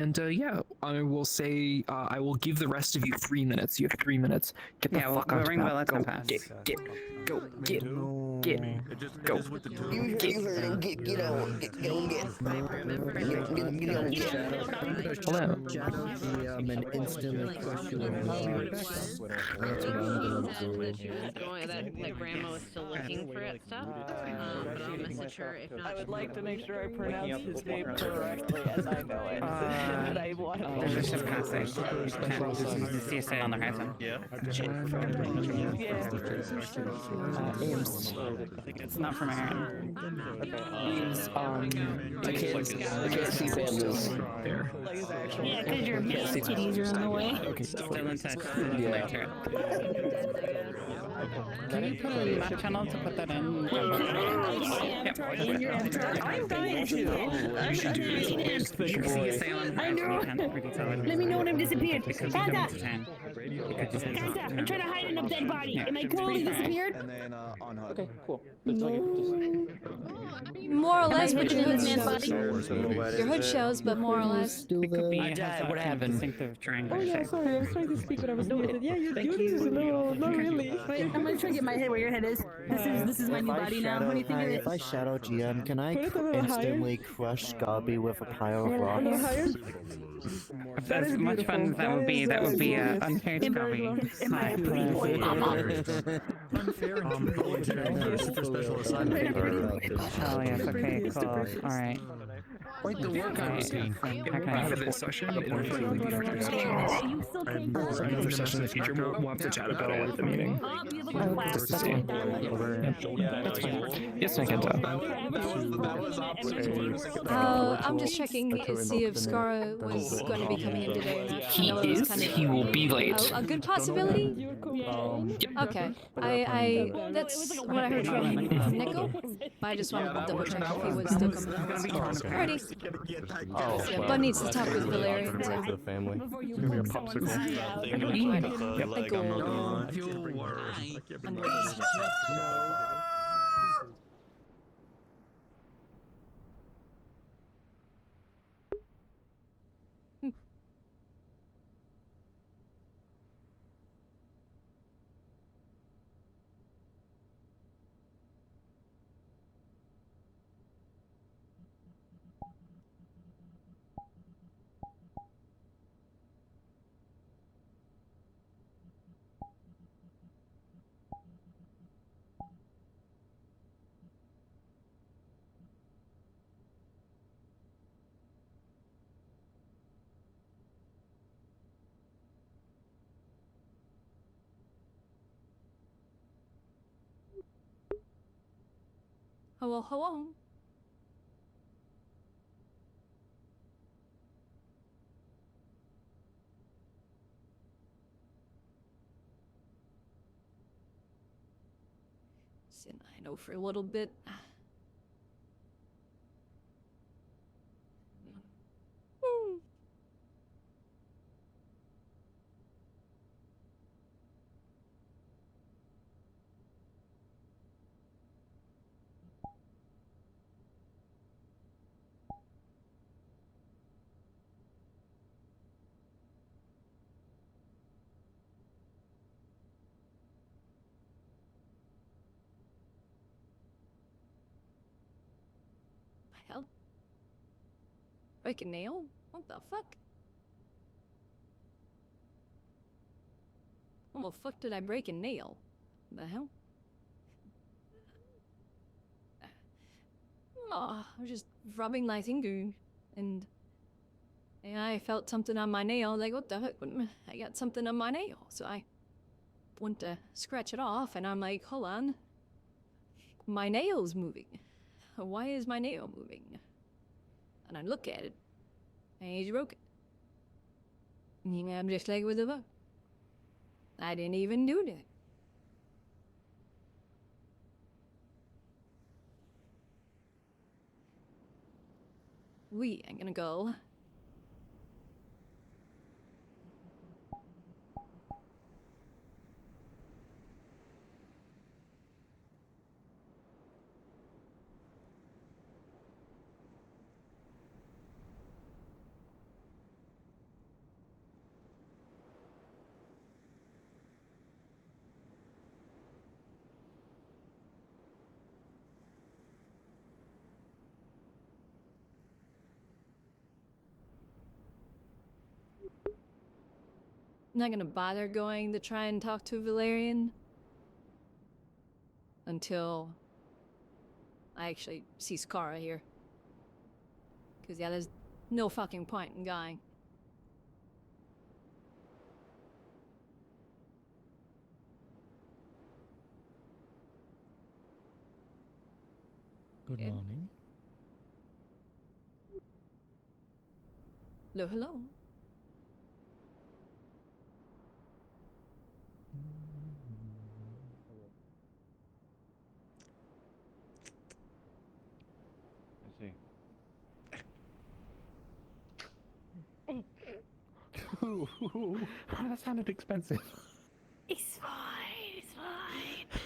And yeah, I will say I will give the rest of you 3 minutes. You have 3 minutes. Get the fuck we'll out ring of Will at Go, the pass. get, go, get, No. get, go, You heard him. Get on. Get. Hello. And instantly crush you in the That's what that grandma was still looking for it stuff. But I'll message her if not. I would like to make sure I pronounce his name correctly as I know it. But I want to. There's a ship passing. The CSA on the horizon. Yeah. Ames. It's not from Aaron. I can't see bamboos. There. Yeah, because your kitties are in the way. Okay. Still in touch. Can you put a map channel to put that in? In your avatar. I'm dying to. You should do this. CSA on the I know. horizon. Let me know when I'm disappeared. Because Kanta! Kanta, I'm trying to hide in a dead body. Am I totally disappeared? And then on HUD. Okay, cool. More or less, but your hood man body? Your hood shows, but more or less. It could be I died. What happened? Distinctive triangle Oh yeah, shape. sorry, I was trying to speak, but I was muted. Yeah, your dude is a little, not really. Wait, I'm gonna try to get my head where your head is. This is my new body now. What do you think of it? If I shadow GM, can I Put it a little instantly crush Gobby with a pile of A little rocks? higher? That As is much fun as that would be, that would be unfair to Gobby. Am I a pretty boy, mama? Unfair and involuntary special assignment. Oh yes, okay, cool. Alright. Quite the workout scene. Okay. For this session, or for like the future sessions. Or another session in the future, we'll have to chat about it at the meeting. Just to see. That's fine. Yes, I can tell. I'm just checking to see if Scara was going to be coming in today or not. He I know it was is. kind of He will be late. a good possibility. Okay, I that's what I heard from Nico. But I just wanted to double check if he was still coming. Alrighty. Oh, Yeah, Bud needs to talk with Valerian too. The family. Alrighty. Hello, hello. Sitting idle for a little bit. Hell? Break a nail? What the fuck? How the fuck did I break a nail? The hell? Oh, I was just rubbing my finger, and I felt something on my nail. Like, what the heck? I got something on my nail, so I went to scratch it off, and I'm like, hold on, my nail's moving. Why is my nail moving? And I look at it, and he's broken. I'm just like, what the fuck? I didn't even do that. We are gonna go. not gonna bother going to try and talk to Valerian until I actually see Scara here. Cause yeah, there's no fucking point in going. Good Good. morning. Hello, hello. I see. That sounded expensive. It's fine. It's fine.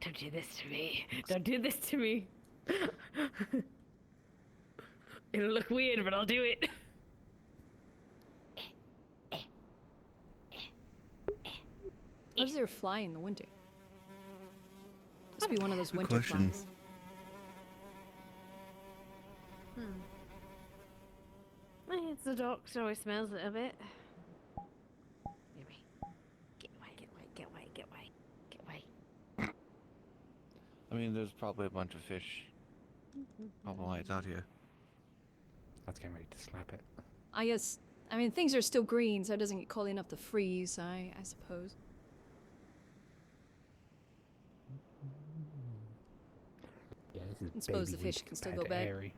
Don't do this to me. Don't do this to me. It'll look weird, but I'll do it. How does there fly in the winter? Must be one of those Good winter question. flies. It's the dog, so it smells it a bit. Get away. Get away, get away, get away, get away. Get away. I mean, there's probably a bunch of fish. Probably why it's out here. I was getting ready to slap it. I guess, I mean, things are still green, so it doesn't get cold enough to freeze, I suppose. Yeah, this is I suppose baby the fish week can still compared go to back. Airy.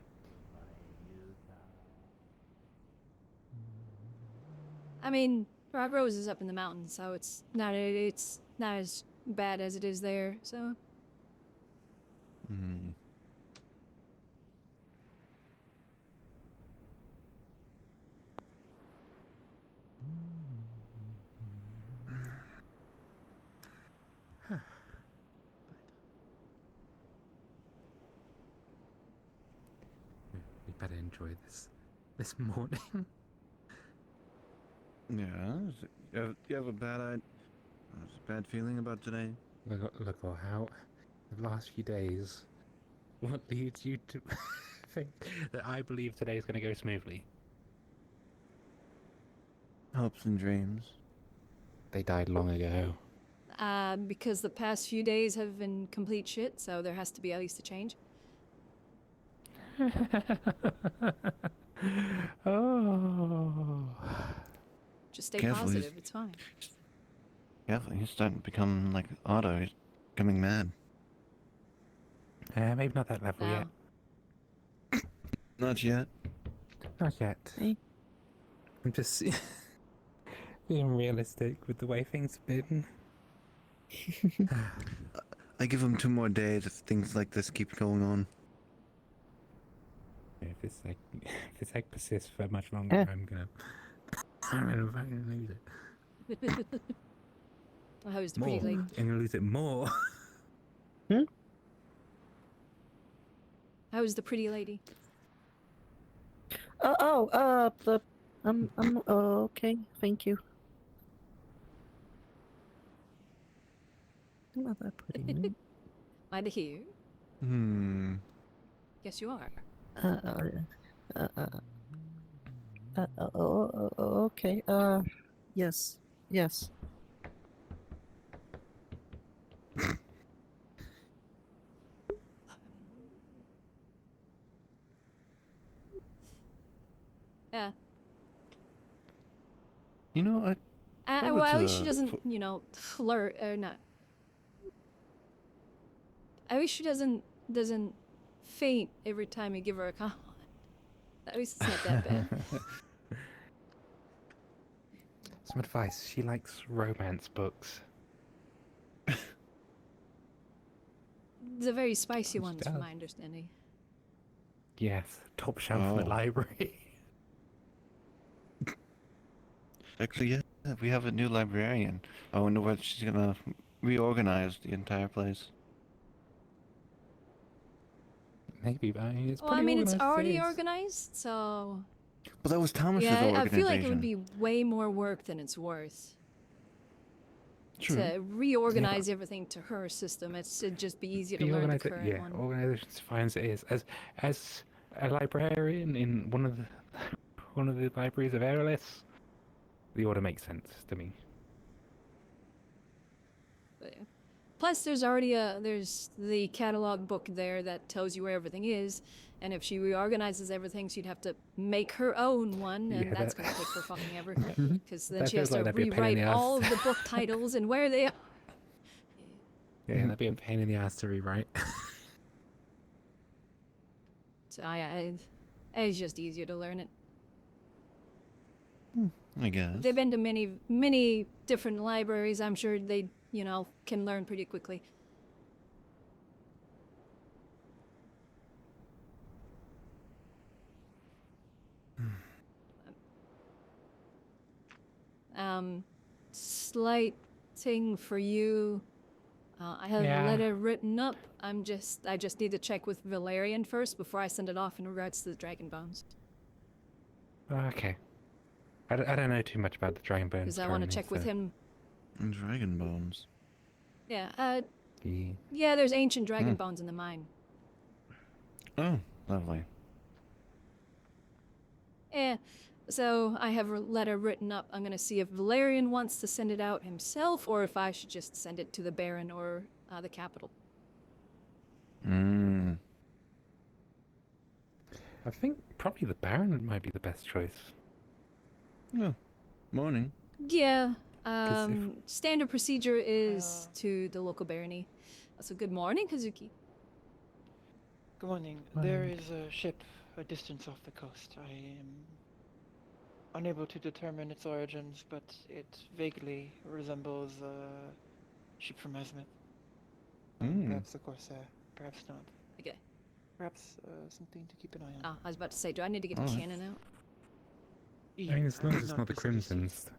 I mean, Rockrose is up in the mountains, so it's not as bad as it is there, so. Hmm. We better enjoy this morning. Yeah. You have a bad feeling about today? Look how the last few days. What leads you to think that I believe today is going to go smoothly? Hopes and dreams. They died long ago. Because the past few days have been complete shit, so there has to be at least a change. Oh. Just stay Careful, he's- positive, it's fine. Yeah, he's starting to become like Otto. He's becoming mad. Maybe not that level Now, yet. Not yet. Not yet. Hey. I'm just being realistic with the way things have been. I give him 2 more days if things like this keep going on. If it's like persists for much longer, I'm gonna fucking lose it. how is the More. pretty lady? I'm gonna lose it more. How is the pretty lady? I'm okay, thank you. I'm not that pretty, man. Glad to hear. Hmm. Yes, you are. Okay, yes, yes. Yeah. You know, Well, at least she doesn't, you know, flirt or not. At least she doesn't faint every time you give her a compliment. At least it's not that bad. Some advice. She likes romance books. The very spicy She ones, from does. my understanding. Yes, top shelf in the Oh. library. actually, yeah, we have a new librarian. I wonder what she's gonna reorganize the entire place. Maybe, but I mean, it's Well, I pretty mean, it's organised as it already is. organized, so But that was Thomas's yeah, I organization. feel like it would be way more work than it's worth True. to reorganize everything to her system. It'd just be easier to learn the current Yeah, one. organization's fine as it is. As a librarian in one of the libraries of Aerolis, the order makes sense to me. But, yeah. Plus, there's already there's the catalog book there that tells you where everything is, and if she reorganizes everything, she'd have to make her own one, and Yeah, that's that- gonna take her fucking ever. Because then That she has feels like to that'd be a pain in rewrite the ass. all of the book titles and where they are. Yeah, that'd be a pain in the ass to rewrite. So it's just easier to learn it. I guess. They've been to many different libraries. I'm sure they, can learn pretty quickly. Slight thing for you. I have Yeah. a letter written up. I just need to check with Valerian first before I send it off in regards to the Dragon Bones. Okay. I don't know too much about the Dragon Bones. Because I want to check with him. Dragon bones. Yeah, Yeah. yeah, there's ancient dragon bones in the mine. Oh, lovely. Yeah, so I have a letter written up. I'm going to see if Valerian wants to send it out himself or if I should just send it to the Baron or the capital. Mm. I think probably the Baron might be the best choice. Oh, morning. Yeah, 'Cause standard procedure is to the local barony. So good morning, Kazuki. Good morning. There is a ship a distance off the coast. I am unable to determine its origins, but it vaguely resembles a ship from Azimuth. Perhaps a corsair, perhaps not. Okay. Perhaps something to keep an eye on. I was about to say, do I need to get a cannon out? I mean, as long as it's Not not the this Crimsons,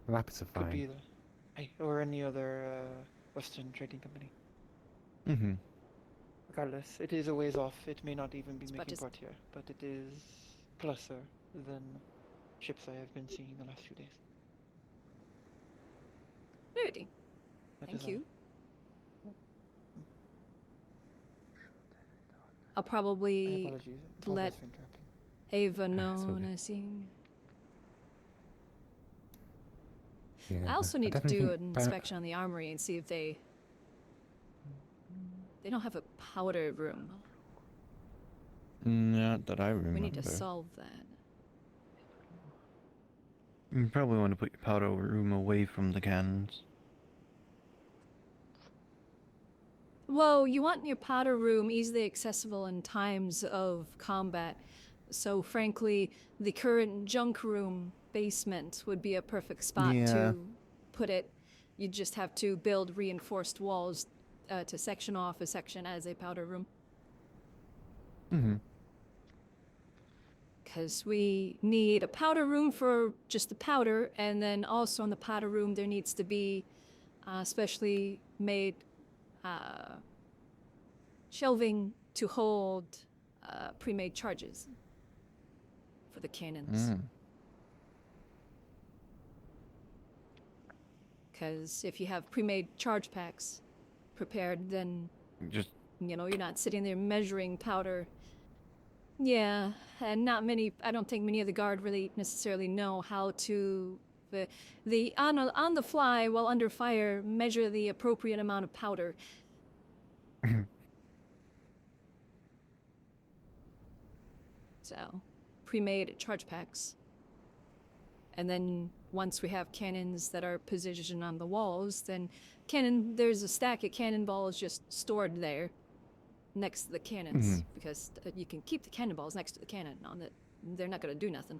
the Lapis are Could be fine. or any other Western trading company. Mm-hmm. Regardless, it is a ways off. It may not even be It's about making to port here, but it is closer than ships I have been seeing the last few days. Alrighty. That Thank is all. you. I'll probably Apologies let for interrupting. Ava know all when good. I see him. Yeah, I also need to definitely do think an inspection on the armory and see if they don't have a powder room. Not that I remember. We need to solve that. You probably want to put your powder room away from the cannons. Well, you want your powder room easily accessible in times of combat. So frankly, the current junk room basement would be a perfect spot Yeah. to put it. You just have to build reinforced walls to section off a section as a powder room. Mm-hmm. Because we need a powder room for just the powder, and then also in the powder room there needs to be specially made shelving to hold pre-made charges for the cannons. Because if you have pre-made charge packs prepared, then Just you're not sitting there measuring powder. Yeah, and I don't think many of the guard really necessarily know how to on the fly while under fire measure the appropriate amount of powder. So, pre-made charge packs. And then once we have cannons that are positioned on the walls, then there's a stack of cannonballs just stored there next to the cannons, because you can keep the cannonballs next to the cannon. They're not going to do nothing.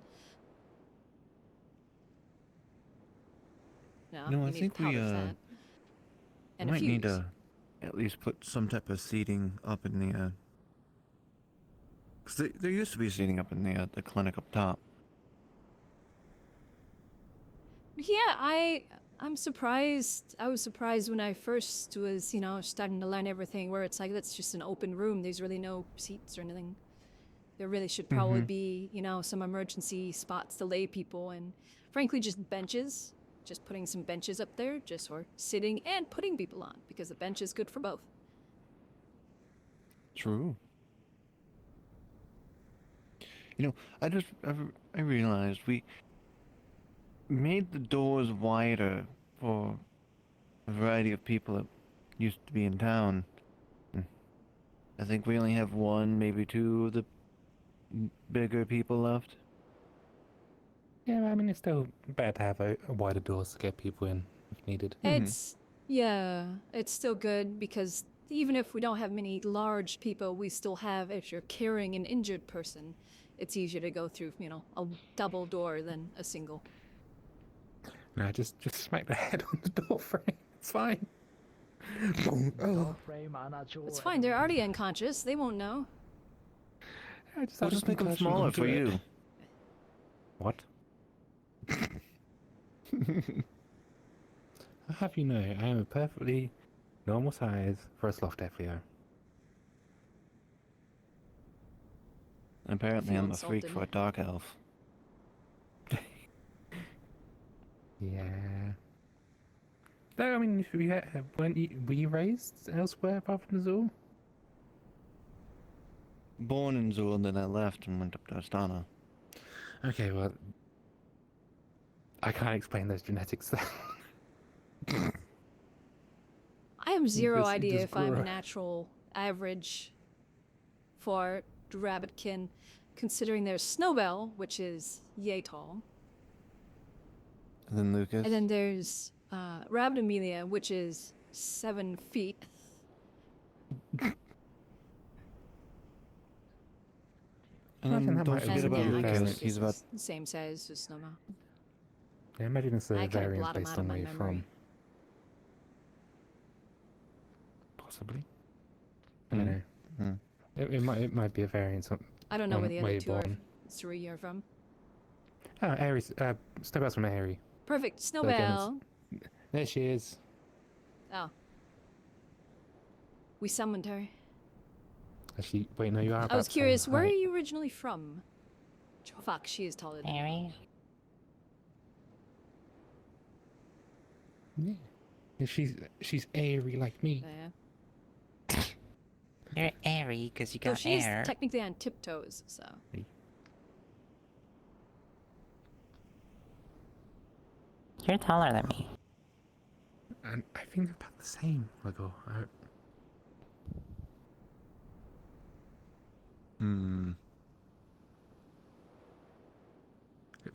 No, No, you I need think we powder fat and a might need fuse. to at least put some type of seating up in the. Cause there used to be seating up in the clinic up top. Yeah, I'm surprised. I was surprised when I first was, starting to learn everything, where it's like, that's just an open room. There's really no seats or anything. There really should probably be, some emergency spots to lay people, and frankly, just benches. Just putting some benches up there, just for sitting and putting people on, because the bench is good for both. True. I realized we made the doors wider for a variety of people that used to be in town. I think we only have one, maybe two of the bigger people left. Yeah, I mean, it's still better to have a wider doors to get people in if needed. It's yeah, it's still good because even if we don't have many large people, we still have, if you're carrying an injured person, it's easier to go through, you know, a double door than a single. No, just smack the head on the door frame. It's fine. Oh. It's fine. They're already unconscious. They won't know. We'll just make them smaller for you. What? I'll have you know, I am a perfectly normal size for a sloth Defleo. Apparently, I'm a freak for a dark elf. Yeah. No, I mean, were you raised elsewhere apart from the zoo? Born in Zul, and then I left and went up to Astana. Okay, well, I can't explain those genetics then. I have zero Just- idea just if I'm a grow. natural average for rabbitkin, considering there's Snowbell, which is yay tall, And then Lucas. and then there's Rabbit Amelia, which is 7 feet. And then that don't might forget also about be Lucas. variant. He's about the same size as Snowbell. Yeah, imagine it's a I could've variance blot 'em based out of on my where you're memory. from. Possibly. I don't know. Mm. It might be a variance on I don't know where the where other you're two are. born. Three are from. Oh, Aries. Snowbell's from Aerie. Perfect. So again, Snowbell. There she is. Oh. We summoned her. Actually, wait, no, you are. I about was the same curious, where are height. you originally from? Fuck, she is taller than me. Airy? Yeah. She's airy like me. Yeah. You're airy because you So got she's air. technically on tiptoes, so. You're taller than me. And I think they're about the same.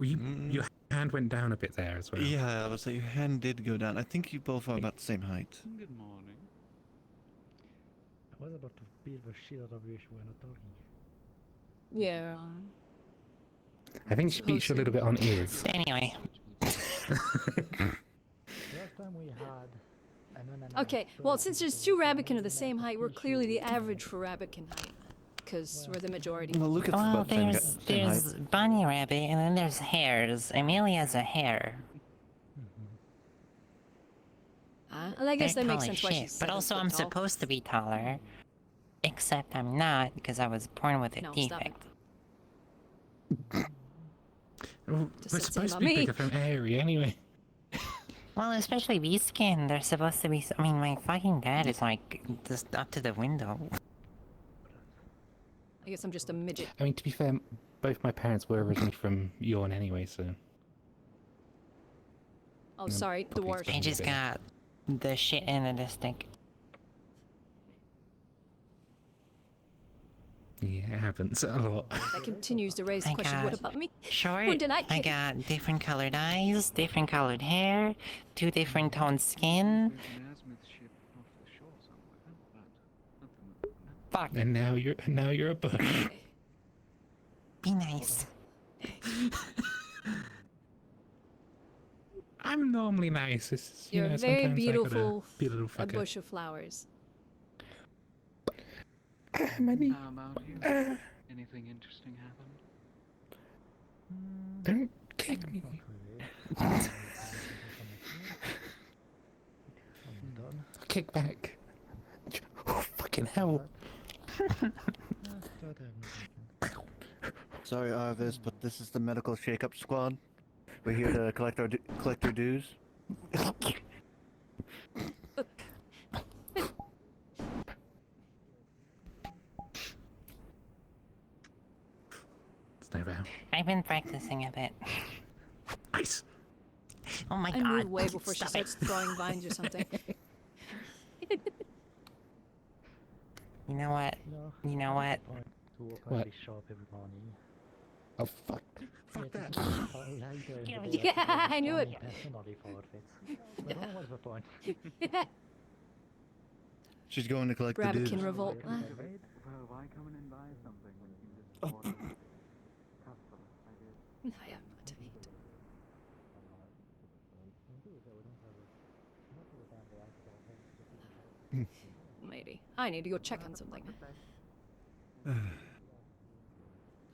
Your hand went down a bit there as well. Yeah, I would say your hand did go down. I think you both are about the same height. Good morning. I was about to build a shield of you when not talking. Yeah. I think she beats you a little bit on ears. Anyway. Last time we had. Okay, well, since there's two rabbitkin of the same height, we're clearly the average for rabbitkin height. Because we're the majority. Well, look at Well, about the same there's height. bunny rabbit and then there's hares. Amelia's a hare. And I guess They're that makes tall as sense why shit, she's But 7 also foot I'm tall. supposed to be taller. Except I'm not because I was born with a No, stop it. Well, we're Just said supposed to about be me. bigger from airy anyway. Well, especially V-skin, they're supposed to be. I mean, my fucking dad is like just up to the window. I guess I'm just a midget. I mean, to be fair, both my parents were originally from Yorn anyway, so. Oh, sorry, probably dwarf. I just got the shit end of the stick. Yeah, it happens a lot. That continues to raise the I question, what got about me? Short, When did I I get- got different colored eyes, different colored hair, 2 different toned skin. There's an azimuth ship off the shore somewhere, but nothing. Fuck. And now you're a bush. Be nice. I'm normally nice. It's just, You're know, very sometimes I gotta beautiful, be a little a fucker. bush of flowers. My knee. How about you? Anything interesting happened? Don't kick me. Kick back. Oh, fucking hell. Sorry, Arvis, but this is the medical shake-up squad. We're here to collect our dues. It's no bad. I've been practicing a bit. Nice. Oh my and god. move away before she Stop starts throwing vines or something. You know what? No. You know what? To open What? this shop every morning. Oh fuck! Fuck that! Yeah, I knew it. Personally for outfits. But what was the point? She's going to collect the Rabbit dibs. can revolt. Well, why come in and buy something when you can just order custom? I did. I am not to eat. Maybe. I need to go check on something.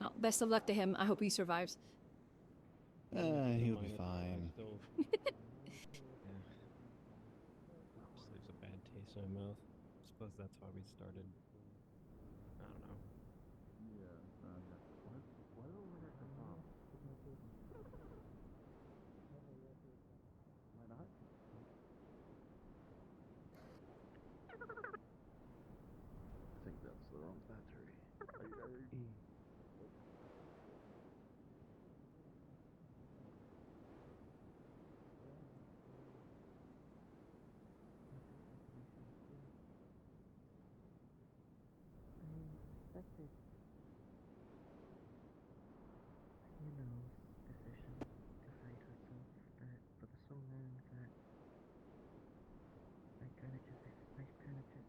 Well, best of luck to him. I hope he survives. He'll be fine. Just leaves a bad taste in my mouth. Suppose that's why we started. I don't know. What over there at the top? Why not? I think that's the wrong battery. Decision to fight herself that for so long that I kind of just figured that it sounds should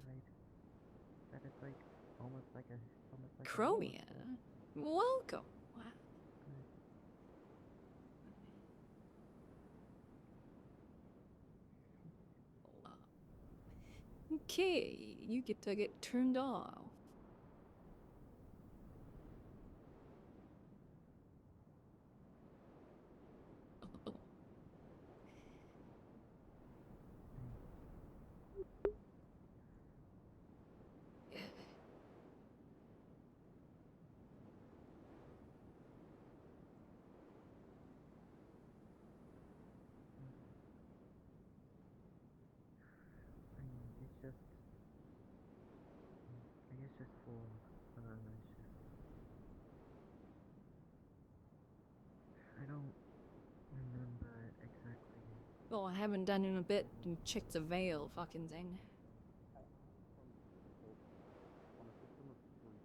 hide. That it's like almost like a Chromia. Welcome. Wow. Okay, you get to get turned off. It's just, I guess just for, it's just, I don't remember exactly. Oh, I haven't done in a bit and checked the veil fucking thing. On a system of three.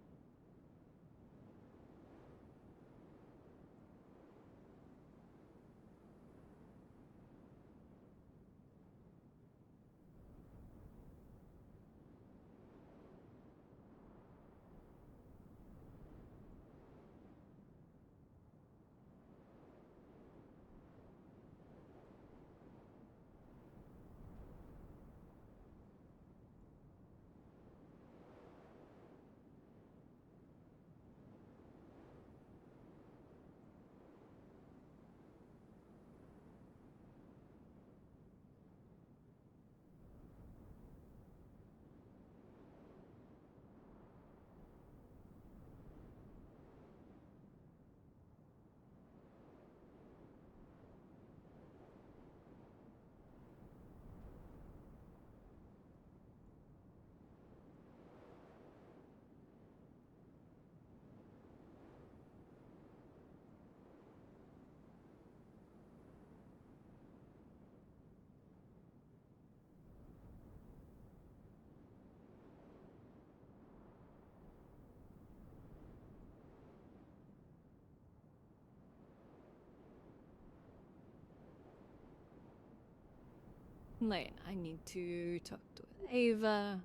Like, I need to talk to Ava.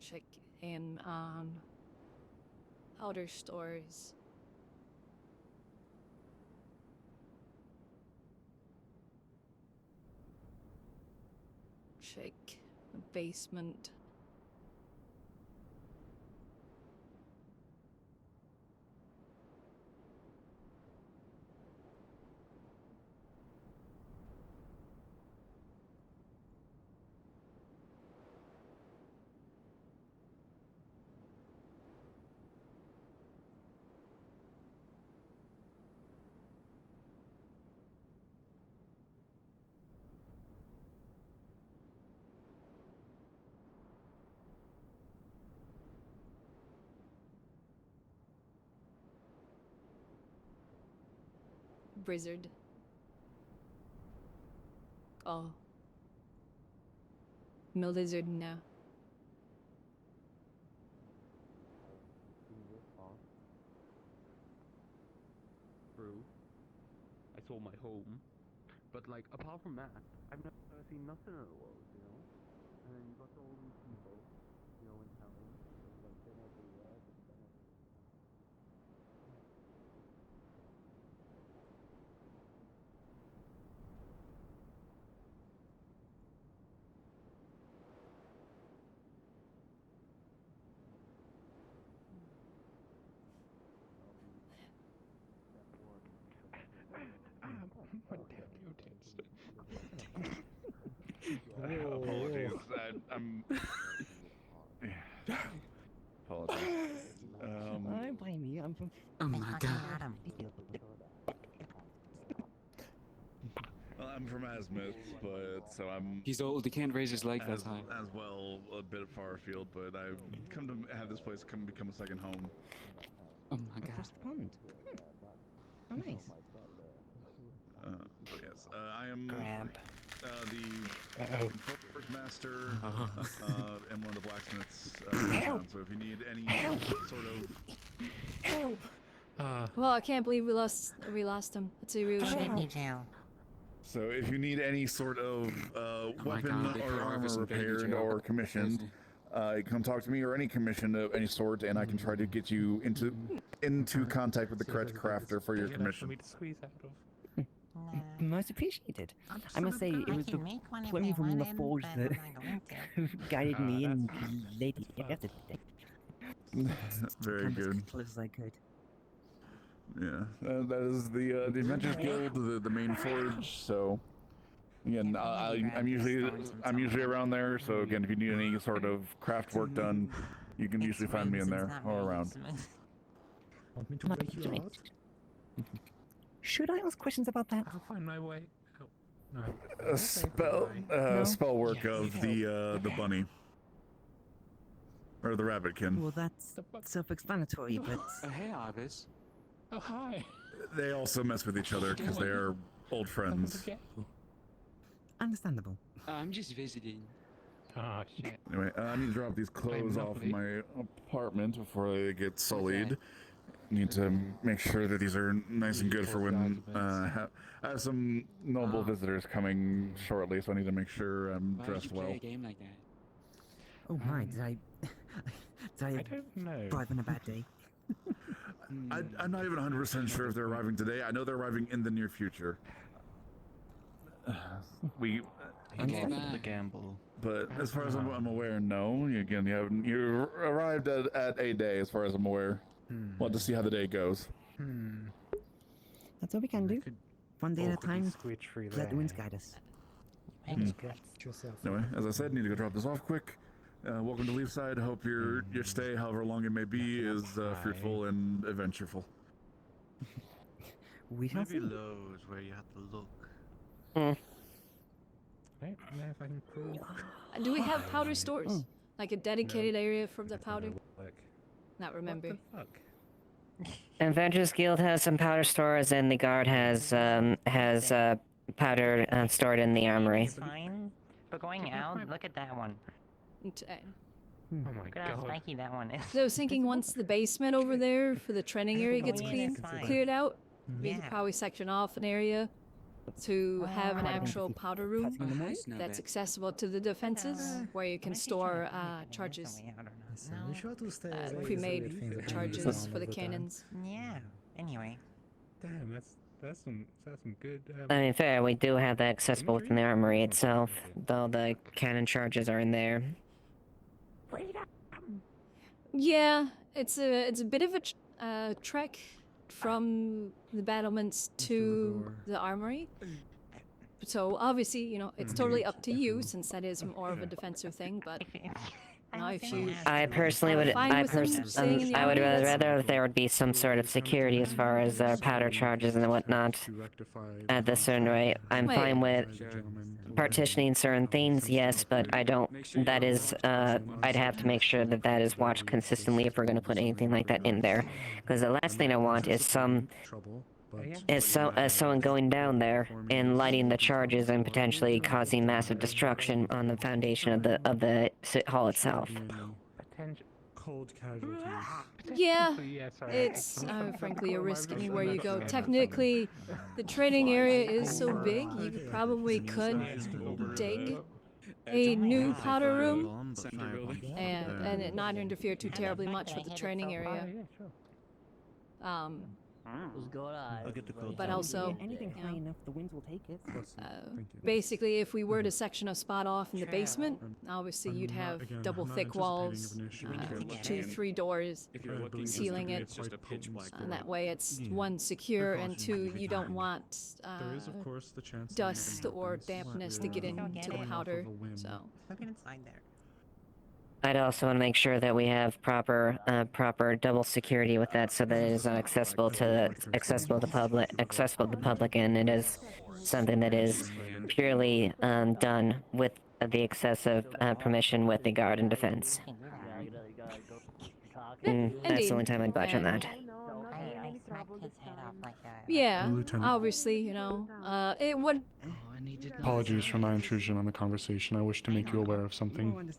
Check in on outer stores. Check the basement. blizzard. Oh. Blizzard now. True. I saw my home. But like apart from that, I've never seen nothing in the world, you know? And then you got all these people, you know, in town. Like been everywhere, just been everywhere. Apologies. I'm. Apologies. I blame you. I'm from. Oh my god. Well, I'm from Azimuth, but so I'm. He's old, he can't raise his leg that high. As well, a bit far afield, but I've come to have this place become a second home. Oh my god. Across the pond. Oh, nice. But yes, I am Uh-oh. the first master Uh-huh. and one of the blacksmiths in town. So if you need any sort of Well, I can't believe we lost him. That's a real shame. So if you need any sort of weapon God, they or put armor Arvis in baby repaired jail. or commissioned, come talk to me or any commission of any sort, and I can try to get you into contact with the correct crafter for your commission. Me to squeeze out of. Most appreciated. I must say, it was the flame from the forge that guided me into Lady yesterday. Very good. As close as I could. Yeah, that is the Adventurers Guild, the main forge. So again, I'm usually around there. So again, if you need any sort of craft work done, you can usually find me in there or around. Want me to break you out? Should I ask questions about that? I'll find my way out. No. A spell work of the bunny or the rabbitkin. Well, that's self-explanatory, but Hey, Arvis. Oh, hi. They also mess with each other because they are old friends. understandable. I'm just visiting. Oh, shit. Anyway, I need to drop these clothes off my apartment before they get sullied. Need to make sure that these are nice and good for when I have some noble visitors coming shortly, so I need to make sure I'm dressed well. Why did you play a game like that? Oh my, did I don't know. drive on a bad day? I'm not even 100% sure if they're arriving today. I know they're arriving in the near future. The gamble. But as far as I'm aware, no. You arrived at a day, as far as I'm aware. We'll have to see how the day goes. That's all we can do. One day at a time, let the winds there. guide us. Anyway, as I said, need to go drop this off quick. Welcome to Leafside. Hope your stay, however long it may be, is fruitful and adventureful. We shall see. Maybe those where you have to look. I don't know if I can crawl. Do we have powder stores? Like a dedicated area for the powder? Not remember. What the fuck? Adventurers Guild has some powder stores, and the guard has powder stored in the armory. Fine, but going out, look at that one. Oh my Look at how god. spiky that one is. So I was thinking once the basement over there for the training area gets cleared out, we could probably section off an area to have an actual powder room that's accessible to the defenses, where you can store charges, pre-made charges for the cannons. Yeah. Anyway. Damn, that's some good. I mean, fair. We do have that accessible within the armory itself, though the cannon charges are in there. Yeah, it's a bit of a trek from the battlements to the armory. So obviously, you know, it's totally up to you, since that is more of a defensive thing. But now, if you, I personally would. I would rather if there would be some sort of security as far as powder charges and whatnot. At this certain rate, I'm fine with partitioning certain things, yes, but I don't. That is, I'd have to make sure that that is watched consistently if we're going to put anything like that in there, because the last thing I want is some is someone going down there and lighting the charges and potentially causing massive destruction on the foundation of the hall itself. Cold casualties. Yeah, it's frankly a risk anywhere you go. Technically, the training area is so big, you probably could dig a new powder room and it not interfere too terribly much with the training area. But also, anything high enough, the winds will take it. basically, if we were to section a spot off in the basement, obviously you'd have double thick walls, 2-3 doors, sealing it. And that way it's one, secure, and two, you don't want dust or dampness to get into the powder. So. I'd also want to make sure that we have proper double security with that, so that it is accessible to the public, and it is something that is purely done with the excessive permission with the guard and defense. That's the only time I'd budge on that. Yeah, obviously, you know, it would. Apologies for my intrusion on the conversation. I wish to make you aware of something.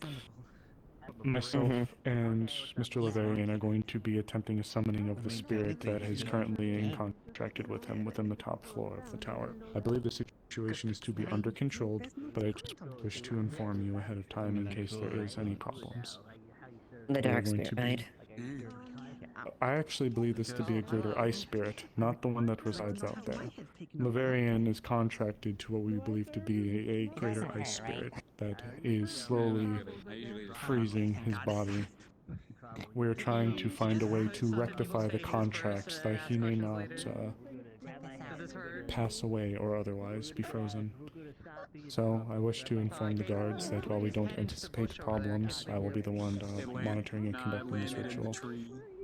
Myself and Mr. Laverian are going to be attempting a summoning of the spirit that is currently contracted with him within the top floor of the tower. I believe the situation is to be under control, but I just wish to inform you ahead of time in case there is any problems. The dark spirit, right? I actually believe this to be a greater ice spirit, not the one that resides out there. Laverian is contracted to what we believe to be a greater ice spirit that is slowly freezing his body. We're trying to find a way to rectify the contracts that he may not pass away or otherwise be frozen. So I wish to inform the guards that while we don't anticipate problems, I will be the one monitoring and conducting this ritual.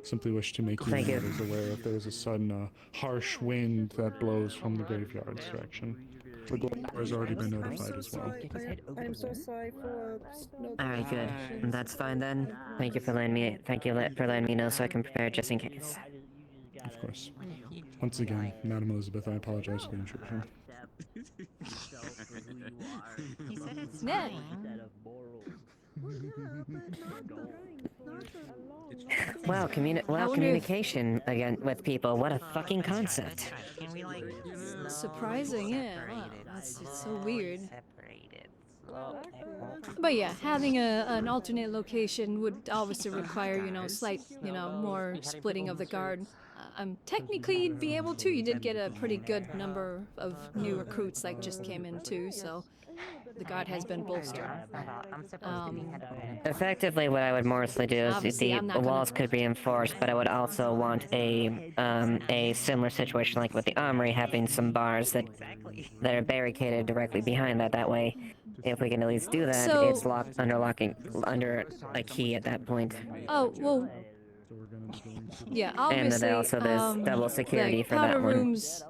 Simply wish to make you aware if there is a sudden harsh wind that blows from the graveyard's direction. The guard has already been notified as well. I'm so sorry for Alright, good. That's fine then. Thank you for letting me know so I can prepare just in case. Of course. Once again, Madam Elizabeth, I apologize for the intrusion. Ned. Wow, communication again with people. What a fucking concept. Surprising, yeah. Wow, that's just so weird. But yeah, having an alternate location would obviously require, you know, slight, you know, more splitting of the guard. Technically you'd be able to. You did get a pretty good number of new recruits that just came in too, so the guard has been bolstered. Effectively, what I would mostly do is the walls could be enforced, but I would also want a similar situation like with the armory, having some bars that are barricaded directly behind that. That way, if we can at least do that, So, it's locked under a key at that point. Oh, well, yeah, obviously, and then also there's double security like for that powder one. rooms,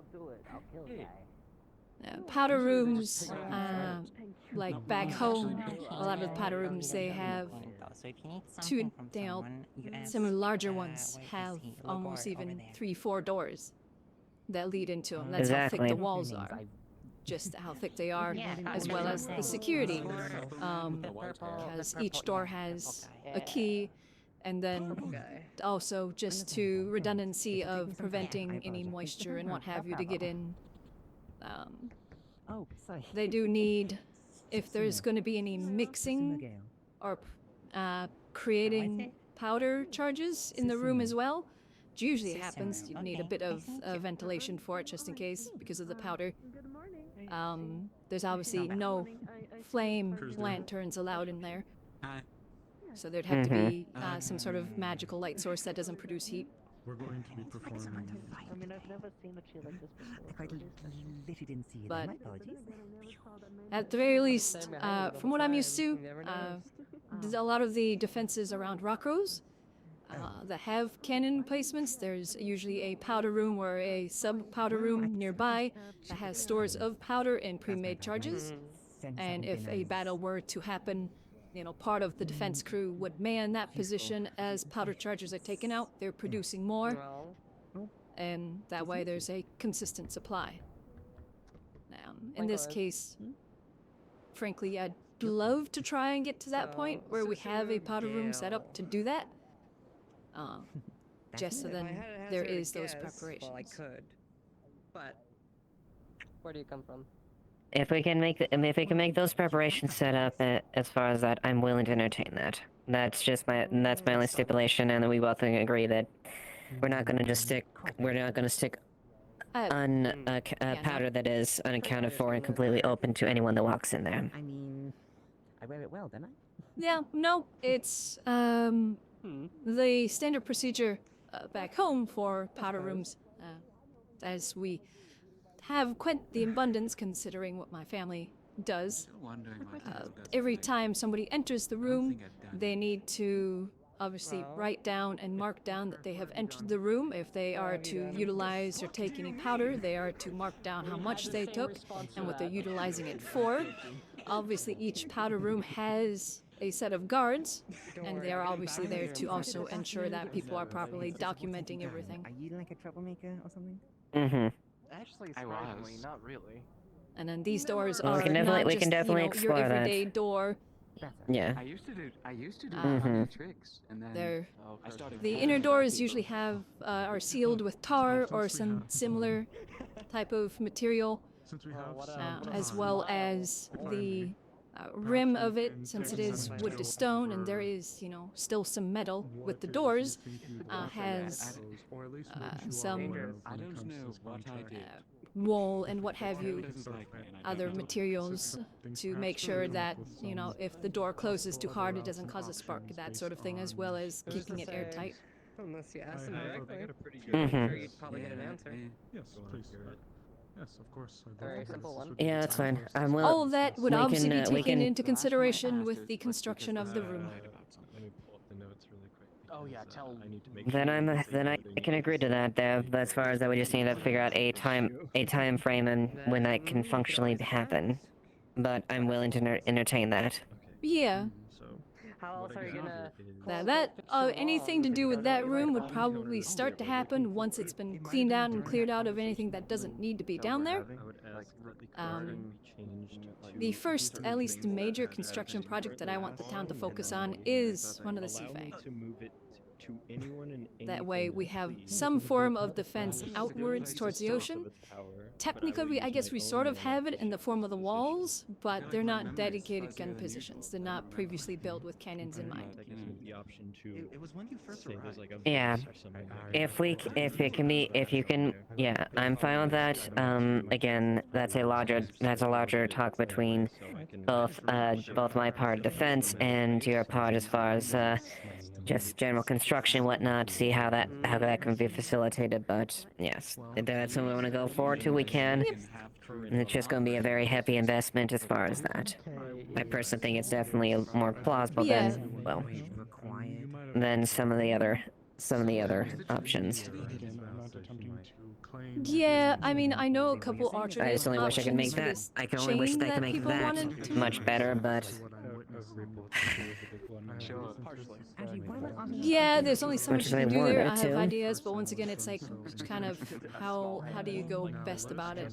powder rooms, like back home, a lot of the powder rooms, they have two, you know, some of the larger ones have almost even 3-4 doors that lead into them. That's how thick the walls are. Just how thick they are, as well as the security, because each door has a key, and then also just to redundancy of preventing any moisture and what have you to get in. They do need, if there's going to be any mixing or creating powder charges in the room as well, which usually happens, you need a bit of ventilation for it just in case because of the powder. There's obviously no flame lanterns allowed in there. So there'd have to be some sort of magical light source that doesn't produce heat. We're going to be performing. I mean, I've never seen a tree like this before. Literally didn't see it. But My apologies. at the very least, from what I'm used to, a lot of the defenses around Rockrose that have cannon placements, there's usually a powder room or a sub-powder room nearby that has stores of powder and pre-made charges. And if a battle were to happen, you know, part of the defense crew would man that position as powder charges are taken out. They're producing more. and that way there's a consistent supply. In this case, frankly, I'd love to try and get to that point where we have a powder room set up to do that. Just so If I then had a there hazard is those guess, preparations. Well, I could, but where do you come from? If we can make those preparations set up, as far as that, I'm willing to entertain that. That's my only stipulation, and we both agree that we're not gonna stick powder that is unaccounted for and completely open to anyone that walks in there. I mean, I read it well, didn't I? Yeah, no, it's the standard procedure back home for powder rooms, as we have quite the abundance considering what my family does. Every time somebody enters the room, they need to obviously write down and mark down that they have entered the room. If they are to utilize or take any powder, they are to mark down how much they took and what they're utilizing it for. Obviously, each powder room has a set of guards, and they are obviously there to also ensure that people are properly documenting everything. Are you like a troublemaker or something? Mm-hmm. Actually, surprisingly, not really. And then these doors Well, are we can not definitely just, explore your that. everyday door. Yeah. I used to do Mhm. funny tricks, and then They're, I started. the inner doors usually have are sealed with tar or some similar type of material, as well as the rim of it, since it is wood to stone, and there is, still some metal with the doors, has some I don't know what I did. wool and what have you, other materials to make sure that, if the door closes too hard, it doesn't cause a spark, that sort of thing, as well as keeping it airtight. Unless you ask them directly. Mhm. I'm sure you'd probably get an answer. Yes, please. Yes, of course. Very simple one. Yeah, that's fine. I'm willing. All of that would we obviously can, be we taken can- into consideration with the construction of the room. Let me pull up the notes really quick. Oh yeah, tell. I need to make Then I can agree to that. There, but as far as that, we just need to figure out a time frame and when that can functionally happen. But I'm willing to entertain that. Yeah. How else are you gonna? Anything to do with that room would probably start to happen once it's been cleaned out and cleared out of anything that doesn't need to be down there. The first, at least major construction project that I want the town to focus on is one of the CFA. That way we have some form of defense outwards towards the ocean. Technically, I guess we sort of have it in the form of the walls, but they're not dedicated gun positions. They're not previously built with cannons in mind. It was when you first arrived. Yeah. If you can, yeah, I'm fine with that. Again, that's a larger talk between both my part defense and your part as far as just general construction and whatnot, see how that can be facilitated. But yes, if that's something we want to go forward to, we can. And it's just going to be a very heavy investment as far as that. I personally think it's definitely more plausible than some of the other options. Yeah, I mean, I know a couple alternate I just only wish I could make that. options I for can this only wish chain they could make people wanted that to- much better, but Sure, partially. Yeah, there's only so Much much as you I can do there. I wanted have to. ideas, but once again, it's like kind of how do you go best about it?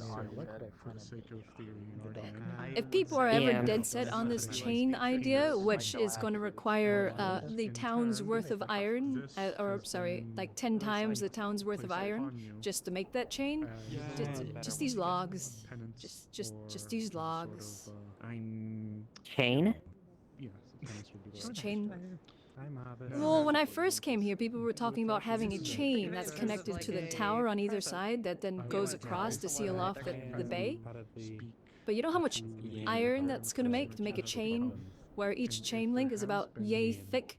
If people are ever Yeah. dead set on this chain idea, which is going to require the town's worth of iron, or sorry, like 10 times the town's worth of iron, just to make that chain, just these logs, just these logs. chain? Just chain. Well, when I first came here, people were talking about having a chain that's connected to the tower on either side that then goes across to seal off the bay. But you know how much iron that's going to make a chain where each chain link is about yay thick?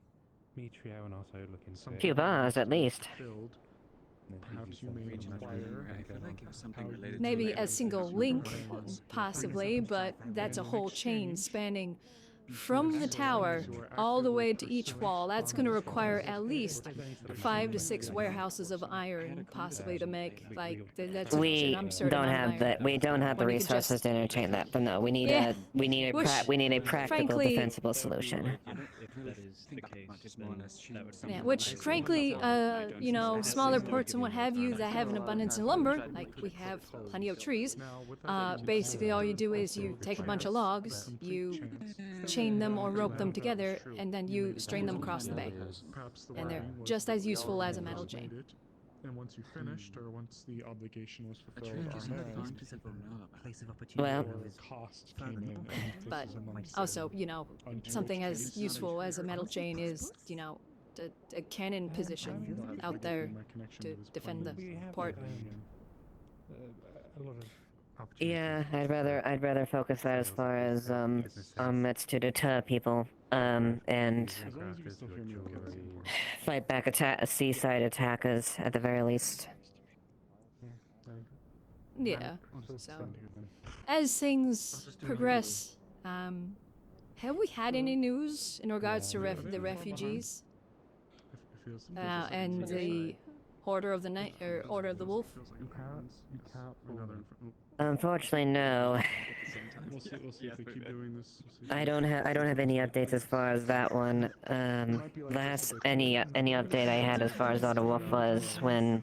Few bars at least. Maybe a single link, possibly, but that's a whole chain spanning from the tower all the way to each wall. That's going to require at least 5 to 6 warehouses of iron, possibly, to make. Like that's We an absurd don't amount of have iron. the we don't have the When you could resources to entertain that. But no, we need Yeah. a Which, practical frankly- defensible solution. that is the case, then that would be Yeah, which frankly, you know, smaller ports and what have you that have an abundance in lumber, like we have plenty of trees, basically all you do is you take a bunch of logs, you chain them or rope them together, and then you string them across the bay. And they're just as useful as a metal chain. And once you finished, or once the obligation was fulfilled, Well, cost came in. And this But is among also, you know, something as useful as a metal chain is, you know, a cannon position out there to defend the port. yeah, I'd rather focus that as far as it's to deter people and fight back seaside attackers at the very least. Yeah. So, as things progress, have we had any news in regards to the refugees and the Order of the Night or Order of the Wolf? Unfortunately, no. We'll see if they keep doing this. I don't have any updates as far as that one. Last any update I had as far as Order Wolf was when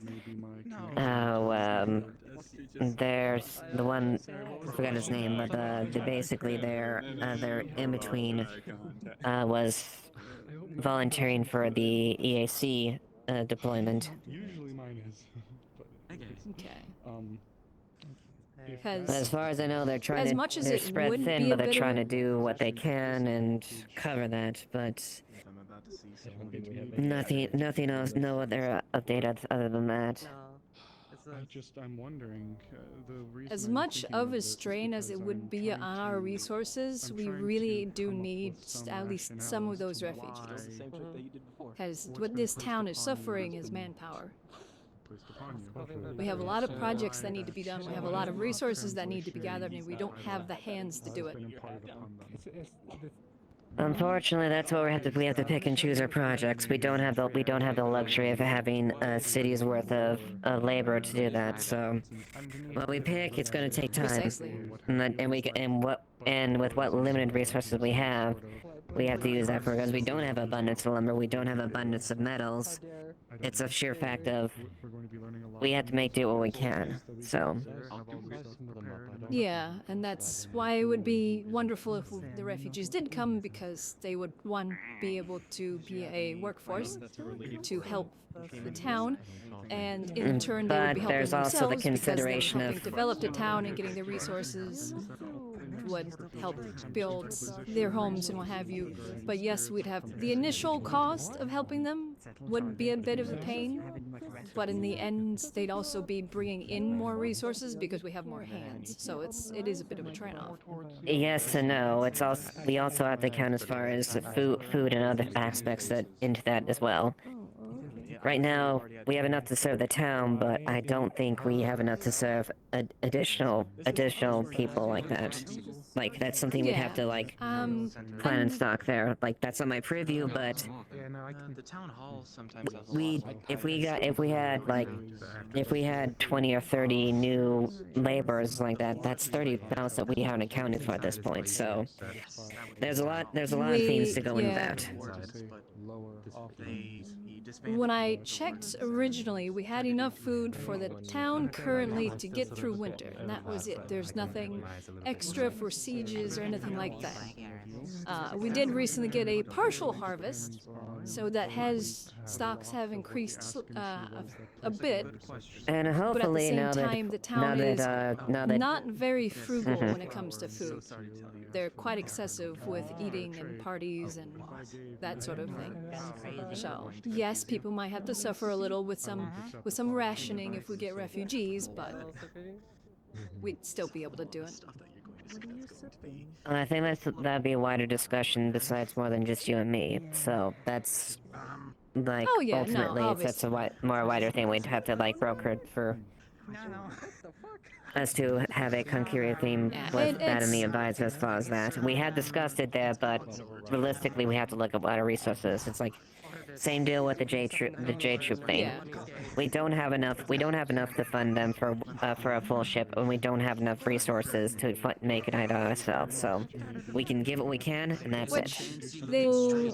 there's the one, I forgot his name, but basically their in between was volunteering for the EAC deployment. Usually mine is. Okay. But as far as I know, they're trying as to much as they're it spread would thin, be but a they're bit trying of to do what they can and cover that. But nothing else, no other update other than that. I'm wondering, the reason As I'm much thinking of a this is strain as it because would I'm be trying on our resources, we really do need at least some of those refugees. Because what this town is suffering is manpower. We have a lot of projects that need to be done, we have a lot of resources that need to be gathered, and we don't have the hands to do it. Unfortunately, that's what we have to pick and choose our projects. We don't have the luxury of having a city's worth of labor to do that. So, what we pick, it's going to take time. Precisely. And with what limited resources we have to use that because we don't have abundance of lumber, we don't have abundance of metals. It's a sheer fact of we have to make do what we can. So. Yeah, and that's why it would be wonderful if the refugees did come, because they would, one, be able to be a workforce to help the town, and in turn they would be helping there's also the themselves because them consideration helping of develop the town and getting the resources would help build their homes and what have you. But yes, we'd have the initial cost of helping them would be a bit of a pain, but in the end they'd also be bringing in more resources because we have more hands. So it is a bit of a trade-off. Yes and no. We also have to count as far as food and other aspects into that as well. Right now, we have enough to serve the town, but I don't think we have enough to serve additional people like that. Like, that's something we'd have to, plan and stock there. Like, that's on my preview, but The town hall sometimes has if we had 20 or 30 new laborers like that, that's 30,000 that we haven't accounted for at this point. So there's a lot of things to go into that. When I checked originally, we had enough food for the town currently to get through winter, and that was it. There's nothing extra for sieges or anything like that. We did recently get a partial harvest, so that stocks have increased a bit. And But at the hopefully same now time, the town is that not very frugal when it comes to food. They're quite excessive with eating and parties and that sort of thing. So yes, people might have to suffer a little with some rationing if we get refugees, but we'd still be able to do it. I think that'd be a wider discussion besides more than just you and me. So that's Oh, yeah, no, ultimately that's a more wider thing we'd have to broker for us to have a concurrent theme with that and the advisor as far as that. We had discussed it there, but realistically we have to look at what our resources. It's like same deal with the J troop thing. Yeah. We don't have enough. We don't have enough to fund them for a full ship, and we don't have enough resources to make it either ourselves. So we can give what we can, and that's Which it. they'll.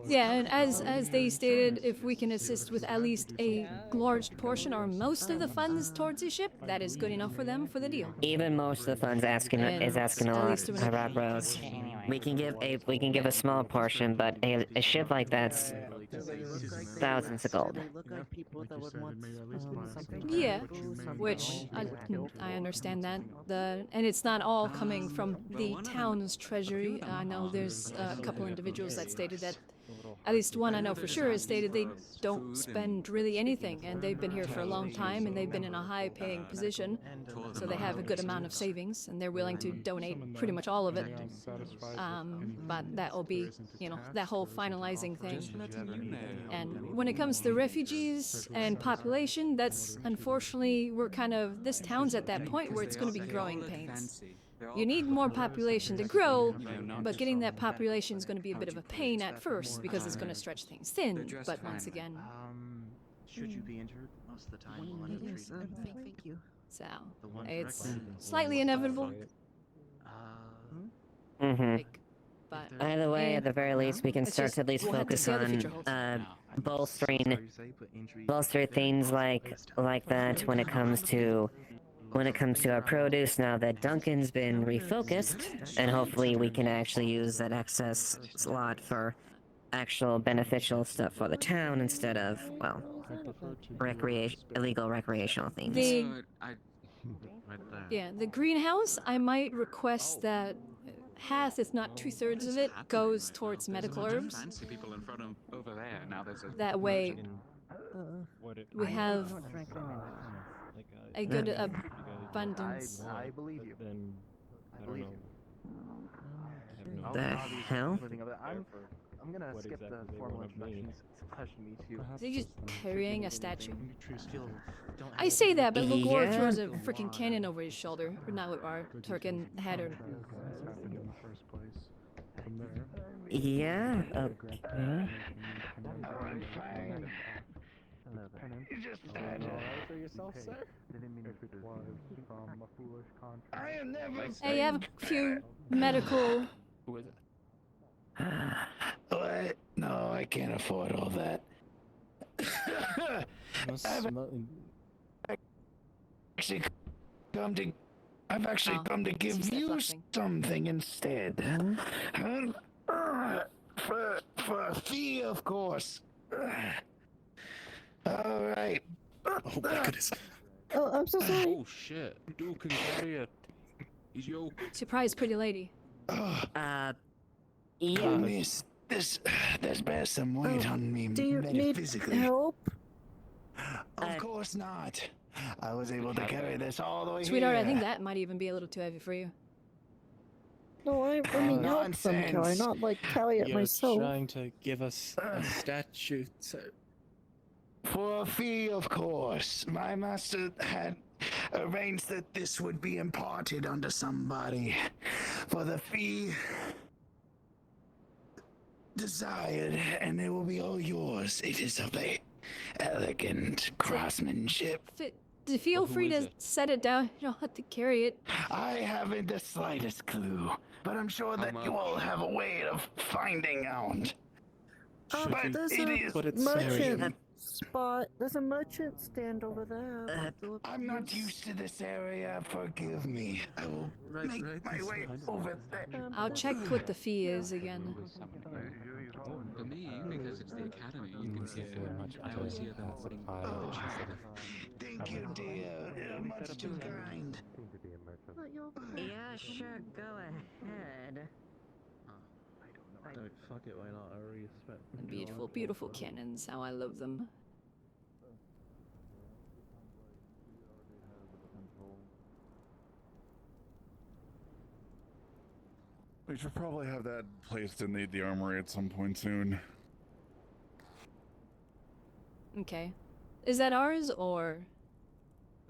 Yeah, and as they stated, if we can assist with at least a large portion or most of the funds towards the ship, that is good enough for them for the deal. Even most of the funds is asking a at lot. least doing it. Rockrose. We can give a small portion, but a ship like that's thousands of gold. Yeah, which I understand that. And it's not all coming from the town's treasury. I know there's a couple individuals that stated that. At least one I know for sure has stated they don't spend really anything, and they've been here for a long time, and they've been in a high-paying position, so they have a good amount of savings, and they're willing to donate pretty much all of it. But that will be, that whole finalizing thing. And when it comes to refugees and population, that's unfortunately this town's at that point where it's going to be growing pains. You need more population to grow, but getting that population is going to be a bit of a pain at first because it's going to stretch things thin. But once again, should you be injured, most of the time we'll end up treating Thank you. So it's slightly inevitable. But either way, at the very least, we can it's start just- to at least we'll have to focus see how the future holds. on bolstering things like that when it comes to our produce. Now that Duncan's been refocused, and hopefully we can actually use that excess slot for actual beneficial stuff for the town instead of, well, illegal recreational things. The greenhouse, I might request that half, if not 2/3 of it, goes towards medical herbs. That way, we have a good abundance. I believe you. I believe you. The hell? I'm gonna skip the formal introductions. It's a pleasure to meet you. Is he just carrying a statue? I say that, but Lagor throws a freaking cannon over his shoulder. Or not our Turkin had her. Yeah, okay. You just for yourself, sir? I am never. Hey, I have a few medical. Who is it? What? No, I can't afford all that. I've actually come to give you something instead. For a fee, of course. All right. Oh my goodness. Oh, I'm so sorry. Oh shit. Dude can carry it. He's yo. Surprise, pretty lady. Yeah. Miss, this bears some weight on me Do you need metaphysically. help? Of course not. I was able to carry this all the way Sweetheart, here. I think that might even be a little too heavy for you. No, I mean help them, Kelly, not like carry it You're myself. trying to give us a statue to... For a fee, of course. My master had arranged that this would be imparted onto somebody. For the fee desired, and it will be all yours. It is of a elegant craftsmanship. Feel free to set it down. You don't have to carry it. I haven't the slightest clue, but I'm sure that you all have a way of finding out. But There's it a is merchant spot. There's a merchant stand over there. I'm not used to this area. Forgive me. I will make my way over there. I'll check what the fee is again. For me, because it's the academy, you can see it. I always hear them putting Thank you, dear. You're much too kind. Yeah, sure, go ahead. Fuck it, why not? I already spent. Beautiful, beautiful cannons. How I love them. We should probably have that placed in the armory at some point soon. Okay. Is that ours or?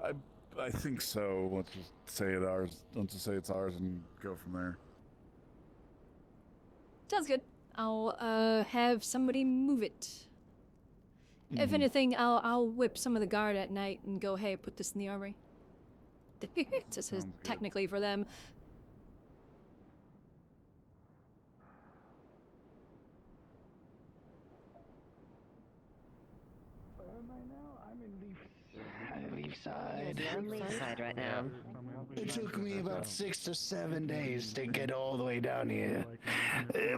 I think so. Let's just say it ours. Let's just say it's ours and go from there. Sounds good. I'll have somebody move it. If anything, I'll whip some of the guard at night and go, hey, put this in the armory. This is technically for them. Leafside. You're on Leafside right now. It took me about 6 or 7 days to get all the way down here.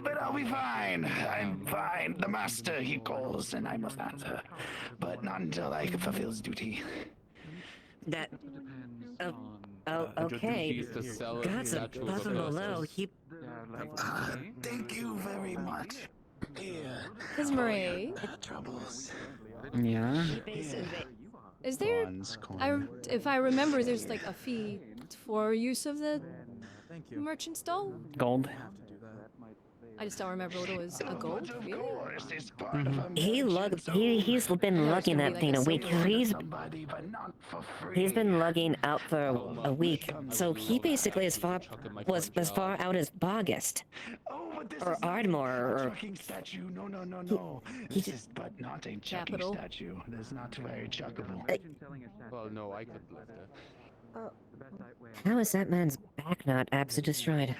But I'll be fine. I'm fine. The master, he calls, and I must answer. But not until I fulfill his duty. That... Oh, okay. God's above and below. He... Thank you very much. Here. Marie. Troubles. Yeah. Is there... if I remember, there's like a fee for use of the merchant stall? Gold. I just don't remember what it was. A gold? Really? He's been lugging that thing a week. He's been lugging out for a week. So he basically was as far out as August. Or Ardmore, or... Statue. No. This is but not a chucking statue. That's not very chuckable. Well, no, I could lift it. How is that man's back not absolutely destroyed?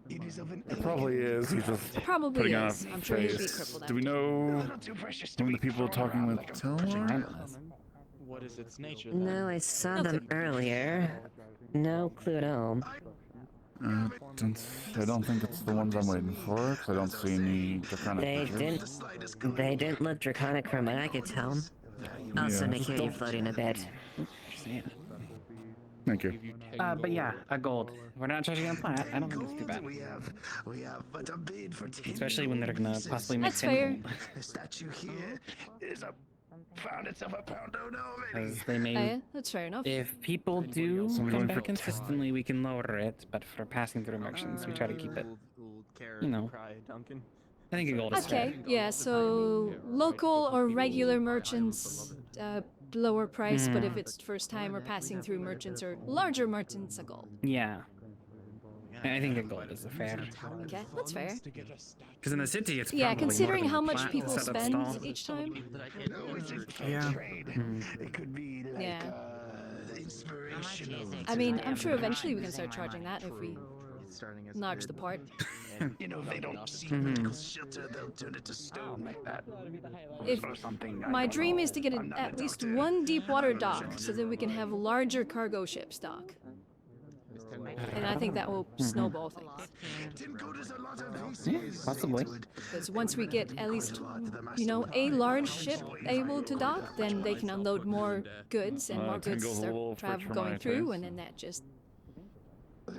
It probably is. He's just Probably putting on a is. I'm sure he'd be face. crippled Do we know when the people talking with Tilmore? What is its nature? No, I saw them earlier. No clue at all. I don't think it's the ones I'm waiting for, because I don't see any draconic creatures. They didn't look draconic from what I could tell. Also, Nick, hear you floating a bit. Thank you. But yeah, a gold. We're not charging them flat. I don't think it's too bad. We have but a bid for 10 Especially when they're gonna possibly make That's fair. The statue here is found itself a pound already. Because they may... Yeah, that's fair enough. If people do come back consistently, we can lower it, but for passing through merchants, we try to keep it, you know. I think a gold is fair. Okay, yeah, so local or regular merchants, lower price, but if it's first time or passing through merchants or larger merchants, a gold. Yeah. I think a gold is fair. Okay, that's fair. Because in the city, it's Yeah, probably considering more how than much flat people setup spend stall. each time. Yeah. It could be like Yeah. inspirational. I mean, I'm sure eventually we can start charging that if we enlarge the part. You know, if they don't see medical shelter, they'll turn it to stone like that. If Or something. my dream is to get at least one deep water dock so that we can have larger cargo ships dock. And I think that will snowball things. Yeah, possibly. Because once we get at least, you know, a large ship able to dock, then they can unload more goods, and more goods Tingle's a little are fridge for going my through, taste. and then that just... So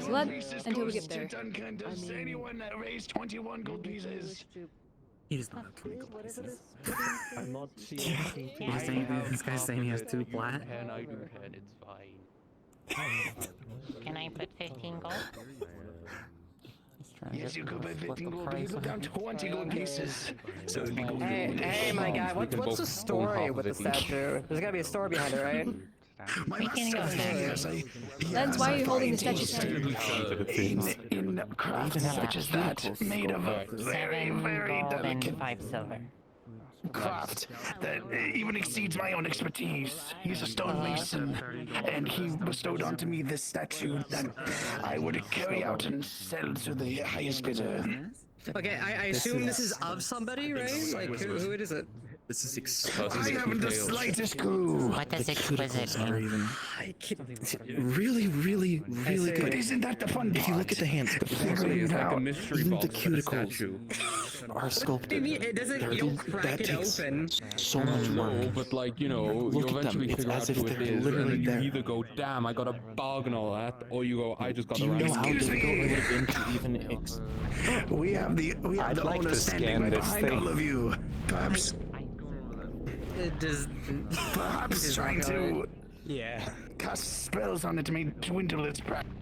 let, until we get there. Does anyone raise 21 gold pieces? He does not have 20 gold pieces. This guy's saying he has 2 flat? I do 10, it's fine. Can I put 15 gold? Yes, you could buy 15 gold, but you put down 20 gold pieces. So it'd be gold. Hey, my guy, what's the story with the statue? There's gotta be a story behind it, right? My master, That's why you're holding the statue in craft such as that, made of a very, very delicate 5 silver. craft that even exceeds my own expertise. He's a stonemason, and he bestowed onto me this statue that I would carry out and sell to the highest bidder. Okay, I assume this is of somebody, right? Like, who is it? This is exquisite. I haven't the slightest clue. What does exquisite mean? Really, really, really good. But isn't that the fun part? If you look at the hands, It's like a mystery even box the of a cuticles statue. are sculpted. It doesn't, They're- you'll that crack it takes open. so much work. No, but like, you know, Look you at them. eventually It's figure out as if who it they're is, and literally then you there. either go, damn, I got a bargain all that, or you go, I just got Do the you right know how one. difficult it would have been to even We have the like owner to standing scan right this behind thing. all of you. Perhaps trying to cast spells on it to make dwindle its practice.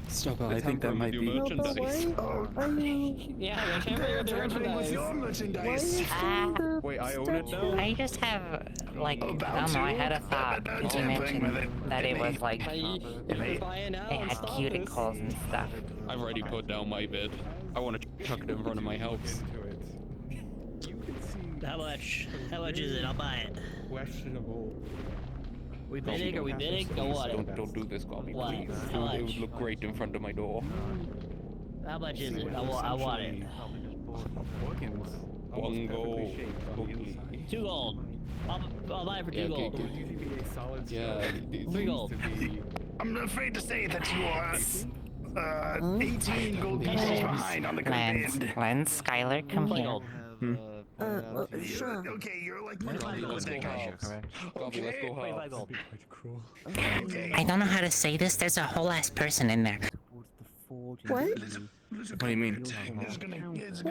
Stop it, I think that might be... merchandise. Are you... Yeah, whichever What's happening with your merchandise? Wait, I own it now? I just have, like, I don't know, I had a thought. You mentioned that it was like, it had cuticles and stuff. I've already put down my bid. I want to chuck it in front of my house. How much? How much is it? I'll buy it. Questionable. We bidding? Are we bidding? Go on. Don't do this, Gobby, What? please. How It would much? look great in front of my door. How much is it? I want it. 1 gold. 2 gold. I'll buy it for 2 gold. Yeah. 3 gold. I'm afraid to say that you are 18 gold pieces behind on the command. Lens, Skylar, come here. Sure. Okay, you're like 25 gold that guy. Let's go house. I don't know how to say this. There's a whole ass person in there. What? What do you mean?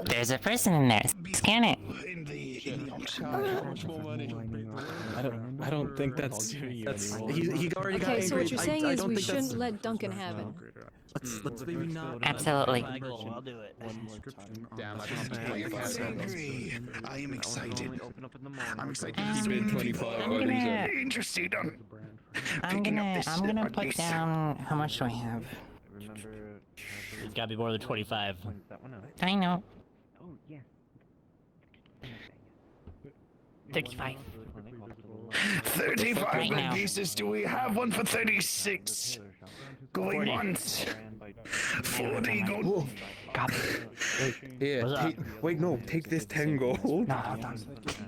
There's a person in there. Scan it. I don't think that's he already got Okay, so what angry. you're saying I is don't we think that's- shouldn't let Duncan have it. Let's maybe not. Absolutely. I'll do it. Damn, I Angry. I am excited. I'm excited. Um, to bid 25. I'm gonna- Interested on I'm picking up this. gonna put this. down how much do I have? It's gotta be more than 25. I know. Oh, yes. 35. 35 Right gold now. pieces. Do we have one for 36? Going 40. once. 40 gold. Copy. Yeah. What's up? Wait, no. Take this 10 gold. No, hold on.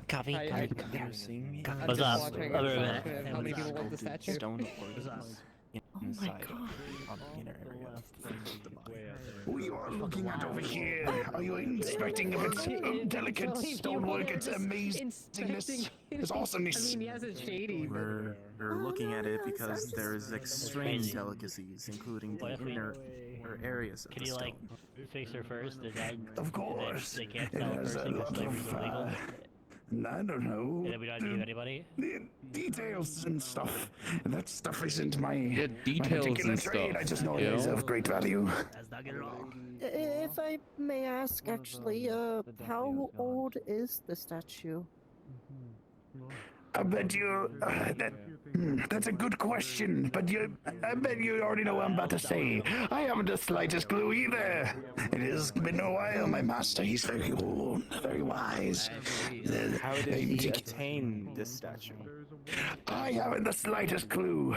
Copy. What's up? I'll be right back. How many people want the statue? What's up? Oh my god. Who you are looking at over here? Are you inspecting of its delicate stonework, its amazingness, its awesomeness? he has a shady. We're looking at it because there's extreme delicacies, including What the if we- inner areas of Can the you, stone. like, fix her first? Is that, Of course. They can't It sell it has first a because lot slavery's of, illegal? I don't know. And then we don't have to give anybody? The details and stuff. That stuff isn't my, Yeah, my details particular and trade. stuff. I just know you it is know? of great value. That's not good at all. If I may ask, actually, how old is the statue? I bet you. That's a good question, but I bet you already know what I'm about to say. I haven't the slightest clue either. It has been a while. My master, he's very old, very wise. How did he attain this statue? I haven't the slightest clue.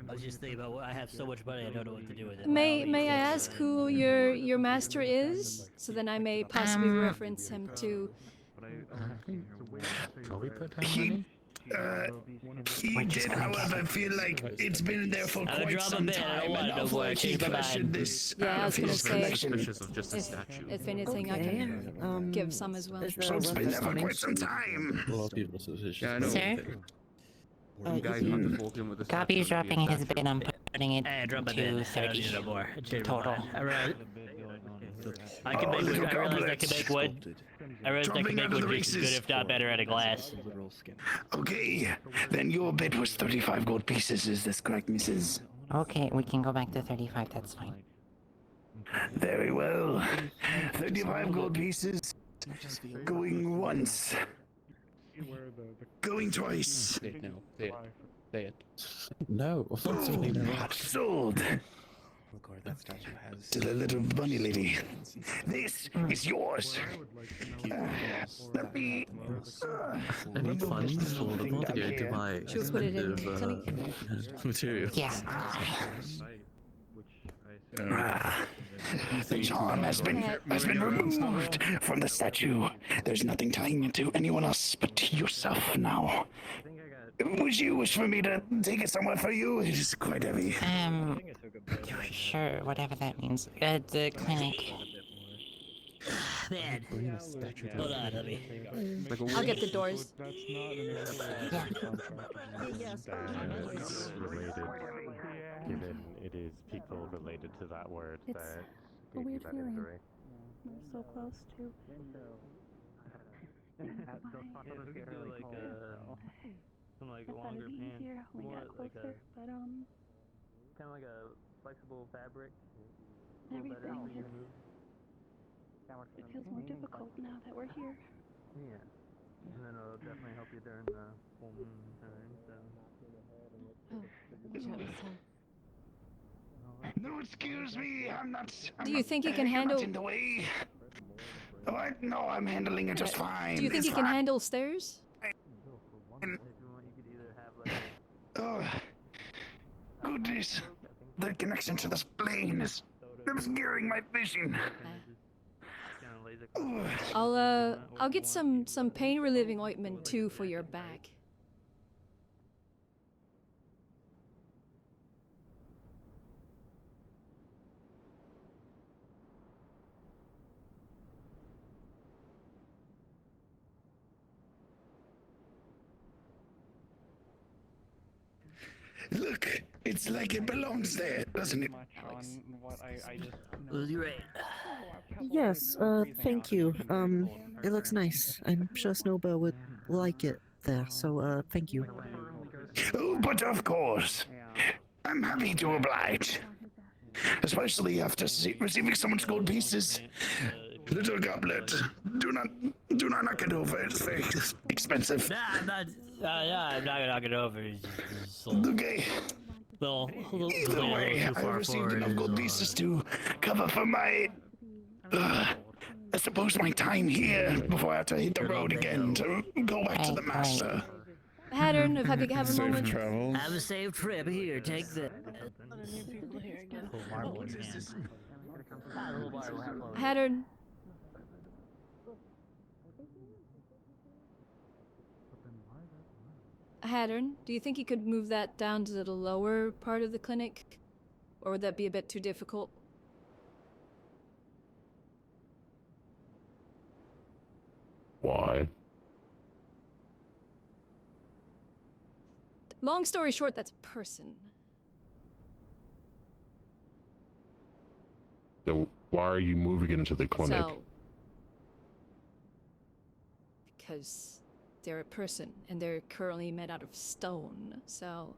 I was just thinking about I have so much money I don't know what to do with it. May I ask who your master is, so then I may possibly reference him to. He did, however, feel like it's been there for I would quite drop a some bit, I don't time, want and it no of more. like he Change my pressured mind. this Yeah, out I of was gonna his say. collection. If anything, I can give some as well. Is there So a it's been there for reference? quite some time. A lot of people suspicious. Yeah, I know. Sir? One guy can't just walk in with a Copy's statue and be dropping a his statue. bid. I'm putting it Hey, drop a to bit. I don't 30 need no more. total. I realized I can make wood. I realized I can make wood. I realized I can make wood just as good, if not better, out of glass. Okay, then your bid was 35 gold pieces. Is this correct, Mrs.? Okay, we can go back to 35. That's fine. Very well. 35 gold pieces. Going once. Going twice. Say it now. Say it. Say it. No, offensively no. Sold. To the little bunny lady. This is yours. Let me. I need funds for the bodyguard to buy Should we put it in expensive materials. Yeah. The charm has been removed from the statue. There's nothing tying it to anyone else but yourself now. Would you wish for me to take it somewhere for you? It is quite heavy. Sure, whatever that means. The clinic. Man. Hold on, let me. I'll get the doors. It's related, given it is people related to that word It's that a gave you weird that feeling. injury. We're so close to. Some like I thought longer it'd be pants. easier when we got What, like closer, but kind of like a flexible fabric. Everything. It feels more difficult now that we're here. Yeah. And then it'll definitely help you during the full moon time, so. Oh, which that was No, excuse me, I'm not. Do you think you can handle? Not in the way. What? No, I'm handling it just fine. Do you think It's you can fine. handle stairs? Oh, goodness. The connection to this plane is obscuring my vision. I'll get some pain relieving ointment too for your back. Look, it's like it belongs there, doesn't it? You're right. Yes, thank you. It looks nice. I'm sure Snowbell would like it there, so, thank you. Oh, but of course. I'm happy to oblige. Especially after receiving someone's gold pieces. Little goblet, do not knock it over. It's very expensive. Nah, I'm not gonna knock it over. Okay. Either way, I far received forward enough is gold all. pieces to cover for my, I suppose my time here before I have to hit the road again to go back to the master. Pattern of having have a moment. Have a safe trip. Here, take this. Pattern. Hattern, do you think you could move that down to the lower part of the clinic? Or would that be a bit too difficult? Why? Long story short, that's a person. So why are you moving it into the clinic? So, because they're a person and they're currently made out of stone, so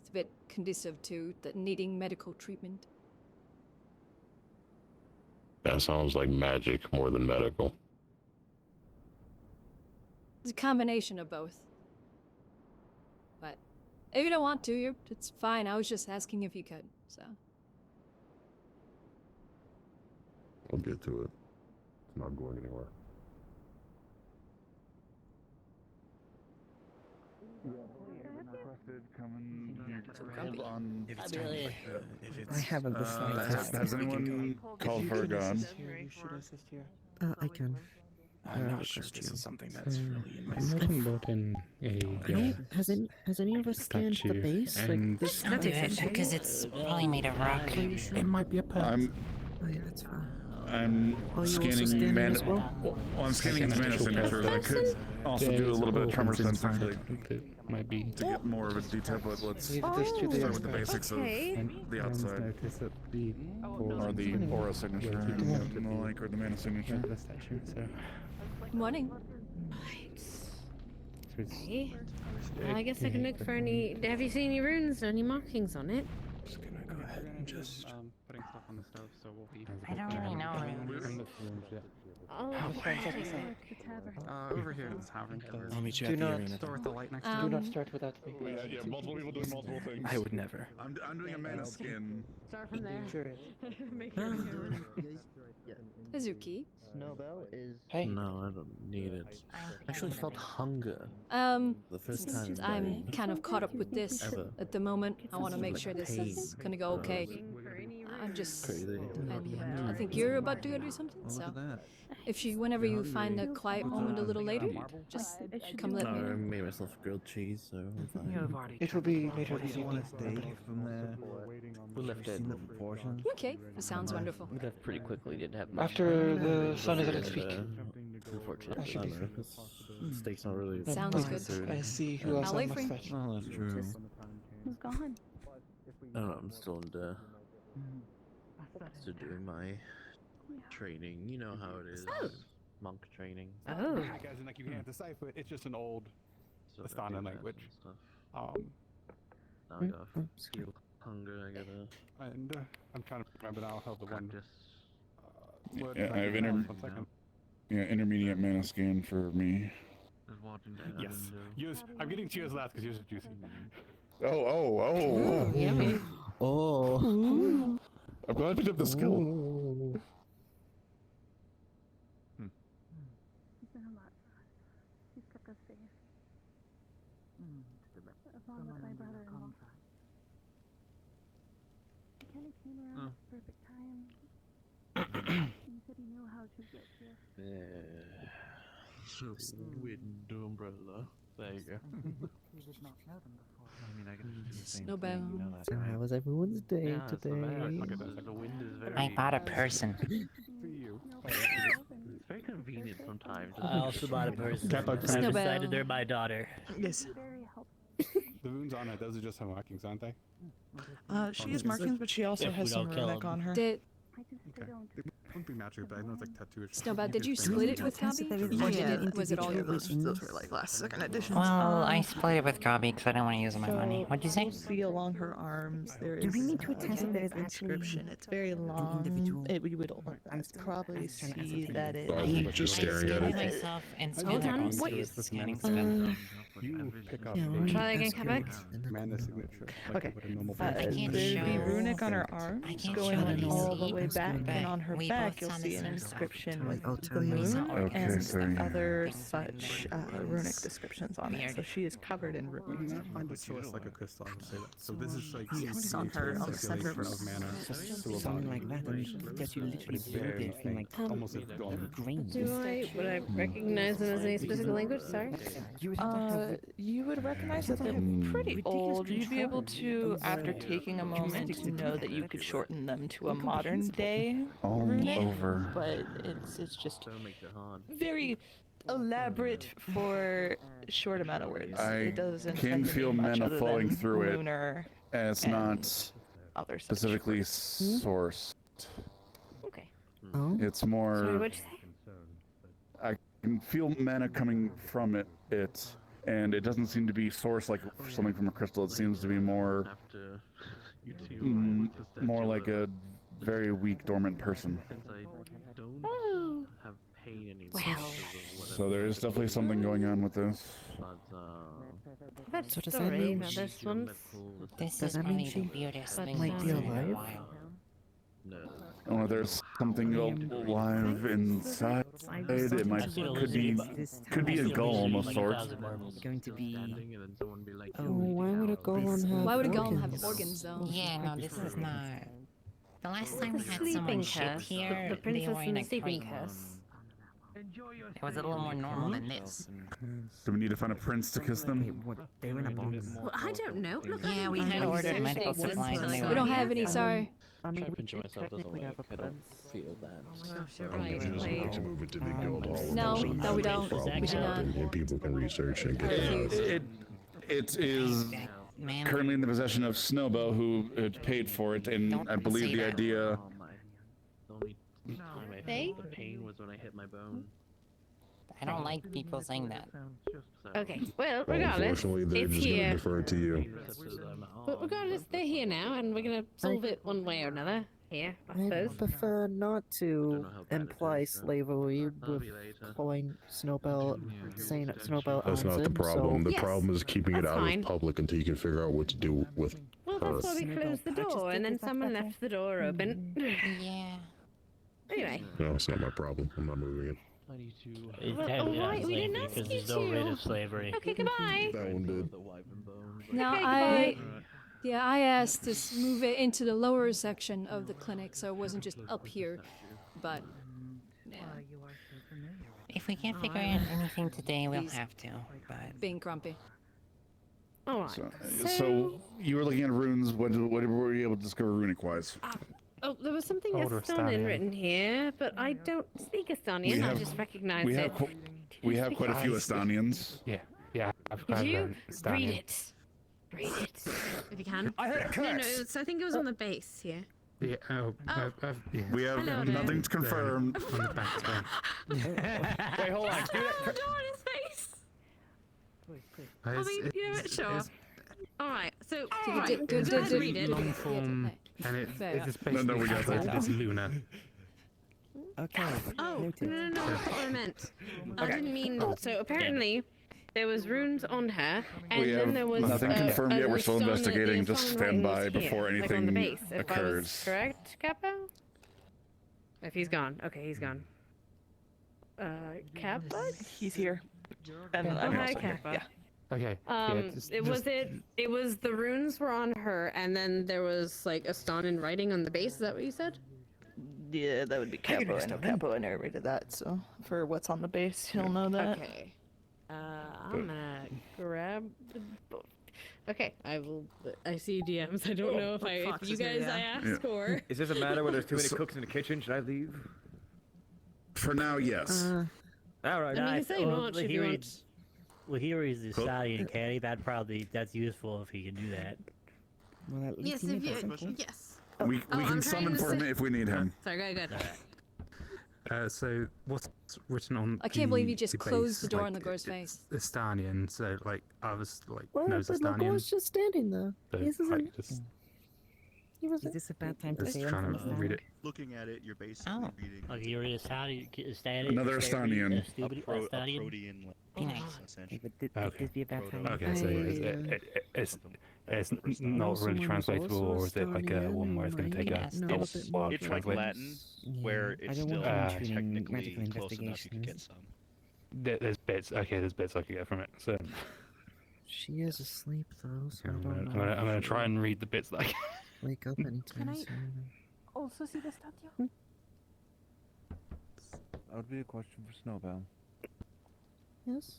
it's a bit conducive to the needing medical treatment. That sounds like magic more than medical. It's a combination of both. But if you don't want to, it's fine. I was just asking if you could, so. I'll get to it. It's not going anywhere. I haven't decided. Has anyone called for a gun? I can. I'm not sure this is something that's really in my I'm not involved in Has any of us scanned the statue, base? and- This Not do it, because it's probably made of rock. It might be a pet. Oh yeah, that's fine. I'm Oh, you also scanning scanning mana. as well? I'm scanning his mana signatures. I could also do a little bit of tremor sensing might be to get more of a detail, but let's Leave this to the start with the experts. basics of the outside. Notice that the Or the aura signature, and the like, or the mana signature. the statue. So Morning. Okay. Well, I guess I can look for any. Have you seen any runes or any markings on it? just gonna go ahead and just. Putting stuff on the stove, so we'll be. I don't really know. Oh, okay. Over here in the tavern. I'll meet you Do at the not arena. Store with the light next Do not start without me. Yeah, multiple people doing multiple things. I would never. I'm doing a mana skin. Start from there. Sure. Make sure you get it. Hazuki. Snowbell is. Hey. No, I don't need it. I actually felt hunger. The first time since in I'm very- kind of caught up with this Ever. at the moment, I want to make Like sure this pain. is gonna go okay. I'm just, Crazy. and I think you're about to go do something. So, if you, whenever you find a quiet moment a little later, just come let me I know. made myself grilled cheese, so I'm fine. It will be later this evening. from there. We left it. Proportions. Okay, that sounds wonderful. We left pretty quickly. Didn't have much. After the sun is at its peak. Unfortunately, I should be I don't know. Steak's not really. Sounds good. food. I see who else I'll I wait must for you. fetch. Oh, that's true. Who's gone? I don't know. I'm still still doing my training. You know how it is. monk training. Oh. Like, as in, like, you can't decipher it. It's just an old Astana language. Now I gotta feel hunger. I gotta. And I'm trying to remember now how the one. Word Yeah, I have one second. intermediate mana scan for me. Just watching down the Yes. window. Yours. I'm getting to yours last because yours is juicy. Oh. Yummy. Oh. I'm glad I picked up the skill. He's been a lot for us. He's kept us safe. Along with my brother-in-law. Kenny came around at the perfect time. He said he knew how to get here. Yeah. So window umbrella. There you go. We did not know them before. I mean, I can just do the same Snowbound. thing. You know that, So right? how was everyone's day Yeah, it's not today? bad. The wind is very. I bought a person. For you. It's very convenient sometimes. I also bought a person. Tap out I Snowbound. decided they're my daughter. Yes. The runes on it, those are just her markings, aren't they? She has markings, but she also If has we some don't kill runic him. on her. Did Okay. It wouldn't be magic, but I know it's like tattooish. Snowbound, did you split it with Gabi? Or did it, was it all your those were like last second editions. Well, I split it with Gabi because I don't want to use my money. What'd you say? See along her arms, there is Do we need to attest that there's inscription. It's very long. You would probably see that it. I'm just staring at it. myself and Hold on, Skuffening what? use the scanning spell. You pick up Try again, come back. mana signature. Like Okay. what a normal I can't There's show. the runic on her arms, I can't going show the all the receipt, way back, but and on her we back both you'll saw the see an same inscription with I'll the tell you. moon Okay, and sorry. other such runic descriptions on it. So she is covered in runes. Find a source like a crystal, I would say that. So this is like On her, on the center of her of mana. Something like that, and that you literally build it from like Almost as gone. grains. Would I recognize them as any specific language? Sorry. You would recognize that they're pretty old. You'd be able to, after taking a moment, to know that you could shorten them to a modern day All runic, over. but it's just Don't make it hard. very elaborate for short amount of words. I It doesn't can tend to feel mean much mana other flowing than through it, lunar and it's and not other such. specifically sourced. Okay. Oh. It's Sorry, more. what'd you say? I can feel mana coming from it, and it doesn't seem to be sourced like something from a crystal. It seems to be more, Have to. You two. more like a very weak, dormant person. Since I don't Oh. have pain anymore. Well. because of whatever So there is definitely something going on with this. But I've heard So does that story mean about this once. This Does is that mean probably the she weirdest but, thing might I've be seen in a alive? while. No. Or there's something alive inside. It might could be a golem of sorts. Going to be. And then someone be like, Oh, why would a golem have? Why would a golem have organs? organs though? Yeah, no, this is not. The last time we The had sleeping someone shit curse. here, The they princess were in and a the sleeping crate. curse. It was a little more normal than this. Do we need to find a prince to kiss them? What? They were in a bomb. Well, I don't know. Look, Yeah, we I had don't ordered know. medical supplies and they We were. don't have any, sorry. I mean, Try we pinching myself doesn't technically work. have a I don't prince. feel that. Oh my gosh, you're I'm right. just Wait. going to move it to the guild hall. No, eventually. no, we don't. Problem We do not. happen and people can research and get it. It is Man, currently in the possession of Snowbow, who paid for it, and I believe say the that. idea. oh my. The only time I They? felt the pain was when I hit my bone. I don't like people saying that. So, Okay, well, Well, regardless, unfortunately, they're it's just going to here. defer to you. But regardless, they're here now, and we're gonna solve it one way or another. Here, I I suppose. prefer not to imply slavery with calling Snowbell, saying that Snowbell That's owns not the him, problem. so... The problem is keeping it that's out fine. of public until you can figure out what to do with Well, her. that's why we closed the door, and then someone left the door open. Yeah. Anyway. No, it's not my problem. I'm not moving it. I need to. It's Well, technically not alright, we didn't slavery ask because you there's no writ to. of slavery. Okay, goodbye. That one did. The wife and bones. Now Okay, I asked to move it into the lower section of the clinic, so it wasn't just up here. But yeah, If we can't figure out anything today, we'll have to. But being grumpy. Alright. So you were looking at runes. What were you able to discover runic-wise? Oh, there was something Older Estonian Estonian. written here, but I don't speak Estonian. We I have- just recognized We it. have we have quite a few Estonians. Yeah, I've Did got you an read Estonian. it? Read it if you can. I heard a No, curse. I think it was on the base. Yeah. Yeah, yeah. We have Hello, nothing's confirmed. On the back door. Wait, hold on. Do that. Door in his face. I It's- mean, you know what? it's- Sure. it's- All right. So, Did- right, did- go did- ahead did- and read it. Long form, and it's Fair. basically we got that. it's Luna. Okay. Oh, no, that's what I meant. I Okay. didn't mean. So apparently, there was runes on her, and We then have there was nothing confirmed yet. We're still investigating. Just stand by here, before like on the anything base, if I was occurs. correct, Capo? If he's gone, okay, he's gone. Kappa? He's here. And Oh, I'm hi, also here. Kappa. Yeah. Okay. It was the runes were on her, and then there was like a stone in writing on the base. Is that what you said? Yeah, that would be Capo. I know Capo. I narrated that, so for what's on the base, he'll know that. Okay. I'm gonna grab the book. Okay, I see DMs. I don't know if you guys I ask or. Is this a matter where there's too many cooks in the kitchen? Should I leave? For now, yes. All right, I mean, you nice. say you want if you want. Well, he reads the stallion, can he? That's useful if he can do that. Well, at Yes, least if he you, yes. We I'm can summon trying to for him say- if we need him. Sorry, go ahead. So what's written on? I can't believe you the just base, closed the door like, in the girl's face. Estanian, so like I was like Well, knows but Estanian. Logo's just standing there. So, He isn't. like, just Is this a bad time to just say trying anything? to read it. Looking at it, you're basically reading Like you read Estanian. Another Estanian. a protean essentially. Would this Okay. be a bad time? Okay, so it's not really translatable, or is it like a one where it's going to take a while to It's like translate? Latin, where it's I don't still want to intrude in technically magical close enough you could get investigations. some. There's bits. Okay, there's bits I can get from it. So She is asleep though, so I I'm don't gonna, know. I'm gonna try and read the bits that I can. Wake up anytime Can I soon. also see the statue? That would be a question for Snowbound. Yes.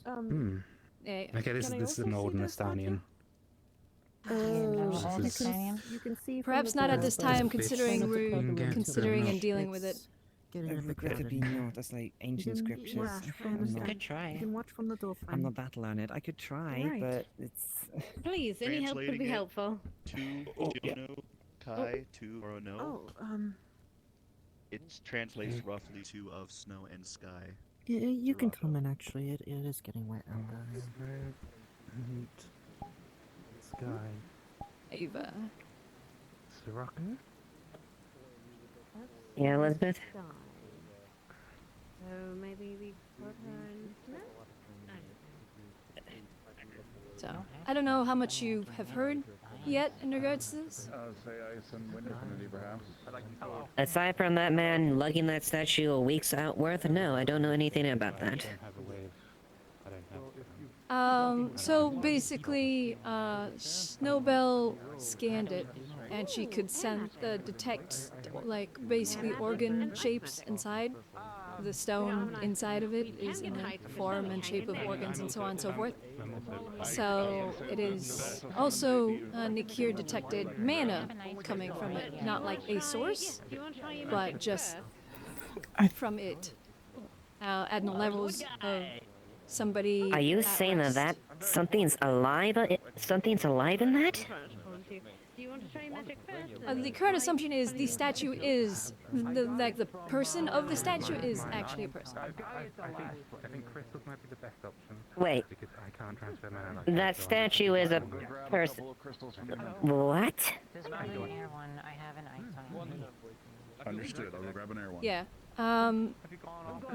Yeah. Okay, this Can I is also an old see the Estanian. Oh, This is- you can see. Perhaps not at this time, considering and dealing with it. Regrettably not. That's like ancient scriptures. I'm not, You can watch from the door. I'm not that learned. I could try, Right. but it's. Please, any help would be Translating it helpful. To Jono Kai to Orono. It translates roughly to of snow and sky. Yeah, you can come in actually. It is getting wet out there. Sky. Ava. Sirocco? Yeah, Elizabeth? So maybe we put her in. So I don't know how much you have heard yet in regards to this. Say ice and wind affinity, perhaps. Aside from that man lugging that statue a week's out worth, no, I don't know anything about that. I don't have a way of. I don't have. So basically, Snowbell scanned it, and she could detect, like, basically organ shapes inside. The stone inside of it is in the form and shape of organs and so on and so forth. So it is also, Nikir detected mana coming from it, not like a source, but just from it. At the levels of somebody. Are you at saying rest. that something's alive? Something's alive in that? Do you want to try magic first? The current assumption is the statue is the person of the statue is actually a person. I think crystals might be the best option. Wait. Because I can't transfer mana. That statue is a person. What? This might be an air one. I have an ice one. Understood. I'll go grab an air one. Yeah.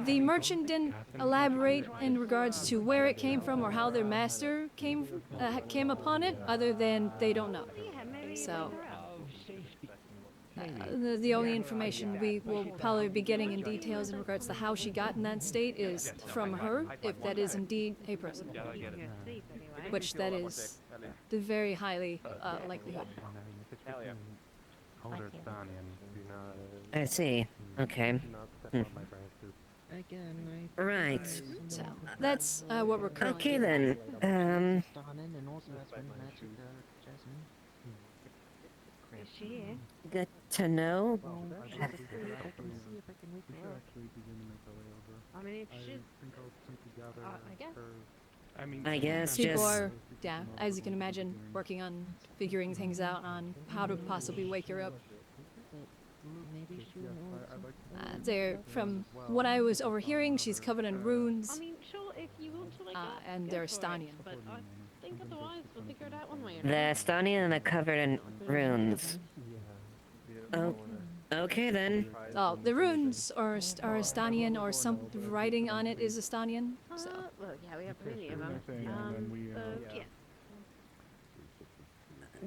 The merchant didn't elaborate in regards to where it came from or how their master came upon it, other than they don't know. So, the only information we will probably be getting in details in regards to how she got in that state is from her, if that is indeed a person. Which that is the very highly likelihood. Older Estanian, do not. I see. Okay. Again, Right. So, that's what we're currently Okay doing. then. Is she here? Good to know. I mean, if she's. I guess. I guess People just. are, yeah, as you can imagine, working on figuring things out on how to possibly wake her up. They're, from what I was overhearing, she's covered in runes. I mean, sure, if you want to like And they're Estonian. but I think otherwise we'll figure it out one way or The another. Estonian are covered in runes. Oh, okay then. Oh, the runes are Estonian, or some writing on it is Estonian. So. Well, yeah, we have plenty of them. Yeah.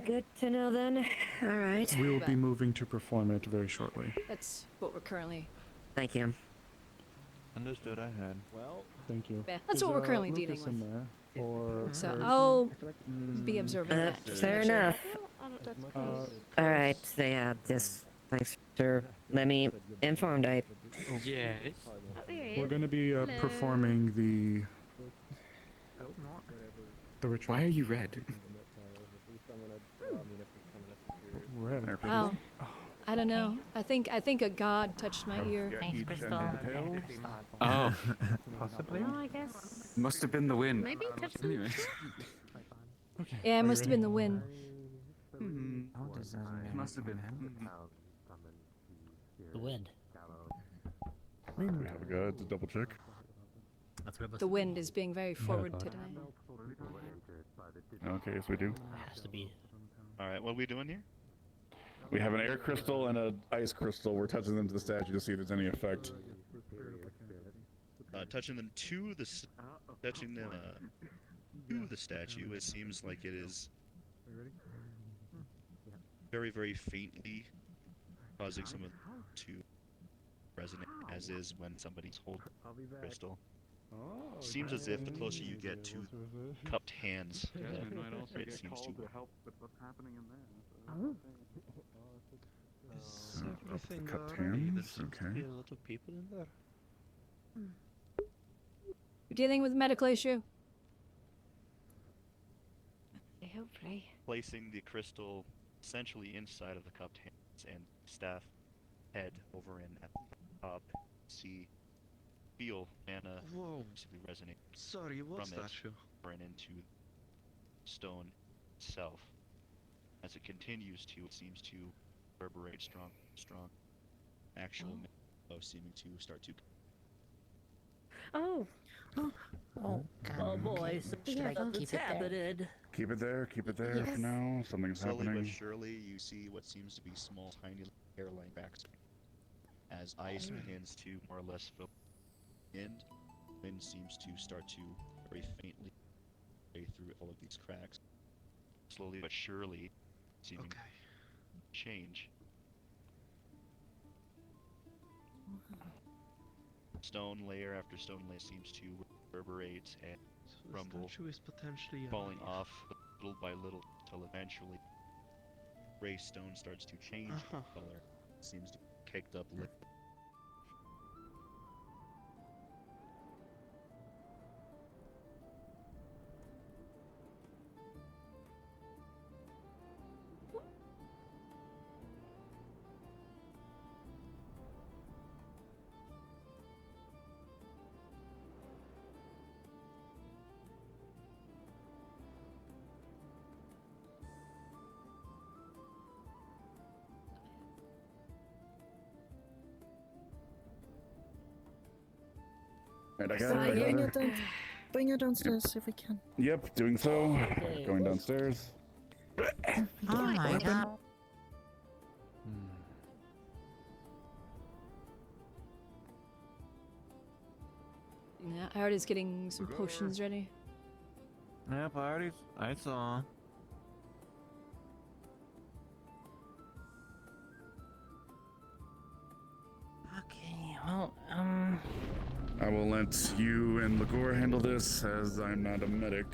Good to know then. All right. We will be moving to perform it very shortly. That's what we're currently. Thank you. Understood. I had. Well, thank you. Yeah, that's what we're currently dealing Lucas in with. there, or So her- I'll be observing that. just to Fair make sure. enough. All right. So yeah, just thanks for letting me informed. I. Yes. We're going to be performing the ritual. Why are you red? Red. Oh, I don't know. I think a god touched my ear. Thanks, Crystal. Oh, Well, I guess. must have been the wind. Maybe touch some. Anyway. Yeah, it must have been the wind. Must have been. The wind. We have a guy to double check. That's what it The wind is being very forward today. Okay, yes we do. has to be. Alright, what are we doing here? We have an air crystal and an ice crystal. We're touching them to the statue to see if there's any effect. Touching them to the statue, it seems like it is very, very faintly causing some of to resonate, as is when somebody's holding a crystal. Seems as if the closer you get to cupped hands, it seems to help with what's happening in there. Cupped hands. Okay. A lot of people in there. You're dealing with a medical issue. Hopefully. Placing the crystal essentially inside of the cupped hands and staff head over in at the top, feel mana basically resonate from it and into stone itself. As it continues to, it seems to reverberate strong, actual seeming to start to. Oh. Oh, boy. Should I keep it there? Keep it there for now. Something's Slowly happening. but surely, you see what seems to be small, tiny hairline backs as ice begins to more or less fill in. Wind seems to start to very faintly way through all of these cracks. Slowly but surely, seeming to change. Stone layer after stone layer seems to reverberate and rumble, falling off little by little till eventually gray stone starts to change color. Seems to be caked up liquid. And I got it. Bring her downstairs if we can. Yep, doing so. Going downstairs. Oh my god. Yeah, Artie's getting some potions ready. Yep, I saw. Okay, well, I will let you and Lagor handle this, as I'm not a medic.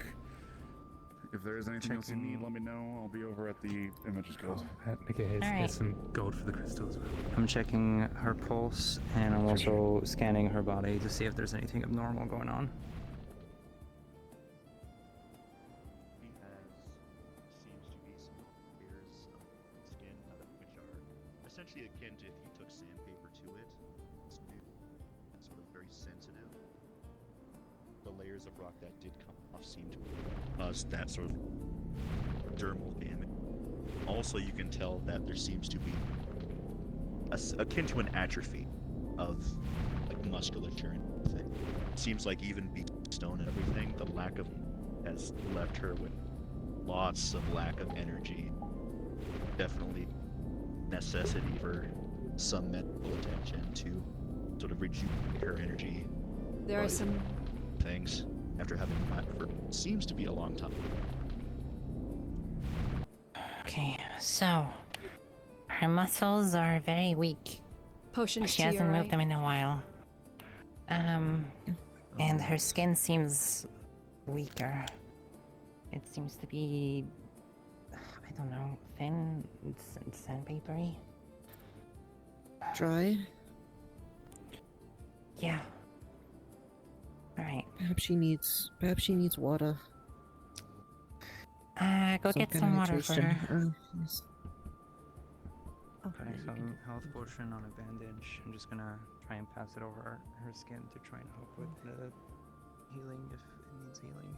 If there is anything else you need, let me know. I'll be over at the Images Guild. Okay, here's some gold for the crystal as well. I'm checking her pulse, and I'm also scanning her body to see if there's anything abnormal going on. He seems to be some layers of skin which are essentially akin to if you took sandpaper to it. It's new and sort of very sensitive. The layers of rock that did come off seem to cause that sort of dermal damage. Also, you can tell that there seems to be akin to an atrophy of like musculature and everything. It seems like even being stone and everything, the lack of has left her with lots of lack of energy. Definitely necessity for some medical attention to sort of rejuvenate her energy. There are some things after having that for seems to be a long time. Okay, so her muscles are very weak. potions She to hasn't your moved right. them in a while. And her skin seems weaker. It seems to be, I don't know, thin, sandpapery. Dry? Yeah. Alright. Perhaps she needs water. Go get some water for her. Yes. Okay, some health potion on a bandage. I'm just gonna try and pass it over her skin to try and help with the healing if it needs healing.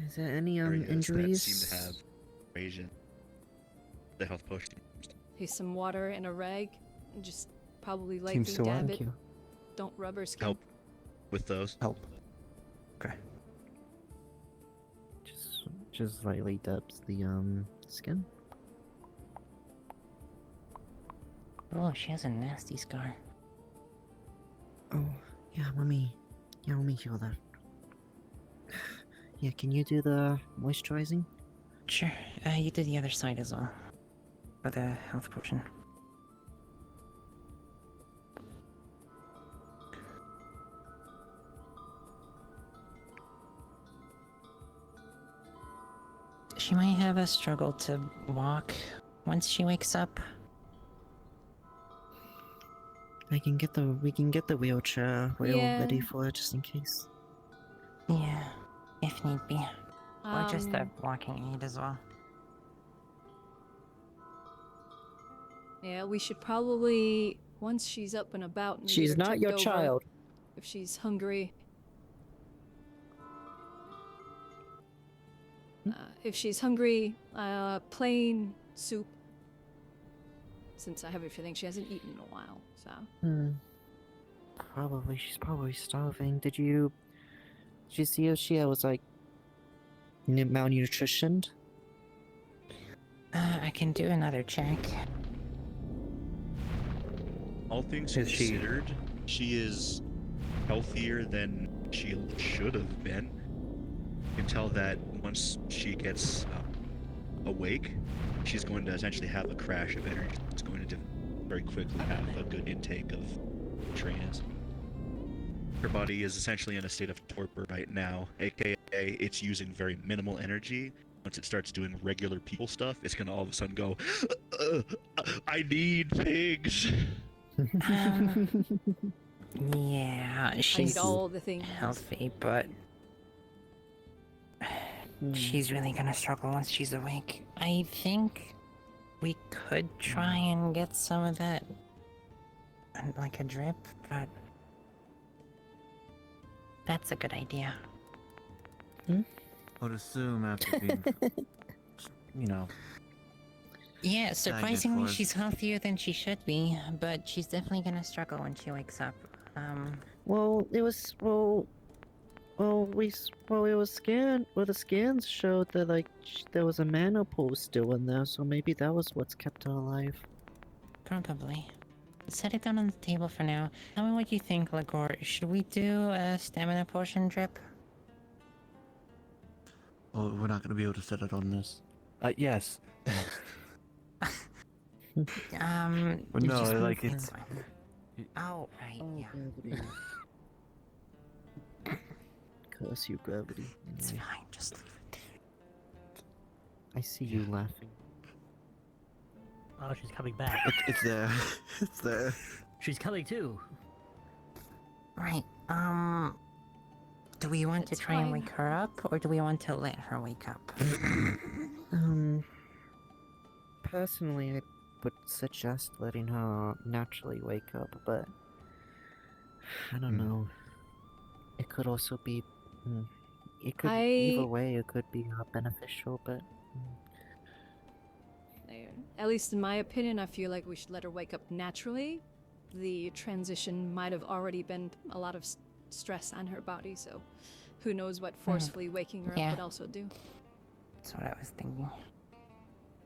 Is there any Areas that injuries? seem to have abrasion. The health potion. Here's some water and a rag. And just probably lightly Seems to dab work, it. yeah. Don't rub her skin. Help with those. Help. Okay. Just lightly dabs the skin. Oh, she has a nasty scar. Oh, yeah, let me heal that. Yeah, can you do the moisturizing? Sure. You do the other side as well. For the health potion. She might have a struggle to walk once she wakes up. We can get the wheelchair wheel Yeah. ready for her just in case. Yeah, if need be. Or just a Um, walking aid as well. Yeah, we should probably, once she's up and about, and She's get her not checked your over, child. If she's hungry. If she's hungry, plain soup. Since I have a feeling she hasn't eaten in a while, so. She's probably starving. Did you see if she was like malnutritioned? I can do another check. All things Is she- considered, she is healthier than she should have been. You can tell that once she gets awake, she's going to essentially have a crash of energy. It's going to very quickly have a good intake of nutrients. Her body is essentially in a state of torpor right now, aka it's using very minimal energy. Once it starts doing regular people stuff, it's gonna all of a sudden go, I need pigs. Yeah, I she's need all the things. healthy, but she's really gonna struggle once she's awake. I think we could try and get some of that, like a drip, but that's a good idea. I would assume after being, Yeah, surprisingly, for- she's healthier than she should be, but she's definitely gonna struggle when she wakes up. The scans showed that there was a mana pool still in there, so maybe that was what's kept her alive. Probably. Set it down on the table for now. Tell me what you think, Ligor. Should we do a stamina potion drip? Oh, we're not gonna be able to set it on this. Yes. But no, just like move it's. things. Oh, right, yeah. Curse you, gravity. It's fine, just leave it. I see you laughing. Oh, she's coming back. It's there. It's there. She's coming too. Right, do we want to try and wake her up, or do we want to let her wake up? Personally, I would suggest letting her naturally wake up, but I don't know. It could also be, either way, it could be beneficial, but At least in my opinion, I feel like we should let her wake up naturally. the transition might have already been a lot of stress on her body, so who knows what forcefully waking her up would also do. That's what I was thinking.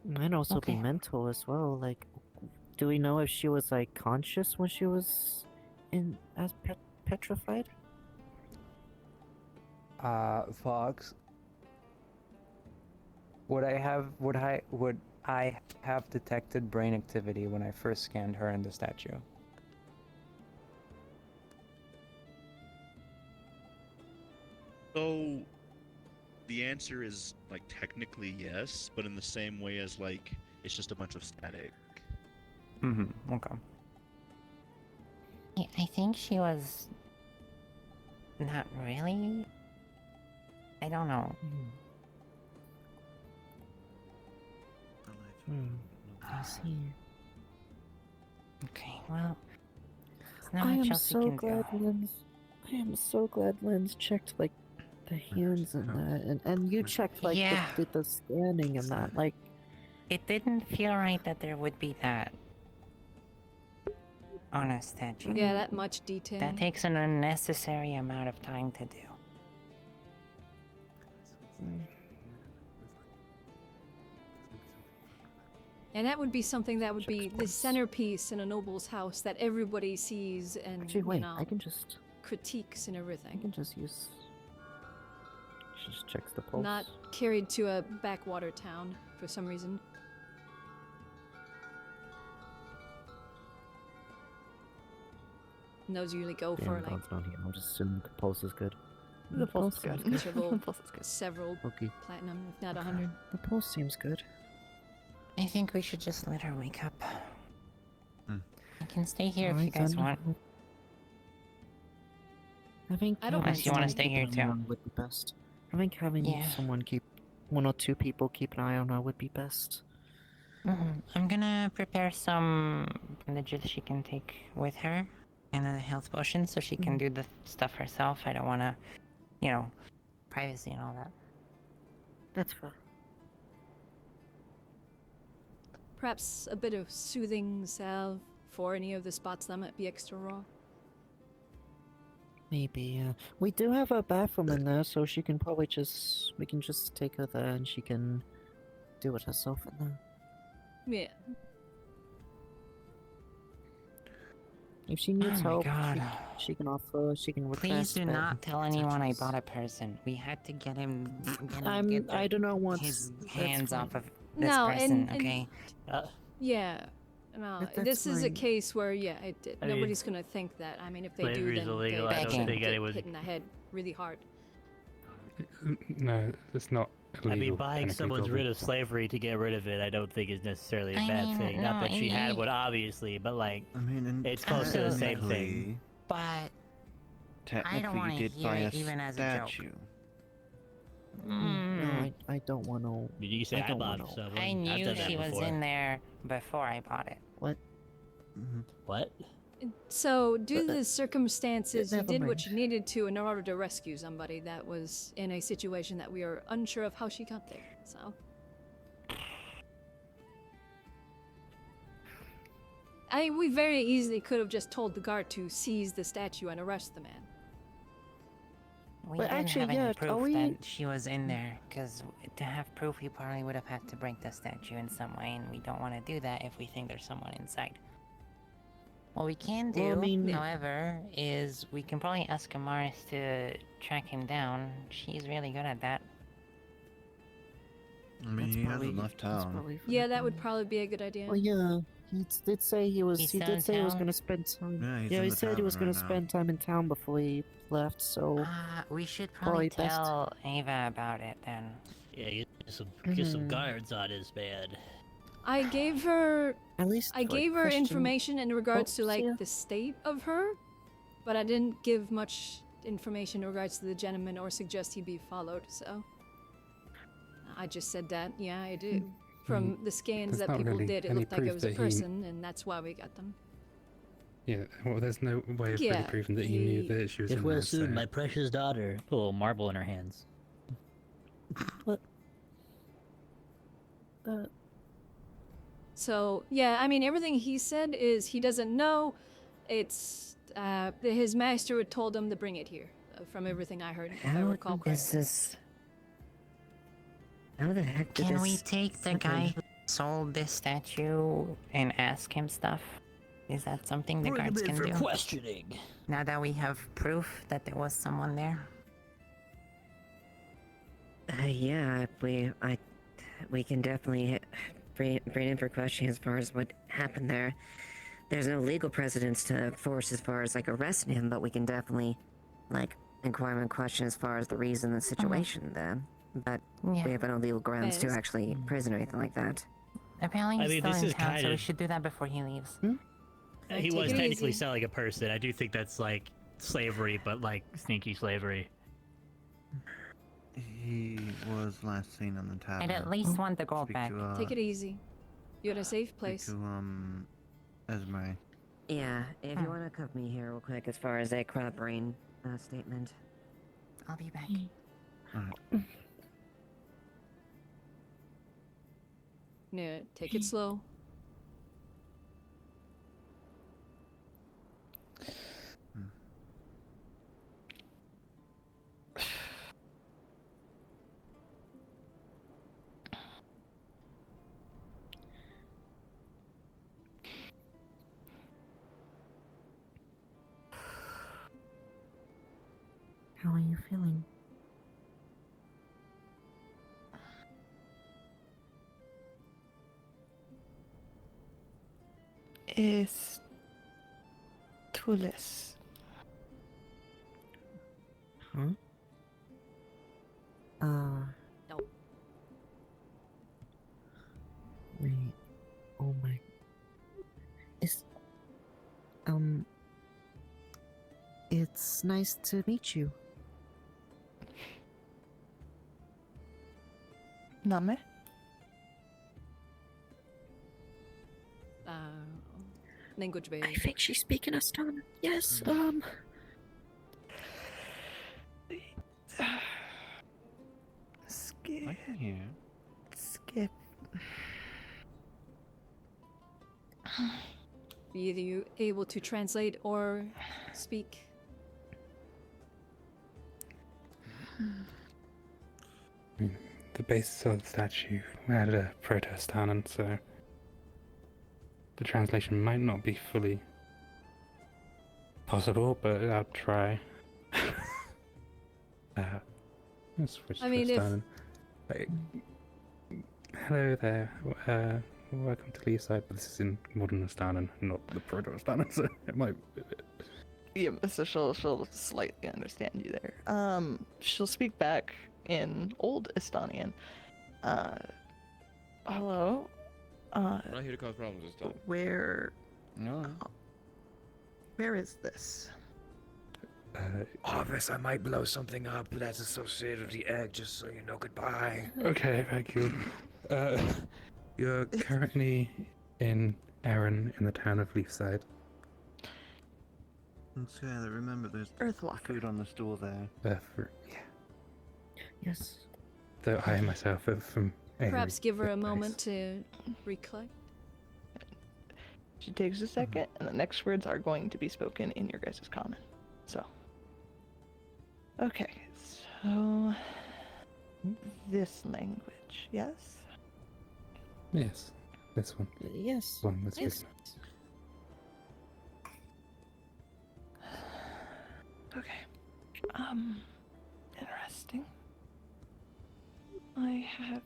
Might also be Okay. mental as well. Like, do we know if she was like conscious when she was petrified? Fox. Would I have detected brain activity when I first scanned her and the statue? So, the answer is, like, technically yes, but in the same way as, like, it's just a bunch of static. Mm-hmm. Okay. I think she was... not really? I don't know. I see. Okay, well... there's not I much am else we so can glad do. Lens checked like the hands and that, and you checked like Yeah. the scanning and that. Like, It didn't feel right that there would be that on a statue. Yeah, that much detail. That takes an unnecessary amount of time to do. And that would be something that would be the centerpiece in a noble's house that everybody sees and actually, wait, you know, I can just critiques and everything. just use. She just checks the pulse. Not carried to a backwater town for some reason. And those usually go Damn, for like God's not here. I'm just assuming the pulse is good. The pulse is good. several Okay. platinum, if not 100. The pulse seems good. I think we should just let her wake up. I can stay here if you Alright, guys then. want. I think I don't having Unless you want to someone stay keep here an eye too. on would be best. I think having Yeah. someone keep one or two people keep an eye on her would be best. I'm gonna prepare some bandages she can take with her, and then a health potion so she can do the stuff herself. I don't want to, you know, privacy and all that. That's fair. Perhaps a bit of soothing salve for any of the spots that might be extra raw. Maybe, we do have a bathroom in there, so she can probably we can just take her there and she can do it herself in there. Yeah. If she needs Oh my help, God. she can offer, she can request. Please do but not tell anyone I bought a person. We had to get him. I do not want his that's hands fine. off of this No, person. and Okay. yeah. No, That's this is a fine. case where, yeah, I mean, nobody's gonna think that. I mean, if they do, slavery's then illegal. they I don't think get anyone- hit in the head really hard. No, it's not illegal. I mean, buying technically, someone's Dobby. rid of slavery to get rid of it, I don't think is necessarily a I bad mean, thing. Not no, that she I had mean- one, obviously, but like, I mean, it's close to the same thing. technically- But I don't Technically, want you to did hear buy a it even as a joke. statue. No, I don't want to. You say I don't bought wanna- someone. I I've knew done that she was before. in there before I bought it. What? What? So, due to the circumstances, you never did what mind. you needed to in order to rescue somebody that was in a situation that we are unsure of how she got there. So, we very easily could have just told the guard to seize the statue and arrest the man. We But didn't actually, have any yeah, proof are we- that she was in there, because to have proof, we probably would have had to break the statue in some way, and we don't want to do that if we think there's someone inside. What we can do, Well, I mean- however, is we can probably ask Amaris to track him down. She's really good at that. I mean, That's he probably- hasn't left that's town. probably Yeah, that would probably be a good idea. Well, yeah, he did say he was. He's He still in did say he was town? gonna spend time. Yeah, he's yeah, in he the said he was tavern gonna right now. spend time in town before he left. So We should probably Probably best. tell Ava about it then. Yeah, get some guards on his man. I gave her at least I gave her question- information in regards to Oh, like yeah. the state of her, but I didn't give much information in regards to the gentleman or suggest he be followed. So I just said that, yeah, I do. From the scans there's that not people really did, it any looked like it proof was a that he- person, and that's why we got them. Yeah, well, there's no way of really Yeah, proving that he knew that she was If in we'll there. soon, so- my precious daughter. Put a little marble in her hands. So yeah, I mean everything he said is he doesn't know. It's his master had told him to bring it here. From everything I heard, if I How recall correctly. is this? How the heck did Can this we take the guy who sold this statue and ask him stuff? Is that something the Bring him guards in can for do? questioning. Now that we have proof that there was someone there. Yeah, we can definitely bring in for questioning as far as what happened there. There's no legal precedence to force as far as like arresting him, but we can definitely like inquire and question as far as the reason, the situation then. But Yeah. we have no legal grounds to Yes. actually prison or anything like that. Apparently he's I mean, still this in is town, so we kinda- should do that before he leaves. He Take was it technically easy. selling a person. I do think that's like slavery, but like sneaky slavery. He was last seen on the tavern. I'd at least want the gold Speak back. to, Take it easy. You're in a safe speak place. to, Esme. Yeah, if you want to cover me here real quick as far as a corroborating statement. I'll be back. Alright. Yeah, take it slow. How are you feeling? Is Tulis. Huh? No. Wait. Oh my. Is. It's nice to meet you. Name? Language barrier. I think she's speaking Estonian. Yes, Skip. I can hear. Skip. Be either you able to translate or speak. The basis of the statue had a Proto-Estonian, so the translation might not be fully possible, but I'll try. Let's switch I to mean, if- Estonian. Like, hello there. Welcome to Leaside, but this is in modern Estonian, not the Proto-Estonian, so it might be a bit. Yeah, so she'll slightly understand you there. She'll speak back in Old Estonian. Hello. I'm not here to cause problems this time. Where No. where is this? Office, I might blow something up that's associated with the egg, just so you know. Goodbye. Okay, thank you. You're currently in Erin, in the town of Leafside. And Skylar, remember there's Earthwalker. food on the stool there. Yeah. Yes. Though I myself am from Erin. Perhaps give her a moment to recollect. She takes a second, and the next words are going to be spoken in your guys' common. So. Okay, so this language, yes? Yes, this one. Yes. One that's Yes. Okay. Interesting. I have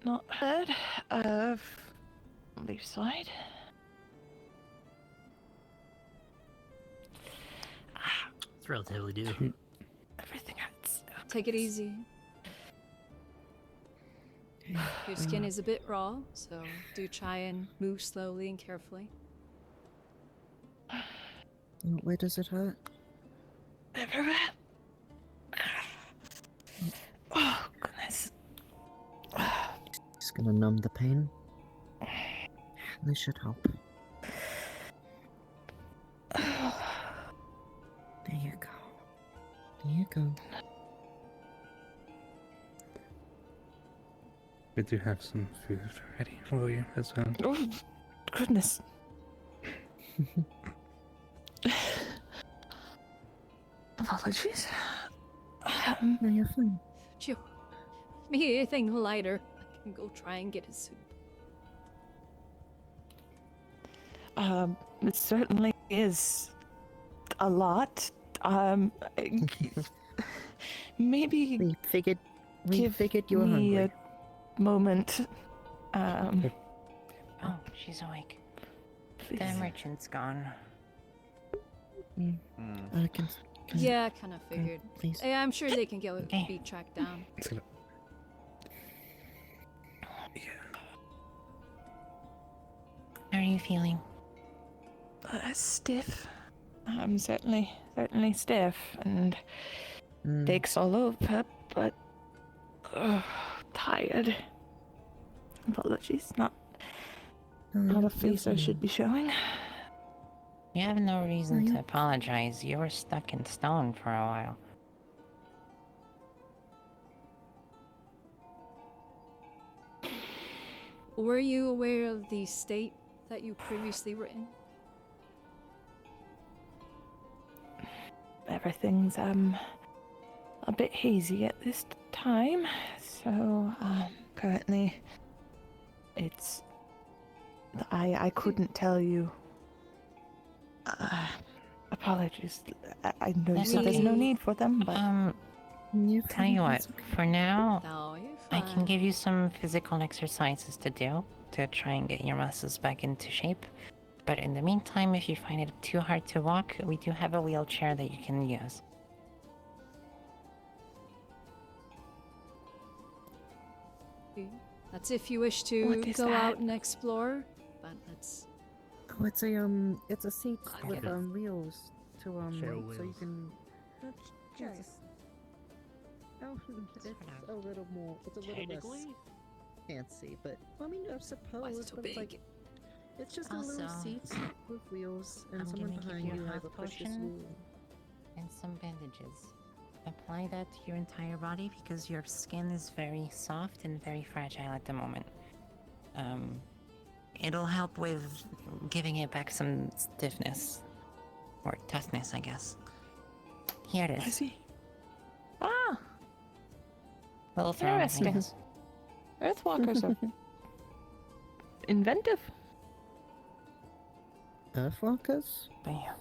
not heard of Leafside. It's relatively new. Everything hurts. Take it easy. Your skin is a bit raw, so do try and move slowly and carefully. Where does it hurt? Everywhere. Oh, goodness. Just gonna numb the pain. This should help. There you go. There you go. We do have some food ready for you as well. Oh, goodness. Apologies. No, you're fine. Joe, me anything lighter. I can go try and get a suit. It certainly is a lot. Maybe we figured you were me hungry. a moment. Oh, she's awake. The merchant's gone. I can Yeah, kind of figured. please. Yeah, I'm sure they can be tracked down. How are you feeling? Stiff. I'm certainly stiff and aches all over, but tired. Apologies, not a face I should be showing. You have no reason to apologize. You were stuck in stone for a while. Were you aware of the state that you previously were in? Everything's a bit hazy at this time, so currently it's I couldn't tell you. Apologies. I know you said there's no need for them, but tell you what, for now, No, you're I fine. can give you some physical exercises to do to try and get your muscles back into shape. But in the meantime, if you find it too hard to walk, we do have a wheelchair that you can use. That's if you wish to What is go that? out and explore, but that's Oh, it's a seat with wheels to Share so you wheels. can. Yes. Oh, it's a little more. It's a little less Technically? fancy, but I mean, I suppose. so But it's like big? it's just a little Also, seat with wheels, and I'm someone gonna give behind you a you has health a push this potion. wheel. And some bandages. Apply that to your entire body because your skin is very soft and very fragile at the moment. It'll help with giving it back some stiffness. Or toughness, I guess. Here it is. I see. Ah, Little throne, I interesting. guess. Earthwalkers are inventive. Earthwalkers? Bam.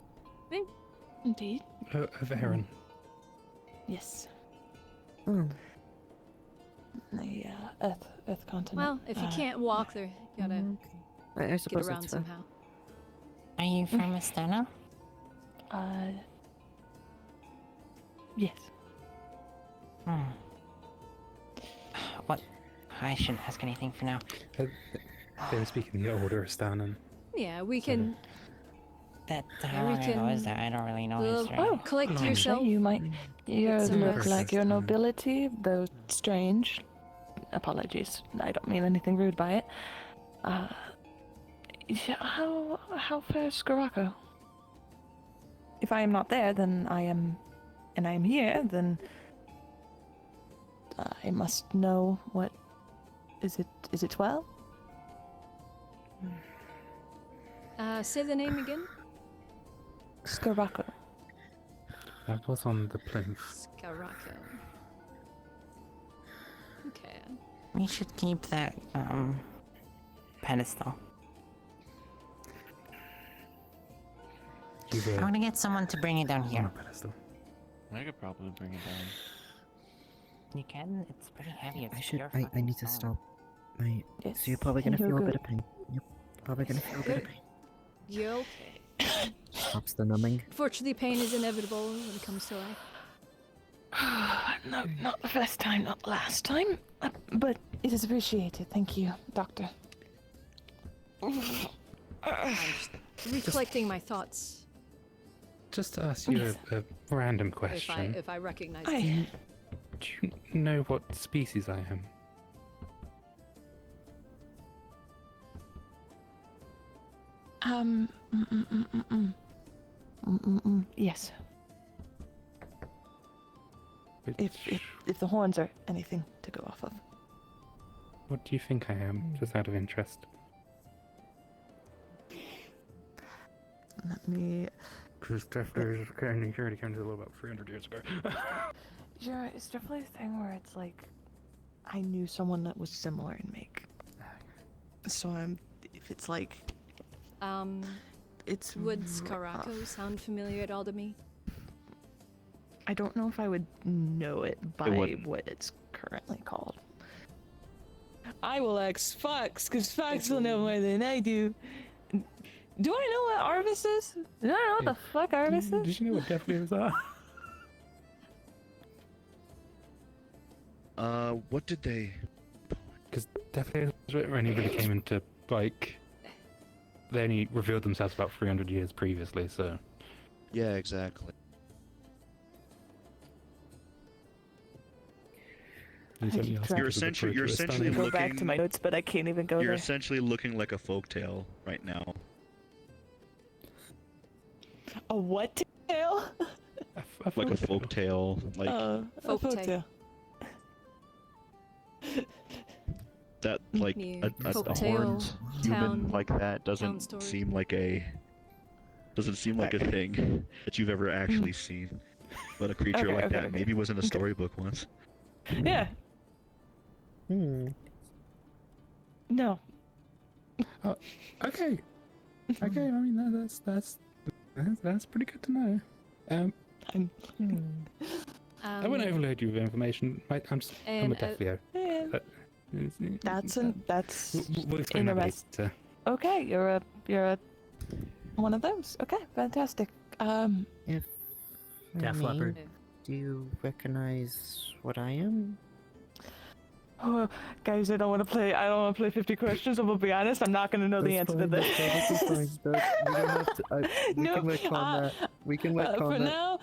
Indeed. Of Aaron. Yes. Oh. The Earth continent. well, if you can't walk there, you gotta I get suppose around that's fair. somehow. Are you from Astana? Yes. What? I shouldn't ask anything for now. They were speaking the Order of Stanon. Yeah, we can. That Yeah, how we long ago is can- that? I don't really know Well, history. collect Actually, yourself. you might. You Get some look rest. like your nobility, though strange. Apologies. I don't mean anything rude by it. How fares Scaracco? If I am not there, then I am, and I am here, then I must know what. Is it 12? Say the name again. Scaracco. That was on the plinth. Scaraco. Okay. We should keep that pedestal. I'm gonna get someone to bring it down here. Pedestal. I could probably bring it down. You can? It's pretty heavy. It's I pure need to stone. stop. So you're probably gonna you're feel a good. bit of pain. You're probably gonna feel a bit of pain. You okay? Stops the numbing. Fortunately, pain is inevitable when it comes to life. No, not the first time, not the last time. But it is appreciated. Thank you, Doctor. I'm just recollecting my thoughts. Just to ask you a random question. If I recognize I- it. Do you know what species I am? Yes. If the horns are anything to go off of. What do you think I am, just out of interest? Let me because definitely he already came to the law about 300 years ago. Yeah, it's definitely a thing where it's like, I knew someone that was similar in make. So if it's like, it's Would Chronicles sound familiar at all to me? I don't know if I would know it by what it's currently called. I will ask Fox, because Fox will know more than I do. Do I know what Arvis is? Do I know what the fuck Arvis is? Did you know what death leaders are? What did they? Because death leaders only really came into, like, they only revealed themselves about 300 years previously, so... Yeah, exactly. You're essentially looking. Go back to my notes, but I can't even go You're there. essentially looking like a folktale right now. A what tale? Like a folktale, like a folktale. that, like a horned human like that doesn't seem like a thing that you've ever actually seen. But a creature like that maybe was in a storybook once. Yeah. No. Okay. I mean, that's pretty good to know. I won't overload you with information. I'm a death Leo. That's We'll explain that later. Okay, you're a one of those. Okay, fantastic. If Death me, Leopard. Do you recognize what I am? Oh, guys, I don't want to play 50 questions. I'm gonna be honest. I'm not gonna know the answer to this. We don't have to. We can work on that. We can work on that.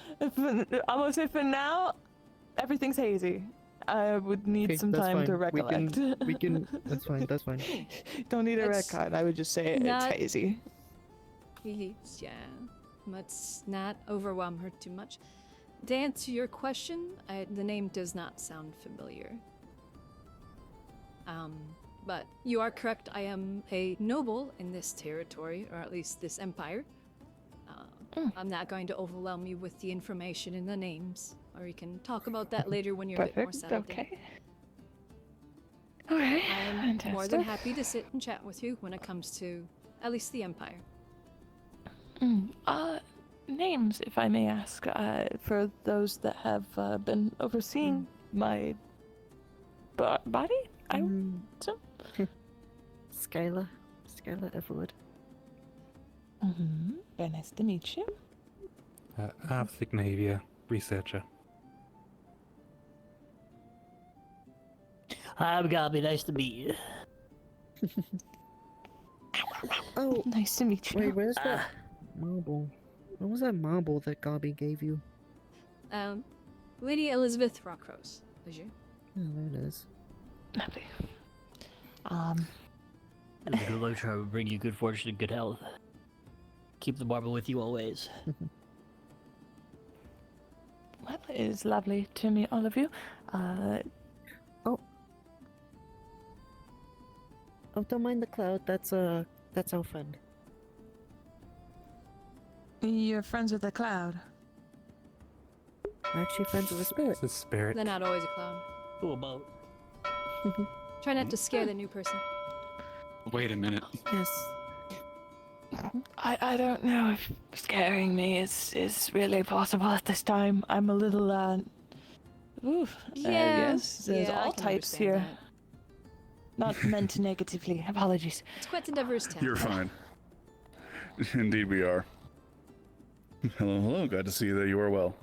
I'm gonna say for now, everything's hazy. I would need some time to recollect. We can. That's fine. That's fine. Don't need a record. I would just say it's hazy. Yeah. Let's not overwhelm her too much. To answer your question, the name does not sound familiar. But you are correct. I am a noble in this territory, or at least this empire. I'm not going to overwhelm you with the information and the names, or we can talk about that later when you're a bit more settled in. Okay. I'm more than happy to sit and chat with you when it comes to at least the empire. Names, if I may ask, for those that have been overseeing my body. Skylar Everwood. Very nice to meet you. Arthur researcher. Hi, Gabby. Nice to meet you. Oh, nice to meet you. Wait, where's that marble? What was that marble that Gabi gave you? Lady Elizabeth Rockrose. Was you? Oh, there it is. Lovely. Good luck trying to bring you good fortune and good health. Keep the marble with you always. Well, it is lovely to meet all of you. Oh, don't mind the cloud. That's our friend. You're friends with the cloud. I'm actually friends with the spirit. It's a spirit. They're not always a clown. Cool boat. Try not to scare the new person. Wait a minute. Yes. I don't know if scaring me is really possible at this time. I'm a little yes, there's all types here. That. Not meant negatively. Apologies. It's quite a diverse town. You're fine. Indeed, we are. Hello. Glad to see that you are well.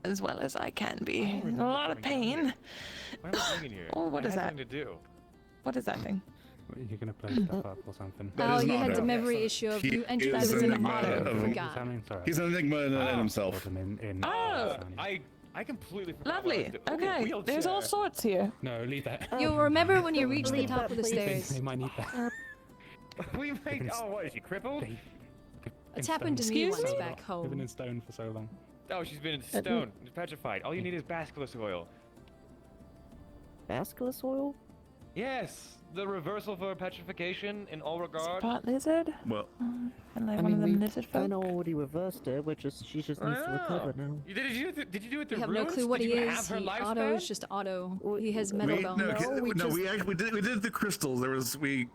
As well as I can be. A lot of pain. What am I doing here? Oh, what is that? To do? What is that thing? You're gonna play stuff up or something. You had the memory issue of you entered as an enigma. He's an enigma in himself. I completely forgot. Lovely. Okay, there's all sorts here. No, leave that. You'll remember when you reach the top of the stairs. They might need that. We made. Oh, what is she crippled? It's happened to me once back They've been home. in stone for so long. Oh, she's been in stone, petrified. All you need is basilisk oil. Basilisk oil? Yes, the reversal for petrification in all regards. Spot lizard? Well, And like I one mean, of them we lizard kind folk? of already reversed it. She just needs to recover now. Did you do it We through have no runes? clue what Did he you is. have her Otto is lifespan? just Otto. He has metal we, bones. we did the crystals. There was we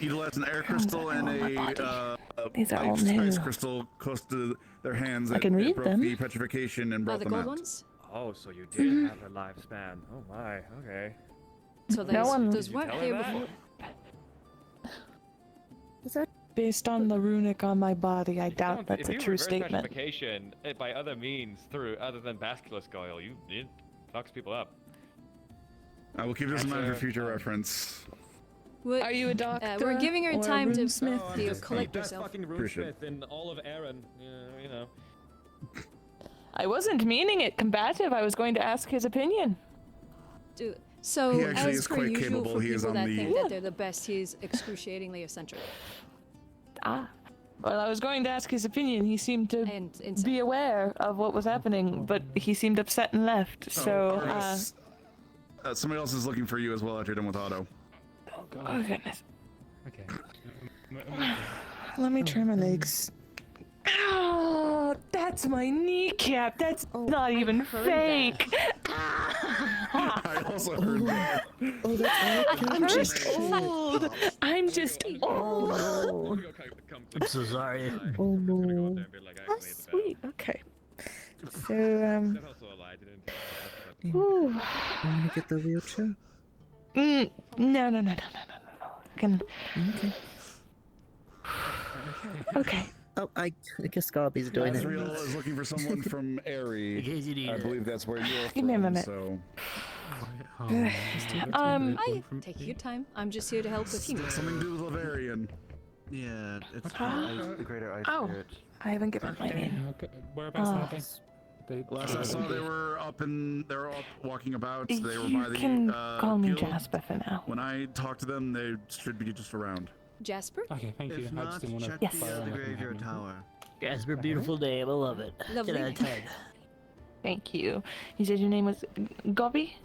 utilized an air crystal and a These are all new. ice crystal close to their hands. I can read broke them. the petrification and brought the them gold out. ones? Oh, so you did have her lifespan. Oh my, okay. So No one- those Did you weren't tell her here that? before. Is that Based on the runic on my body, I doubt If that's a you true reverse statement. petrification by other means through other than basilisk oil, it fucks people up. I will keep this in mind for That's a- future reference. Are you a doctor? We're giving her or a time to runesmith? collect Best herself. fucking Appreciate runesmith in all of Erin. You know. I wasn't meaning it combative. I was going to ask his opinion. So, He actually as is per quite usual capable. for He is people on that the- think that they're the best, he is excruciatingly eccentric. Well, I was going to ask his opinion. He seemed to be aware of what was happening, but he seemed upset and left. So, Curtis, somebody else is looking for you as well after you're done with Otto. oh goodness. Okay. Let me try my legs. Oh, that's my kneecap. That's not even heard fake. I also heard that. Oh, that's I'm just old. I'm just old. I'm so sorry. Oh no. Oh, sweet. Okay. So, You want to get the wheelchair? no. Can. Okay. Oh, I guess Garby's doing it. Asriel is looking for someone from Airy. I I believe that's where you're Give me a from, minute. so... Take your time. I'm just here to help if you need. Something to do with Lavarian. Yeah, it's the greater ice Oh, spirit. I haven't given my name. Whereabouts are they? Last I saw, they were up walking about. They were You by the can call me guild. Jasper for now. When I talked to them, they should be just around. Jasper? Okay, thank you. If I not, just didn't want to check fire the on graveyard tower. Jasper, beautiful name. I love it. Lovely. 10 out of 10. Thank you. You said your name was Gobby?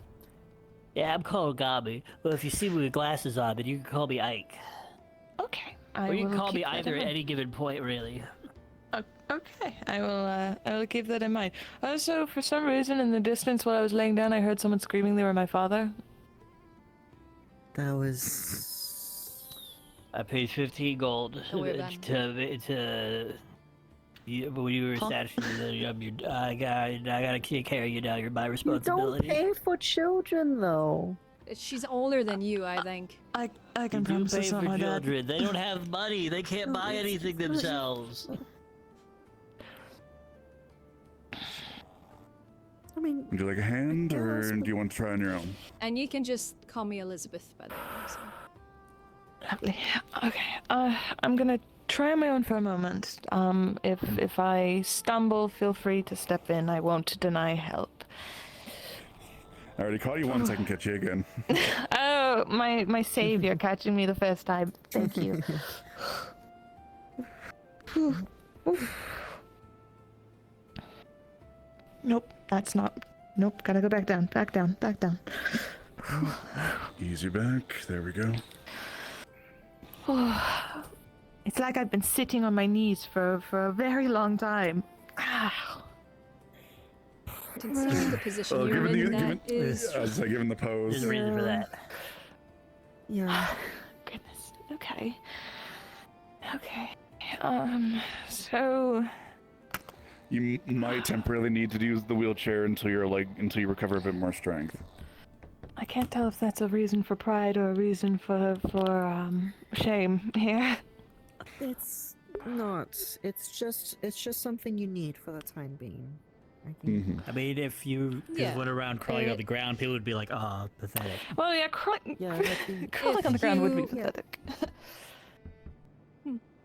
Yeah, I'm called Gabi. Well, if you see me with glasses on, then you can call me Ike. Okay. Or you can will call me keep that either in at mind. any given point, really. Okay, I will keep that in mind. Also, for some reason in the distance while I was laying down, I heard someone screaming they were my father. That was. I paid 15 gold Don't worry about to when you were assassinated. I gotta take care of you now. You're my You don't responsibility. pay for children, though. She's older than you, I think. I You can do promise pay it's not for my dad. children. They don't have money. They can't buy anything themselves. I mean, Would you like a hand, or do you want to try on your own? And you can just call me Elizabeth, by the way. So. Lovely. Okay. I'm gonna try on my own for a moment. If I stumble, feel free to step in. I won't deny help. I already caught you once, I can catch you again. Oh, my savior catching me the first time. Thank you. Nope, that's not. Nope, gotta go back down, back down, back down. Ease you back, there we go. It's like I've been sitting on my knees for a very long time. Considering the position you're in, that is... I was like, given the pose. There's a reason for that. Yeah. Goodness. Okay. Okay. So... You might temporarily need to use the wheelchair until you recover a bit more strength. I can't tell if that's a reason for pride or a reason for shame here. it's not. It's just something you need for the time being. I think. I mean, if you just went around crawling on the ground, people would be like, "Oh, pathetic." Well, yeah, crawling on the ground would be pathetic.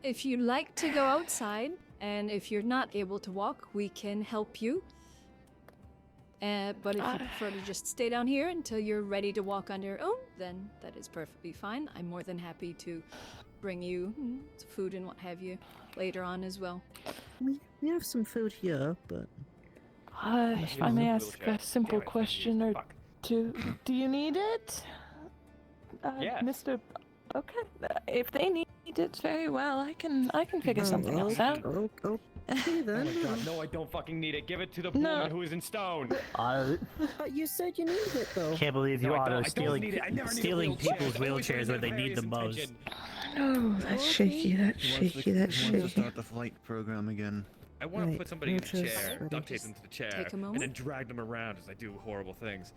If you like to go outside, and if you're not able to walk, we can help you. But if you prefer to just stay down here until you're ready to walk on your own, then that is perfectly fine. I'm more than happy to bring you food and what have you later on as well. We have some food here, but... If I may ask a simple question or two, do you need it? Yes. Mr. Okay, if they need it very well, I can figure something else out. Okay Oh then. my god, no, I don't fucking need it. Give it to the No. woman who is in stone. But you said you needed it though. Can't believe you No, I auto don't stealing need it. I never need a stealing wheelchair. people's It's always wheelchairs when they need them most. intention. Oh, that's shaky. That's He wants shaky. to- That's he wants to shaky. start the flight program again. I want to Right, put somebody in a wheelchair's chair, ready. duct tape them to the chair, Take a and moment. then drag them around as I do horrible things.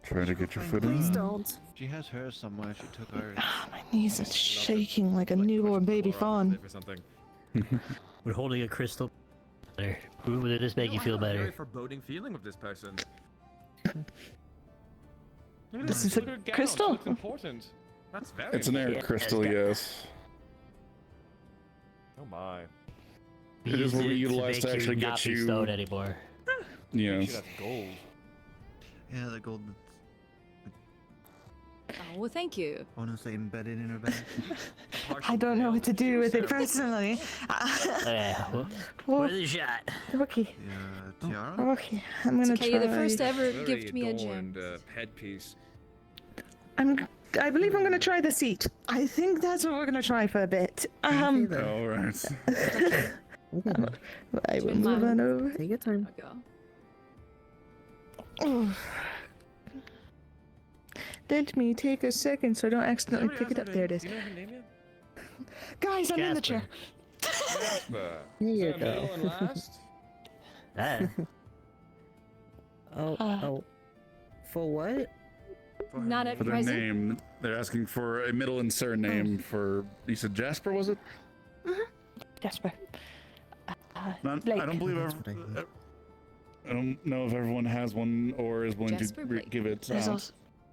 Try to get your foot Please in. don't. She has hers somewhere. She took ours. My knees are shaking like a newborn baby fawn. Or something. We're holding a crystal. Better. Would this make you feel I have a very better? foreboding feeling with this person. This is Look a at her gown. crystal. She looks important. That's very It's an air important. crystal, yes. Oh my. It is what we Use it utilize to make actually not get be you. stoned anymore. Yes. Yes. That's gold. Yeah, the gold. Oh, well, thank you. Honestly, embedded in her back. I don't know what to do with it personally. Yeah. Well, Where's the shot? okay. Tiara? Okay, I'm gonna Okay, try. you're the first to ever Very gift me a adorned, gem. headpiece. I believe I'm gonna try the seat. I think that's what we're gonna try for a bit. All right. I will move on over. Take your time. Oh. Let me take a second so I don't accidentally pick it up. There it is. Do you know her name yet? Guys, I'm in the chair. Jasper. Here you Is that go. middle and last? Oh. For what? Not at For their present. name, they're asking for a middle and surname for. You said Jasper, was it? Jasper. Not, Blake. I don't believe. I don't know if everyone has one or is willing Jasper to Blake. give it.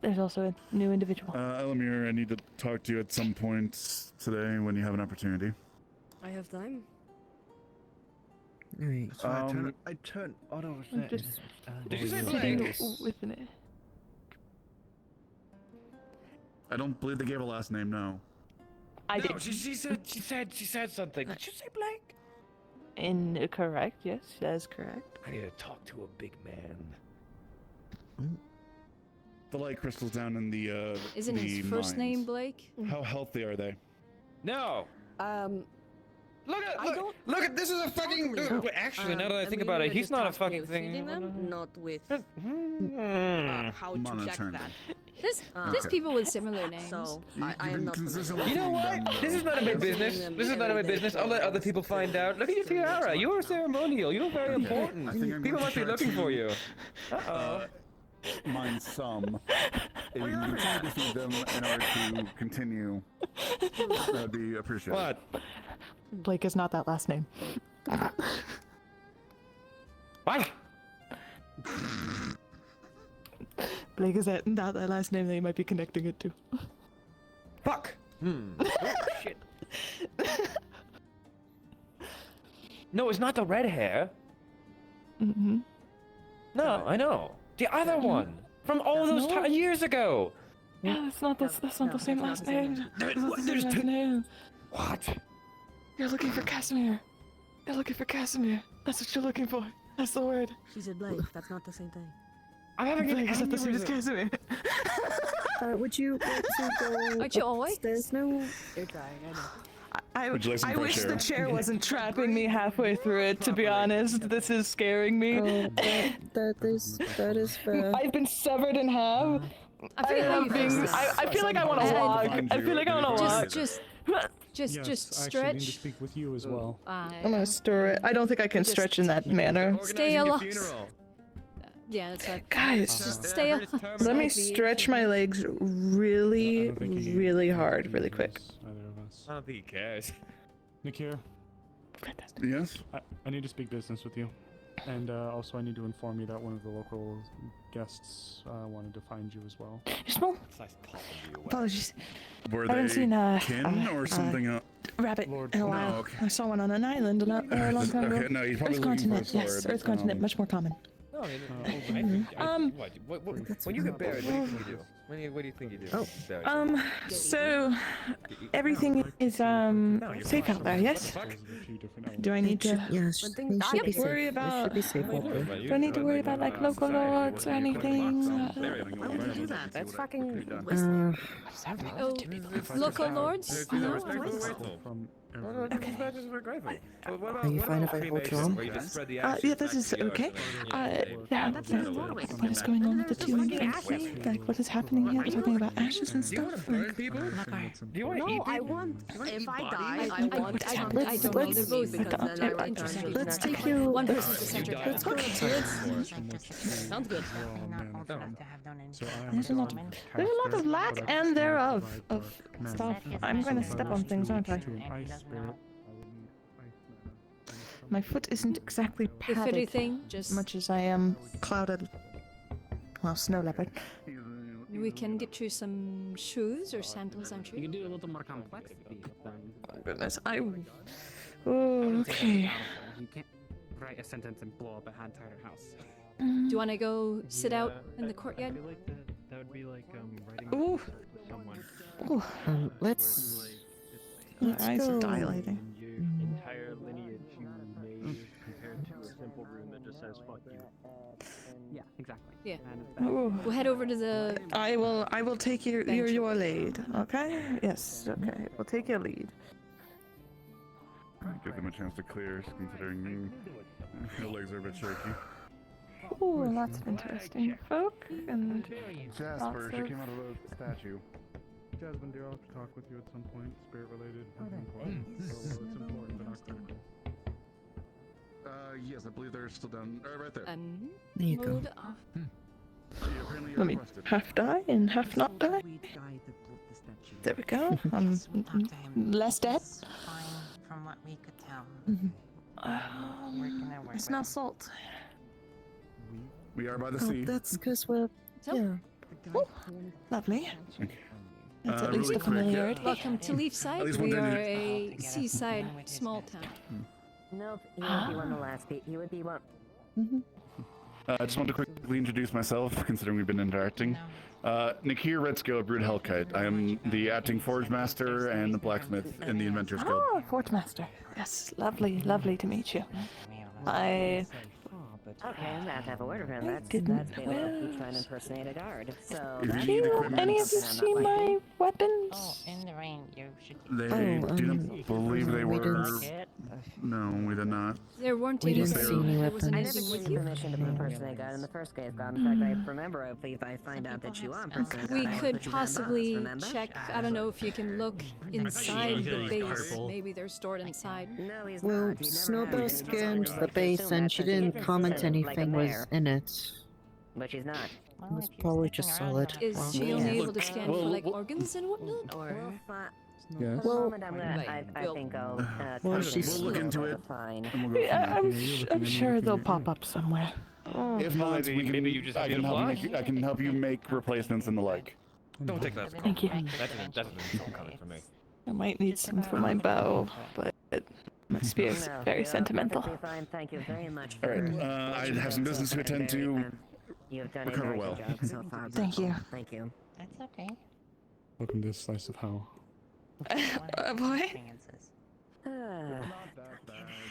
There's also a new individual. Elamir, I need to talk to you at some point today when you have an opportunity. I have time. Alright. So I turn auto I'm set. just Did you say sitting Blake? within it. I don't believe they gave a last name. No. I No, did. she said something. Did you say Blake? Incorrect. Yes, that's correct. I need to talk to a big man. The light crystals down in the. Isn't the his first mines. name Blake? How healthy are they? No. Look at look at this is a fucking. Actually, now that I think about it, he's not a fucking thing. Not with Hmm. how to check Monitoring. that. There's people with similar names. So I am not. You know what? This is none of my business. This is none of my business. I'll let other people find out. Look at your tiara. You're ceremonial. You're very important. I think I'm People going must to be try looking to, for you. Uh-oh. Mine some. If you can continue to feed them in order to continue, that would be appreciated. What? Blake is not that last name. What? Blake is not that last name that you might be connecting it to. Fuck. Oh, shit. No, it's not the red hair. Mm-hmm. No, I know. The other one from all those years ago. Yeah, that's not the same last name. That's not the same last name. What? You're looking for Casimir. You're looking for Casimir. That's what you're looking for. That's the word. She said Blake. That's not the same thing. I'm having Blake is not the same as aneurysm. Casimir. Would you like to go Aren't you always? upstairs now? You're trying. I know. Would you like some I fresh wish air? the chair wasn't trapping me halfway through it, to be honest. This is scaring me. That is fair. I've been severed in half. I feel like I want to walk. I feel like I want to walk. Just Yes, I actually need to stretch. speak with you as well. I'm gonna store it. I don't think I can Just stretch in that manner. Stay alive. Yeah, that's right. Guys, Just stay alive. let me stretch my legs really, really hard, really quick. I don't think he cares. Nikir, Yes. I need to speak business with you. And also I need to inform you that one of the local guests wanted to find you as well. Small. Apologies. Were I haven't they seen kin or something else? rabbit in a while. No, okay. I saw one on an island not a long time ago. Okay, no, you're probably Earth looking for a continent, yes. sword. Earth continent, much more common. No, I mean, when you get buried, what can you do? What do you think you do? Oh, Barry? so everything is safe out there, yes? Do I need to Yes, we should be safe. worry We about? should be safe out there. Do I need to worry about like local lords or anything? Why would you do that? That's fucking. Oh, local lords? No, I Okay. Are you fine if I hold your arm? Yeah, this is okay. What is going on with the two infants? Like, what is happening here? We're talking about ashes and stuff. Like, No, I want. If I die, I want. I don't know. They're both interesting. let's take you. One person's eccentric. Let's go. Sounds good. There's a lot of lack and thereof of stuff. I'm going to step on things, aren't I? My foot isn't exactly If padded anything, just much as I am clouded. Well, snow leopard. we can get you some shoes or sandals, I'm sure. You can do a little more complex. Oh, goodness, Oh, okay. You can't write a sentence and blow up a entire house. Do you want to go sit out in the courtyard? That would be like writing Ooh. someone. Ooh. Let's My eyes go. are dilating. Entire lineage you made compared to a simple rune that just says "fuck you." Yeah, exactly. Yeah. Ooh. We'll head over to the. I will take your lead. Okay. Yes. Okay. We'll take your lead. Give them a chance to clear, considering your legs are a bit shaky. Ooh, lots of interesting folk and Jasper, lots she of... came out of the statue. Jasmine, dear, I'll have to talk with you at some point. Spirit related. It's important, but not critical. Yes, I believe they're still down. Right there. There you go. Let me half die and half not die. There we go. I'm less dead. From what we could tell. I smell salt. We are by the Oh, sea. that's because we're. Yeah. Ooh, lovely. That's at least really a familiarity. quick, Welcome to Leafside. least We one are thing a seaside small town. Nope, you would be one of the last people. You would be one. I just want to quickly introduce myself, considering we've been interacting. Nakir Redskill, Brood Hellkite. I am the acting Forge Master and the Blacksmith in the Inventors Guild. Oh, Forge Master. Yes, lovely to meet you. I Okay, I'm gonna have to have a word with him. I That's didn't being well. trying to impersonate a guard. So If you that's need not- equipment- Any of you see my weapons? Oh, in the rain, you should. They didn't believe they we were. didn't- No, we did not. There weren't We any. didn't see any There wasn't I weapons. never anything gave with you you. permission to impersonate a guard in the first case, God. In fact, I remember if I find out that you are impersonating We a guard, could put you behind bars, possibly remember? check. I don't know if you can look inside the he's base. purple. Maybe they're stored inside. No, he's Well, not. He never Snowbell has. scanned So the I base assume and that's she what didn't she's comment considered, like a anything was mare. in it. But she's not. It was probably just solid. Is she Yeah. only able to scan for well, like organs and whatnot? Or Yes. Well, I think I'll. well, tell she's- you We'll look into it. Fine. And we'll go Yeah, from there. I'm sure they'll pop up somewhere. If not, we can. maybe you just I have can to help fly. make. I can help you make replacements and the like. Don't take that as a Thank you. compliment. That's an insult coming from me. I might need some for my bow, but my spear's No, very you're sentimental. perfectly fine. Thank you very much. All right. for- I have some business to attend to. You've done a Recover very well. good job so far. Thank you. Thank you. That's okay. Welcome to Slice of Hell. Boy.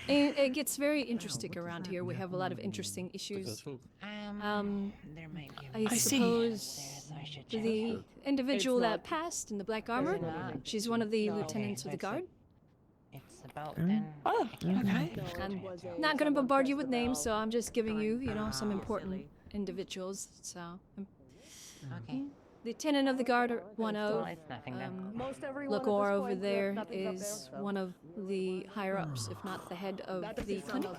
It gets very interesting around here. We have a lot of interesting issues. There might be. I suppose the individual that passed in the black armor, she's one of the lieutenants of the guard. It's about then. Oh, okay. I'm not going to bombard you with names, so I'm just giving you, some important individuals. So, Okay. Lieutenant of the Guard 10. Well, it's nothing then. Lakor over there is one of the higher ups, if not the head of the clinic.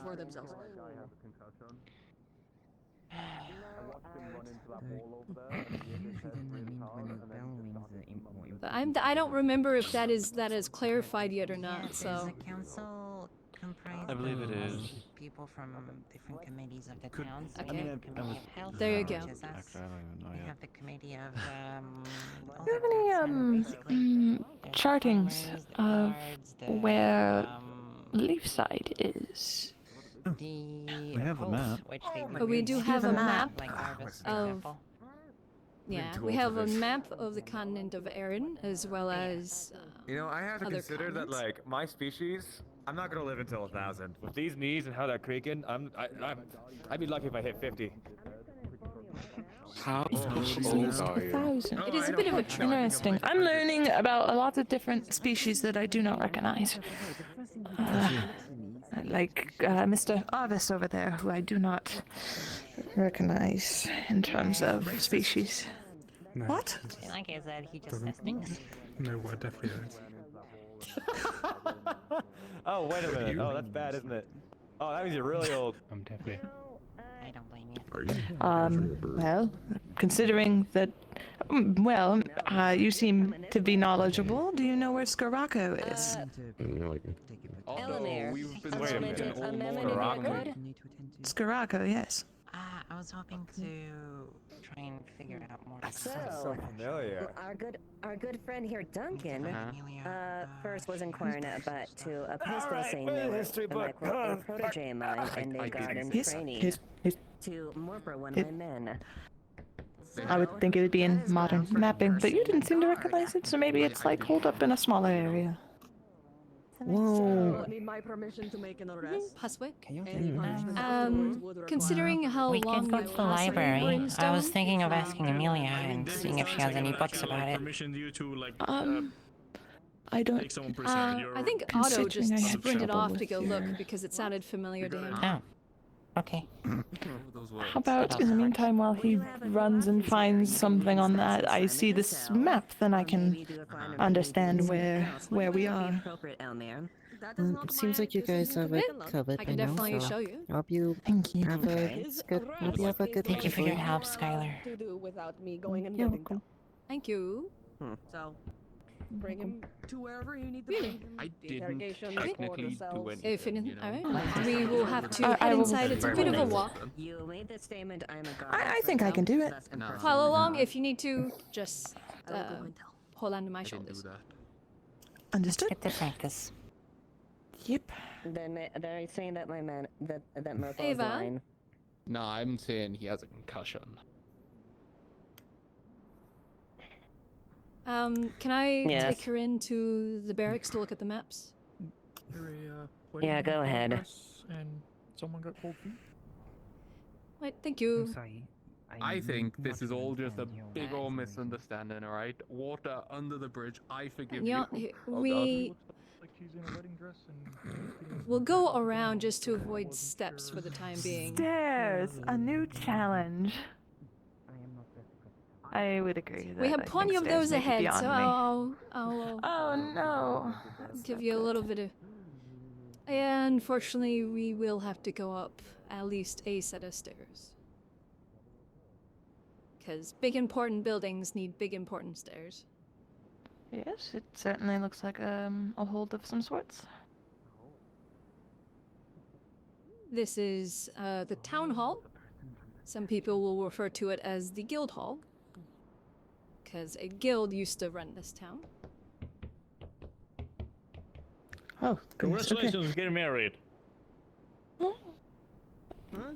But I don't remember if that is clarified yet or not. So. Is the council comprised I believe it of is. people from different committees of the Could- towns? Okay. We have the committee of health, There you which go. is us. Actually, I don't even know We yet. have the committee of all Do you have the any rest, and basically there's chartings farmers, the of guards, the, where um, Leafside is? the We have a oath, map. which they But we would do use have a for, map like harvest, for of example. Yeah, we have a map of the continent of Erin, as well as. You know, I have to other consider that, continents. like, my species, I'm not gonna live until 1,000. With these knees and how they're creaking, I'd be lucky if I hit 50. How old are you? 1,000. It is a bit of a trend. Interesting. I'm learning about a lot of different species that I do not recognize. Like Mr. Arvis over there, who I do not recognize in terms of species. No, What? Like I said, he just Doesn't- says things. No, what definitely is. Oh, wait a minute. Oh, that's bad, isn't it? Oh, that means you're really old. I'm definitely. I don't blame you. Well, considering that, you seem to be knowledgeable. Do you know where Scaracco is? Eleanor, we've been wait a minute. a Good? Scaracco, yes. I was hoping to try and figure out more. So familiar. Our good friend here, Duncan, Uh-huh. first was inquiring about to a place they saying they were like a protege of mine and they garden training to Morpher, one of my men. I would think it would be in modern mapping, but you didn't seem to recognize it, so maybe it's like holed up in a smaller area. Whoa. Need my permission to make an arrest. Password? Considering Considering how We long can go you to the possibly library. I was brainstorm- thinking of asking Amelia and seeing if she has any books about it. Permission you to like I don't. take someone prisoner. You're I think Otto just Considering I had sprinted trouble off to with go your- look because it sounded familiar to him. Oh. Okay. How about in the meantime, while he runs and finds something on that, I see this map, then I can understand where we are. Seems like you guys have it covered I by can now, definitely so show you. hope you Thank you. have a good. Hope you have a good. Thank you for your day. help, Skylar. To do without me going and You're getting welcome. Thank you. So, bring him to wherever you need to Really? bring him. I The didn't interrogation technically or the do cells. anything. If anything, you know? alright. We will have to I head will- inside. It's a bit of a walk. You made the statement, I'm a god. I think I can do it. Follow along if you need to. Just hold on to my shoulders. Understood? Get to practice. Yep. They're saying that my man, that Murphy is Ava? lying. No, I'm saying he has a concussion. Can I Yes. take her into the barracks to look at the maps? Yeah, go ahead. And someone got cold feet. Right, thank you. Sorry. I think this is all just a understand your big old accent. misunderstanding, alright? Water under the bridge, I forgive Yeah, you. we Like she's in a wedding dress and will go around just to avoid steps for the time being. Stairs, a new challenge. I would agree. We have plenty of those ahead, so I'll Oh no. give you a little bit of. And unfortunately, we will have to go up at least a set of stairs. Because big important buildings need big important stairs. Yes, it certainly looks like a hold of some sorts. This is the town hall. Some people will refer to it as the guild hall. Because a guild used to run this town. Oh, goodness, okay. Congratulations on getting married.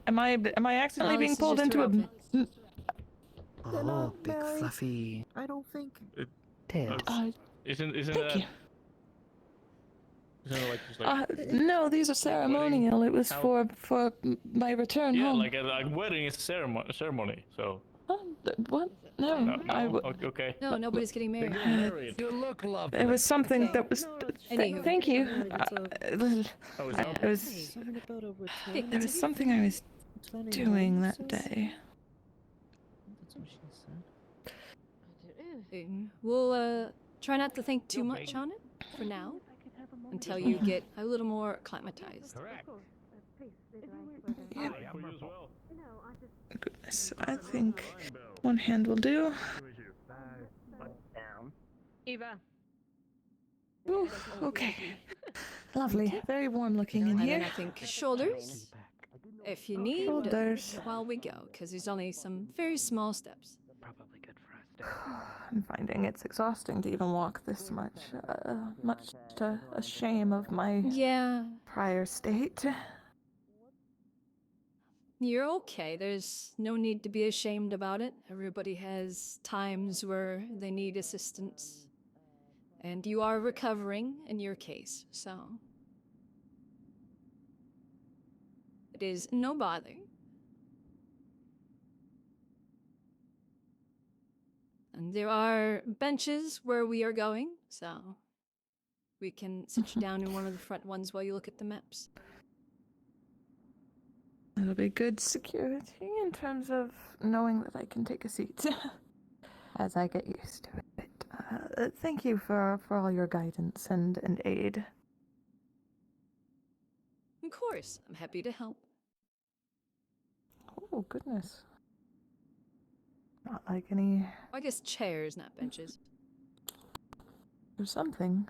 Am I accidentally being this is pulled just her into a? outfit. Oh, big fluffy. I don't think. Ted. Isn't Thank that? you. Isn't it like just like? No, these are ceremonial. It was How- for my return Yeah, home. like a wedding is ceremony. So. What? No, No, I no? Okay. No, nobody's getting They're married. getting married. You look lovely. It was something that was. Anywho. Thank you. Oh, is It was. There was something I was doing that day. That's what she said. We'll try not to think too much on it for now, until you get a little more acclimatized. Correct. Yeah. For you as well. Goodness, I think one hand will do. Eva. Ooh, okay. Lovely. Very warm looking in And then here. I think shoulders, if you need, Shoulders. while we go, because there's only some very small steps. Probably good for us. I'm finding it's exhausting to even walk this much. Much to a shame of my Yeah, prior state. You're okay. There's no need to be ashamed about it. Everybody has times where they need assistance. And you are recovering in your case, so. It is no bother. And there are benches where we are going, so we can sit you down in one of the front ones while you look at the maps. It'll be good security in terms of knowing that I can take a seat as I get used to it. Thank you for all your guidance and aid. Of course, I'm happy to help. Oh, goodness. Not like any... I guess chairs, not benches. or something.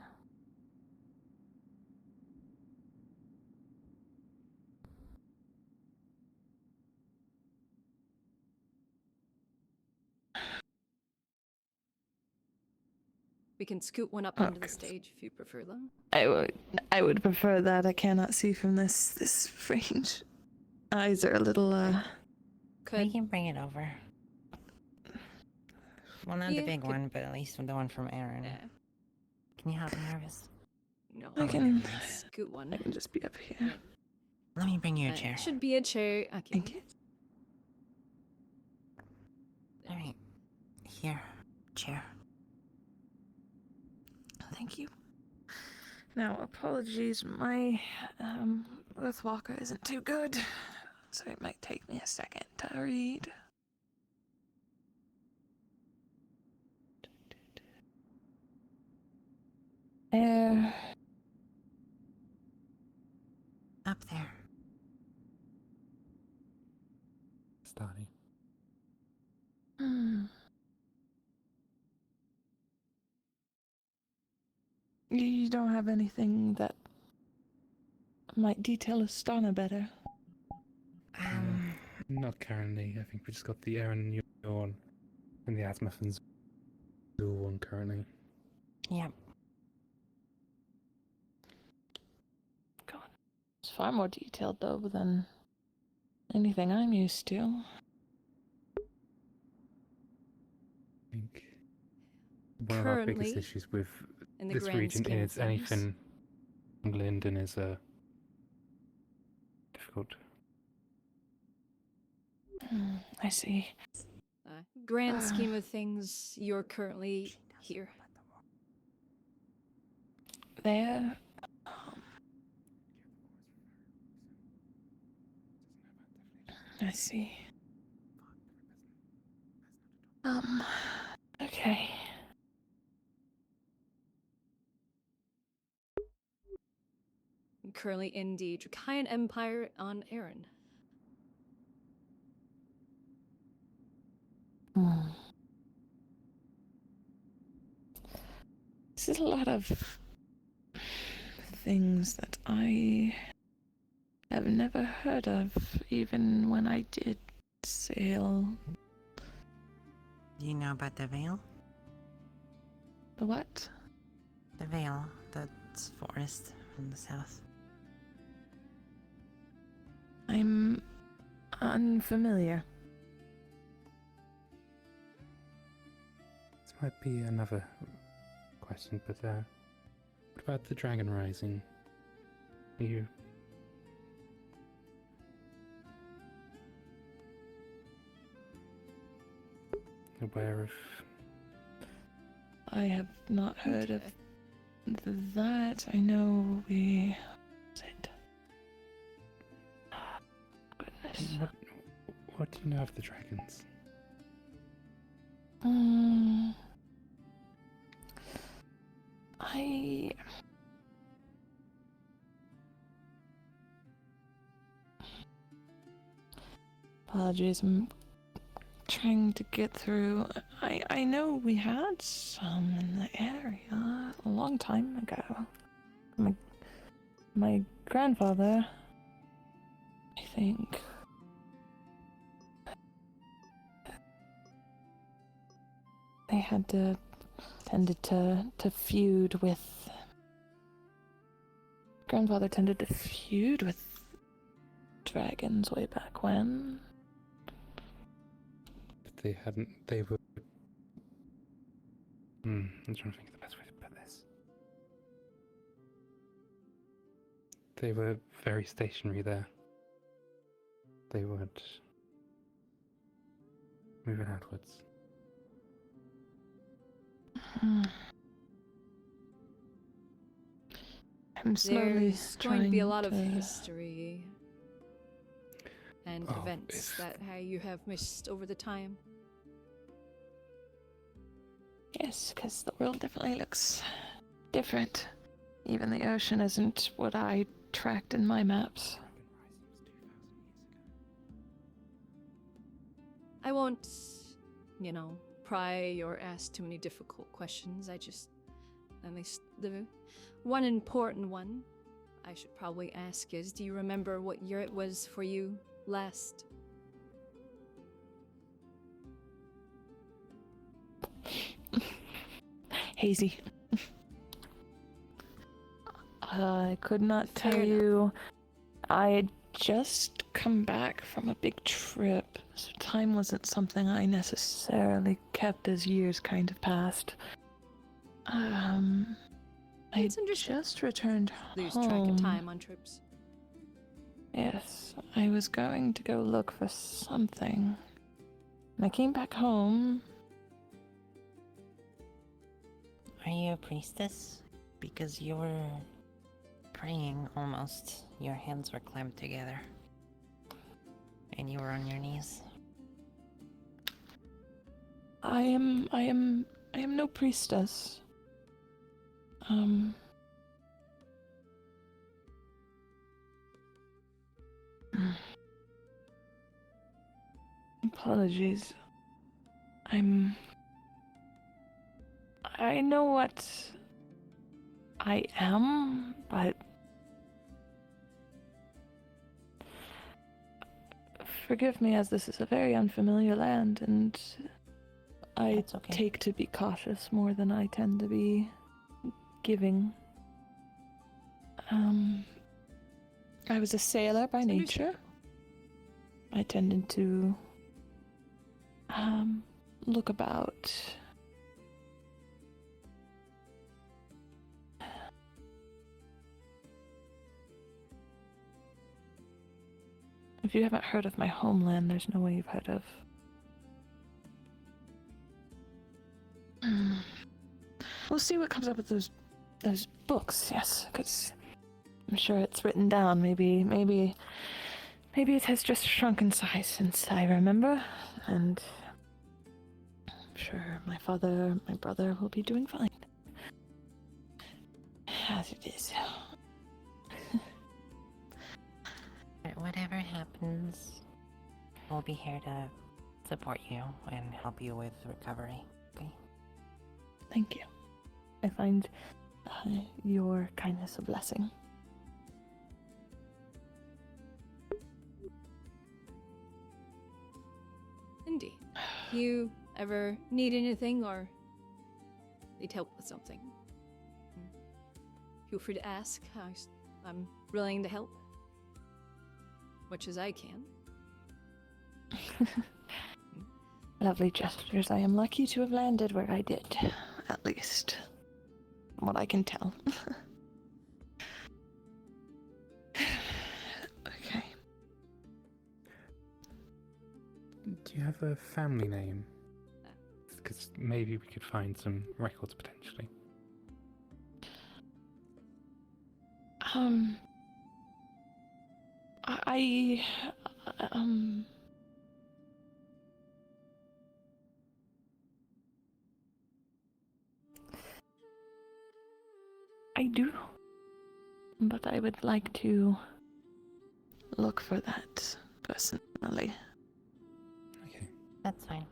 We can scoot one up onto the stage if you prefer them. I would prefer that. I cannot see from this range. Eyes are a little We can bring it over. Well, not Yeah, the big could- one, but at least the one from Aaron. Yeah. Can you help me, Nervous? No, I can scoot one. I can just be up here. Let me bring you a chair. Should be a chair. Okay. Thank you. All right. Here. Chair. Thank you. Now, apologies, my Earthwalker isn't too good, so it might take me a second to read. There. Up there. Starting. You don't have anything that might detail Astana better? Not currently. I think we just got the Aaron one and the Asmuffins dual one currently. Yep. God, it's far more detailed though than anything I'm used to. I think one of our biggest Currently, issues with in the this grand region scheme of is anything from Linden is difficult. I see. Grand scheme of things, you're currently here. There. I see. Okay. Currently in the Drakian Empire on Aaron. This is a lot of things that I have never heard of, even when I did sail. Do you know about the Veil? The what? The Veil, that's forest from the south. I'm unfamiliar. This might be another question, but what about the Dragon Rising? Are you aware of? I have not heard of that. I know we... Goodness. What do you know of the dragons? Apologies, I'm trying to get through. I know we had some in the area a long time ago. My grandfather, I think. They had tended to feud with... Grandfather tended to feud with dragons way back when. But they hadn't. They were. I'm trying to think of the best way to put this. They were very stationary there. They weren't moving outwards. I'm slowly There's going to be a trying lot of to- history and Oh, events that you have missed over the time. Yes, because the world definitely looks different. Even the ocean isn't what I tracked in my maps. I won't, pry or ask too many difficult questions. At least the one important one I should probably ask is, do you remember what year it was for you last? Hazy. I could not Fair tell enough. you. I had just come back from a big trip, so time wasn't something I necessarily kept as years kind of passed. I It's interesting. just returned Lose home. track of time on trips. Yes, I was going to go look for something. And I came back home. Are you a priestess? Because you were praying almost. Your hands were clamped together. And you were on your knees. I am no priestess. Apologies. I know what I am, but forgive me, as this is a very unfamiliar land, and I That's okay. take to be cautious more than I tend to be giving. I was a sailor by nature. I tended to look about. If you haven't heard of my homeland, there's no way you've heard of. We'll see what comes up with those books, yes, because I'm sure it's written down. Maybe it has just shrunk in size since I remember, and I'm sure my father, my brother will be doing fine. As it is. But whatever happens, we'll be here to support you and help you with recovery. Okay? Thank you. I find your kindness a blessing. Indeed. If you ever need anything or need help with something, feel free to ask. I'm willing to help. Much as I can. Lovely gestures. I am lucky to have landed where I did, at least. From what I can tell. Okay. Do you have a family name? Because maybe we could find some records potentially. I do, but I would like to look for that personally. Okay. That's fine.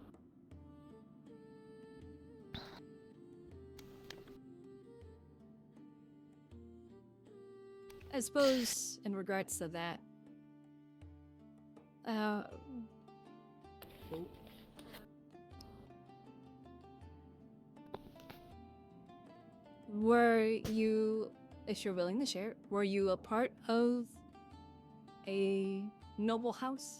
I suppose in regards to that, were you, if you're willing to share, were you a part of a noble house?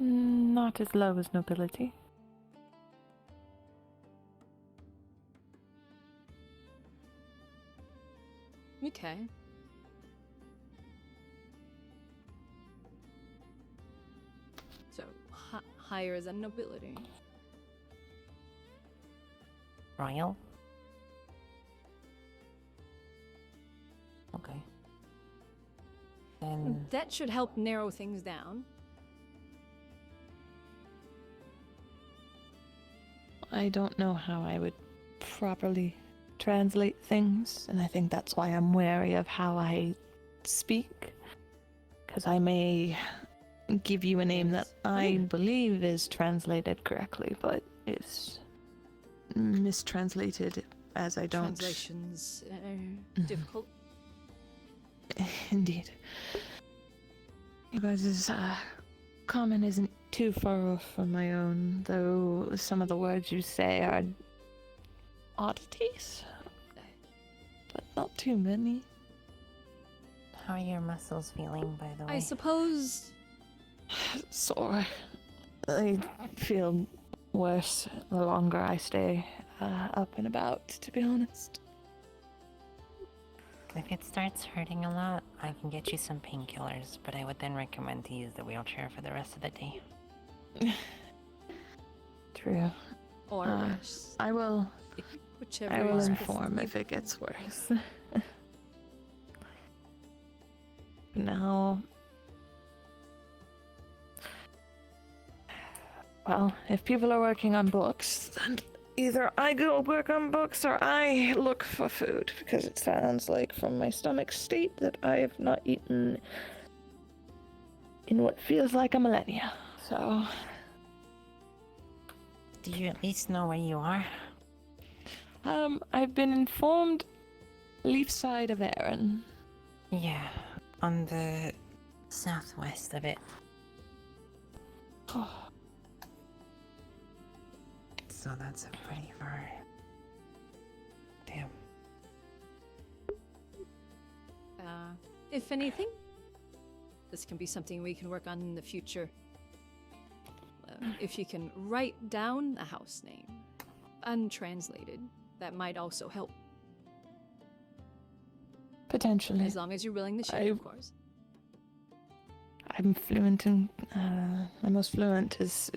Not as low as nobility. Okay. So, higher than nobility. Royal? Okay. Then That should help narrow things down. I don't know how I would properly translate things, and I think that's why I'm wary of how I speak. Because I may give you a name that I believe is translated correctly, but is mistranslated as I don't. Translations difficult. Indeed. You guys' common isn't too far off from my own, though some of the words you say are oddities, but not too many. how are your muscles feeling, by the way? I suppose. Sore. I feel worse the longer I stay up and about, to be honest. If it starts hurting a lot, I can get you some painkillers, but I would then recommend to use the wheelchair for the rest of the day. True. Or worse. I will. Whichever I will is inform preferred. if it gets worse. Now. Well, if people are working on books, then either I go work on books or I look for food, because it sounds like from my stomach state that I have not eaten in what feels like a millennia. So. Do you at least know where you are? I've been informed Leaf side of Erin. Yeah, on the southwest of it. So that's a pretty far. Damn. If anything, this can be something we can work on in the future. If you can write down the house name, untranslated, that might also help. Potentially. As long as you're willing to share, of course. I'm fluent in. My most fluent is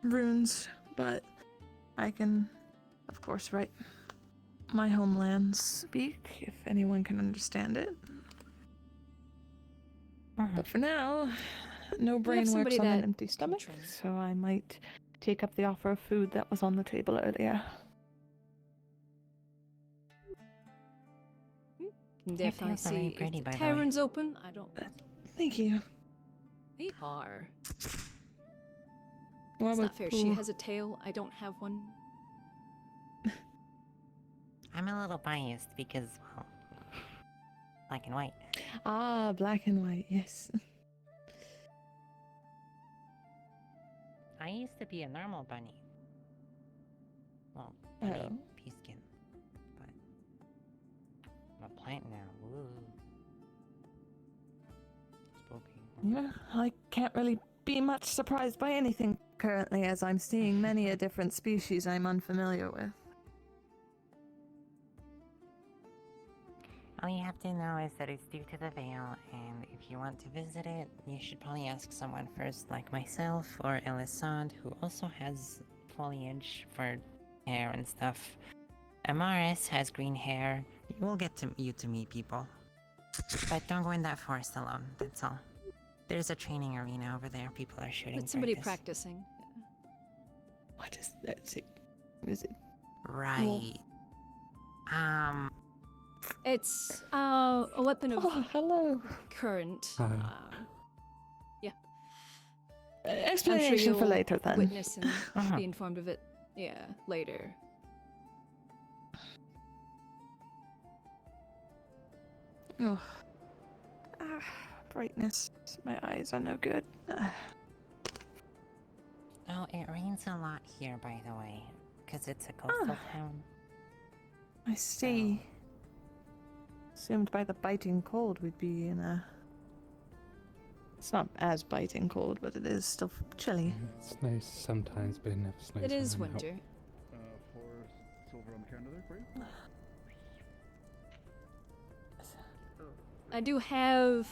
runes, but I can, of course, write my homeland speak if anyone can understand it. But for now, no brain works on an empty stomach, so I might take up the offer of food that was on the table earlier. Can definitely see if the tavern's open. I don't. Thank you. They are. Well, It's not fair. She has a tail. I don't have one. I'm a little biased because, well, black and white. Ah, black and white, yes. I used to be a normal bunny. Well, pea skin. But I'm a plant now. Woo. Spooky. Yeah, I can't really be much surprised by anything currently, as I'm seeing many a different species I'm unfamiliar with. All you have to know is that it's due to the veil, and if you want to visit it, you should probably ask someone first, like myself or Elisande, who also has foliage for hair and stuff. Amaris has green hair. We'll get you to meet people. But don't go in that forest alone, that's all. There's a training arena over there. People are shooting. With somebody practice. practicing. What is that? Is it? Right. It's a weapon of hello. current. Yeah. Explanation for later, then. Witness and be informed of it. Yeah, later. Oh. Brightness. My eyes are no good. Oh, it rains a lot here, by the way, because it's a coastal town. I see. assumed by the biting cold we'd be in a. It's not as biting cold, but it is still chilly. It's nice sometimes, but it never snows. It is when I'm out. winter. 4 silver on the counter there for you. I do have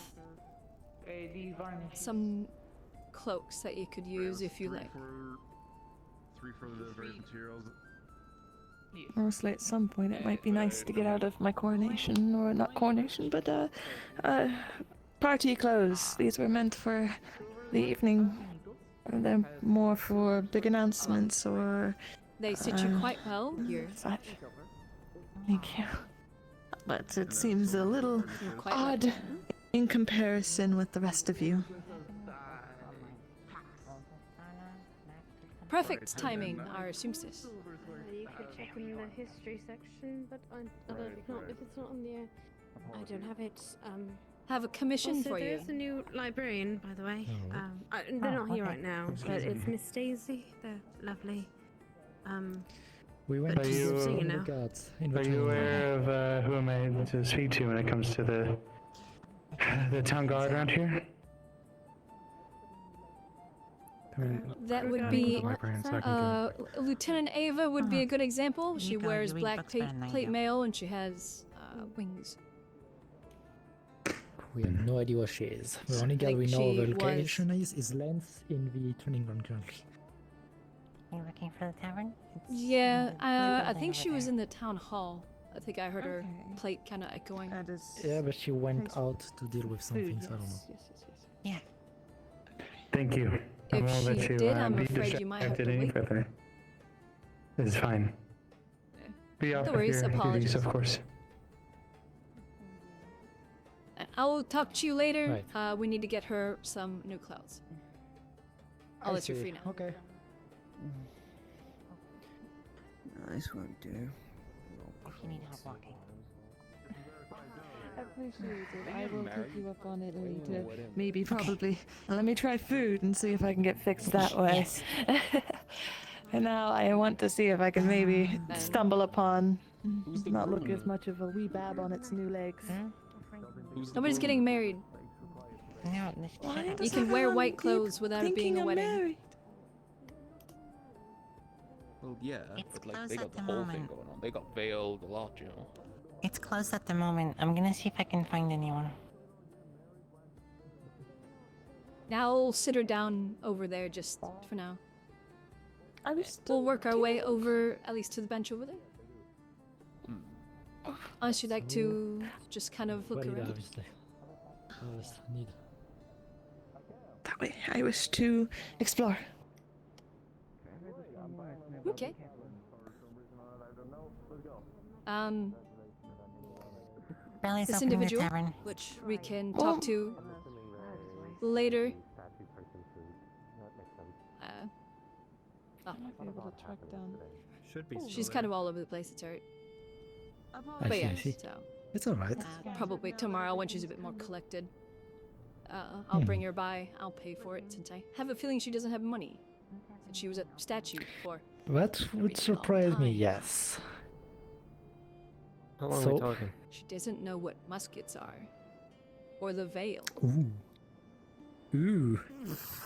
some cloaks that you could use if you like. 3 for the various materials. Honestly, at some point it might be nice to get out of my coronation, or not coronation, but party clothes. These were meant for the evening. They're more for big announcements or. They suit you quite well. You're such. Thank you. But it seems a little quite odd in comparison with the rest of you. Perfect timing, our seamstress. You could check in the history section, but if it's not on the I don't have it. Have a commission also, for you. There's a new librarian, by the way. They're not here right now, but it's Miss Daisy. They're lovely. We went but to she's you. singing now. Are you aware of who am I to speak to when it comes to the town guard around here? That would be Lieutenant Ava would be a good example. She wears black plate mail and she has wings. We have no idea what she is. The only girl we know the location is Lance in the training ground currently. Are you looking for the tavern? Yeah, I think she was in the town hall. I think I heard her plate kind of echoing. Yeah, but she went out to deal with something, so I don't know. Yeah. Thank you. I If won't let she you did, I'm be afraid you might have to distracted any wait. further. It's fine. Be off No of worries, your duties, apologies. of course. I will talk to you later. Right. We need to get her some new clothes. I'll let you free now. Okay. Nice one, dude. If you need help walking. Appreciate it. I will pick you up on it later. Maybe, probably. Let me try food and see if I can get fixed that way. And now I want to see if I can maybe stumble upon, not look as much of a wee bab on its new legs. Nobody's getting married. No, You can wear white clothes without it being a wedding. Married. Well, yeah, It's but like closed they at got the the whole thing moment. going on. They got veiled a lot, you know. It's closed at the moment. I'm gonna see if I can find anyone. Now I'll sit her down over there just for now. We'll work our way over, at least to the bench over there. Unless you'd like to just kind of look around. That way, I wish to explore. Okay. Belly's This open in the individual, tavern. which we can talk to later. Should be. She's kind of all over the place. It's alright. I But see, yeah, I see. so It's alright. probably tomorrow when she's a bit more collected. I'll bring her by. I'll pay for it since I have a feeling she doesn't have money. Since she was a statue before. That would surprise me, yes. How long So- are we talking? She doesn't know what muskets are. Or the veil. Ooh. Ooh.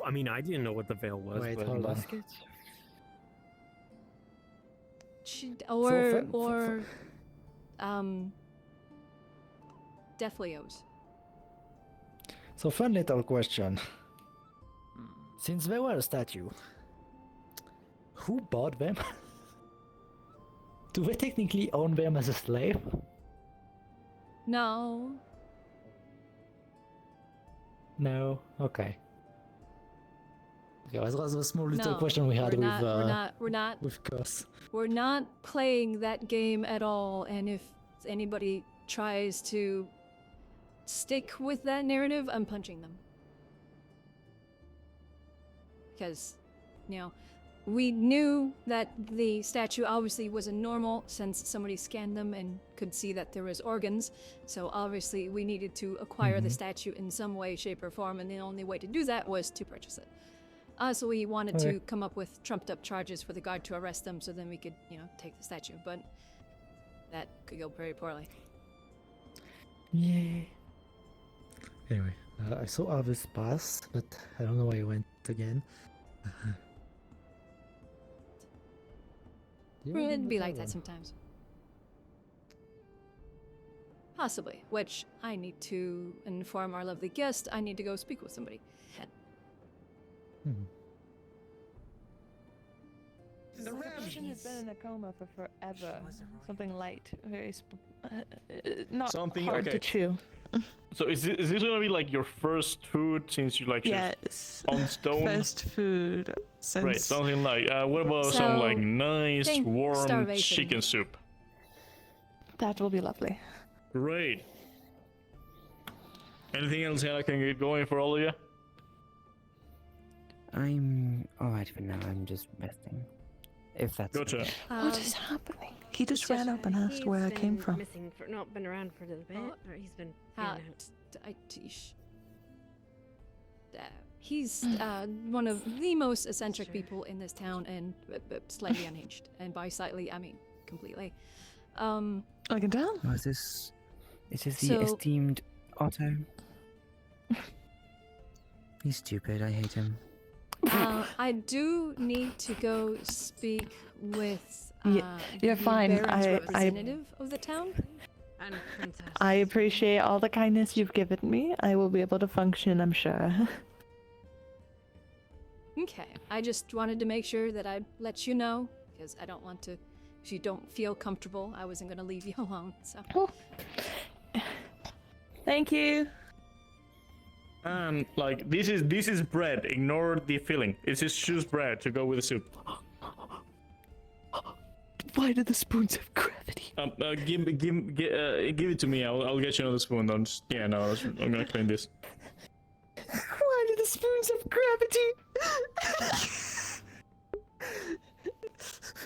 I mean, I didn't know what the veil was, Wait, but hold on. muskets? She, Deathleos. So fun little question. Since they were a statue, who bought them? Do they technically own them as a slave? No. No. Okay. Yeah, that was a small little No, question we had we're not, with we're not with Gus. We're not playing that game at all, and if anybody tries to stick with that narrative, I'm punching them. Because, you know, we knew that the statue obviously wasn't normal since somebody scanned them and could see that there was organs, so obviously we needed to acquire the statue in some way, shape, or form, and the only way to do that was to purchase it. So we wanted to come up with trumped-up charges for the guard to arrest them, so then we could, you know, take the statue. But that could go very poorly. Yay. Anyway, I saw Arvis pass, but I don't know why he went again. It'd be like that sometimes. Possibly. Which I need to inform our lovely guest. I need to go speak with somebody. The Russian has been in a coma for forever. Something light, very not Something hard to chew. So is this gonna be like your first food since you like Yes. on stone? First food since. Right, something like what about some like nice think warm starvation. chicken soup? That will be lovely. Great. Anything else I can get going for all of you? I'm alright for now. I'm just resting. If that's Gotcha. okay. What is happening? He just ran up and asked where I came from. Missing for not been around for a little bit, or he's been. He's one of the most eccentric people in this town, and slightly unhinged. And by slightly, I mean completely. I can tell. Oh, is this the So- esteemed Otto? He's stupid. I hate him. I do need to go speak with you're the fine. Baron's I representative of the town. And Princess. I appreciate all the kindness you've given me. I will be able to function, I'm sure. Okay, I just wanted to make sure that I'd let you know, because I don't want to, if you don't feel comfortable, I wasn't going to leave you alone, so. Thank you. Like this is bread. Ignore the filling. It's just bread to go with the soup. Why do the spoons have gravity? Give it to me. I'll get you another spoon. Don't. Yeah, no. I'm gonna clean this. Why do the spoons have gravity?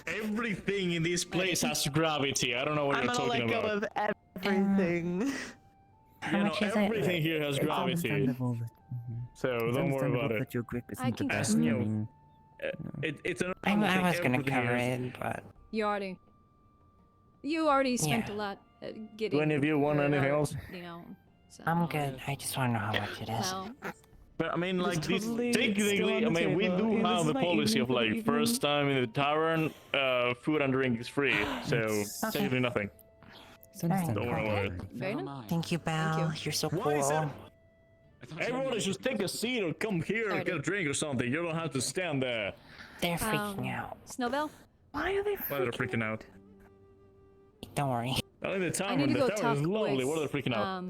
Everything in this place has gravity. I don't know what you're talking I'm gonna about. let go of everything. You know, everything here has gravity. So don't worry about it. That your grip isn't I the can best. You I know, mean, it's an. I was gonna cover it, but You already spent Yeah. a lot getting. Do any of you want anything else? You know, so. I'm good. I just want to know how much it is. Well, But I mean, like this, totally still technically, on I the mean, we table. do Yeah, this have is the my policy evening of for the like evening. first time in the tavern, food and drink is free. So technically nothing. Alright. Don't worry about it. fair enough. Thank you, Belle. You're so Why is cool. that? Everyone should take a seat or come here and get a drink or something. You don't have to stand there. They're freaking out. Snowbell? Why are they Why are they freaking out? Don't worry. I mean, the I need tavern, to the go tavern talk is lovely. with, What are they freaking out?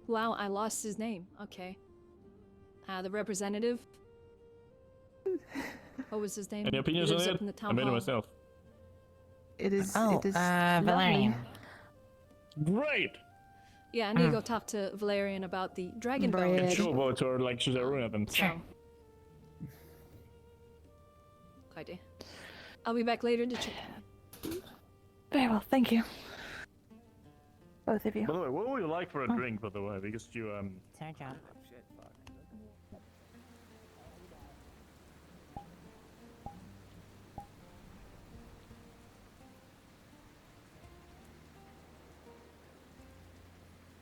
Wow, I lost his name. Okay. The representative. What was his name? Any opinions He on lives up it? in the I town made it hall. myself. It is. Oh, it is Valerian. Great! Yeah, I need to go talk to Valerian about the dragon bone. Bread. And showboats are like she's a ruin them. So. Good idea. I'll be back later to check. Very well, thank you. Both of you. By the way, what would you like for a drink, by the way? Because you It's our job.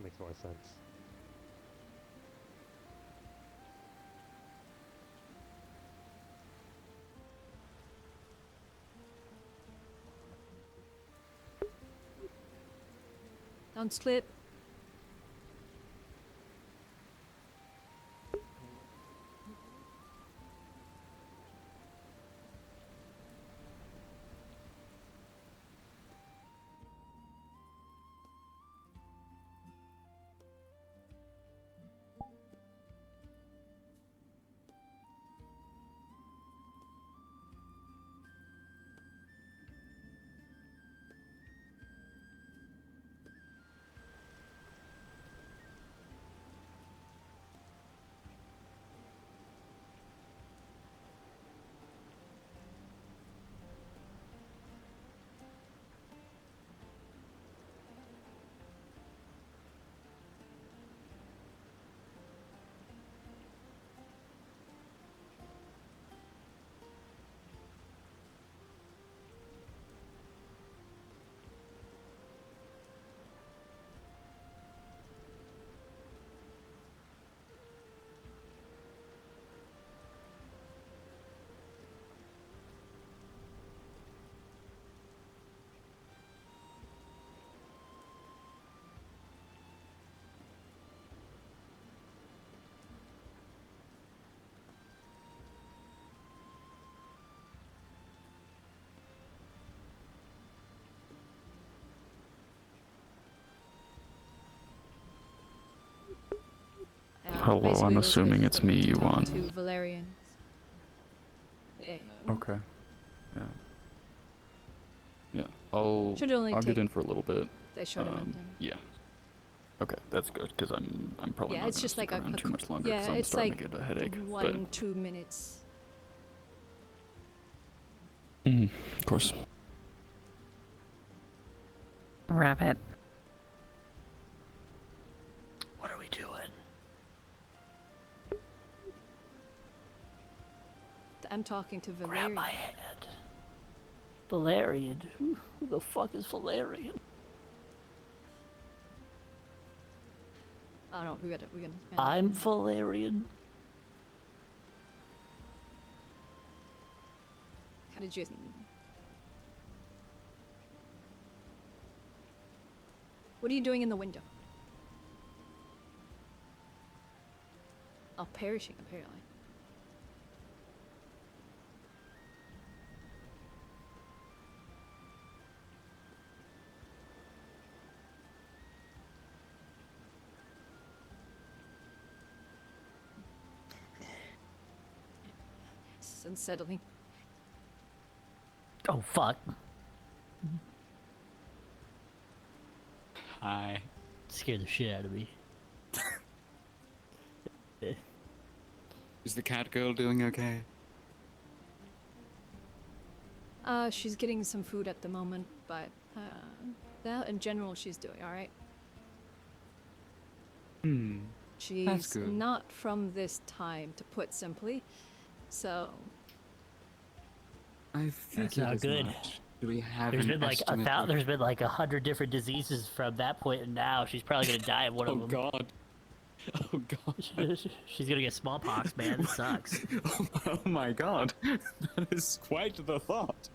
Makes more sense. Don't slip. Hello, Basically, I'm was assuming to- it's me to you talk want. To Valerian. Okay. Yeah. Yeah. I'll Should only I'll get take in for a little bit. a short amount of time. Yeah. Okay, that's good because I'm probably Yeah, not it's gonna just stick like around a too much longer yeah, because I'm it's starting like to get a headache. 1-2 minutes. Of course. Rabbit. What are we doing? I'm talking to Grab Valerian. my hand. Valerian? Who the fuck is Valerian? I don't know. We gotta. I'm Valerian. How did you? What are you doing in the window? Oh, perishing apparently. It's unsettling. Oh fuck. Hi. Scared the shit out of me. Is the cat girl doing okay? She's getting some food at the moment, but that in general she's doing all right. That's She's good. not from this time, to put simply. So I That's figured not as good. much. Do we have There's an been like estimate of- there's been like 100 different diseases from that point and now. She's probably gonna die of one of them. God. Oh god. She's gonna get smallpox, man. It sucks. Oh my god. That is quite the thought.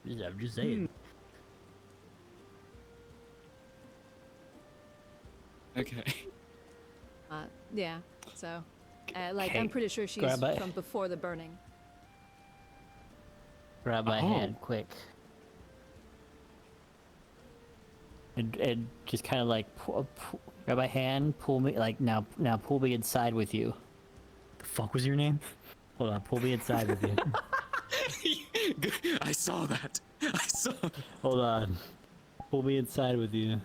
I'm just saying. Okay. yeah. So, like, Okay, I'm pretty sure she's grab my- from before the burning. Grab my hand quick. And just kind of like grab my hand, pull me like now pull me inside with you. The fuck was your name? Hold on, pull me inside with you. I saw that. I saw that. Hold on. Pull me inside with you.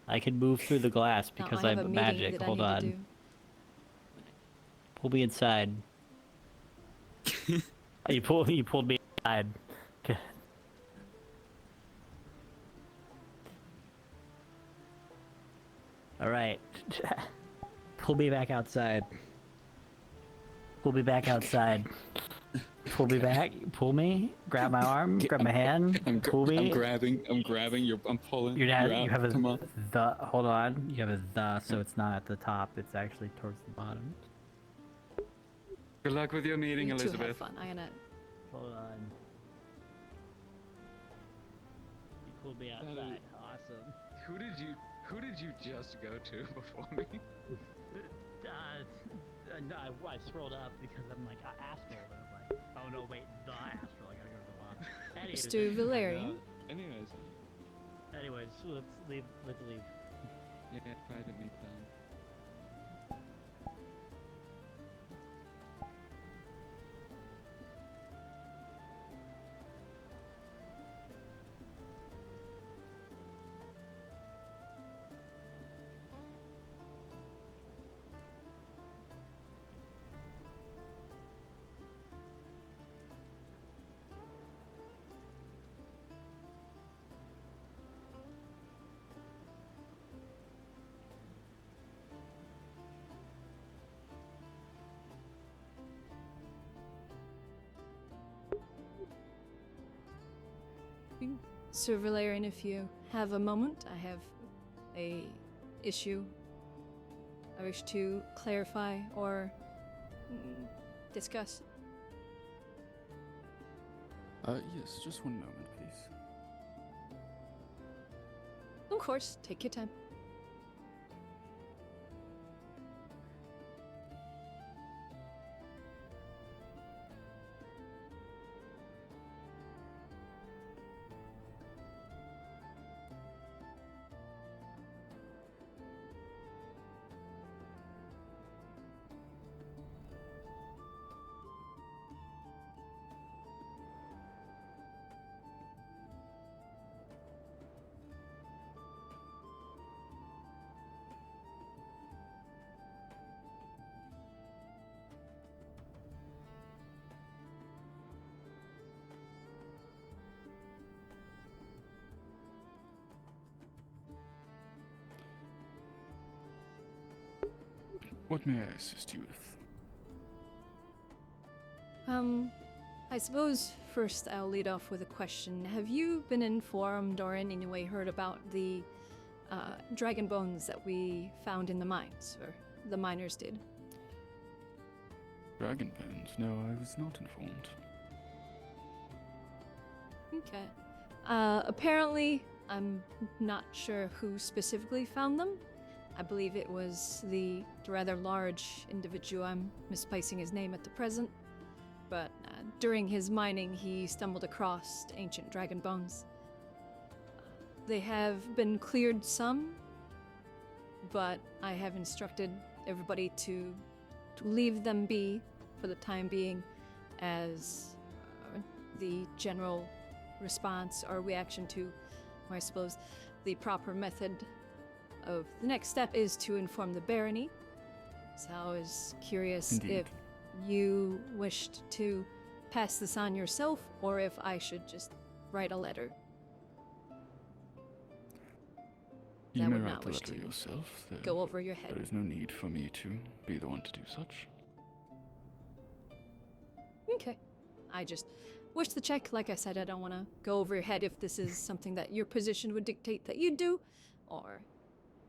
I can move through the glass No, because I I have have a meeting magic. that I Hold need to on. do. Pull me inside. You pulled me inside. Okay. All right. Pull me back outside. Pull me back outside. Pull me back. Pull me. Grab my arm. Grab my hand. Pull me. I'm grabbing. I'm pulling. You're not, out. you have a Come on. the. Hold on. You have a the, so it's not at the top. It's actually towards the bottom. Good luck with your meeting, You two Elizabeth. have fun. I'm gonna. Hold on. You pulled me outside. Awesome. Who did you just go to before me? No, I scrolled up because I'm like astral, and I'm like, oh no, wait, the astral. I gotta go to the bottom. Anyways, Mr. Valerian. Anyways, let's leave. Let's leave. Yeah, private meet them. Sir Valerian, if you have a moment, I have a issue I wish to clarify or discuss. Yes, just one moment, please. Of course, take your time. What may I assist you with? I suppose first I'll lead off with a question. Have you been informed or in any way heard about the dragon bones that we found in the mines, or the miners did? Dragon bones? No, I was not informed. Okay. Apparently, I'm not sure who specifically found them. I believe it was the rather large individual. I'm misplacing his name at the present. But during his mining, he stumbled across ancient dragon bones. They have been cleared some, but I have instructed everybody to leave them be for the time being, as the general response or reaction to, or I suppose, the proper method of the next step is to inform the barony. So I was curious if you wished to pass this on yourself, or if I should just write a letter. You may write the letter yourself. Go over your head. There is no need for me to be the one to do such. Okay. I just wish to check. Like I said, I don't want to go over your head if this is something that your position would dictate that you do, or,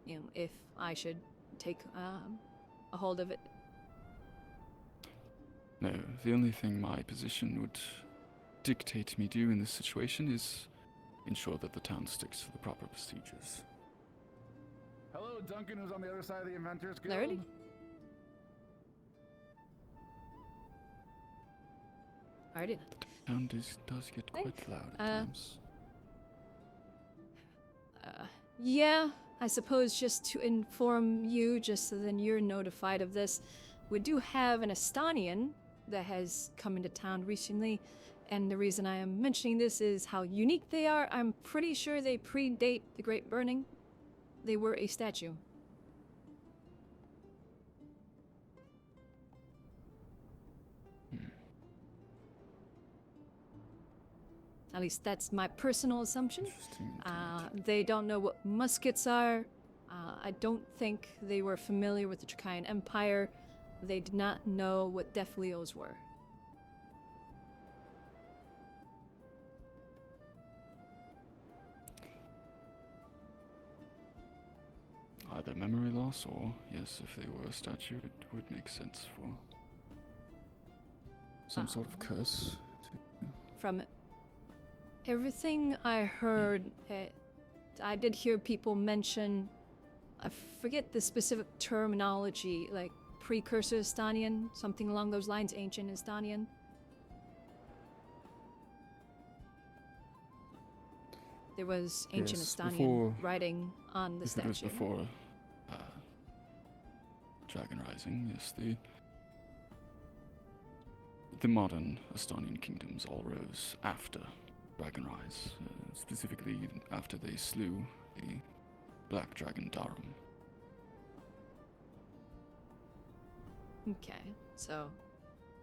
you know, if I should take a hold of it. No, the only thing my position would dictate me do in this situation is ensure that the town sticks to the proper procedures. Hello, Duncan, who's on the other side of the Inventors Guild. Alrighty. Alrighty. The town does get quite loud at times. Yeah, I suppose just to inform you, just so then you're notified of this, we do have an Estonian that has come into town recently, and the reason I am mentioning this is how unique they are. I'm pretty sure they predate the Great Burning. They were a statue. At least that's my personal assumption. They don't know what muskets are. I don't think they were familiar with the Trakian Empire. They did not know what Defleos were. Either memory loss or, yes, if they were a statue, it would make sense for some sort of curse. From everything I heard, I did hear people mention, I forget the specific terminology, like precursor Estonian, something along those lines, ancient Estonian. There was ancient Estonian writing on the statue. It was before Dragon Rising, yes. The modern Estonian kingdoms all rose after Dragon Rise, specifically after they slew the Black Dragon Darum. Okay, so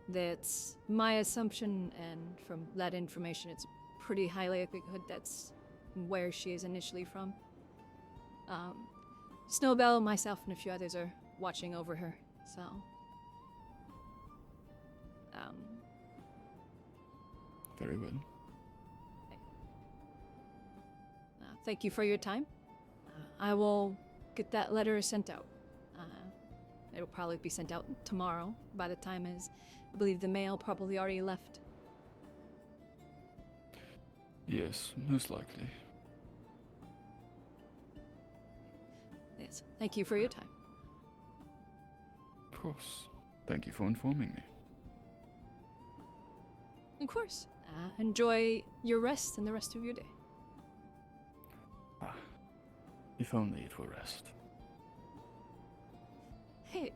that's my assumption, and from that information, it's pretty highly likelihood that's where she is initially from. Snowbell, myself, and a few others are watching over her, so... Very well. Thank you for your time. I will get that letter sent out. It'll probably be sent out tomorrow, by the time as I believe the mail probably already left. Yes, most likely. Yes, thank you for your time. Of course. Thank you for informing me. Of course. Enjoy your rest and the rest of your day. If only it were rest. Hey,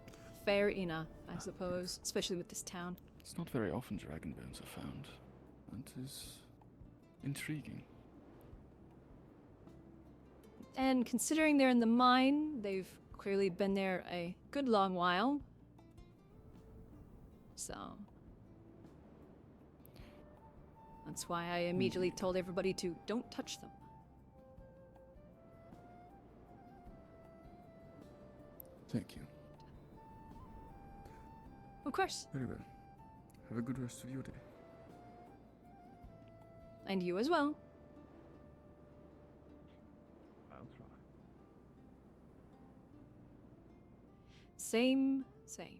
fair enough, I suppose, especially with this town. It's not very often dragon bones are found. That is intriguing. And considering they're in the mine, they've clearly been there a good long while. So... that's why I immediately told everybody to don't touch them. Thank you. Of course. Very well. Have a good rest of your day. And you as well. I'll try. Same. Okay.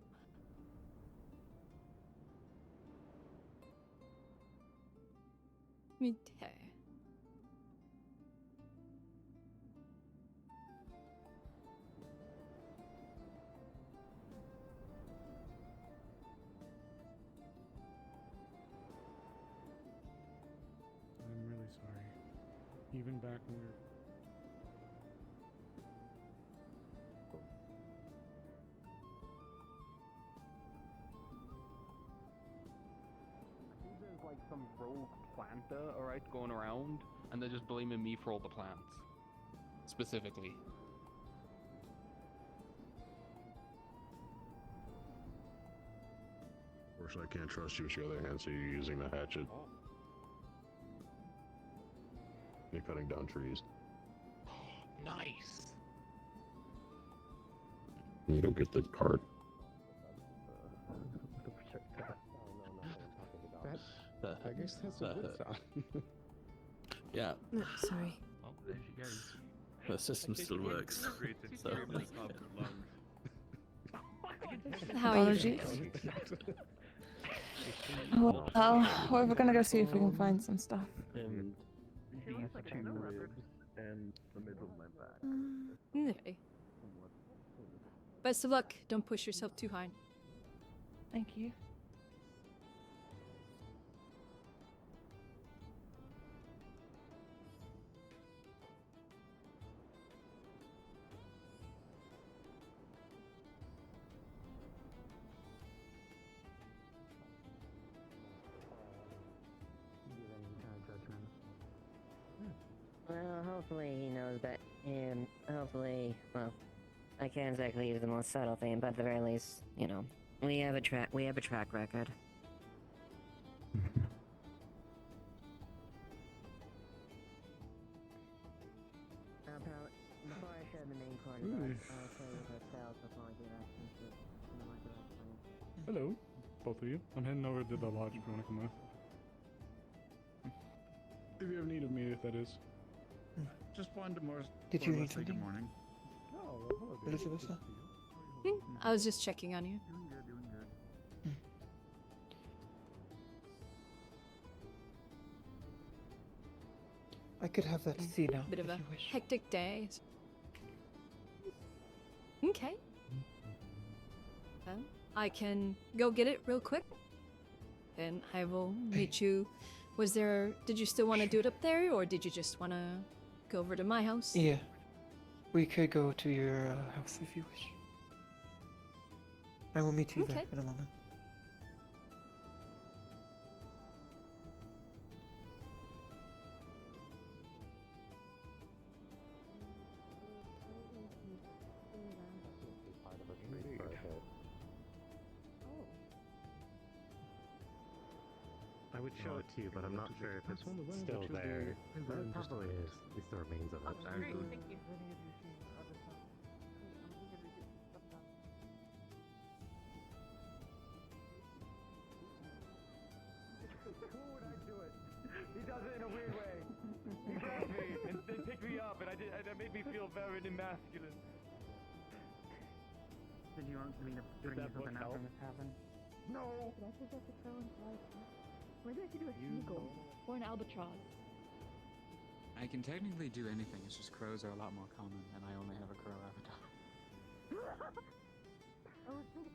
I'm really sorry. Even back when we were... There's like some rogue planter, alright, going around, and they're just blaming me for all the plants. Specifically. Unfortunately, I can't trust you with your other hand, so you're using the hatchet. You're cutting down trees. Nice! You don't get the card. I guess that's a good sound. Yeah. No, sorry. Oh, there she goes. The system still works. So. How are you? Apologies. Well, we're gonna go see if we can find some stuff. And these two ribs and the middle of my back. Okay. Best of luck. Don't push yourself too hard. Thank you. Well, hopefully he knows that, and hopefully, well, I can't exactly use the most subtle thing, but at the very least, you know, we have a track record. Before I share the main course, I'll tell you the sales before I get access to the market. Hello, both of you. I'm heading over to the lodge if you want to come with. If you have need of me, if that is. Just wanted to more. Did you need say something? good morning? Oh, hello, Elizabeth? I was just checking on you. Doing good. I could have that see now. Bit of if a you wish. hectic day. Okay. Well, I can go get it real quick. And I will meet you. Did you still want to do it up there, or did you just want to go over to my house? Yeah. We could go to your house if you wish. I will meet you there Okay. in a moment. I would show it to you, but I'm not sure if it's still there. It probably is. At least the remains of it. Thank you. He does it in a weird way. He grabs me and then picked me up, and that made me feel very masculine. Did you want me to bring you something after this happened? No! Did I forget to throw in flies? Maybe I should do a seagull or an albatross. I can technically do anything, it's just crows are a lot more common, and I only have a crow avatar. I was thinking...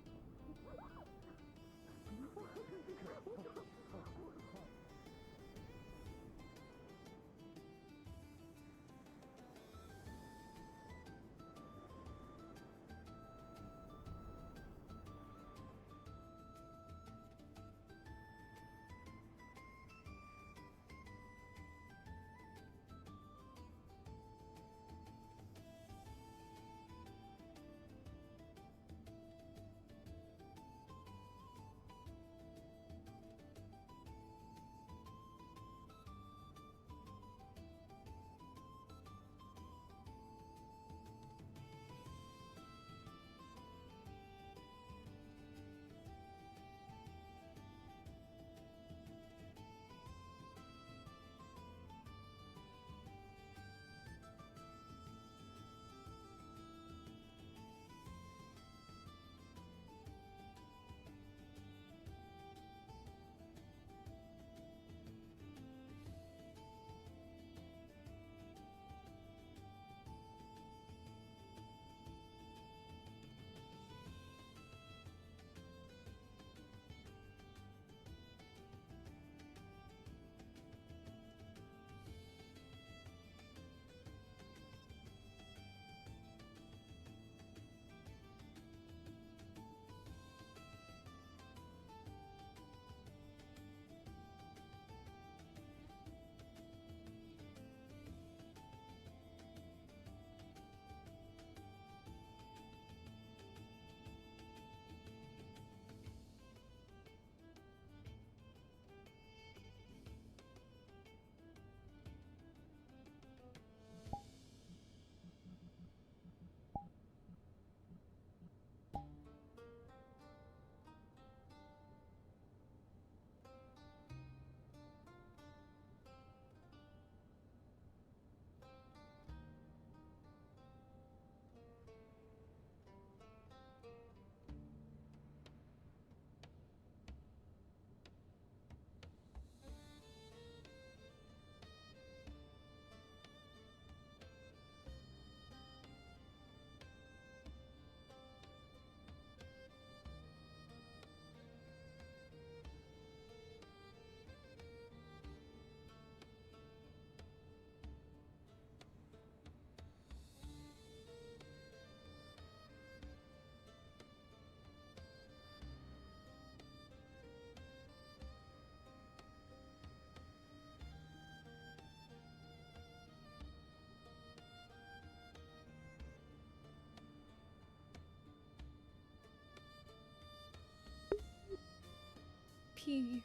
pee.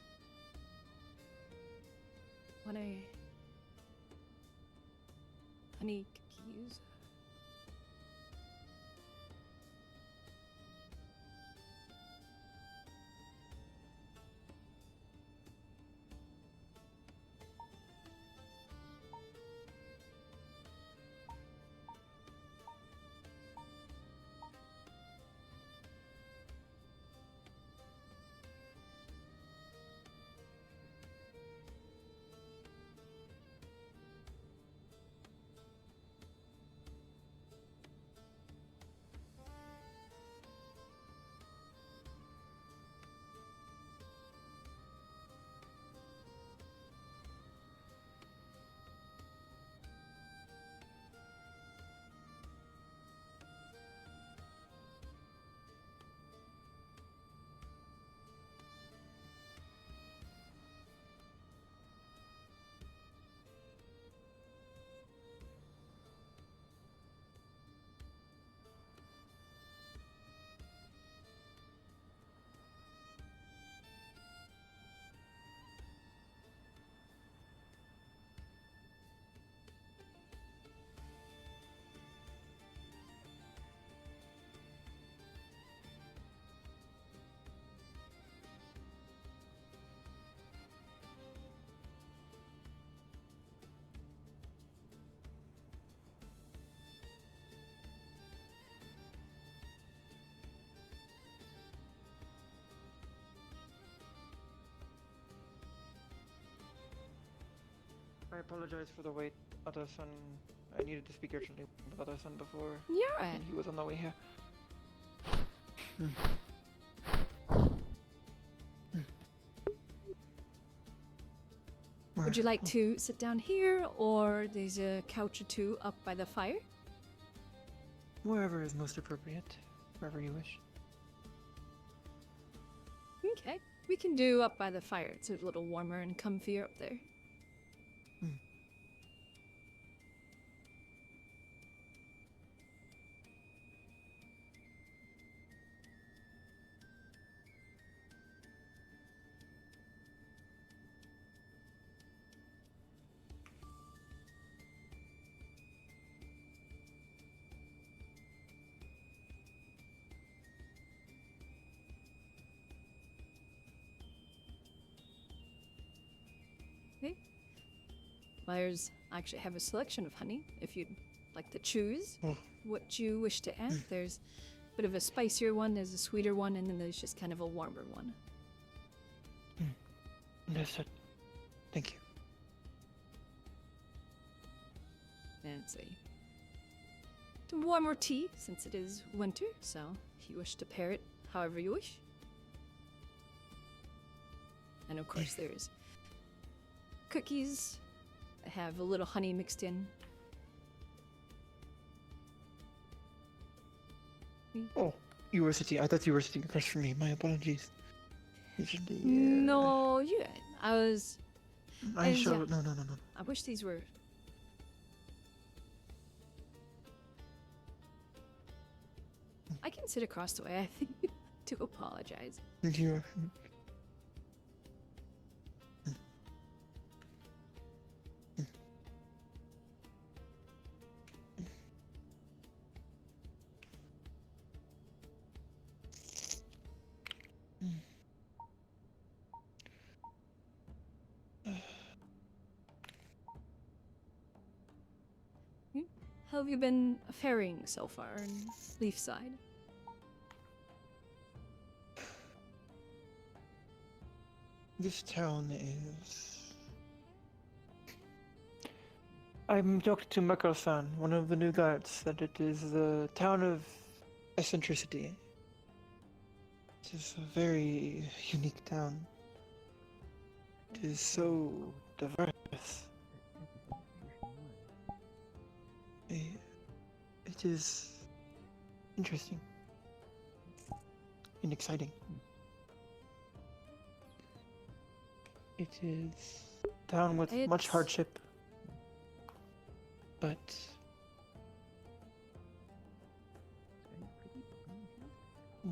Honey cookies. I apologize for the wait. Other son, I needed to speak urgently with other son before. You're right. And he was on the way here. Would you like to sit down here, or there's a couch or two up by the fire? Wherever is most appropriate. Wherever you wish. Okay, we can do up by the fire. It's a little warmer and comfier up there. Okay. Buyers actually have a selection of honey if you'd like to choose what you wish to add. There's a bit of a spicier one, there's a sweeter one, and then there's just kind of a warmer one. Understood. Thank you. And it's a warmer tea since it is winter, so if you wish to pair it however you wish. And of course there's cookies that have a little honey mixed in. Oh, you were sitting. I thought you were sitting across from me. My apologies. Usually, No, you. I was. I yeah. No. I wish these were. I can sit across the way. I think. To apologize. You. How have you been faring so far in Leafside? This town is. I'm talking to Mako-san, one of the new guards, that it is the town of eccentricity. It is a very unique town. It is so diverse. It is interesting and exciting. It is a town with much hardship, but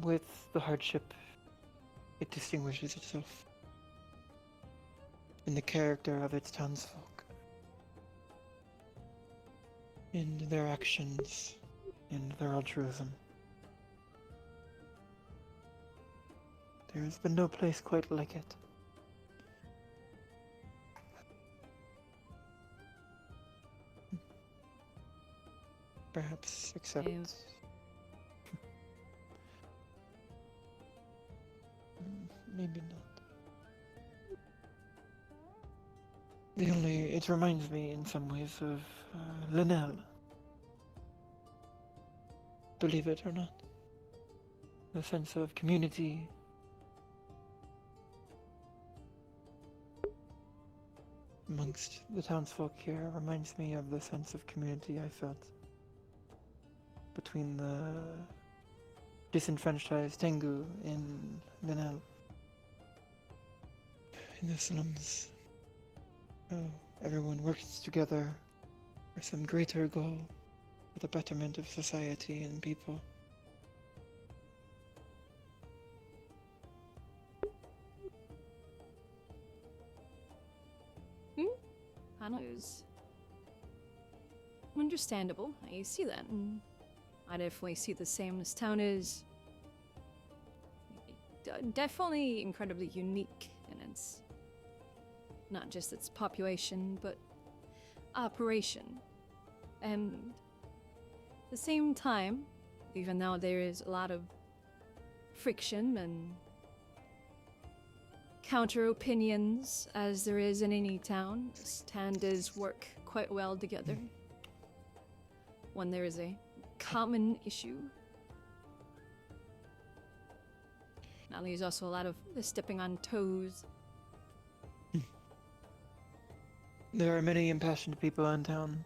with the hardship, it distinguishes itself. in the character of its townsfolk, in their actions, and their altruism. There has been no place quite like it. Perhaps, except... Maybe not. It reminds me in some ways of Linnell. Believe it or not. The sense of community. Amongst the townsfolk here reminds me of the sense of community I felt between the disenfranchised Tengu in Linnell. In the slums. Oh, everyone works together for some greater goal, for the betterment of society and people. I know it's understandable. I see that, and I definitely see the same. This town is definitely incredibly unique, and it's not just its population, but operation. And at the same time, even though there is a lot of friction and counter opinions, as there is in any town, this town does work quite well together when there is a common issue. Now, there's also a lot of stepping on toes. There are many impassioned people in town.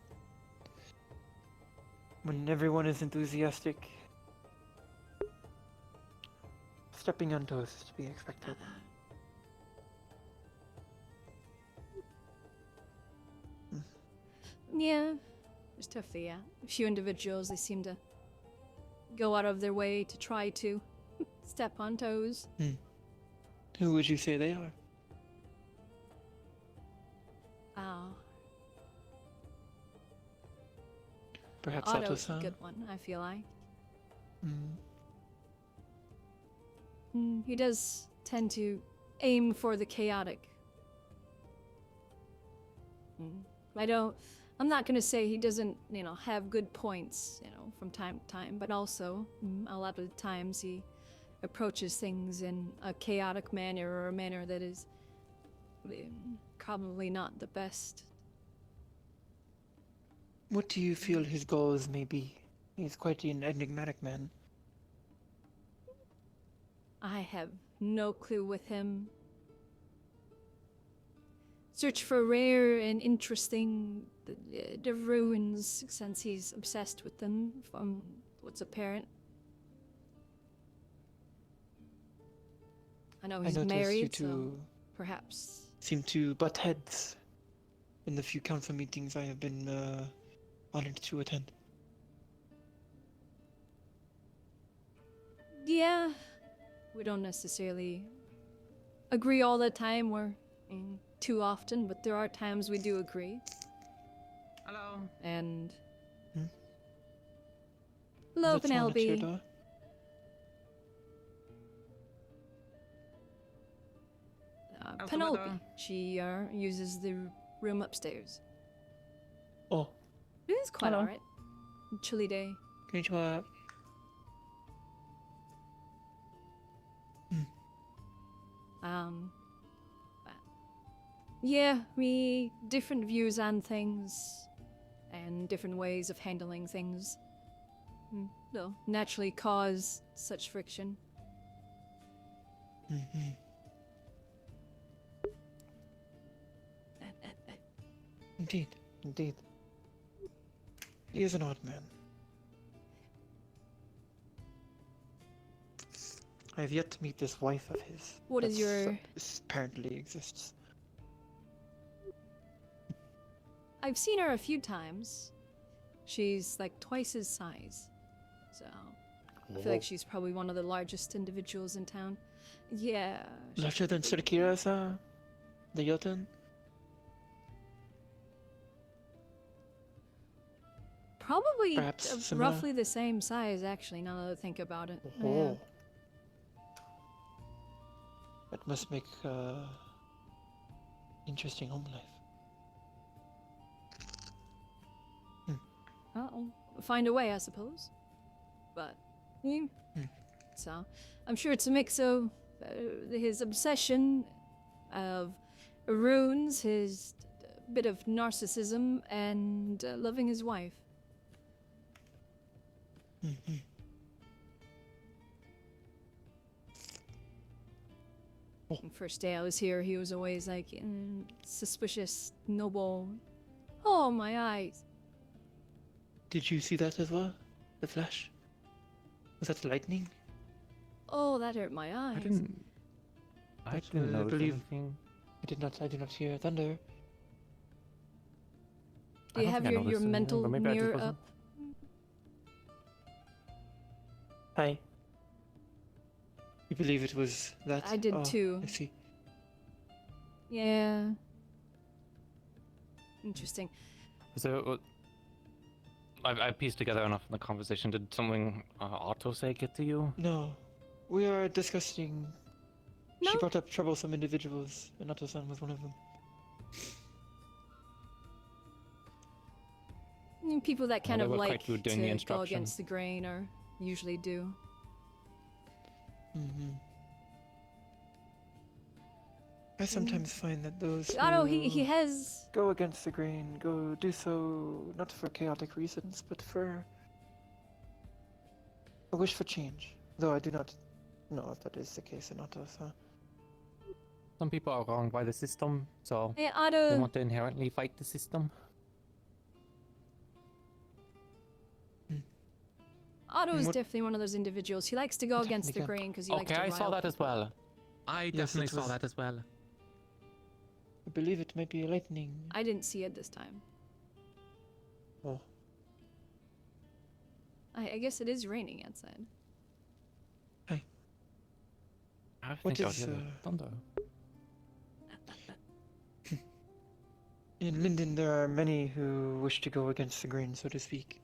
When everyone is enthusiastic, stepping on toes is to be expected. Yeah, it's tough though, yeah. A few individuals, they seem to go out of their way to try to step on toes. Who would you say they are? Oh. Perhaps Otto's a Otto-san? good one, I feel like. Mm. He does tend to aim for the chaotic. I'm not gonna say he doesn't, have good points, from time to time, but also, a lot of the times he approaches things in a chaotic manner, or a manner that is probably not the best. What do you feel his goals may be? He's quite an enigmatic man. I have no clue with him. Search for rare and interesting the ruins, since he's obsessed with them, from what's apparent. I know he's noticed married, you two so perhaps. seem to butt heads in the few council meetings I have been honored to attend. Yeah, we don't necessarily agree all the time, or too often, but there are times we do agree. Hello. And Hmm? hello, Is that someone at your Penelope. door? Penelope. She uses the room upstairs. Oh. It is quite Hello. alright. Chilly day. Konnichiwa. Yeah, we different views on things and different ways of handling things. They'll naturally cause such friction. Mm-hmm. Indeed, indeed. He is an odd man. I have yet to meet this wife of his. What is your- apparently exists. I've seen her a few times. She's like twice his size. So I feel like she's probably one of the largest individuals in town. Yeah. Larger than Sirkira's, the Jotun? Probably Perhaps of similar? roughly the same size, actually, now that I think about it. Oh. That must make interesting home life. I'll find a way, I suppose. But, so, I'm sure it's a mix of his obsession of runes, his bit of narcissism, and loving his wife. The first day I was here, he was always like suspicious, noble. Oh, my eyes. Did you see that as well? The flash? Was that lightning? Oh, that hurt my eyes. I didn't notice believe anything. I did not hear thunder. Do you have your mental mirror up? Hi. You believe it was that? I did too. I see. Yeah. Interesting. So, I pieced together enough in the conversation. Did something Otto say get to you? No. We are discussing. No? She brought up troublesome individuals, and Otto-san was one of them. People that kind they of were like quite rude to doing the go instruction. against the grain, or usually do. I sometimes find that those Otto, who he has. go against the grain do so not for chaotic reasons, but for a wish for change. Though I do not know if that is the case in Otto. So. Some people are wronged by the system, so Hey, Otto. they want to inherently fight the system. Otto is definitely one of those individuals. He likes to go against the can. grain because he likes Okay, to I saw rile that as people. well. I Yes, definitely it saw was- that as well. I believe it might be lightning. I didn't see it this time. Oh. I guess it is raining outside. I What think I'll is, hear the thunder. In Linden, there are many who wish to go against the grain, so to speak.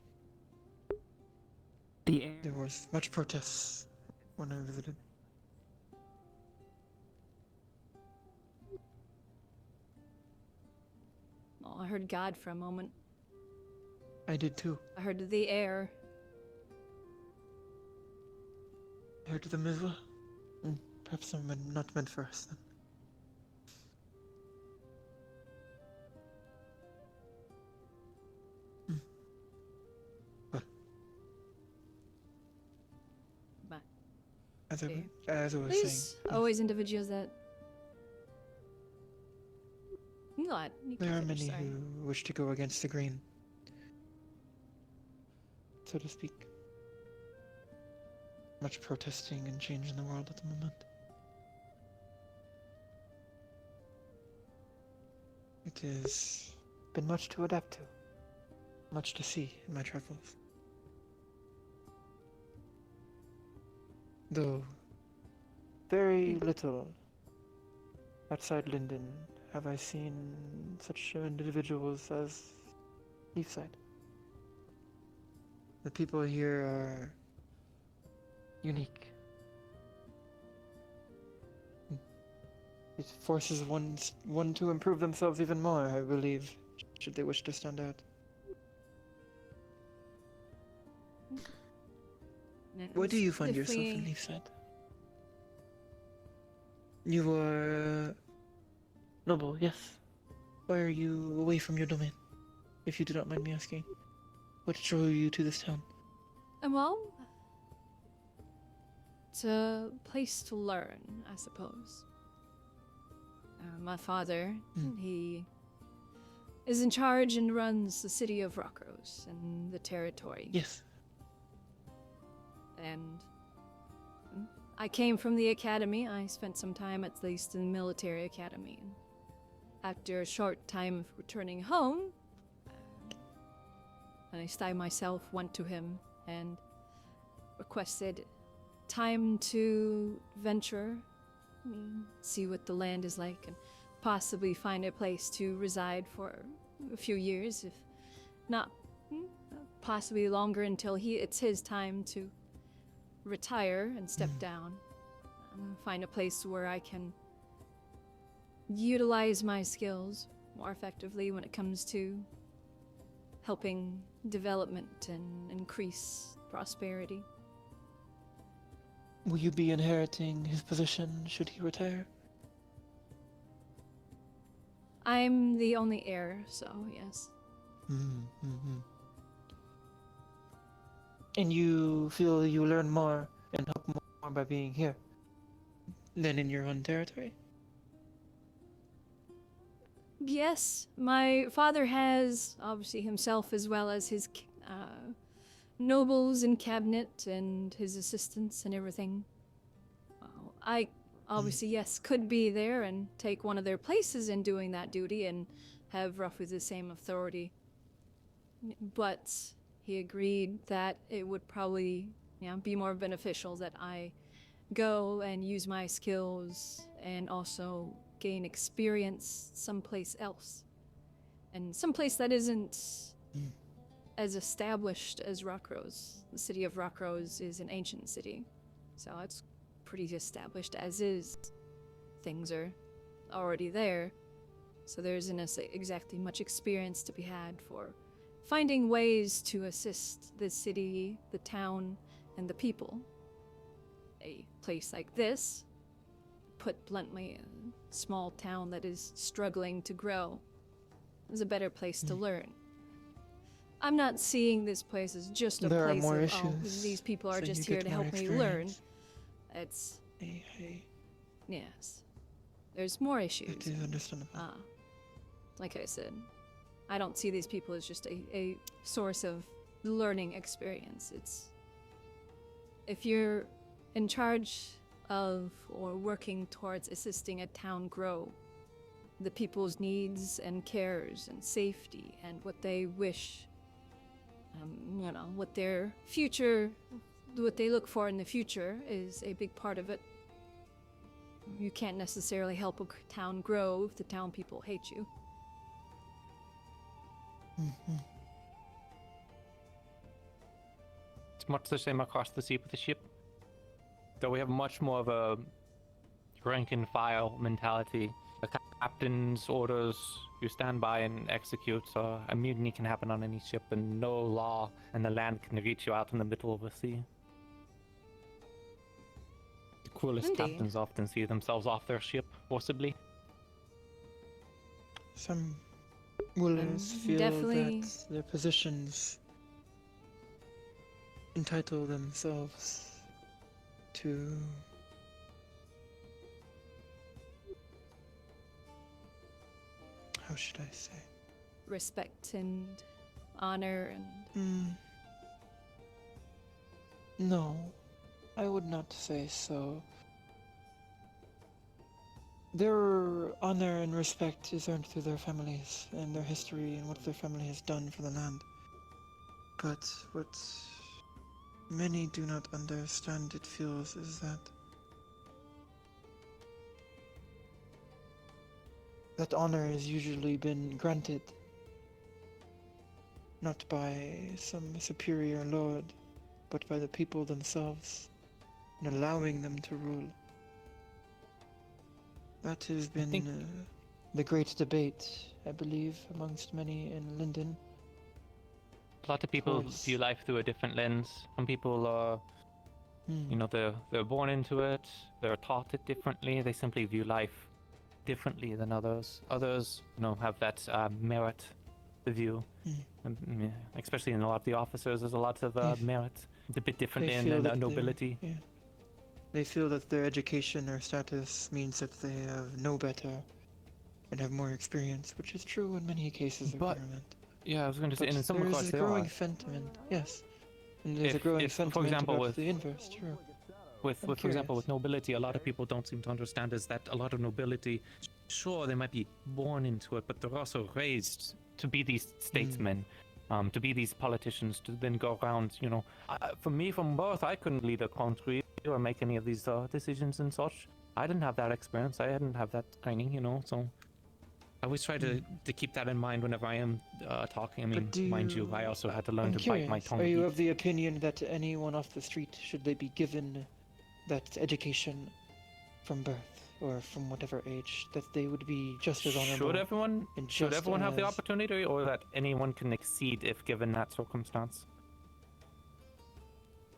There was much protests when I visited. Oh, I heard God for a moment. I did too. I heard the air. I heard them as well. Perhaps I'm not meant for us then. But As I was there's saying, always individuals that. No, you there can are finish, many sorry. who wish to go against the grain, so to speak. Much protesting and change in the world at the moment. It has been much to adapt to, much to see in my travels. Though very little outside Linden have I seen such individuals as Leafside. The people here are unique. It forces one to improve themselves even more, I believe, should they wish to stand out. Where do you find yourself in Leafside? You are noble, yes. Why are you away from your domain? If you do not mind me asking. What drew you to this town? Well, it's a place to learn, I suppose. My father, he is in charge and runs the city of Rockrose and the territory. Yes. And I came from the academy. I spent some time at least in the military academy. And after a short time of returning home, I myself went to him and requested time to venture, see what the land is like, and possibly find a place to reside for a few years, if not possibly longer until it's his time to retire and step down. Find a place where I can utilize my skills more effectively when it comes to helping development and increase prosperity. Will you be inheriting his position should he retire? I'm the only heir, so yes. Mm-hmm. And you feel you learn more and help more by being here than in your own territory? Yes, my father has, obviously himself as well as his nobles and cabinet and his assistants and everything. I obviously, yes, could be there and take one of their places in doing that duty and have roughly the same authority. But he agreed that it would probably be more beneficial that I go and use my skills and also gain experience someplace else. And someplace that isn't as established as Rockrose. The city of Rockrose is an ancient city, so it's pretty established as is. Things are already there, so there isn't exactly much experience to be had for finding ways to assist the city, the town, and the people. A place like this, put bluntly, a small town that is struggling to grow, is a better place to learn. I'm not seeing this place as just a There place are more of, issues, these people are so just you here get to more help me learn. experience. It's... Hey. Yes. There's more issues. It is understandable. Like I said, I don't see these people as just a source of learning experience. It's... If you're in charge of or working towards assisting a town grow, the people's needs and cares and safety and what they wish, what their future, what they look for in the future is a big part of it. You can't necessarily help a town grow if the town people hate you. It's much the same across the sea with the ship, though we have much more of a rank and file mentality. The captain's orders, you stand by and execute, so a mutiny can happen on any ship and no law and the land can reach you out in the middle of the sea. The coolest Indeed. captains often see themselves off their ship, forcibly. Some rulers feel definitely- that their positions entitle themselves to how should I say? Respect and honor and... No, I would not say so. Their honor and respect is earned through their families and their history and what their family has done for the land. But what many do not understand, it feels, is that honor has usually been granted not by some superior lord, but by the people themselves, and allowing them to rule. That has been the great debate, I believe, amongst many in Linden. A lot of people view life through a different lens. Some people are, they're born into it, they're taught it differently, they simply view life differently than others. Others, have that merit view. Especially in a lot of the officers, there's a lot of merit. It's a bit different in nobility. They feel that their education or status means that they know better and have more experience, which is true in many cases of government. Yeah, I was going to say, and in some there regards is a they growing are. sentiment, yes. And there's a growing sentiment for example, about with the inverse, true. For example, with nobility, a lot of people don't seem to understand is that a lot of nobility, sure, they might be born into it, but they're also raised to be these statesmen, to be these politicians, to then go around, for me, from birth, I couldn't lead a country or make any of these decisions and such. I didn't have that experience. I didn't have that training, so always try to keep that in mind whenever I am talking. I mean, do mind you, you- I also had to learn I'm to curious, bite my tongue. are you of the opinion that anyone off the street, should they be given that education from birth or from whatever age, that they would be just as honorable? Should everyone have the as- opportunity, or that anyone can exceed if given that circumstance?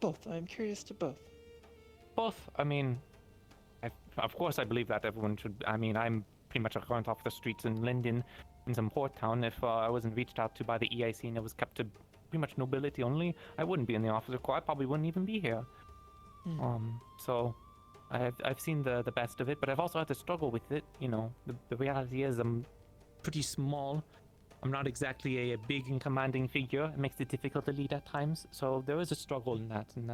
Both. I'm curious to both. Both. I mean, of course I believe that everyone should. I mean, I'm pretty much a grunt off the streets in Linden, in some port town. If I wasn't reached out to by the EIC and it was kept to pretty much nobility only, I wouldn't be in the officer corps. I probably wouldn't even be here. So I've seen the best of it, but I've also had to struggle with it. You know, the reality is I'm pretty small. I'm not exactly a big and commanding figure. It makes it difficult to lead at times. So there is a struggle in that, and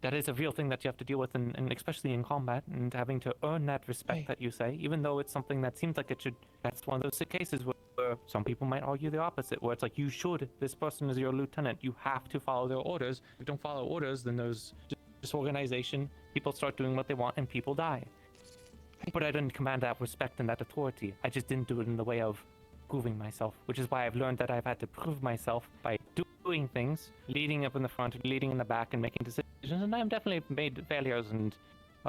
that is a real thing that you have to deal with, and especially in combat, and having to earn that respect that you say, even though it's something that seems like it should. That's one of those cases where some people might argue the opposite, where it's like, you should. This person is your lieutenant. You have to follow their orders. If you don't follow orders, then there's disorganization. People start doing what they want, and people die. But I didn't command that respect and that authority. I just didn't do it in the way of proving myself, which is why I've learned that I've had to prove myself by doing things, leading up in the front, leading in the back, and making decisions. And I've definitely made failures and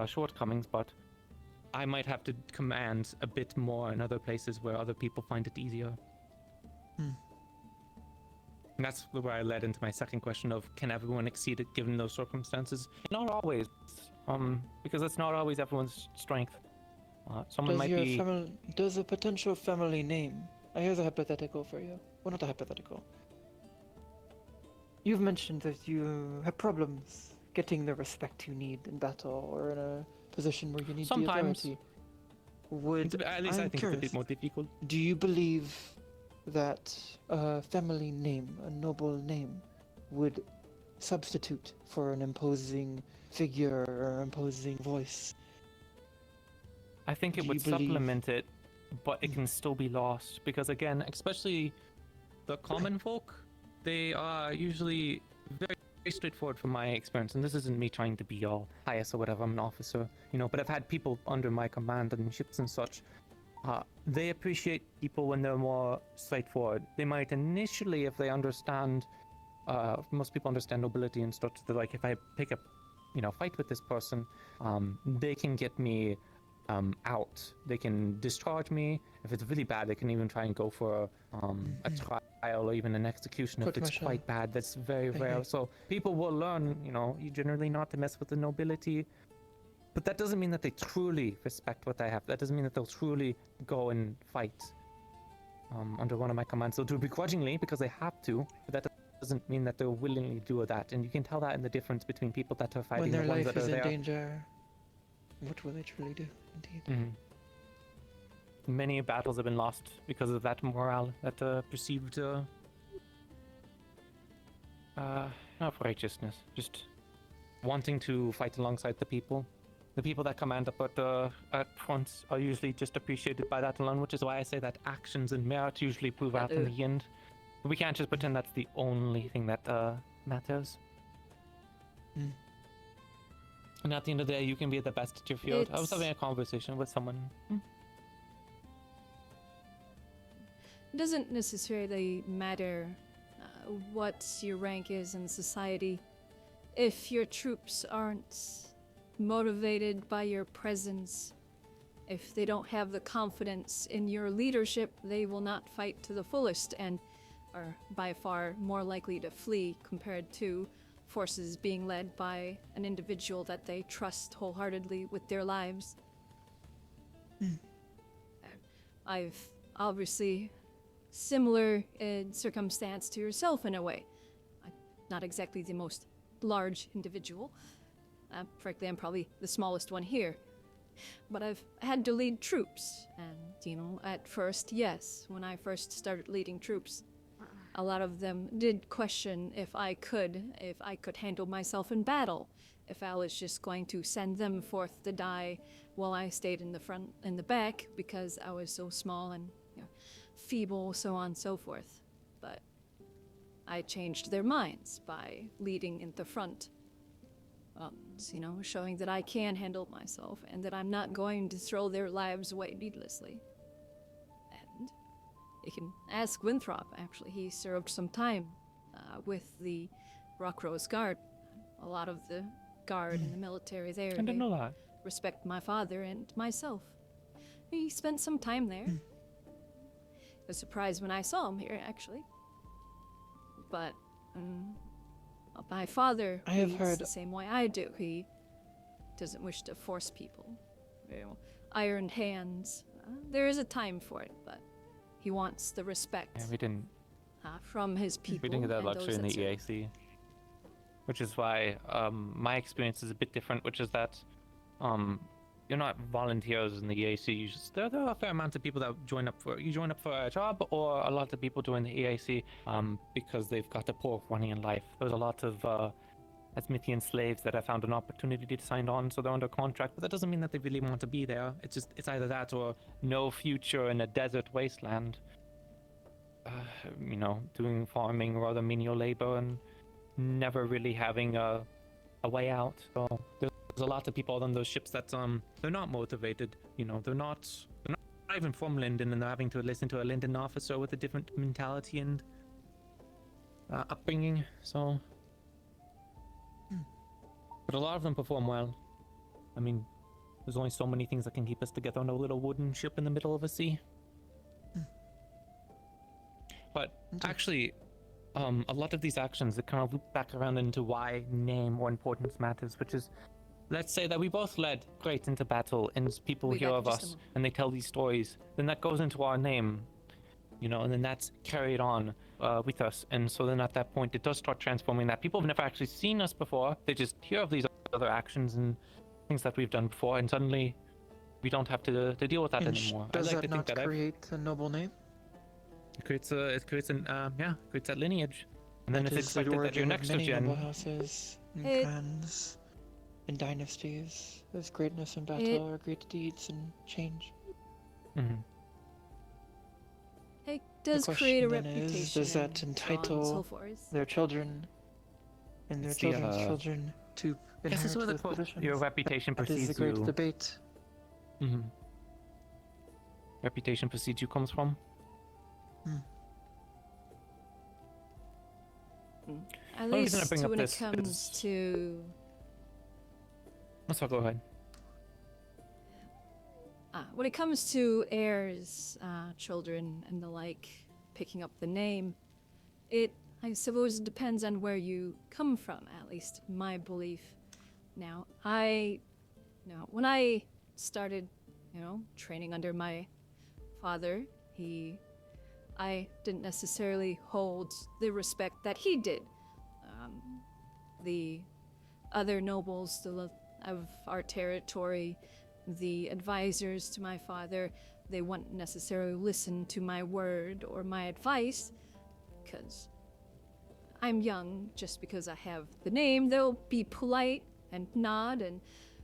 shortcomings, but I might have to command a bit more in other places where other people find it easier. And that's where I led into my second question of, can everyone exceed it given those circumstances? Not always, because it's not always everyone's strength. Someone might be... Does a potential family name... Here's a hypothetical for you. Well, not a hypothetical. You've mentioned that you have problems getting the respect you need in battle or in a position where you need Sometimes. the authority. At least I think it's a bit more difficult. Do you believe that a family name, a noble name, would substitute for an imposing figure or imposing voice? I think it would supplement it, but it can still be lost, because again, especially the common folk, they are usually very straightforward from my experience, and this isn't me trying to be all pious or whatever. I'm an officer, you know, but I've had people under my command and ships and such. They appreciate people when they're more straightforward. They might initially, if they understand, most people understand nobility and such. They're like, if I pick up, fight with this person, they can get me out. They can discharge me. If it's really bad, they can even try and go for a trial or even an execution if it's quite bad. That's very rare. So people will learn, you generally not to mess with the nobility. But that doesn't mean that they truly respect what I have. That doesn't mean that they'll truly go and fight under one of my commands. They'll do it begrudgingly because they have to, but that doesn't mean that they'll willingly do that. And you can tell that in the difference between people that are fighting when and their the ones life that is are in there. danger, what will they truly do? Indeed. Many battles have been lost because of that morale, that perceived not righteousness, just wanting to fight alongside the people. The people that command up at fronts are usually just appreciated by that alone, which is why I say that actions and merit usually prove out in the end. We can't just pretend that's the only thing that matters. And at the end of the day, you can be the best at your field. I was having a conversation with someone. It doesn't necessarily matter what your rank is in society. If your troops aren't motivated by your presence, if they don't have the confidence in your leadership, they will not fight to the fullest and are by far more likely to flee compared to forces being led by an individual that they trust wholeheartedly with their lives. I've obviously similar circumstance to yourself in a way. I'm not exactly the most large individual. Frankly, I'm probably the smallest one here. But I've had to lead troops, and, at first, yes, when I first started leading troops, a lot of them did question if I could handle myself in battle, if I was just going to send them forth to die while I stayed in the front and the back because I was so small and feeble, so on and so forth. But I changed their minds by leading in the front. Showing that I can handle myself and that I'm not going to throw their lives away needlessly. You can ask Winthrop, actually. He served some time with the Rockrose Guard. A lot of the guard and the military there. I didn't know that. Respect my father and myself. He spent some time there. I was surprised when I saw him here, actually. But my father I have reads heard the same way I do. He doesn't wish to force people. You know, iron hands. There is a time for it, but he wants the respect Yeah, we didn't. From his people. We didn't get that and luxury those in the that serve. EAC, which is why my experience is a bit different. Which is that you're not volunteers in the EAC. There are a fair amount of people that join up for a job, or a lot of people join the EAC because they've got a poor running in life. There's a lot of Asmithian slaves that have found an opportunity to sign on, so they're under contract. But that doesn't mean that they really want to be there. It's either that or no future in a desert wasteland. You know, doing farming or other menial labor and never really having a way out. So there's a lot of people on those ships that they're not motivated. You know, they're not even from Linden, and they're having to listen to a Linden officer with a different mentality and upbringing. So, but a lot of them perform well. I mean, there's only so many things that can keep us together on a little wooden ship in the middle of a sea. But actually, a lot of these actions that kind of loop back around into why name or importance matters, which is, let's say that we both led great into battle and people hear of us and they tell these stories, then that goes into our name, you know, and then that's carried on with us. And so then at that point, it does start transforming that. People have never actually seen us before. They just hear of these other actions and things that we've done before, and suddenly we don't have to deal with that anymore. Does that not create a noble name? It creates that lineage, and then That it's is the expected that origin your of next many gen. noble houses and It- clans and dynasties. There's greatness in battle It- or great deeds and change. It The does question create a then reputation. is, does that and so on and entitle so forth. their children and their It's the, children's children to This inherit is where the those quote, positions? your reputation That is precedes the great you. debate. Reputation precedes you comes from. At Only reason I least bring up when this it comes is- to Go ahead. when it comes to heirs, children, and the like, picking up the name, I suppose it depends on where you come from, at least my belief. Now, when I started, training under my father, I didn't necessarily hold the respect that he did. The other nobles of our territory, the advisors to my father, they wouldn't necessarily listen to my word or my advice, because I'm young. Just because I have the name, they'll be polite and nod and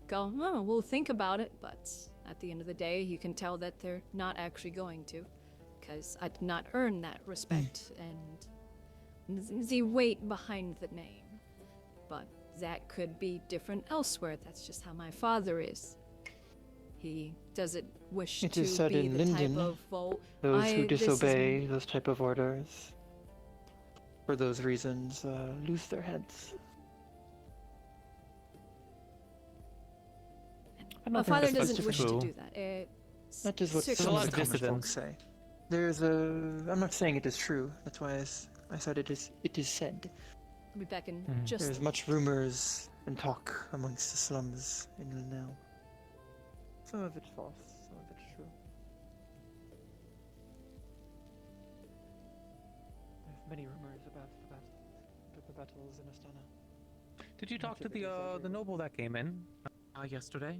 go, oh, we'll think about it, but at the end of the day, you can tell that they're not actually going to, because I did not earn that respect and the weight behind the name. But that could be different elsewhere. That's just how my father is. He doesn't wish It to is said be in the Linden, type of those who disobey those type of orders, for those reasons, lose their heads. My father doesn't wish to do that. That is what some of the common folk say. I'm not saying it is true. That's why I said it is said. I'll be back in just. There's much rumors and talk amongst the slums in Linnell. Some of it false, some of it true. There's many rumors about the battles in Astana. Did you talk to the noble that came in yesterday?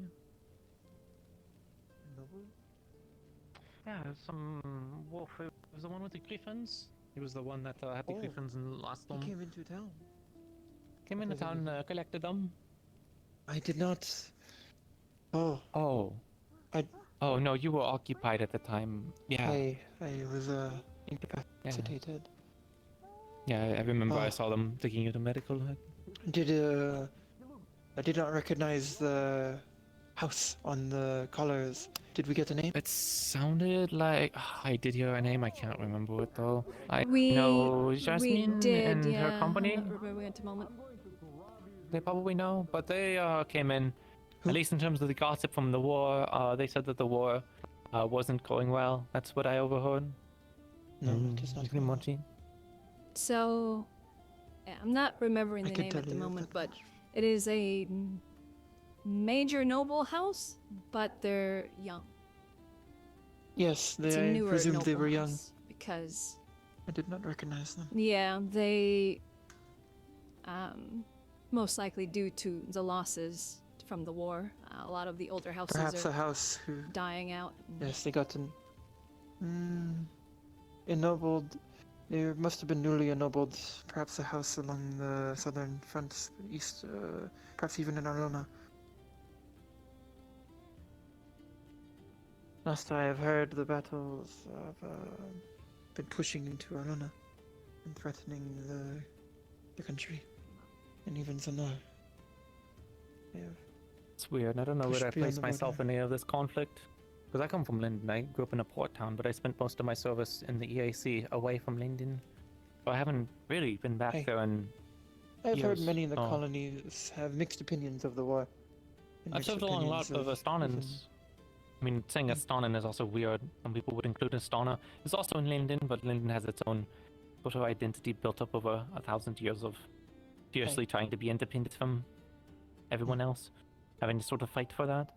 Noble? Yeah, some wolf. It was the one with the griffins. He was the one that had the griffins and lost them. He came into town. Came into town, collected them. I did not. Oh. Oh no, you were occupied at the time. Yeah. I was incapacitated. Yeah, I remember. I saw them taking you to medical. I did not recognize the house on the collars. Did we get a name? It sounded like I did hear her name. I can't remember it though. I We know Jasmine did, and yeah. her company. I'm not remembering at the moment. They probably know, but they came in. At least in terms of the gossip from the war, they said that the war wasn't going well. That's what I overheard. No, it is not. Pretty much. So, yeah, I'm not remembering the name at the moment, but it is a major noble house, but they're young. Yes, It's a I newer presumed they noble were young. house because I did not recognize them. yeah, they most likely due to the losses from the war, a lot of the older houses Perhaps are a house who... dying out. Yes, they got ennobled. They must have been newly ennobled. Perhaps a house along the southern front, east, perhaps even in Arlona. Last I have heard, the battles have been pushing into Arlona and threatening the country, and even Zanar. They have It's weird. I don't know where pushed I beyond place the myself border. in any of this conflict. Because I come from Linden. I grew up in a port town, but I spent most of my service in the EAC away from Linden. So I haven't really been back Hey. there in I've heard years. many in the Oh. colonies have mixed opinions of the war. and I've mixed served along a lot opinions of Astonans. I mean, saying Astonan is also weird. Some people would include Astana. It's also in Linden, but Linden has its own sort of identity built up over 1,000 years of fiercely trying to be independent from everyone else, having to sort of fight for that.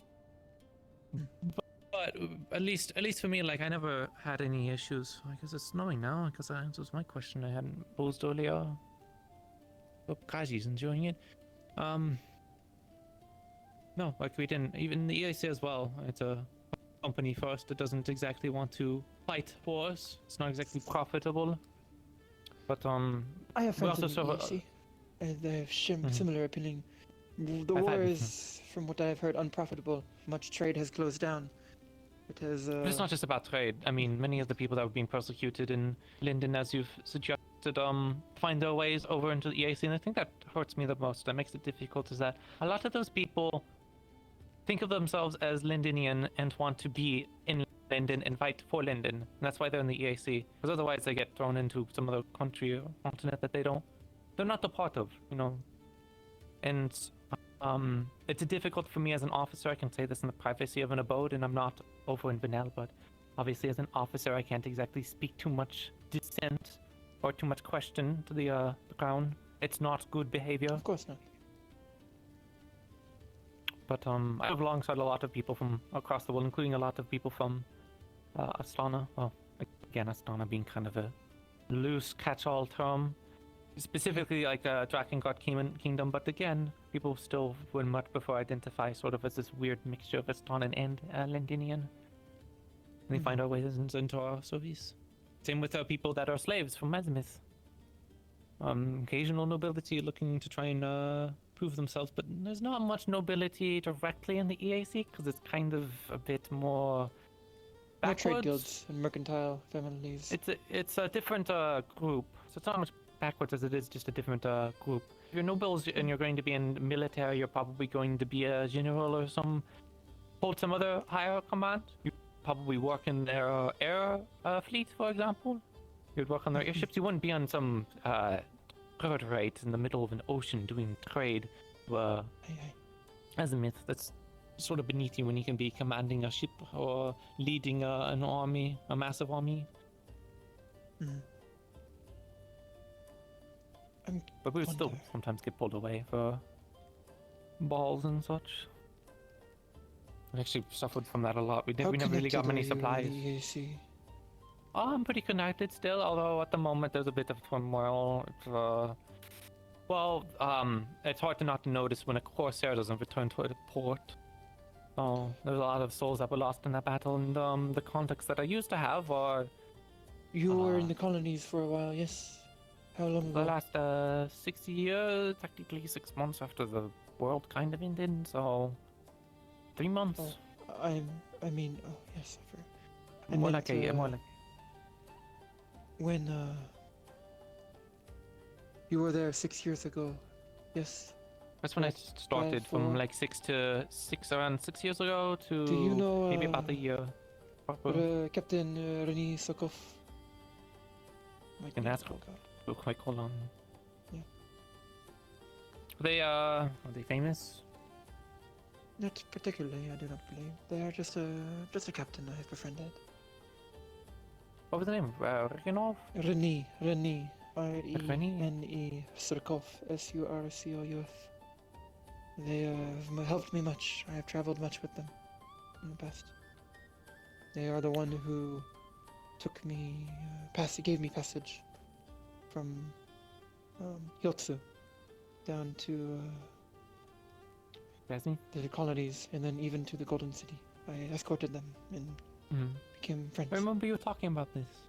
But at least for me, like I never had any issues. I guess it's snowing now. Because that was my question I hadn't posed earlier. Hope Kaji's enjoying it. No, like we didn't. Even the EAC as well. It's a company first. It doesn't exactly want to fight wars. It's not exactly profitable. But I have we friends also in the serve a- EAC, and they have similar opinion. The I've war had- is, from what I have heard, unprofitable. Much trade has closed down. It has. But it's not just about trade. I mean, many of the people that were being persecuted in Linden, as you've suggested, find their ways over into the EAC, and I think that hurts me the most. That makes it difficult. Is that a lot of those people think of themselves as Lindenian and want to be in Linden and fight for Linden, and that's why they're in the EAC. Because otherwise, they get thrown into some other country or continent that they're not a part of, you know. And it's difficult for me as an officer. I can say this in the privacy of an abode, and I'm not over in Vanel, but obviously as an officer, I can't exactly speak too much dissent or too much question to the crown. It's not good behavior. Of course not. But I live alongside a lot of people from across the world, including a lot of people from Astana. Well, again, Astana being kind of a loose catch-all term. Specifically like Drakengard Kingdom, but again, people still would much prefer identify sort of as this weird mixture of Astonan and Lendinian. And they find our ways into our service. Same with people that are slaves from Mazmith. Occasional nobility looking to try and prove themselves, but there's not much nobility directly in the EAC because it's kind of a bit more No trade backwards. guilds and mercantile families. It's a different group, so it's not much backwards as it is just a different group. If you're nobles and you're going to be in military, you're probably going to be a general or hold some other higher command. You probably work in their air fleet, for example. You'd work on their airships. You wouldn't be on some third rate in the middle of an ocean doing trade. As a myth, that's sort of beneath you when you can be commanding a ship or leading an army, a massive army. But we would still sometimes get pulled away for balls and such. We actually suffered from that a lot. We never really got many supplies. Oh, I'm pretty connected still, although at the moment there's a bit of turmoil. It's hard to not notice when a corsair doesn't return to the port. So there's a lot of souls that were lost in that battle, and the contacts that I used to have are... You were in the colonies for a while, yes? How long ago? The last 6 years, technically 6 months after the world kind of ended, so 3 months. Oh, yes, I forgot. More like When, you were there 6 years ago, yes? That's when I started from like 6 around 6 years ago to Do you know, maybe about a year. Captain Reni Sokov? And that's look like hold on. Yeah. Are they famous? Not particularly, I do not believe. They are just a captain I have befriended. What was the name? Reginov? Reni. R-E-N-E Surkov. S-U-R-C-O-U-F. They have helped me much. I have traveled much with them in the past. They are the one who took me, gave me passage from Hyotsu down to the colonies, and then even to the Golden City. I escorted them and became friends. I remember you talking about this.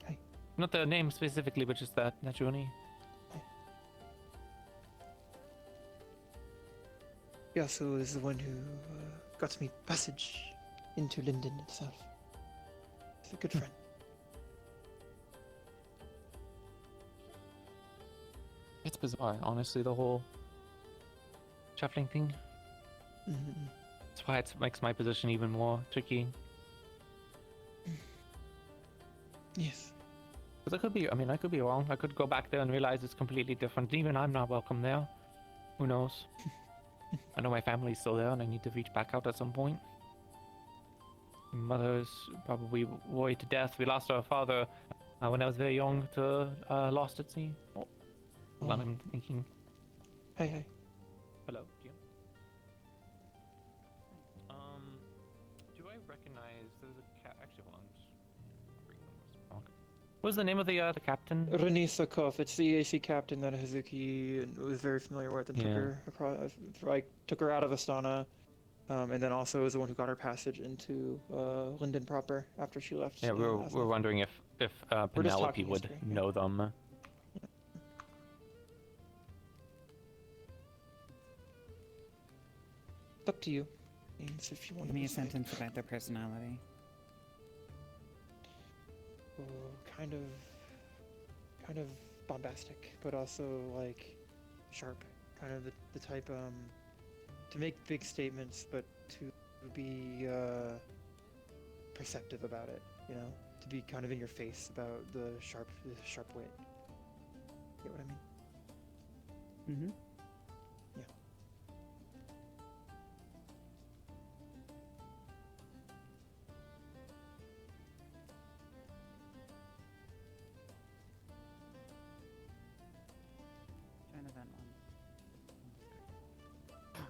Hey. Not the name specifically, but just that journey. Yasu is the one who got me passage into Linden itself. He's a good friend. It's bizarre, honestly, the whole shuffling thing. That's why it makes my position even more tricky. Yes. Because I could be wrong. I could go back there and realize it's completely different. Even I'm not welcome there. Who knows? I know my family's still there and I need to reach back out at some point. My mother's probably worried to death. We lost our father when I was very young to lost at sea. Hold on, I'm thinking. Hey. Hello, Jim. Do I recognize there's a cat? Actually, hold on. What was the name of the captain? Reni Sokov. It's the AC captain that Hazuki was very familiar with and took her out of Astana, and then also was the one who got her passage into Linden proper after she left. Yeah, we're wondering if Penelope would know them. It's up to you. If you want Give me a sentence about their personality. Kind of bombastic, but also like sharp. Kind of the type to make big statements, but to be perceptive about it. You know, to be kind of in your face about the sharp wit. Get what I mean? Yeah.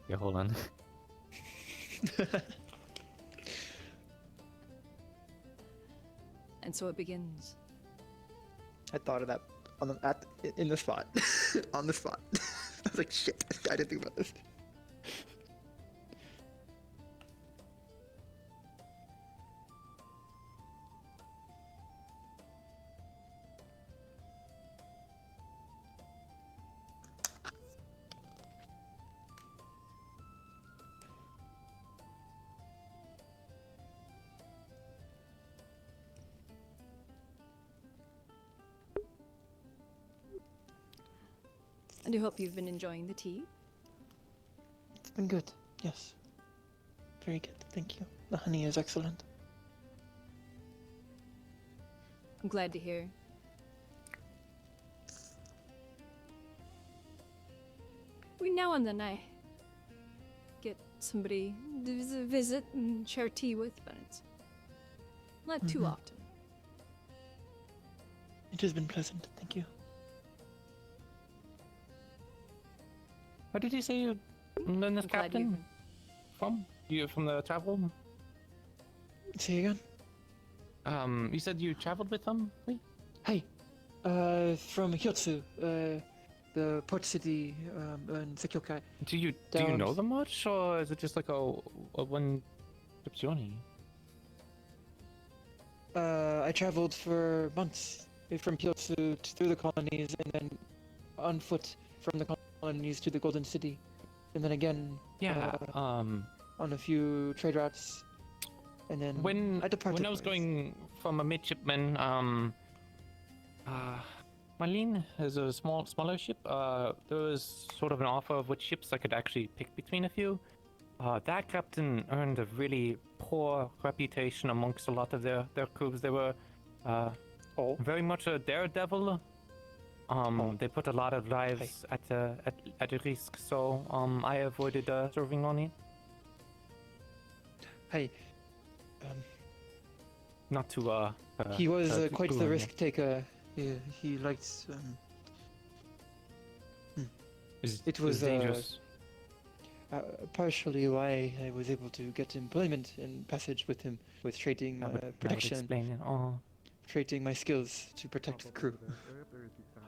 Yeah, hold on. And so it begins. I thought of that in the spot, on the spot. I was like, shit, I didn't think about this. I do hope you've been enjoying the tea. It's been good, yes. Very good, thank you. The honey is excellent. I'm glad to hear. Every now and then I get somebody to visit and share tea with, but it's not too often. It has been pleasant, thank you. What did you say you learned this captain from? You from the travel? Say again? You said you traveled with them? Wait. Hey, from Hyotsu, the port city in Sekyokai. Do you know them much, or is it just like a one trip journey? I traveled for months from Hyotsu through the colonies, and then on foot from the colonies to the Golden City, and then again on a few trade routes, and then when I departed. When I was going from a midshipman, Marlene is a smaller ship. There was sort of an offer of which ships I could actually pick between a few. That captain earned a really poor reputation amongst a lot of their crews. They were very much a daredevil. They put a lot of lives at risk, so I avoided serving on it. Hey, not to he was quite the ruin risk taker. He likes. It was dangerous. Partially why I was able to get employment and passage with him, with trading protection, trading my skills to protect the crew.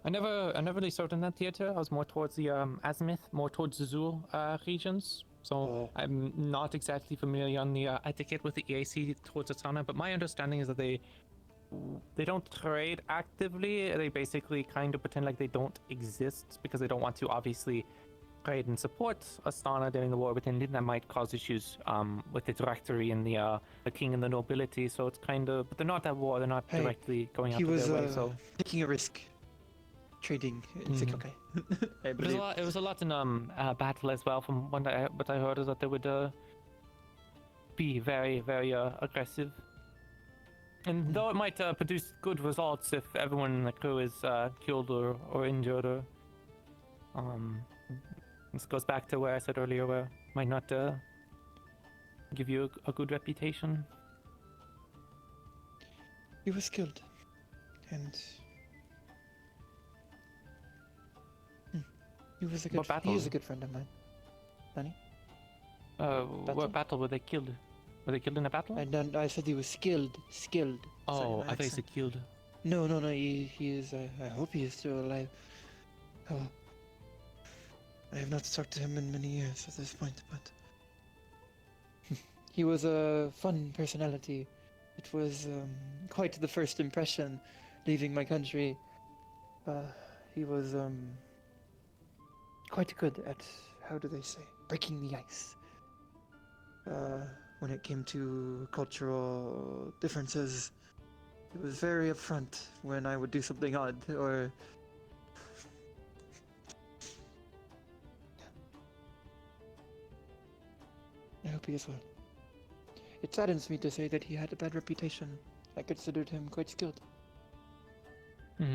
I never really served in that theater. I was more towards the azimuth, more towards the Zul regions. So I'm not exactly familiar on the etiquette with the EAC towards Asana, but my understanding is that they don't trade actively. They basically kind of pretend like they don't exist because they don't want to obviously trade and support Astana during the war, but then that might cause issues with the directory and the king and the nobility. So it's kind of, but they're not at war. They're not directly going out of their way. So taking a risk, trading. It's like, okay. It was a lot in battle as well. From what I heard is that they would be very, very aggressive. And though it might produce good results if everyone in the crew is killed or injured, or this goes back to where I said earlier, where it might not give you a good reputation. He was skilled, and he was a good. He is a good friend of mine. Danny. What battle were they killed? Were they killed in a battle? I said he was skilled. Oh, I thought you said killed. No. He is. I hope he is still alive. Oh, I have not talked to him in many years at this point, but he was a fun personality. It was quite the first impression leaving my country. He was quite good at, how do they say, breaking the ice. When it came to cultural differences, it was very upfront when I would do something odd, or I hope he is well. It saddens me to say that he had a bad reputation. I considered him quite skilled.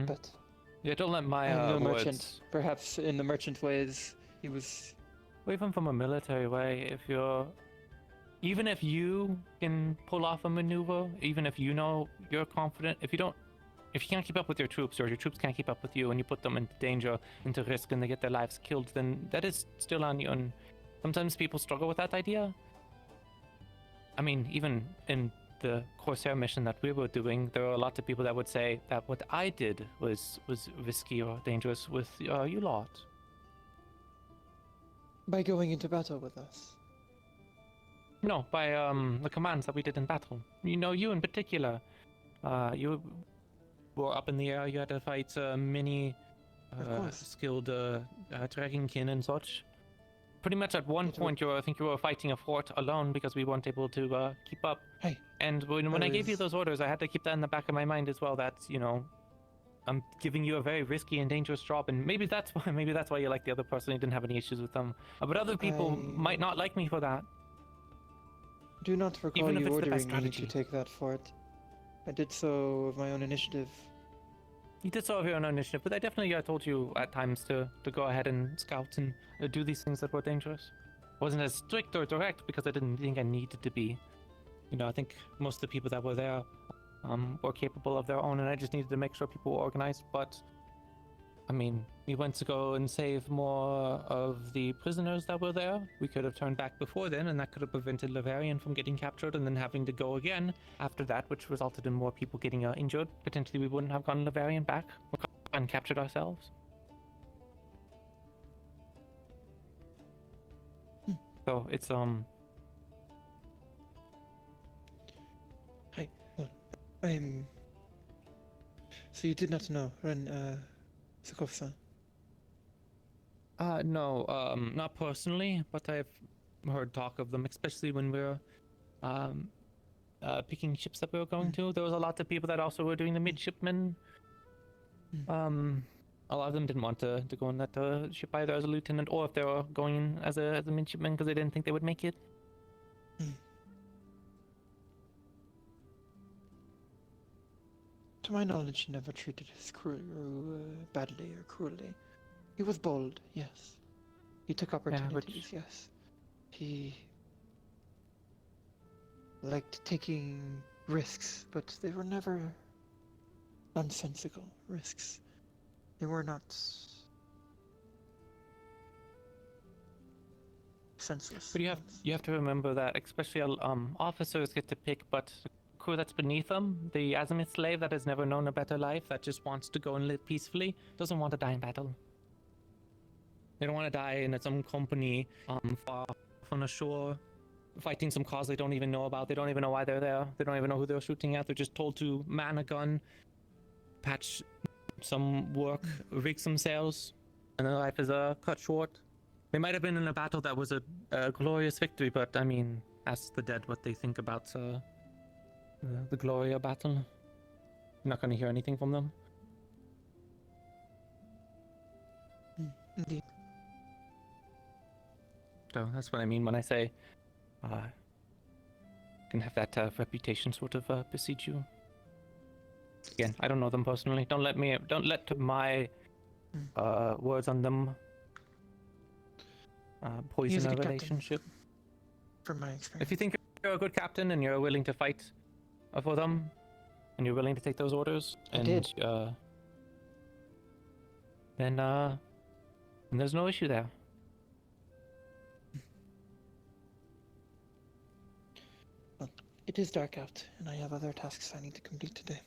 But yeah, don't let my I'm no words... merchant. Perhaps in the merchant ways, he was. Well, even from a military way, even if you can pull off a maneuver, even if you know you're confident, if you can't keep up with your troops, or your troops can't keep up with you, and you put them into danger, into risk, and they get their lives killed, then that is still on you. And sometimes people struggle with that idea. I mean, even in the Corsair mission that we were doing, there are a lot of people that would say that what I did was risky or dangerous with you lot. By going into battle with us. No, by the commands that we did in battle. You know, you in particular. You were up in the air, you had to fight many skilled dragonkin and such. Pretty much at one point, I think you were fighting a fort alone because we weren't able to keep up. Hey. And when I gave you those orders, I had to keep that in the back of my mind as well. That, you know, I'm giving you a very risky and dangerous job, and maybe that's why you like the other person. You didn't have any issues with them, but other people might not like me for that. Do not recall Even if you it's the ordering best me to strategy. take that fort. I did so of my own initiative. You did so of your own initiative, but I definitely told you at times to go ahead and scout and do these things that were dangerous. Wasn't as strict or direct because I didn't think I needed to be. You know, I think most of the people that were there were capable of their own, and I just needed to make sure people were organized. But I mean, we went to go and save more of the prisoners that were there. We could have turned back before then, and that could have prevented Lavarian from getting captured and then having to go again after that, which resulted in more people getting injured. Potentially, we wouldn't have gotten Lavarian back and captured ourselves. So it's Hi. Well, So you did not know Ren Sokovsa? No, not personally, but I've heard talk of them, especially when we were picking ships that we were going to. There was a lot of people that also were doing the midshipmen A lot of them didn't want to go on that ship either as a lieutenant, or if they were going in as a midshipman because they didn't think they would make it. To my knowledge, he never treated us badly or cruelly. He was bold, yes. He took opportunities, yes. He liked taking risks, but they were never nonsensical risks. They were not senseless. But you have to remember that, especially officers get to pick, but the crew that's beneath them, the azimuth slave that has never known a better life, that just wants to go and live peacefully, doesn't want to die in battle. They don't want to die in some company far from the shore, fighting some cause they don't even know about. They don't even know why they're there. They don't even know who they're shooting at. They're just told to man a gun, patch some work, rig some sails, and their life is cut short. They might have been in a battle that was a glorious victory, but I mean, ask the dead what they think about the Gloria battle. You're not going to hear anything from them. Indeed. So that's what I mean when I say can have that reputation sort of precede you. Again, I don't know them personally. Don't let my words on them poison a relationship. From my experience. If you think you're a good captain and you're willing to fight for them, and you're willing to take those orders, then there's no issue there. Well, it is dark out, and I have other tasks I need to complete today.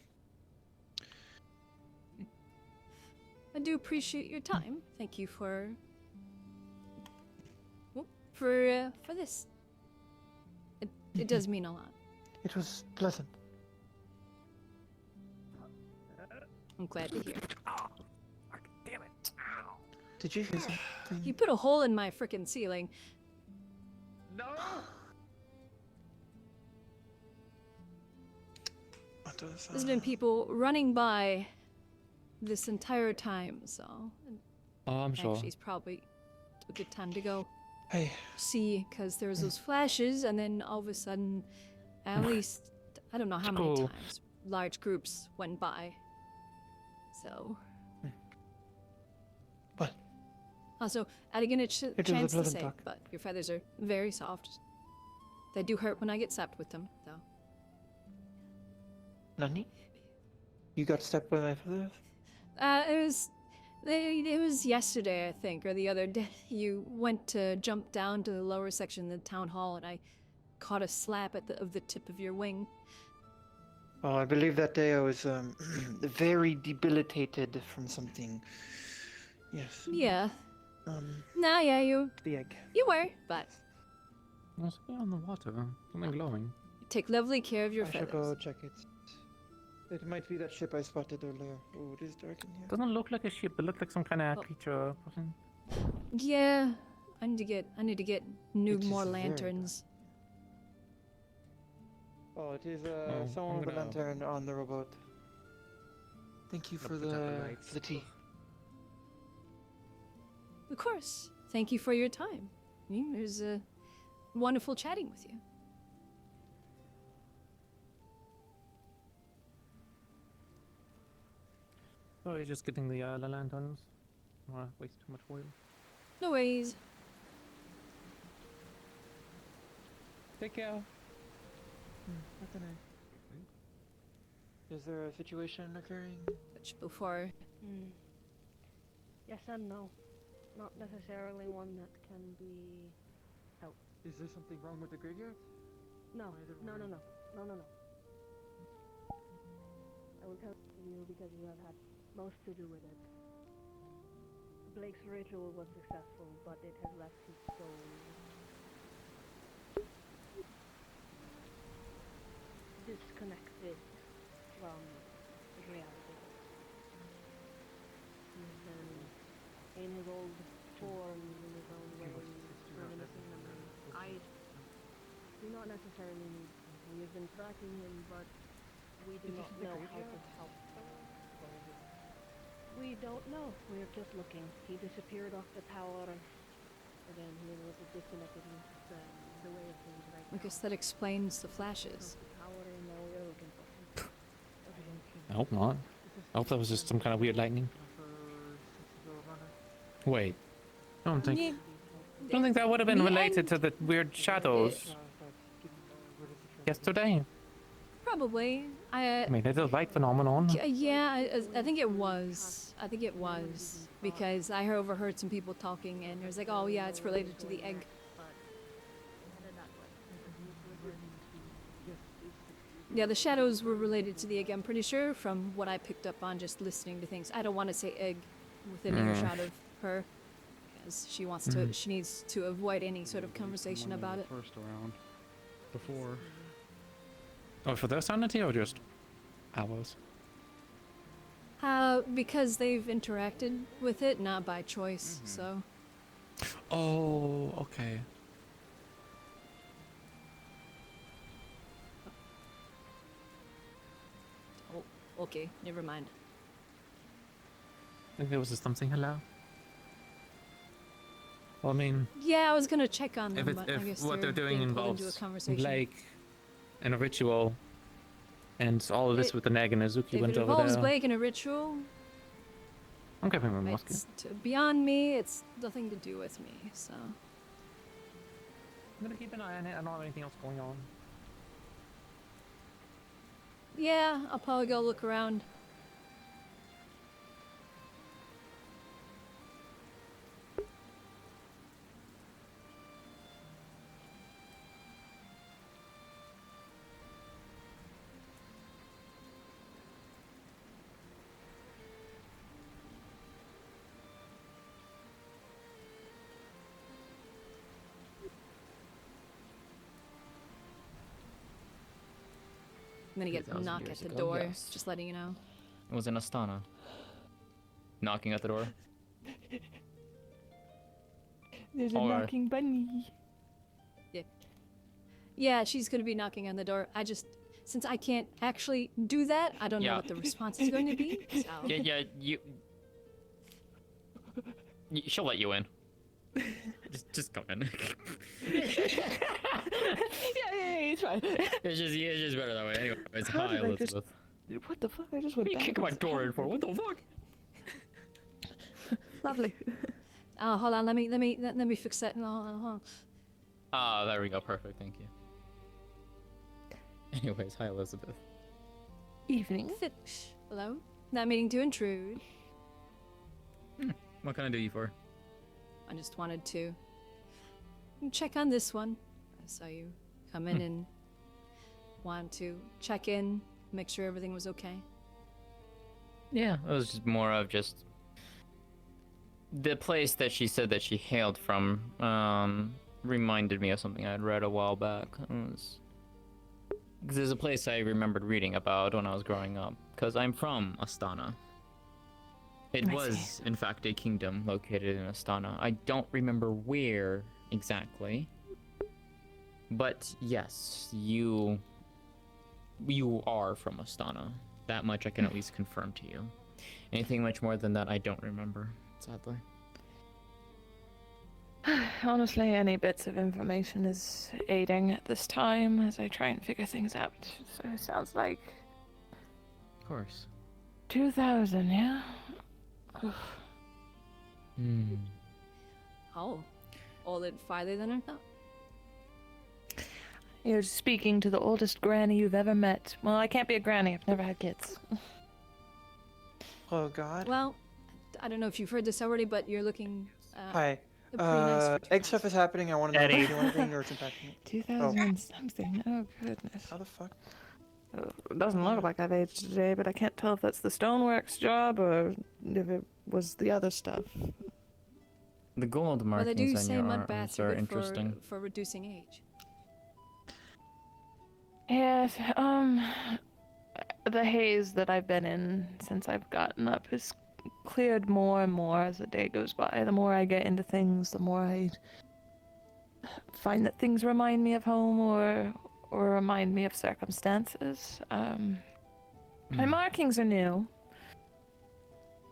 I do appreciate your time. Thank you for this. It does mean a lot. It was pleasant. I'm glad to hear. Damn it! Did you hear something? You put a hole in my frickin' ceiling. No! There's been people running by this entire time, so. Oh, I'm sure. Actually, it's probably a good time to go. Hey. See, because there was those flashes, and then all of a sudden, at least, I don't know how many times, large groups went by. So. What? Also, I didn't get a chance to say, talk. but your feathers are very soft. They do hurt when I get sapped with them, though. Nani? You got stepped by my feathers? It was yesterday, I think, or the other day. You went to jump down to the lower section of the town hall, and I caught a slap of the tip of your wing. Oh, I believe that day I was very debilitated from something. Yes. Yeah. The egg. You were, but Let's go on the water. Something glowing. take lovely care of your I feathers. shall go check it. It might be that ship I spotted earlier. Oh, it is dark in here. Doesn't look like a ship. It looks like some kind of creature. Yeah, I need to get more very lanterns. Oh, it is someone with a lantern on the rowboat. Thank you for the tea. Of course. Thank you for your time. It was wonderful chatting with you. Oh, you're just getting the lanterns. Don't wanna waste too much oil. No worries. Take care. Is there a situation occurring? Before. Yes and no. Not necessarily one that can be helped. Is there something wrong with the graveyard? No. No. I will tell you because you have had most to do with it. Blake's ritual was successful, but it has left his soul disconnected from reality. He's been in his old form, in his own way, reminiscing memories. I do not necessarily need. We have been tracking him, but we do not know how to help him. We don't know. We're just looking. He disappeared off the tower. Again, he was disconnected with the way of things right I guess that explains the flashes. the tower, and now we're looking for him. I hope not. I hope that was just some kind of weird lightning. Wait. I don't think. Yeah. I don't think that would have been Me related and- to the weird shadows yesterday. Probably. I mean, it's a light phenomenon. Yeah, I think it was. I think it was. Because I overheard some people talking and it was like, oh yeah, it's related to the egg. Yeah, the shadows were related to the egg, I'm pretty sure, from what I picked up on just listening to things. I don't want to say egg within earshot of her. Because she wants to, she needs to avoid any sort of conversation about it. First round. Before. Oh, for their sanity or just ours? Because they've interacted with it, not by choice, so. Oh, okay. Oh, okay, never mind. I think there was just something. Hello. Well, I mean, Yeah, I was gonna check on them, if, but I guess what they're doing being pulled involves into a conversation. Blake and a ritual, and all of this with the Nag and Azuki If went it over involves there. Blake in a ritual, I'm giving him a musket. it's beyond me. It's nothing to do with me. So I'm gonna keep an eye on it. I don't have anything else going on. yeah, I'll probably go look around. I'm gonna get a 3,000 knock at years the ago, door, yes. just letting you know. It was in Astana. Knocking at the door. There's a Alright. knocking bunny. Yeah, she's gonna be knocking on the door. Since I can't actually do that, I don't know Yeah. what the response is going to be. So. Yeah, she'll let you in. Just come in. Yeah, it's fine. It's just better that way. Anyway, it's How hi, did I just- Elizabeth. What the fuck? I just went What are you kicking my door in for? What the fuck? Lovely. Oh, hold on. Let me fix that. No, hold on. Ah, there we go. Perfect. Thank you. Anyways, hi, Elizabeth. Evening. Hello. Not meaning to intrude. What can I do you for? I just wanted to check on this one. I saw you come in and want to check in, make sure everything was okay. Yeah, it was just more of just the place that she said that she hailed from. Reminded me of something I had read a while back. Because there's a place I remembered reading about when I was growing up. Because I'm from Astana. It was, in fact, a kingdom located in Astana. I don't remember where exactly. But yes, you are from Astana. That much I can at least confirm to you. Anything much more than that, I don't remember, sadly. Honestly, any bits of information is aiding at this time as I try and figure things out. So it sounds like Of course. 2000, yeah? Oh, all it farther than I thought. You're speaking to the oldest granny you've ever met. Well, I can't be a granny. I've never had kids. Oh God. Well, I don't know if you've heard this already, but you're looking. Hi. pretty nice Egg stuff is happening. I want to know if Eddie. you do anything or it's impacting me. 2000 and something. Oh, goodness. How the fuck? It doesn't look like I've aged today, but I can't tell if that's the stoneworks job or if it was the other stuff. The gold Well, they do markings on say your mud arms baths are are good interesting. for reducing age. Yes, the haze that I've been in since I've gotten up has cleared more and more as the day goes by. The more I get into things, the more I find that things remind me of home or remind me of circumstances. My markings are new.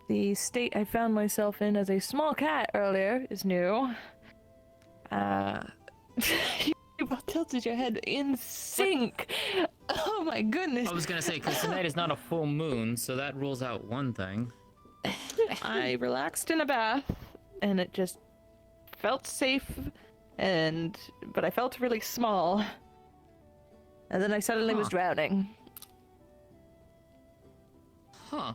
the state I found myself in as a small cat earlier is new. You both tilted your head in sync. Oh my goodness. I was gonna say, because tonight is not a full moon, so that rules out one thing. I relaxed in a bath, and it just felt safe, but I felt really small. And then I suddenly was drowning. Huh.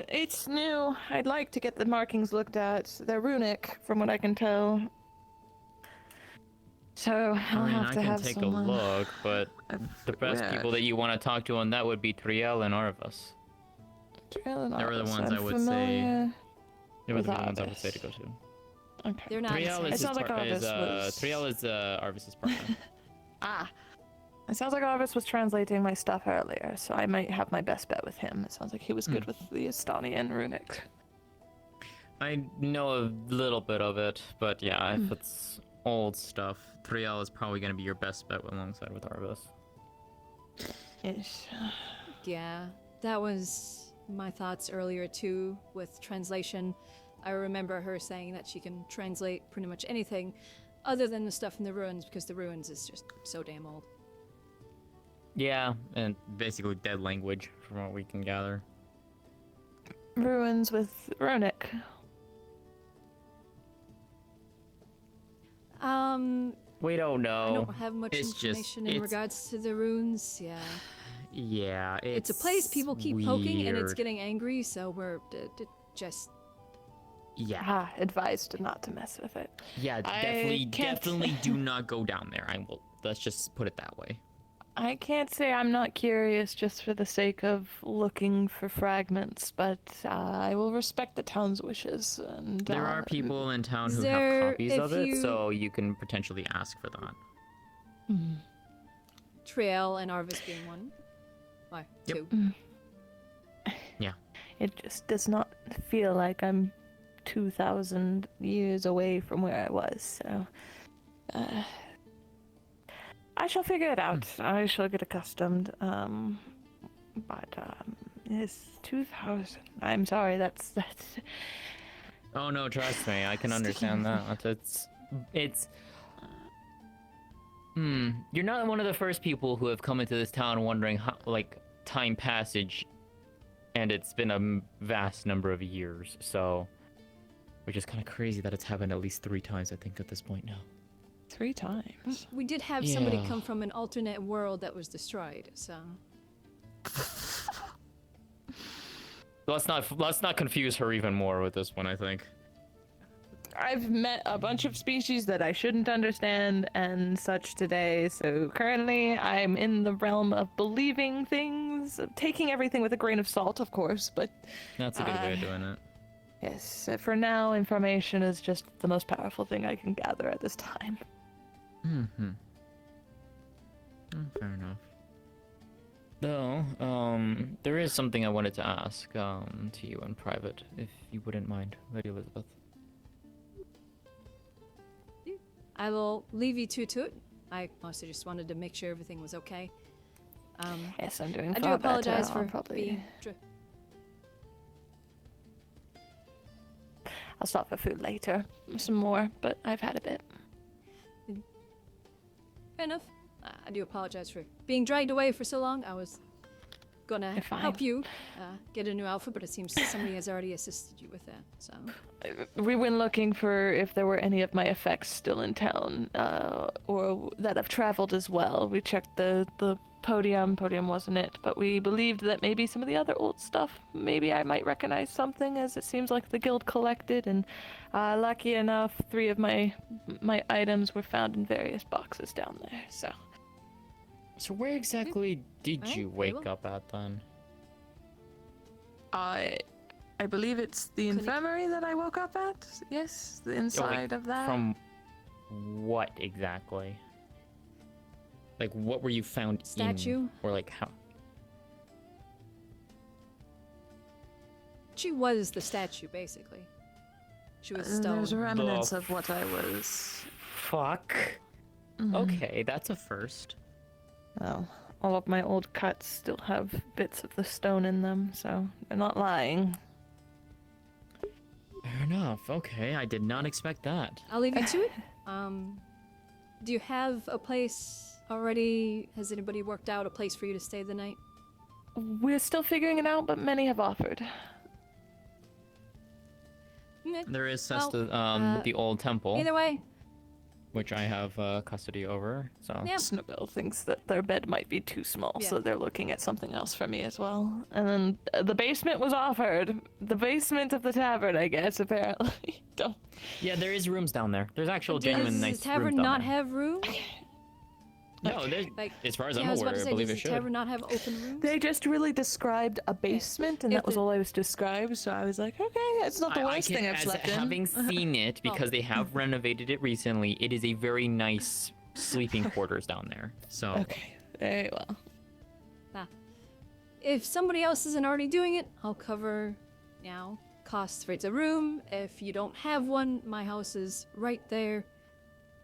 It's new. I'd like to get the markings looked at. They're runic, from what I can tell. So I'll I have to can have take someone. a look, but the best people that you want to talk to on that would be Triel and Arvas. Triel and They were the Arvas, ones I'm I would familiar say. They were with the ones I would Arvas. say to go to. Okay. They're not. Triel It is sounds like Arvas was. Triel is Arvas's partner. Ah. It sounds like Arvis was translating my stuff earlier, so I might have my best bet with him. It sounds like he was good with the Estonian runic. I know a little bit of it, but yeah, if it's old stuff, Triel is probably going to be your best bet alongside with Arvas. Yes. Yeah, that was my thoughts earlier too with translation. I remember her saying that she can translate pretty much anything other than the stuff in the ruins because the ruins is just so damn old. Yeah, and basically dead language from what we can gather. Ruins with runic. We don't know. I don't have much information in regards to the runes. Yeah. Yeah, It's a place people keep poking and it's weird. getting angry, so we're just. Yeah. Advised not to mess with it. Yeah, I can't- definitely do not go down there. I will. Let's just put it that way. I can't say I'm not curious just for the sake of looking for fragments, but I will respect the town's wishes. And There are people in town who there- have copies of if it, you- so you can potentially ask for that. Trail and Arvis being one. Why? Yep. Two. Yeah. It just does not feel like I'm 2,000 years away from where I was, so. I shall figure it out. I shall get accustomed. It's 2,000. I'm sorry, that's. Oh no, trust me, I can understand that. It's. You're not one of the first people who have come into this town wondering how, like, time passage, and it's been a vast number of years. So, which is kind of crazy that it's happened at least 3 times, I think, at this point now. 3 times. We did have somebody Yeah. come from an alternate world that was destroyed, so. Let's not confuse her even more with this one, I think. I've met a bunch of species that I shouldn't understand and such today, so currently I'm in the realm of believing things, taking everything with a grain of salt, of course, but. That's a good way of doing it. Yes, for now, information is just the most powerful thing I can gather at this time. Fair enough. Though, there is something I wanted to ask, to you in private, if you wouldn't mind, Lady Elizabeth. I will leave you two to it. I mostly just wanted to make sure everything was okay. Yes, I'm doing I do far better. apologize for I'll probably. being. I'll stop for food later, some more, but I've had a bit. Fair enough. I do apologize for being dragged away for so long. I was gonna You're fine. help you get a new outfit, but it seems somebody has already assisted you with that. So We went looking for if there were any of my effects still in town, or that have traveled as well. We checked the podium. Podium wasn't it, but we believed that maybe some of the other old stuff, maybe I might recognize something, as it seems like the guild collected. And lucky enough, 3 of my items were found in various boxes down there. So where exactly did Alright, you very wake well. up at then? I believe it's the infirmary that I woke up at. Yes, the inside of that. From what exactly? Like, what were you found Statue? in? Or like how? she was the statue, basically. She was stone. There's remnants of what I was. Fuck. Mhm. Okay, that's a first. Well, all of my old cuts still have bits of the stone in them, so they're not lying. Fair enough. Okay, I did not expect that. I'll leave you to it. Do you have a place already? Has anybody worked out a place for you to stay the night? We're still figuring it out, but many have offered. There is Well, the old temple, Either way, which I have custody over. So yeah. Snowbell thinks that their bed might be too small, Yeah. so they're looking at something else for me as well. And then the basement was offered. The basement of the tavern, I guess, apparently. Don't. yeah, there is rooms down there. There's actual genuine Does nice the tavern rooms down not there. have room? No, there's, Like, as far as yeah, I'm I was about aware, to I say, believe does it the should. tavern not have open rooms? They just really described a basement, and If that was the- all I was described, so I was like, okay, it's not the worst can, thing I've as slept in. having seen it, because they have renovated it recently, it is a very nice sleeping quarters down there. So Okay, very well. If somebody else isn't already doing it, I'll cover costs for it's a room. If you don't have one, my house is right there.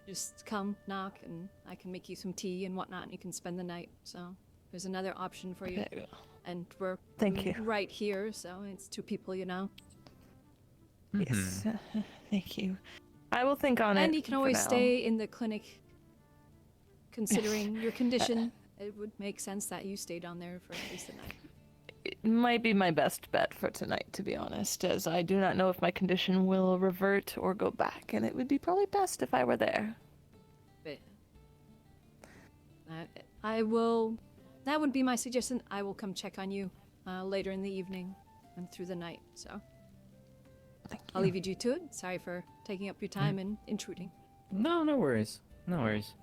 Just come, knock, and I can make you some tea and whatnot, and you can spend the night. So there's another option for you. Very well. And we're Thank you. right here, so it's two people, you know. Yes, thank you. I will think on it. And you can for always now. stay in the clinic. Considering your condition, it would make sense that you stay down there for at least a night. It might be my best bet for tonight, to be honest, as I do not know if my condition will revert or go back, and it would be probably best if I were there. But I will. That would be my suggestion. I will come check on you later in the evening and through the night. So I'll leave you to it. Sorry for taking up your time and intruding. no worries. No worries.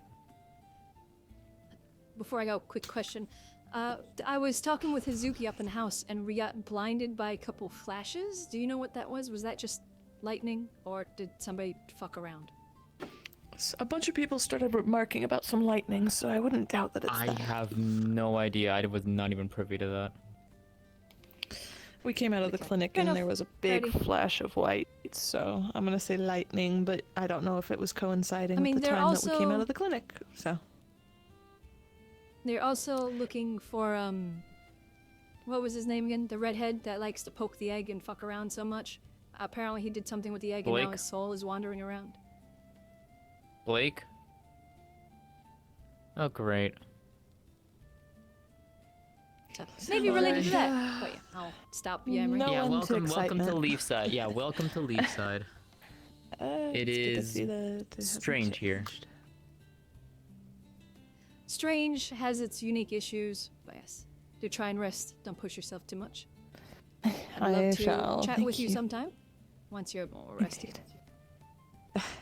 Before I go, quick question. I was talking with Hazuki up in the house, and we got blinded by a couple flashes. Do you know what that was? Was that just lightning, or did somebody fuck around? A bunch of people started remarking about some lightning, so I wouldn't doubt that it's I that. have no idea. I was not even privy to that. We came out of the clinic and there was a big flash of white, so I'm gonna say lightning, but I don't know if it was coinciding I mean, with the they're time that we came out also- of the clinic, so. They're also looking for, what was his name again? The redhead that likes to poke the egg and fuck around so much. Apparently he did something with the egg and Blake? now his soul is wandering around. Blake? Oh, great. So, maybe related to that. But yeah, I'll stop yammering. yeah, welcome to Leafside. Yeah, welcome to Leafside. It it's good to is see that it hasn't strange here. Strange, has its unique issues, but yes. Do try and rest. Don't push yourself too much. I'd I love to shall, chat thank with you you. sometime once you're more rested.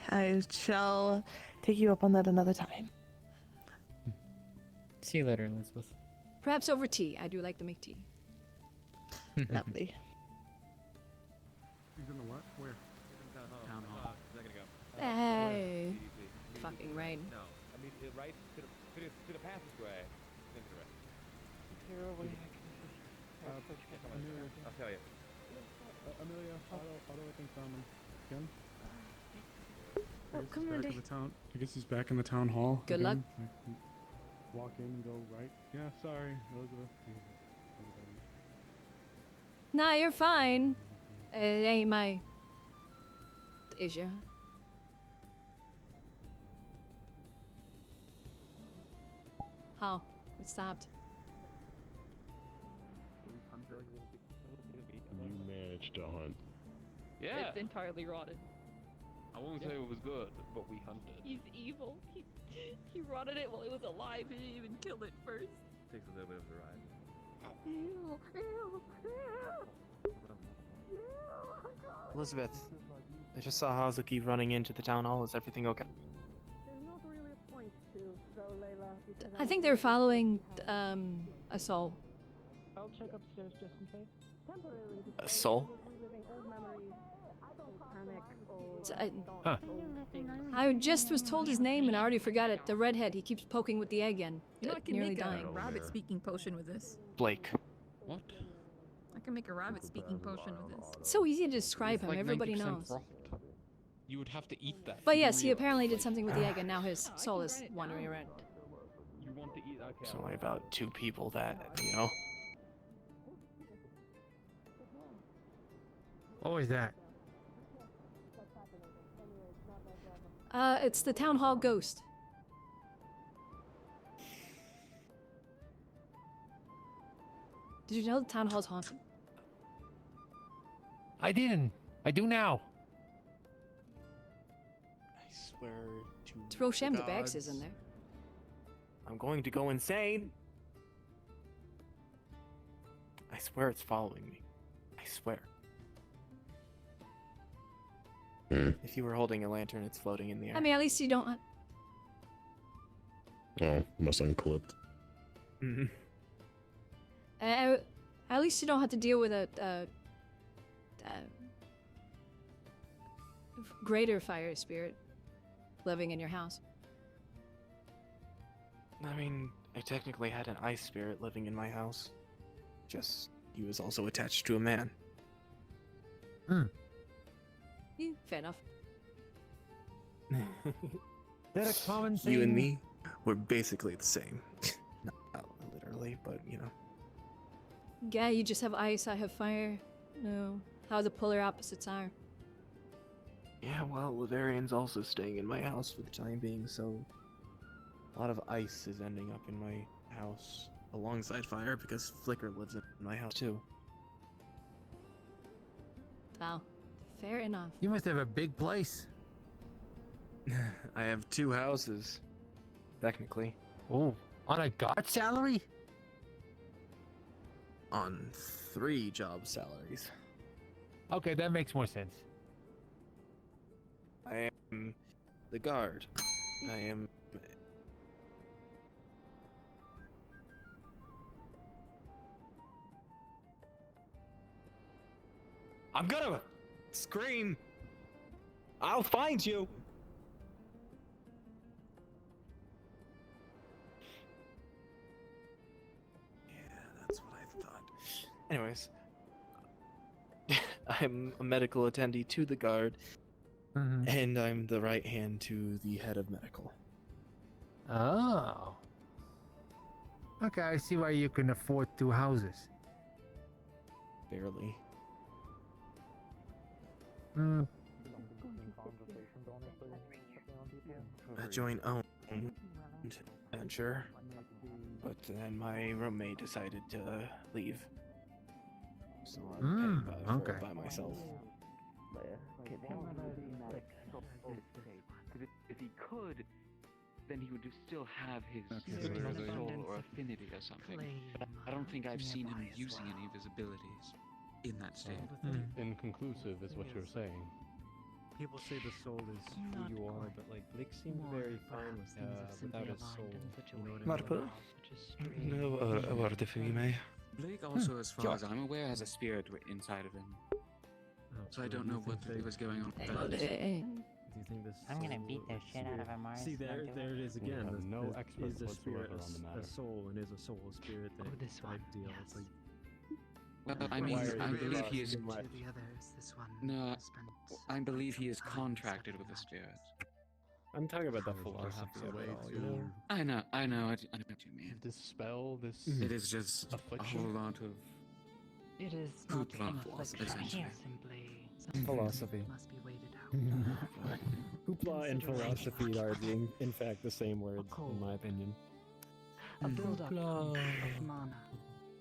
I shall take you up on that another time. See you later, Elizabeth. Perhaps over tea. I do like to make tea. Lovely. He's in the what? Where? Town hall. A second ago. Hey. Fucking rain. No, I mean right to the passageway. Into it. I'll tell you. Amelia, Otto, I think found him. Again? Oh, come on, back Day. in the town. I guess he's back in the town hall. Good again. luck. I can walk in and go right. Yeah, sorry, Elizabeth. Nah, you're fine. It ain't my issue. How? It stopped. You managed to hunt. Yeah. It's entirely rotted. I won't say it was good, but we hunted. He's evil. He rotted it while it was alive. He didn't even kill it first. Takes a little bit of the ride. Elizabeth, I just saw Hazuki running into the town hall. Is everything okay? There's not really a point to, though, Layla. because I think they're following a soul. I'll check upstairs just in case. Temporarily. A soul? Reliving old memories, panic, or So I, Huh. I just was told his name and I already forgot it. The redhead. He keeps poking with the egg in. You know, I can Nearly make dying. a rabbit speaking potion with this. Blake. What? I can make a rabbit speaking potion with this. It's so easy to describe It's him. like Everybody 90% knows. rot. You would have to eat that. But for yes, he real. apparently did something with the egg and now his soul is wandering around. You want to eat? It's only about 2 people that, you know. What was that? It's the town hall ghost. Did you know the town hall's haunted? I didn't. I do now. I swear to Throw Shem the gods, bags is in there. I'm going to go insane. I swear it's following me. I swear. If you were holding a lantern, it's floating in the air. I mean, at least you don't. Oh, must unclipped. At least you don't have to deal with a greater fire spirit living in your house. I mean, I technically had an ice spirit living in my house. Just, he was also attached to a man. Yeah, fair enough. That a common thing? You and me, we're basically the same. Not literally, but you know. Yeah, you just have ice, I have fire. No, how the polar opposites are. Yeah, well, Laverian's also staying in my house for the time being, so a lot of ice is ending up in my house alongside fire because Flicker lives in my house too. Wow, fair enough. You must have a big place. I have 2 houses, technically. Oh, on a guard salary? On 3 job salaries. Okay, that makes more sense. I am the guard. I am. I'm gonna scream. I'll find you. Yeah, that's what I thought. Anyways, I'm a medical attendee to the guard. And I'm the right hand to the head of medical. Oh. Okay, I see why you can afford 2 houses. Barely. A joint owned venture, but then my roommate decided to leave, so I'm paying for it by myself. If he could, then he would still have his soul or affinity or something. But I don't think I've seen him using any of his abilities in that state. Inconclusive is what you're saying. People say the soul is who you are, but like Blake seemed very fine without his soul. You know what I mean? Blake also, as far as I'm aware, has a spirit inside of him. So I don't know what was going on with that. Do you think this? I'm gonna beat the shit out of him, Mars. See, there it is again. No expert is a spirit whatsoever on the matter. a soul, and is a soul a spirit? That type deal. It's like. Well, I mean, I believe he is. No, I believe he is contracted with a spirit. I'm talking about the philosophy of it all, you know? I know what you mean. This spell, this It is just affliction. a whole lot of It is hoopla, essentially. Philosophy. Hoopla and philosophy are, in fact, the same words, in my opinion. A build-up of mana.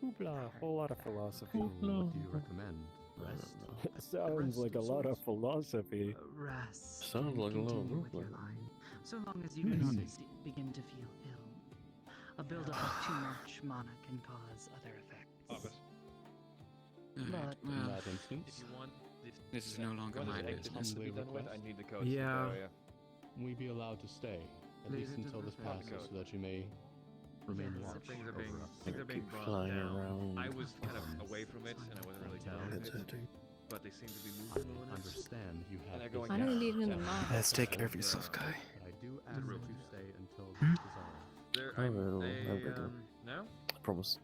Hoopla, a whole lot of philosophy. What do you recommend? Rest. Sounds like a lot of philosophy. Rest. Sounds like a lot of Continue with your hoopla. line, so long as you do not begin to feel ill. A build-up of too much mana can cause other effects. Alright, But well, In that instance, this is no longer my business. I need the codes. Yeah. We be allowed to stay, at least until this passes, so that you may remain watch Things are over being, us. things are being brought Flying down. around. I was kind of away from it, and I wasn't really down with it. But they seem to be moving on it. Understand you have. And they're going I don't down. need it in the mouth. Let's take care of yourself, Kai. But I do ask that you stay until Hmm? this dissolves. They're, I will, no? I promise.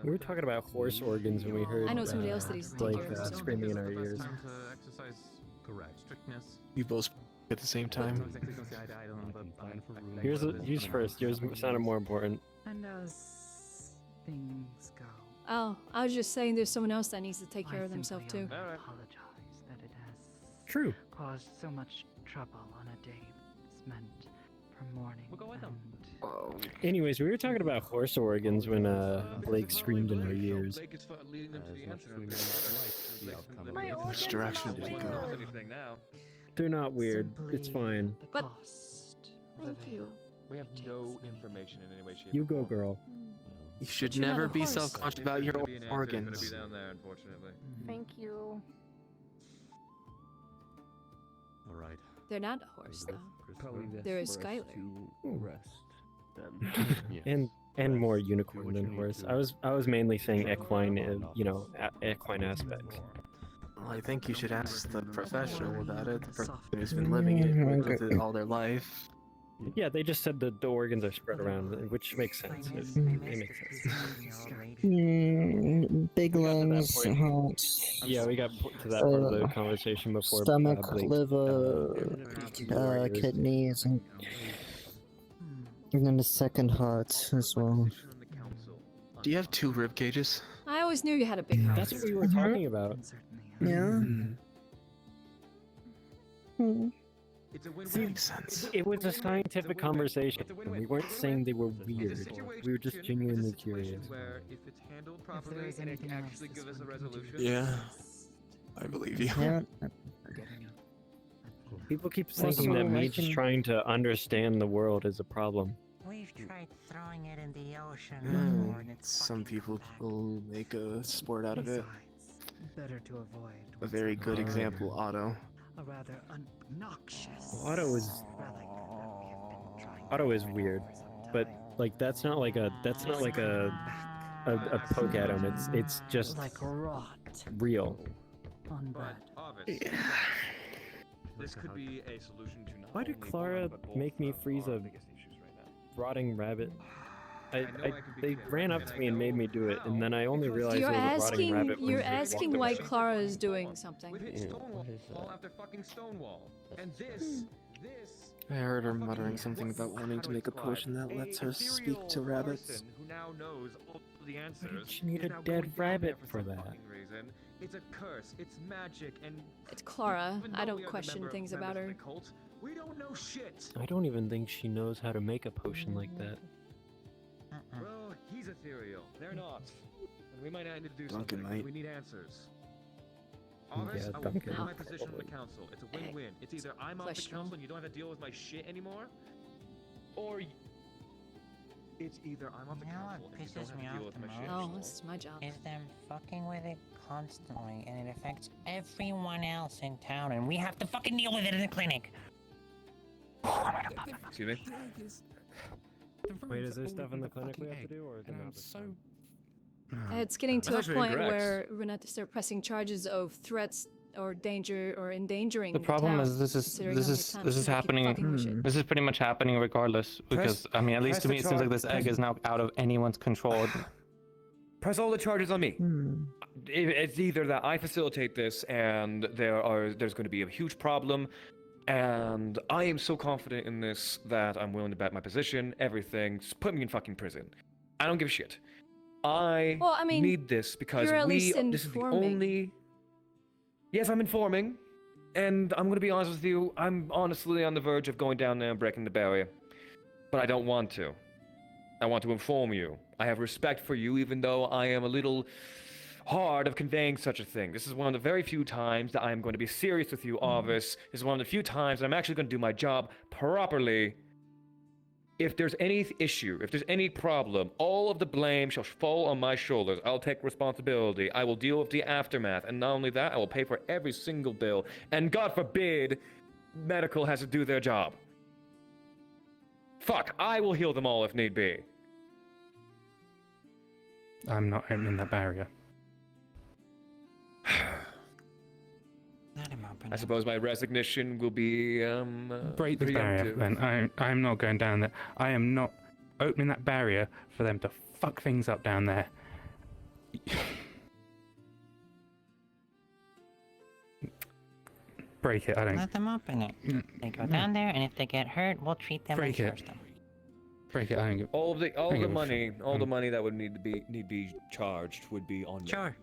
We were talking about horse organs when we heard. I know somebody else that he's like taking care of himself. screaming in our ears. To exercise correct strictness. You both at the same time. Yours first. Yours sounded more important. And as things go, Oh, I was just saying there's someone else that needs to take care of themselves too. apologize that it has True. caused so much trouble on a day that's meant for mourning. We'll go with them. Anyways, we were talking about horse organs when Blake screamed in our ears. Which direction did he go? They're not weird. It's fine. But thank you. We have no information in any way, shape, You or go, form. girl. You should You're not never a be horse. self-conscious about your Be an answer. It's gonna organs. be down there, unfortunately. Thank you. All right. They're not a horse though. Probably They're a Skylar. Rest. Then. And more unicorn than horse. I was mainly saying equine, equine aspects. Well, I think you should ask the professional about it. The professional who's been living it with it all their life. Yeah, they just said that the organs are spread around, which makes sense. It makes sense. Big lungs, heart. Yeah, we got to that part of the conversation before. Stomach, Blake, liver, kidneys, and then the second heart as well. Do you have 2 rib cages? I always knew you had a big heart. That's what we were talking about. Yeah. Makes sense. It was a scientific conversation. We weren't saying they were weird. We were just genuinely curious. Where if it's handled properly and it can actually give us a resolution. Yeah, I believe you. Yeah. People keep thinking that me just trying to understand the world is a problem. We've tried throwing it in the ocean Yeah, before, and it's some people will make a sport out of it. better to avoid. A very good example, Otto. A rather obnoxious. Otto is weird, but like that's not like a poke at him. It's just like rot real. on But bread. obviously, this could be a solution to not Why did only Clara one, but both make me of freeze our a biggest issues right now. rotting rabbit? I know I could be They careful, ran up and to I me and know made me do it, and then I only realized You're it was a rotting asking. rabbit. You're when we asking walked why away. Clara is doing something. We've hit Stonewall after fucking Stonewall, and this. I heard her muttering something about wanting to make a potion that lets her speak to rabbits. Who now knows all the answers. She need is a now dead going down rabbit there for some that. fucking reason. It's a curse. It's magic, and It's Clara. even I though don't we are the question member- things members about of her. the cult, we don't know shit. I don't even think she knows how to make a potion like that. Well, he's ethereal. They're not. And we might not need to do Duncan something. might. We need answers. Yeah, Obvious, I will Duncan defend my would position on the probably. council. It's a win-win. It's either I'm off the Questionable. council and you don't have to deal with my shit anymore, or it's either I'm off the You know council what and you don't pisses have me to deal off with the my shit. Oh, this is my job. is them fucking with it constantly, and it affects everyone else in town, and we have to fucking deal with it in the clinic. Excuse me? Wait, is there stuff in the clinic we have to do, or is it not? So It's getting to a That's actually point incorrect. where we're going to have to start pressing charges of threats or danger or endangering The problem town, is this considering how many times is people keep happening. fucking with shit. This is pretty much happening regardless. Because I mean, at least press to the me, it seems like this charge- egg is now out of anyone's control. Press all the charges on me. It's either that I facilitate this and there's going to be a huge problem, and I am so confident in this that I'm willing to bet my position, everything. Just put me in fucking prison. I don't give a shit. I Well, I mean, need this because you're at least this is the informing. only. Yes, I'm informing, and I'm gonna be honest with you. I'm honestly on the verge of going down there and breaking the barrier, but I don't want to. I want to inform you. I have respect for you, even though I am a little hard of conveying such a thing. This is one of the very few times that I am going to be serious with you, Arvis. This is one of the few times that I'm actually going to do my job properly. If there's any issue, if there's any problem, all of the blame shall fall on my shoulders. I'll take responsibility. I will deal with the aftermath. And not only that, I will pay for every single bill. And God forbid, medical has to do their job. Fuck, I will heal them all if need be. I'm not opening that barrier. I suppose my resignation will be, Break the barrier, preemptive. then. I'm not going down there. I am not opening that barrier for them to fuck things up down there. Break it. I don't. Let them open it. They go down there, and if they get hurt, we'll treat them Break and it. charge them. Break it. I don't give. All the give a money, fuck. all the money that would need to be charged would be on me. Sure.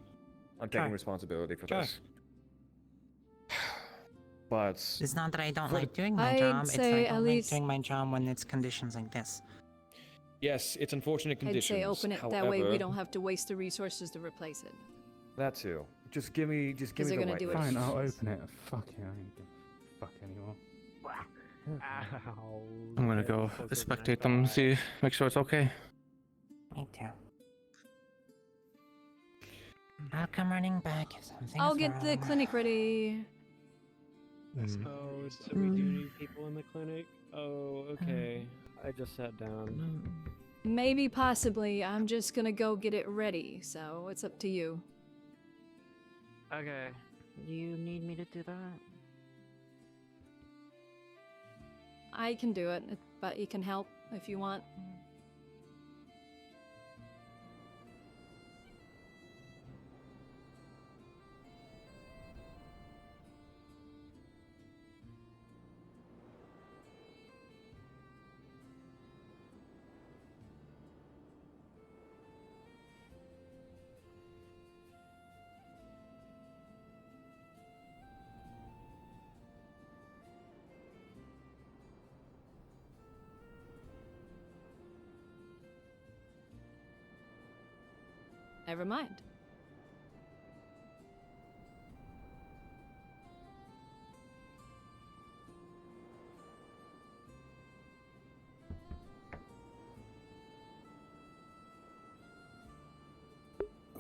I'm taking Sure. responsibility for Sure. this. But It's not that I don't like doing my I'd job. It's that I say don't at like least- doing my job when it's conditions like this. yes, it's unfortunate I'd conditions. say open it. That way we However, don't have to waste the resources to replace it. That too. Just give me Because the they're gonna right do it. Fine, I'll open it. Fuck yeah, I ain't give a fuck anymore. Ow. I'm gonna go spectate them, see, make sure it's okay. Me too. I'll come running back if something's I'll get the wrong. clinic ready. Oh, so we do need people in the clinic? Oh, okay. I just sat down. Maybe, possibly. I'm just gonna go get it ready, so it's up to you. Okay. You need me to do that? I can do it, but you can help if you want. Never mind.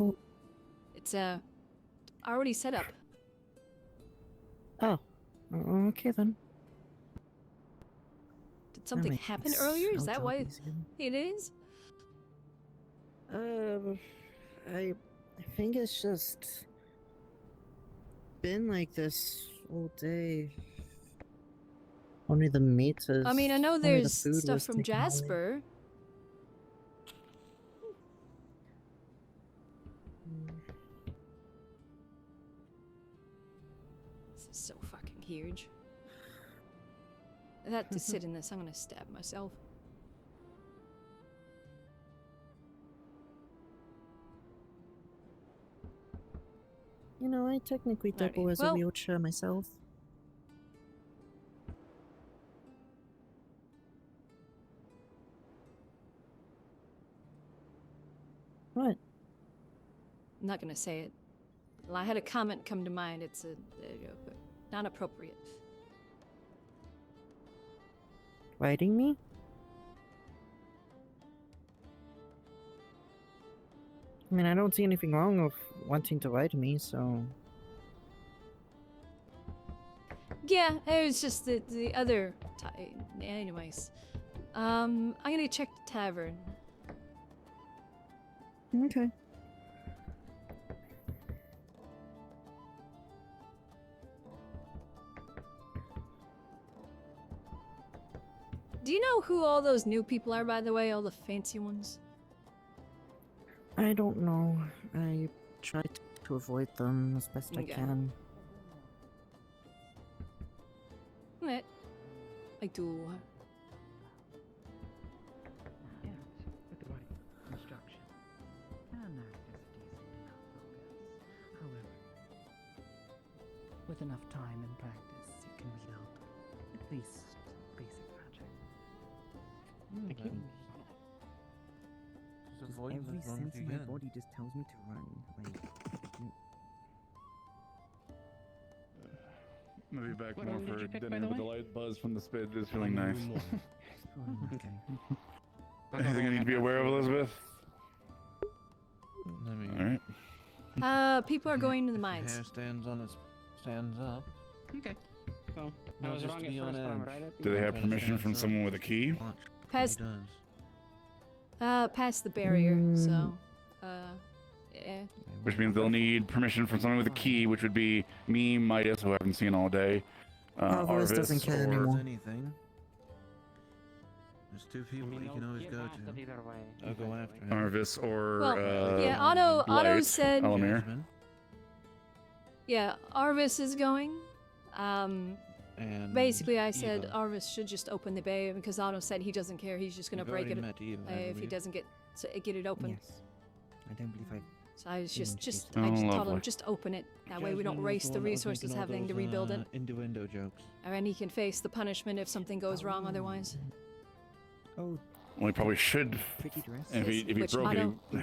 Oh. It's already set up. Oh. Okay then. Did something makes happen earlier? Is that sense, why obviously. it is? I think it's just been like this all day. Only the meat is. I mean, I know only the there's food stuff was from taken away. Jasper. This is so fucking huge. If I had to sit in this, I'm gonna stab myself. You know, I technically double as a well- wheelchair myself. What? I'm not gonna say it. Well, I had a comment come to mind. It's not appropriate. Riding me? I mean, I don't see anything wrong with wanting to ride me, so. Yeah, it was just the other. Anyways, I'm gonna check the tavern. Okay. Do you know who all those new people are, by the way? All the fancy ones? I don't know. I try to avoid them as best I Okay. can. Right. I do. Construction. An act is decent enough focus. However, with enough time and practice, you can wield at least basic magic. Thank you. Every sense in my body just tells me to run. Maybe back What more one did for you pick, by dinner, the but the way? light buzz from the spit is feeling nice. Okay. Anything I need to be aware of, Elizabeth? Alright. People are going to the mines. Hair stands up. Okay. So I Not was just wrong to at be on first, but I'm edge. right at the Do they end. have permission from someone with a key? Past, He does. past the barrier. So, yeah. Which means they'll need permission from someone with a key, which would be me, Midas, who I haven't seen all day. Arvis Arvis, doesn't care or anymore. Anything. There's two people you can always go to. I'll go after him. Arvis or Well, yeah, Otto Light, said. Elamir. Yeah, Arvis is going. And Basically, I said Eva. Arvis should just open the bay because Otto said he doesn't care. He's just gonna You've break already it met Eva, I if he believe. doesn't get it open. Yes. I don't believe I. So I was seen just she's I just Oh, told him lovely. just open it. That way we don't Jasmine was waste the one that was resources making all having to those, rebuild it. Innuendo jokes. And he can face the punishment if something goes wrong otherwise. Oh, Well, he probably should. pretty dress. If he Which broke it, Otto- he-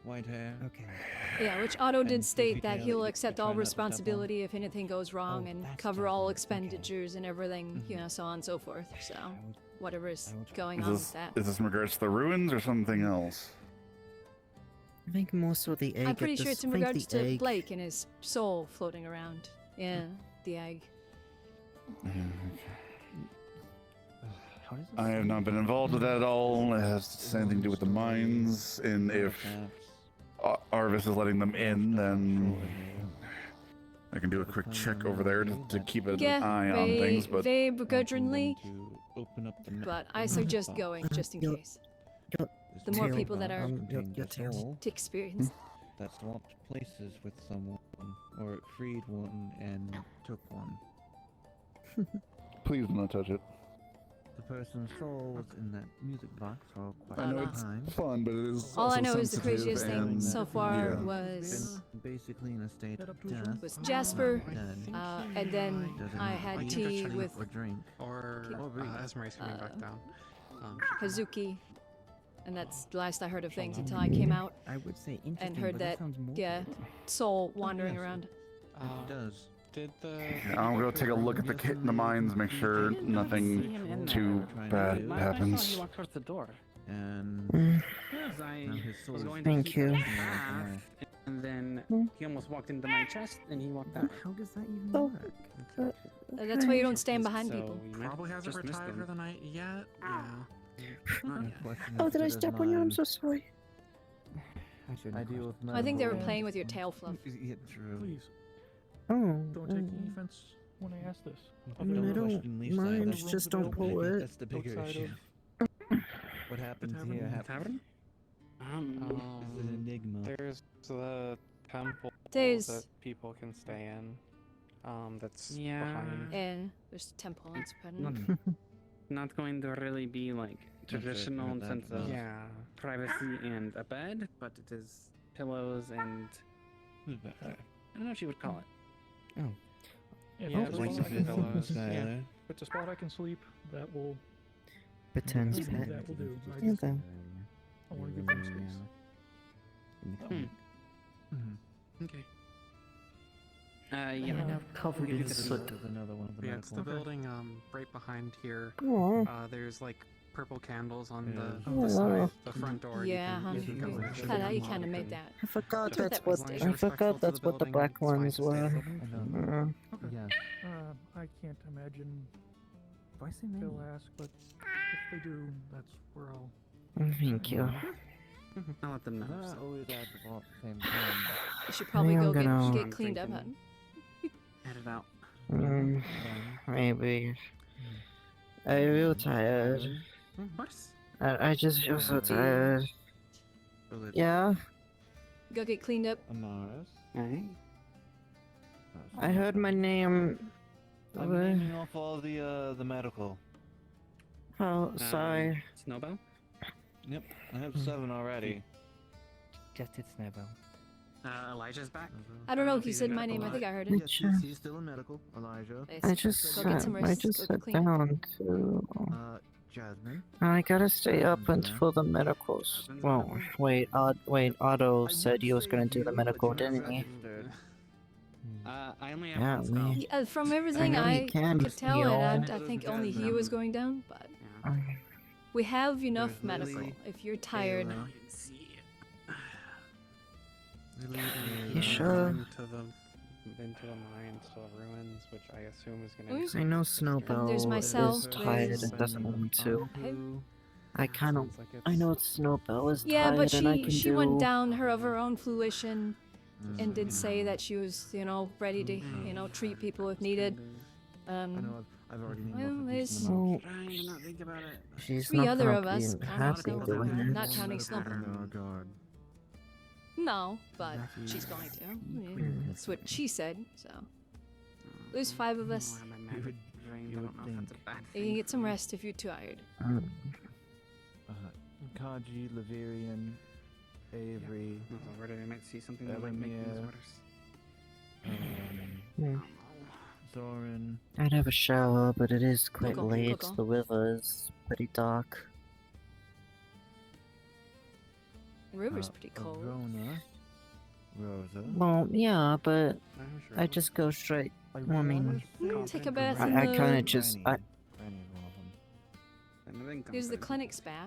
White hair. Okay. Yeah, which Otto did And state goofy that tail he'll that you accept try all not to step on. responsibility if anything goes wrong and that's cover all Jasmine, okay. expenditures and everything, you know, so on and so forth. So, whatever is going on with that. is this in regards to the ruins or something else? I think more so the egg. I'm pretty sure it's in regards the to egg. Blake and his soul floating around. Yeah, the egg. How does I have not been involved with that at all. It has anything to do with the mines, and if Arvis is letting them in, then I can do a quick check over there to keep an Yeah, eye on things. But very begrudgingly, open up the but I suggest going just in case. The more people that are your tail. experienced. that swapped places with someone, or it freed one and took one. please do not touch it. The person's soul was in that music box for quite I know some it's time. fun, but it is All also I know is the sensitive craziest thing and- so far yeah. was Basically in a state of death. was Jasper, Dead. and then Doesn't I have had to tea eat with or drink. Or breathe. Esmeralda's coming back down. Hazuki, and that's the last I heard of things until I came out I would say and interesting, heard but that, sounds more yeah, soul wandering around. It does. Did the I'll go take a look at the mines, make sure nothing too bad I thought happens. he walked towards the door. And Because I now his soul was is going Thank to keep you. it half, and then he almost walked into my chest, and he walked out. How does that even Oh. work? That's why you don't stand behind So people. we might probably hasn't just missed retired him. for the night yet? Yeah. Not yet. Oh, did I step on you? I'm so sorry. I deal with I think they were medical- playing with your tail fluff. Yeah, true. Please, Oh. don't take any offense when I ask this. I don't mind, just don't pull it. That's the bigger Outside issue. What happens here happens. It's an enigma. There's the temple There's- that people can stay in. That's Yeah. behind. And there's a temple in Sweden. Not, not going to really be like sure traditional in that sense of Yeah. privacy and a bed, but it is pillows and I don't know what you would call it. Oh. If Yeah, it's a like spot I can pillows. sleep, Yeah. if it's a spot I can sleep, that will Pretend that pet. will do. I Yeah, just then. I want to give them space. Okay. Yeah. now covered in soot. There's another one of the Yeah, it's the medical. building right behind here. Aw. There's like purple candles on Yeah. the side, Oh. the front door. Yeah, you can go in. you kind of made that. I forgot Sure, that's that was what nice. I forgot that's what the black It's fine ones to stay were. there. Yes. I can't imagine Why say they'll ask, but if they do, that's where I'll. Thank you. I'll let them know. Not So. always at the same time. You should probably I'm go gonna- get cleaned up, Drinking. hun. Add it out. Maybe. I feel tired. Of course. I just feel so tired. Yeah, Go get cleaned up. Amaris. Alright. I heard my name. I'm naming off all the medical. Oh, sorry. Snowbell? Yep, I have 7 already. Just hit Snowball. Elijah's back. I don't know if he said my name. I think I heard it. Yes, he's still in medical, Elijah. I just Go get some I rest. just Go sat clean up. down to. Jasmine. I gotta stay up until the medicals. Well, wait, Otto said he was gonna do the medical, didn't he? I only have Yeah, one spell. Yeah, from everything know he I can could tell, heal. and I think only he was going down, but we have enough There's medical. Lily, If you're tired, Ayla. You sure? Into the mines, to the ruins, which I assume is gonna. Mm. be I know Snowbell There's myself, is tired there's- and doesn't want to. Okay. I kind of. I know Snowbell is yeah, tired but and I can she do. went down her of her own fruition, and did say that she was, ready to, treat people if needed. I know I've already named Well, off a there's decent amount. Trying to not think about it. She's 3 not other gonna of us. be I'm happy not doing it. not counting Snowball. Oh god. No, but she's going to. I mean, that's what she said. So There's 5 of us. You would think. You can get some rest if you're tired. Kaji, Laverian, Avery, I might see something that might make things Elamir, worse. Zoran. I'd have a shower, but it is quite Coco, late. Coco. The river is pretty dark. The river's pretty cold. Rona, Rosa. Well, yeah, but I just go straight. Well, I mean, Take a bath I in the... kind of just. There's the clinic spa.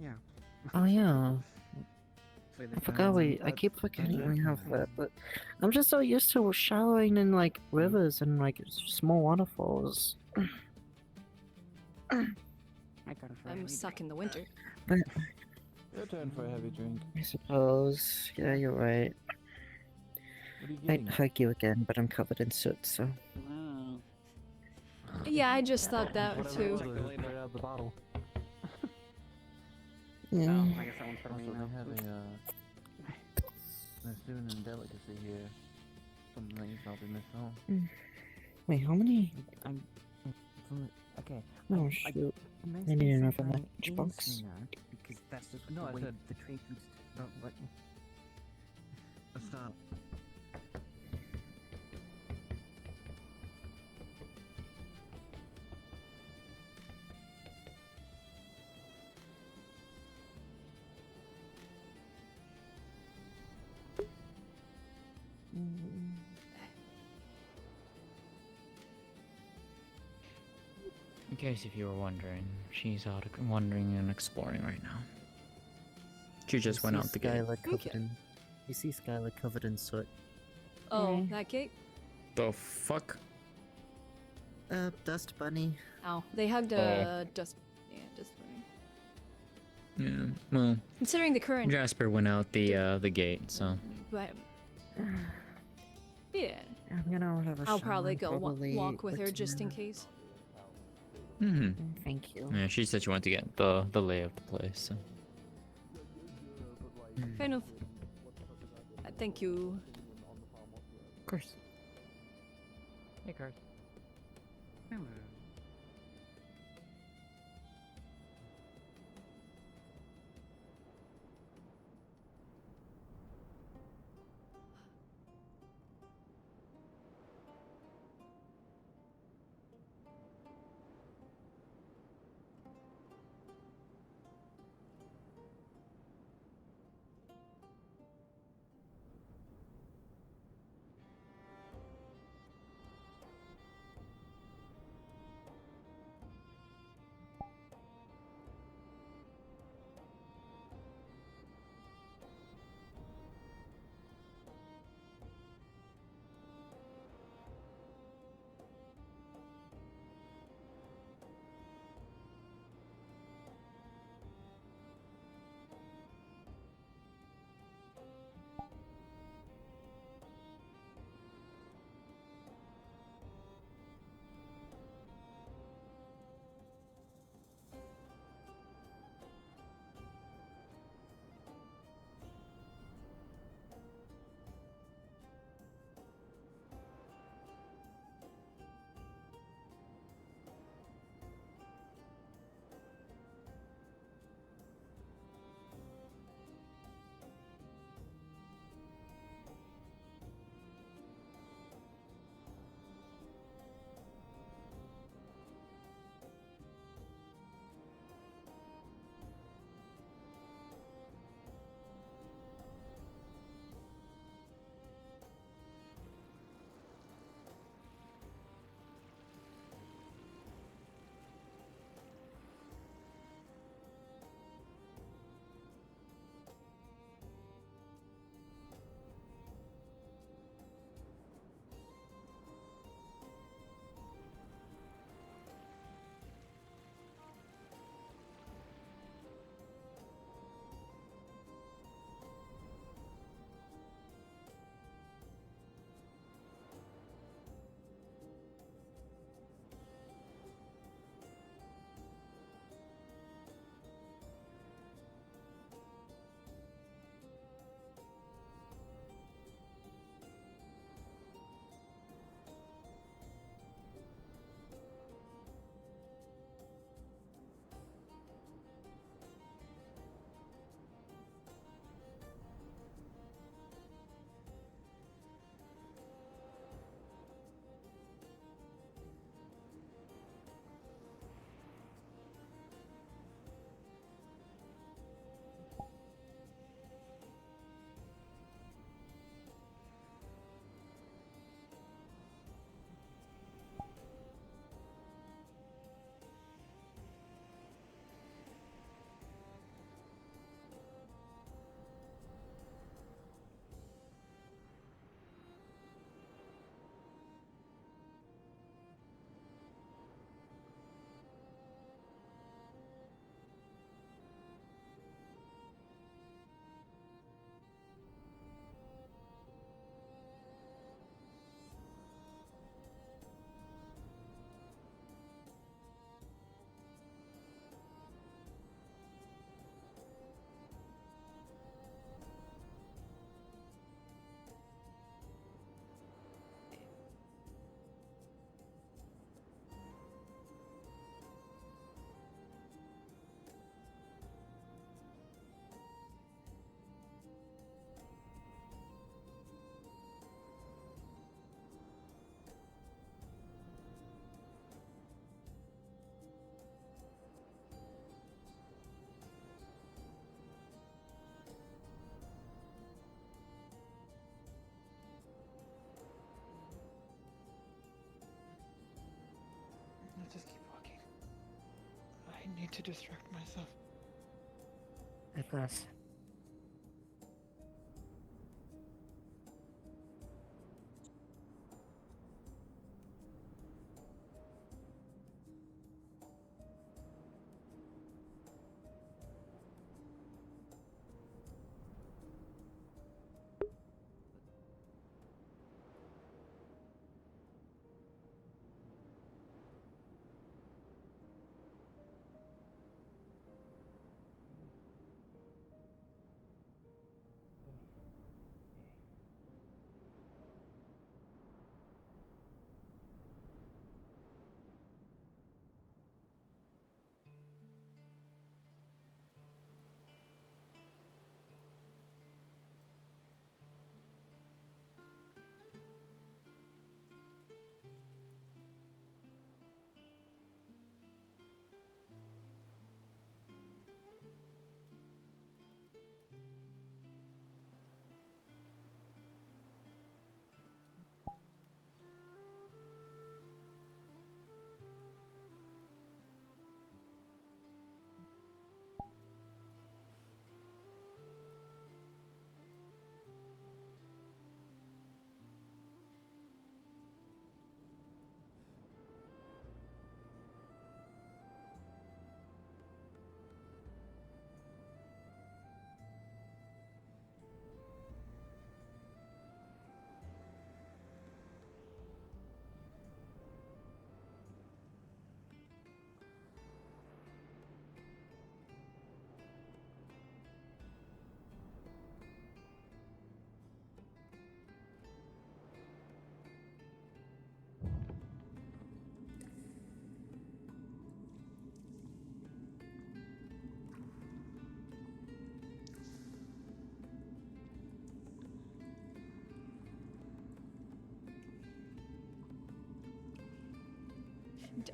Yeah. Oh yeah. I forgot I keep forgetting we have that, but I'm just so used to showering in like rivers and like small waterfalls. I'm stuck in the winter. But Your turn for a heavy drink. I suppose, yeah, you're right. What are you I'd getting? hug you again, but I'm covered in soot, so. Yeah, I just thought that too. Right out of the bottle. Yeah. I guess that one's for me Also, now. they have a Nasunan delicacy here. Something that you probably missed home. Wait, how many? I'm okay. Oh shoot! I need another lunchbox. Because that's just no, I said the tree foods. No, what? Stop. In case if you were wondering, she's out wandering and exploring right now. She just went out the gate. You see Skylar covered in soot. Oh, that gate? The fuck? Dust bunny. Oh, they hugged a dust... Yeah, dust bunny. Yeah, well, Considering the current... Jasper went out the gate, so. But... Yeah. I'm gonna have a I'll shower probably and go probably walk with put her just in some- case. Mm-hmm. Thank you. Yeah, she said she wanted to get the lay of the place. So. Fair enough. Thank you. Of course. Hey, Kurt. Hello. to distract myself. It does.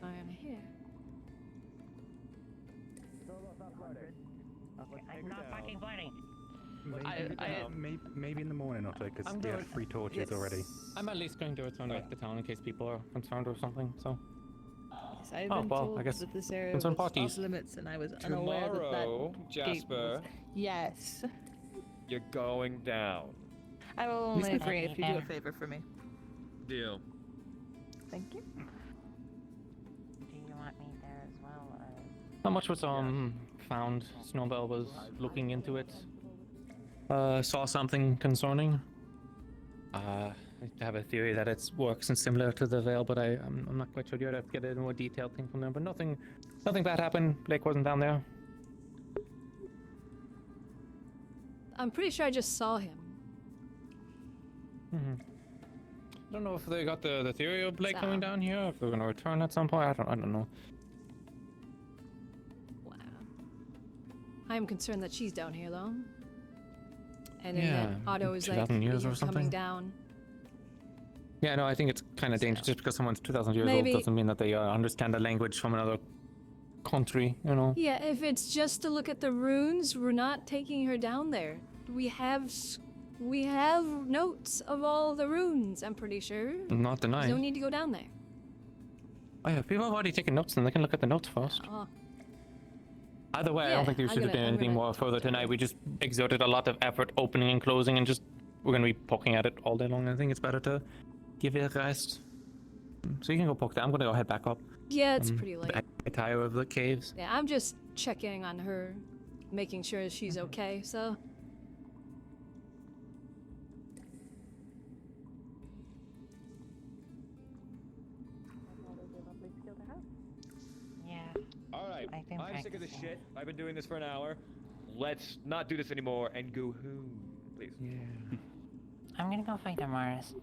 Down here. I'm not fucking fighting. Maybe in the morning, Otter, because we have 3 torches already. I'm at least going to return back to town in case people are concerned or something, so. Yes, I've Oh, been well, told I guess that this area concern was parties. off limits, and I was unaware that Tomorrow, that gate Jasper, was... Yes. you're going down. I will only agree if you do a favor for me. Deal. Thank you. Do you want me there as well, or? Not much was found. Snowbell was looking into it. Saw something concerning. I have a theory that it works and similar to the Veil, but I'm not quite sure yet. I have to get a more detailed thing from them. But nothing bad happened. Blake wasn't down there. I'm pretty sure I just saw him. I don't know if they got the theory of Blake coming down here, or if they're gonna return at some point. I don't know. Wow. I am concerned that she's down here, though. And Yeah, then Otto is like 2000 years or coming something. down. Yeah, no, I think it's kind of dangerous. Just because someone's 2,000 years Maybe- old doesn't mean that they understand a language from another country, you know? Yeah, if it's just to look at the runes, we're not taking her down there. We have notes of all the runes, I'm pretty sure. Not There's denying. no need to go down there. Oh yeah, people have already taken notes, then they can look at the notes first. Oh. Either way, I Yeah, don't think there I'm should have gonna- been I'm anything gonna more further tonight. We just exerted a lot of effort opening and closing, and just we're gonna be poking at it all day long. I think it's better to give it a rest. So you can go poke that. I'm gonna go head back up. Yeah, it's pretty late. Back tired of the caves. Yeah, I'm just checking on her, making sure she's okay, so. Yeah. All right, I've been I'm sick of this practicing. shit. I've been doing this for an hour. Let's not do this anymore and go home, please. Yeah. I'm gonna go fight Amaris.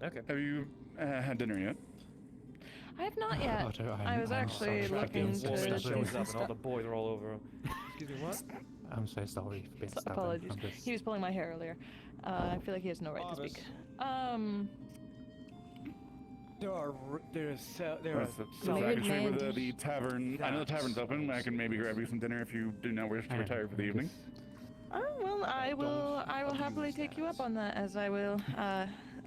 Okay. Have you had dinner yet? I have not yet. I was actually looking to... Warren shows up and all the boys are all over him. Excuse me, what? I'm so sorry for being stubborn. Apologies. I'm just- He was pulling my hair earlier. I feel like he has no right to speak. There are I can show you where the tavern. I know the tavern's open. I can maybe grab you some dinner if you do not wish to retire for the evening. Oh, well, I will happily take you up on that, as I will.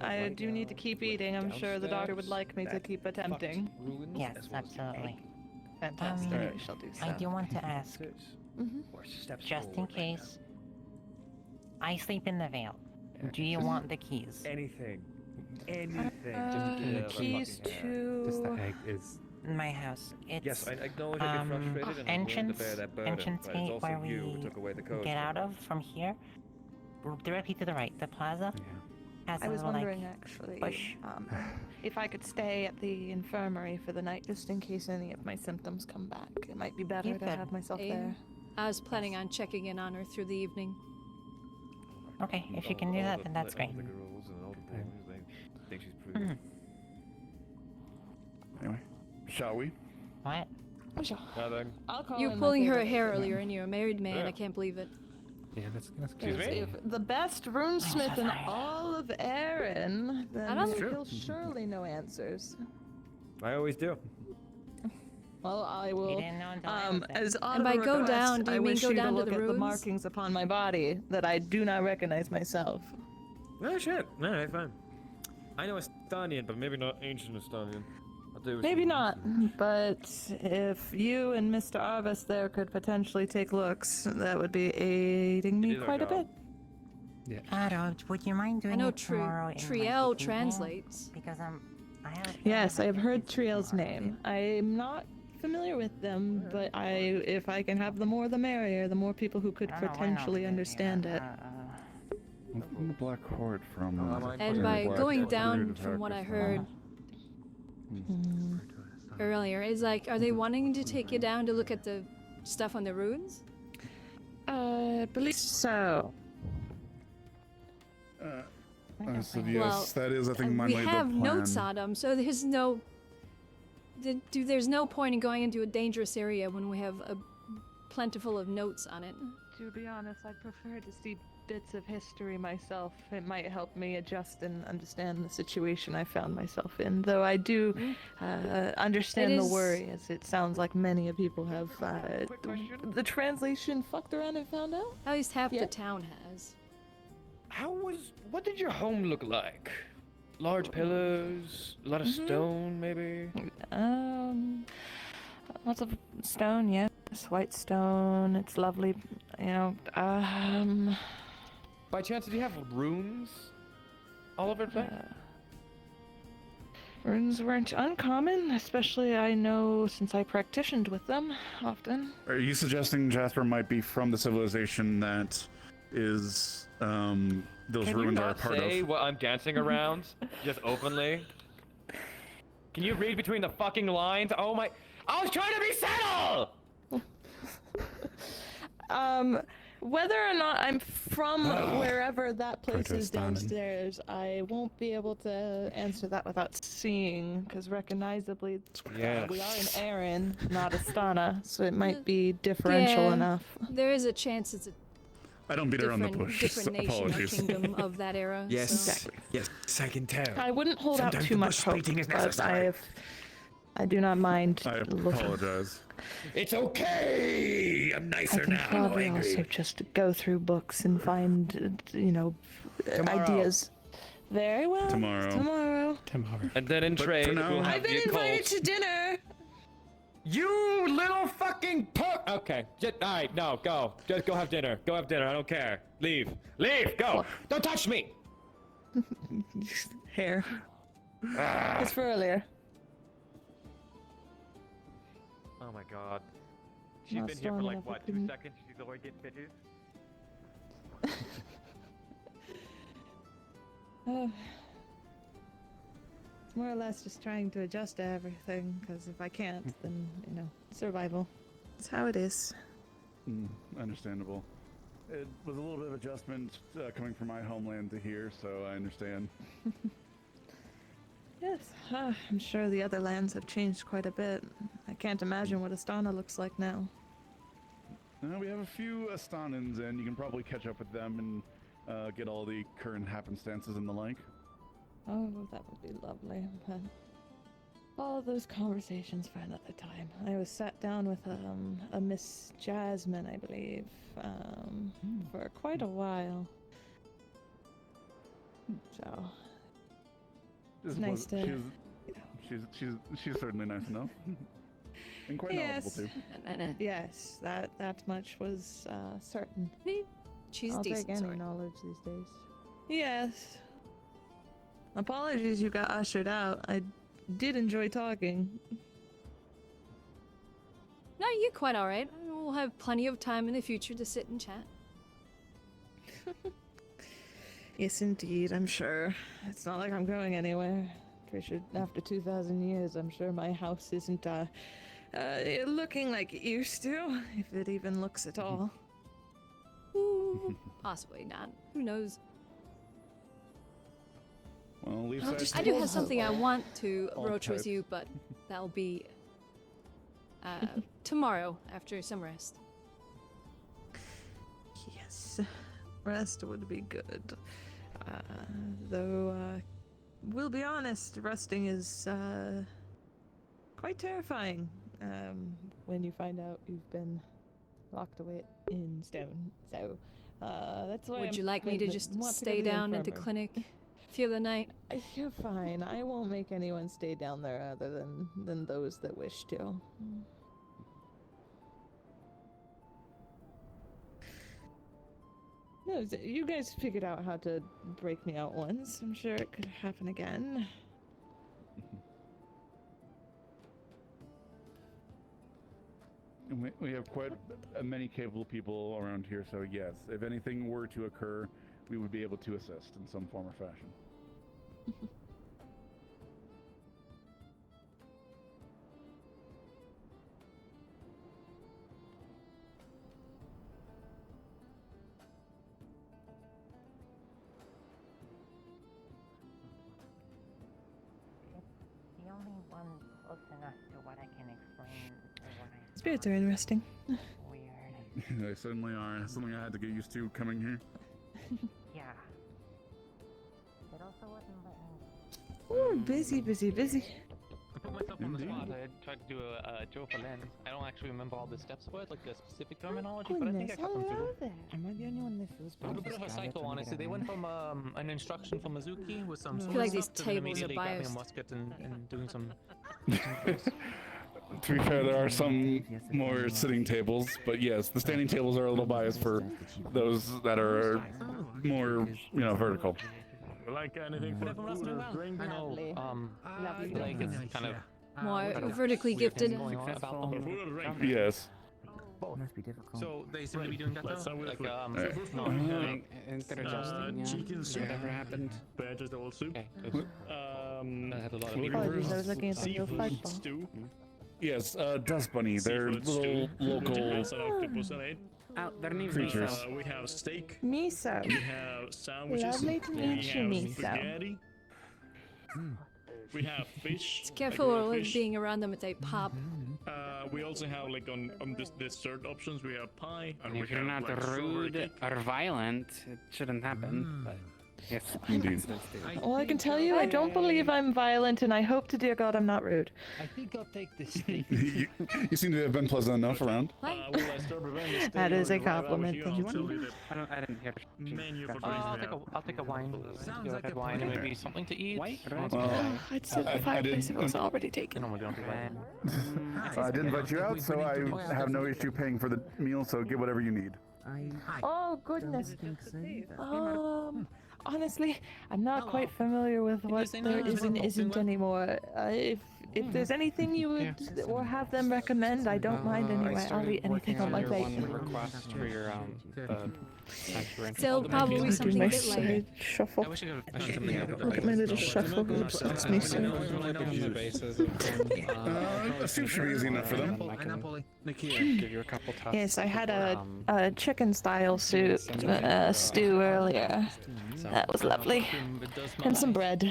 I do need to keep eating. I'm sure the doctor would like me to keep attempting. Yes, absolutely. Fantastic. We shall do so. I do want to ask, just in case, I sleep in the Vale. Do you want the keys? Anything. Anything. The keys to... Just the egg is... My house. It's, Yes, I acknowledge I get frustrated and I'm willing to bear that burden, entrance but it's gate also where you we who took away the code get from out me. of from here, directly to the right. The plaza has I a was little, wondering like, actually push. if I could stay at the infirmary for the night just in case any of my symptoms come back. It might be better You to could. have myself Yeah. there. I was planning on checking in on her through the evening. Okay, if you can do that, then that's great. Anyway, shall we? What? Nothing. I'll call You in pulling my her favorite hair outfit. earlier, and you're a married man. Yeah. I can't believe it. Yeah, that's Excuse me? If the best runesmith in all of Erin, then don't- he'll surely know answers. I always do. Well, I will. didn't know until I was there. As odd And of by a go request, down, do you I mean wish go you down to look the at the ruins? markings upon my body that I do not recognize myself. No shit. No, right, fine. I know Estonian, but maybe not ancient Estonian. I'll do Maybe not, but if you and Mr. Arvis there could potentially take looks, that would be aiding me is our quite a job. bit. Aro, would you mind doing I know it tomorrow? in, like, Triel the evening? translates. Because I have. Yes, I have heard Triel's name. I'm not familiar with them, but if I can have the more the merrier, the more people who could I don't know, why not? potentially understand it. I'm from the Black Horde from... And by going down, from what I heard earlier, is like, are they wanting to take you down to look at the stuff on the ruins? I believe so. I said yes, that is, I think, my we laid have the plan. notes on them, so there's no... There's no point in going into a dangerous area when we have a plentiful of notes on it. To be honest, I'd prefer to see bits of history myself. It might help me adjust and understand the situation I found myself in. Though I do understand the worry, as it sounds like many people have the translation fucked around and found out. At least half the town has. What did your home look like? Large pillars, a lot of stone, maybe? Lots of stone, yes. White stone. It's lovely, you know. By chance, did you have runes all over the place? Runes weren't uncommon, especially I know since I practitioned with them often. Are you suggesting Jasper might be from the civilization that is, those Can you ruins are a not part say of? what I'm dancing around, just openly? Can you read between the fucking lines? Oh my... I was trying to be subtle! Whether or not I'm from wherever that place is Protest on. downstairs, I won't be able to answer that without seeing, because recognizably we are in Erin, not Astana, so it might be differential Yeah, enough. There is a chance it's a I don't beat around the bush. different nation or Apologies. kingdom of that era. Yes, So. yes, I can tell. I wouldn't hold out Sometimes too the much bush hope, beating is but necessary. I do not mind I looking. apologize. It's okay! I'm I nicer can now, probably angry. also just go through books and find, Tomorrow. ideas. Very well. Tomorrow. Tomorrow. And then in But trade, for now- we'll have I've been the invited occult. to dinner. You little fucking punk! Okay, alright, no, go. Just go have dinner. Go have dinner, I don't care. Leave. Leave! Go! Don't touch me! Hair. It's for earlier. Oh my god. She's Not been here for strong like, enough, I what, 2 couldn't- seconds? She's already getting bitches? It's more or less just trying to adjust to everything, because if I can't, then, survival. It's how it is. Understandable. It was a little bit of adjustment coming from my homeland to here, so I understand. Yes, I'm sure the other lands have changed quite a bit. I can't imagine what Astana looks like now. We have a few Astanans, and you can probably catch up with them and get all the current happenstances and the like. Oh, that would be lovely. But all of those conversations for another time. I was sat down with a Miss Jasmine, I believe, for quite a while. So it's nice to. She's certainly nice enough. And quite knowledgeable too. Yes, that much was certain. She's I'll decent, take any sorry. knowledge these days. Yes. Apologies you got ushered out. I did enjoy talking. No, you're quite alright. We'll have plenty of time in the future to sit and chat. Yes, indeed, I'm sure. It's not like I'm going anywhere. Pretty sure after 2,000 years, I'm sure my house isn't looking like it used to, if it even looks at all. Ooh, possibly not. Who knows? Well, leave I do have something I want to broach with you, but that'll be tomorrow after some rest. Yes, rest would be good. Though, we'll be honest, resting is quite terrifying when you find out you've been locked away in stone. So, that's why Would you like me to just want stay go to the down at the infirmary. clinic for the night? You're fine. I won't make anyone stay down there other than those that wish to. No, you guys figured out how to break me out once. I'm sure it could happen again. And we have quite many capable people around here, so yes, if anything were to occur, we would be able to assist in some form or fashion. The only one close enough to what I can explain or what I Spirits are interesting. They certainly are. It's something I had to get used to coming here. Yeah. It also wasn't letting Ooh, busy. I put myself on the spot. I tried to do a Joe for Lens. I don't actually remember all the steps for it, like the specific terminology, but I think I got them through. Am I the only one that feels It was a bit of a cycle, honestly. They went from an instruction from Mizuki with some I sort feel like of these stuff to then tables are immediately grabbing a biased. musket and doing some. To be fair, there are some more sitting tables, but yes, the standing tables are a little biased for those that are more, vertical. Like anything for food or drink? I know, like it's kind of More vertically gifted. Yes. Must be difficult. So they seem to be doing that Let's though? start with Like, food. no, Instead of just chicken soup. whatever happened. Vegetable soup. Okay, good. I had a lot of people. Apologies, I was looking at the real Seafood flagpole. stew. Yes, Dust Bunny. They're Seafood little stew. local Has an octopus in it. Oh, there needs creatures. We have steak. Miso. We have sandwiches. Lovely to meet we you, have Miso. spaghetti. We have fish. Just careful like with fish. being around them if they pop. We also have like on this dessert options. We have pie. And we If you're have, not like, strawberry rude cake. or violent, it shouldn't happen. But yes, Indeed. Well, I can tell you, I don't believe I'm violent, and I hope to dear God I'm not rude. I think I'll take the steak. you seem to have been pleasant enough around. That is a compliment. Thank you. I didn't hear. Menu for I'll take a wine. Go ahead, wine and maybe something to eat. I'd said the fireplace was already taken. No, we don't do that. I did invite you out, so I have no issue paying for the meal, so get whatever you need. Oh goodness. Honestly, I'm not quite familiar with what there is and isn't anymore. If there's anything you would or have them recommend, I don't mind anyway. I'll eat anything on my plate. One request for your Still probably something a bit My lighter. side shuffle. I wish I could something else. Look at my little shuffle. That's me, sir. A soup should be easy enough for them. Give you a couple tough. Yes, I had a chicken-style soup stew earlier. That was lovely. And some bread.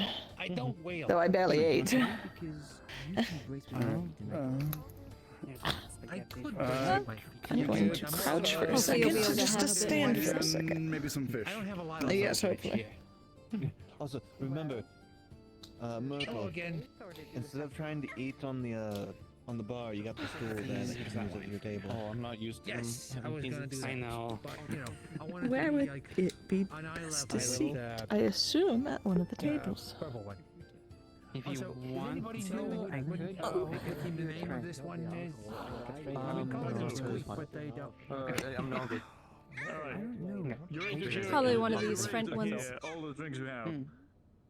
Though I barely ate. I'm going to crouch for a Hopefully you'll second be able to just to have stand for a And second. maybe some fish. Yes, hopefully. Also, remember, Myrtle, instead of trying to eat on the bar, you got the stool there that you can use at your table. Oh, I'm not used to them. I know. Where would it be best to see? I assume at one of the tables. If you Also, want anybody to, know I what could. the name of this one is? I mean, call them squeak, but they don't. I'm not good. Probably one of these French ones. All the drinks we have.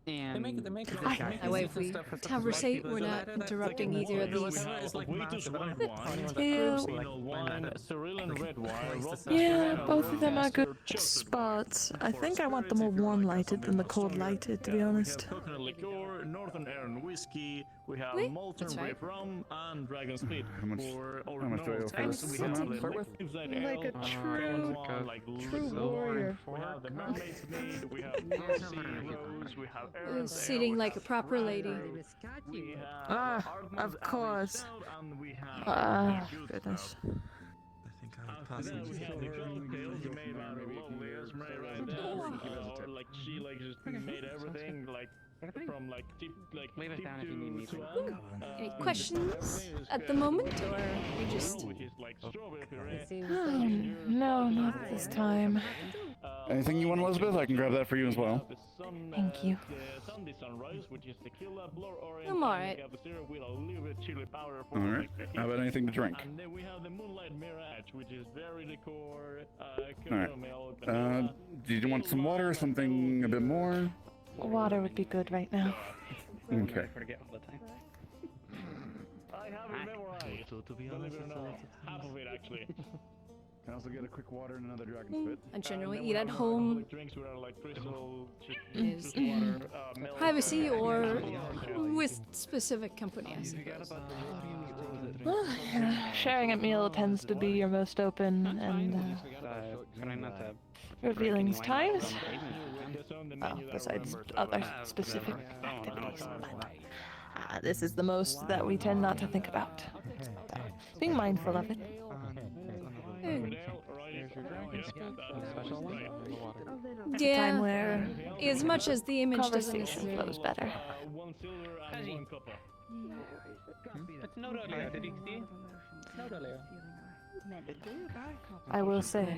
And They make That way, if we conversate, we're not interrupting either of these. Yeah, both of them are good spots. I think I want the more warm lighted than the cold lighted, to be honest. Coconut liqueur, Northern Ireland whiskey, we have Wait, Malton that's right. grape rum, and Dragon Split. How much do I owe for this? We have Like a true warrior. We have the Mermaid's Mead, we have Mercy Rose, we have Aaron's Sitting like a proper lady. Of course. Goodness. We have the cocktails made by the lovely Esme right there. Like she just made everything from deep Leave it down if you need me to. Any questions at the moment, or we just? No, not at this time. Anything you want, Elizabeth? I can grab that for you as well. Thank you. I'm alright. Alright. How about anything to drink? And then we have the Moonlight Mirage, which is berry liqueur, Alright. Do you want some water or something a bit more? Water would be good right now. Okay. I forget all the time. I have it memorized. So to be honest, half of it actually. Can also get a quick water and another dragon spit. I generally eat at home. Drinks with crystal, Is water, privacy or with specific company, I suppose. Well, sharing a meal tends to be your most open and revealing times. Well, besides other specific activities. This is the most that we tend not to think about. So, being mindful of it. It's a time where as much as the image doesn't conversation flows better. It's not earlier, did you see? It's not earlier. I will say.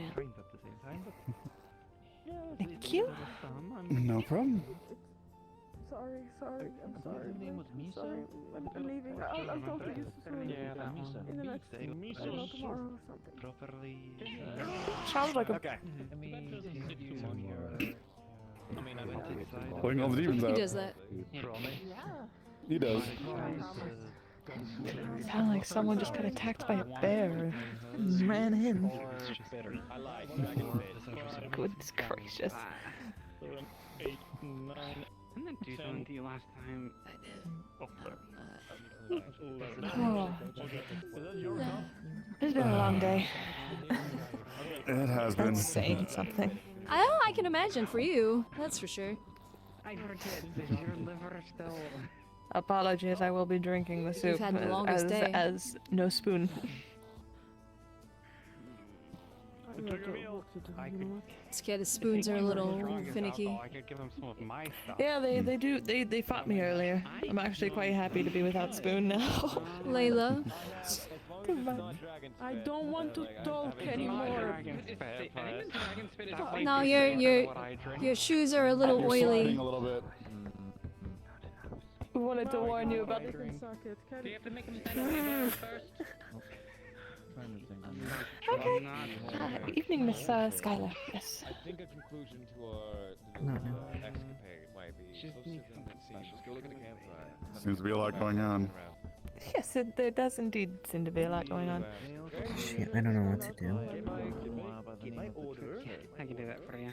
Thank you. No problem. Sorry, I'm sorry. I'm leaving. I'll talk to you soon. In the next, I don't know, tomorrow or something. Sounds like a... Putting all the demons out. He does that. He does. Sound like someone just got attacked by a bear and ran in. Goodness gracious. 7, 8, 9. I didn't do something to you last time. Oh. It's been a long day. It has been. That's saying something. I can imagine for you, that's for sure. I forget, is your liver still... Apologies, I will be drinking the soup had the longest day. as no spoon. Scared the spoons are a little finicky. I could give them some of my stuff. Yeah, they fought me earlier. I'm actually quite happy to be without spoon now. Layla. I don't want to talk anymore. Now your shoes are a little You're oily. sweating a little bit. We wanted to warn you about You can suck it. Do you have to make them stand first? Okay. Evening, Miss Skylar. Yes. I think a conclusion to our escapade might be just go look at the campfire. Seems to be a lot going on. Yes, there does indeed seem to be a lot going on. Shit, I don't know what to do. I can do that for you.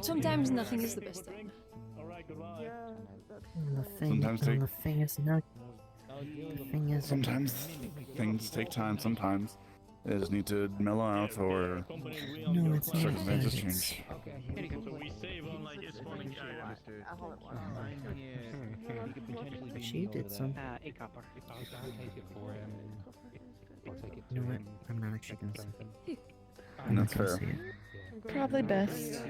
Sometimes nothing is the best thing. Sometimes take. The thing is not. The thing is. Sometimes things take time. Sometimes they just need to mellow out, or No, it's not circumstances that. change. So we save on it's funny. She did some. A copper. You know what? I'm not actually gonna say it. And that's gonna fair. say it. Probably best.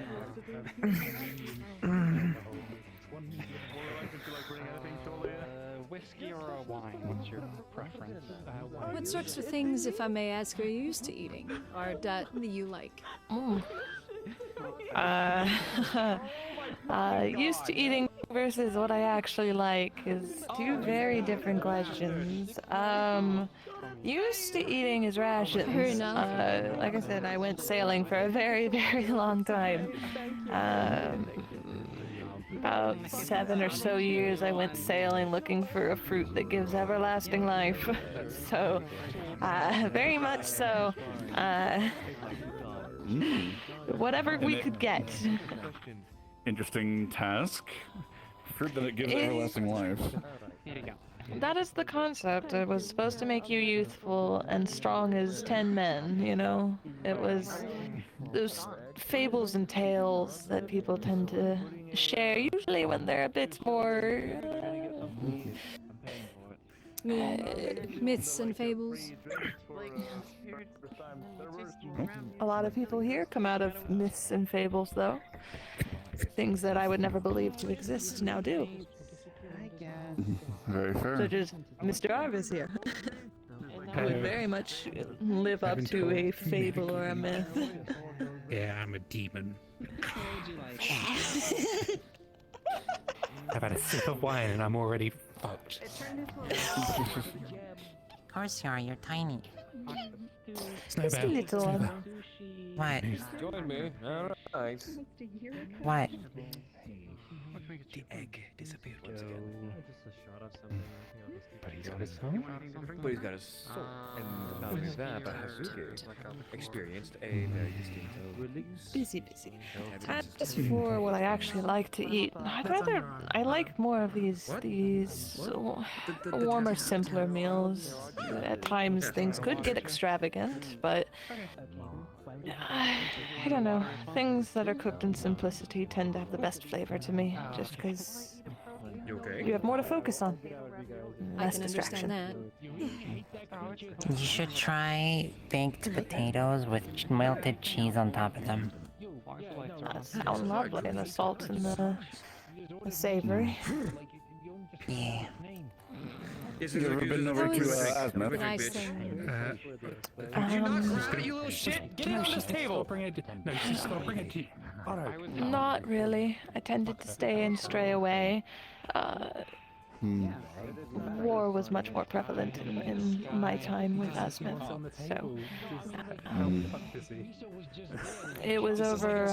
Whiskey or a wine? What's your preference? What sorts of things, if I may ask, are you used to eating, or that you like? Used to eating versus what I actually like is two very different questions. Used to eating his rations. Fair enough. Like I said, I went sailing for a very, very long time. About 7 or so years I went sailing looking for a fruit that gives everlasting life. So, very much so, whatever we could get. Interesting task. Fruit that it gives everlasting life. Here you go. That is the concept. It was supposed to make you youthful and strong as 10 men, you know? It was those fables and tales that people tend to share, usually when they're a bit more... myths and fables. A lot of people here come out of myths and fables, though. Things that I would never believe to exist now do. Very fair. Such as Mr. Arvis here. I would very much live up to a fable or a myth. Yeah, I'm a demon. I've had a sip of wine and I'm already fucked. Of course you are, you're tiny. Just a little one. What? Join me. Alright. What? The egg disappeared once again. But he's got his soul. But he's got his soul. And not only that, but Hazuki experienced a very distinct release. Busy. As for what I actually like to eat, I like more of these warmer, simpler meals. At times things could get extravagant, but I don't know. Things that are cooked in simplicity tend to have the best flavor to me, just because you have more to focus on. I can understand that. You should try baked potatoes with melted cheese on top of them. That sounds lovely, and the salt and the savory. Yeah. Have you ever been over to Asmith? Nice thing. You little shit! Get out of this table! Bring it. No, you just gotta bring it to. Not really. I tended to stay and stray away. War was much more prevalent in my time with Asmith, so it was over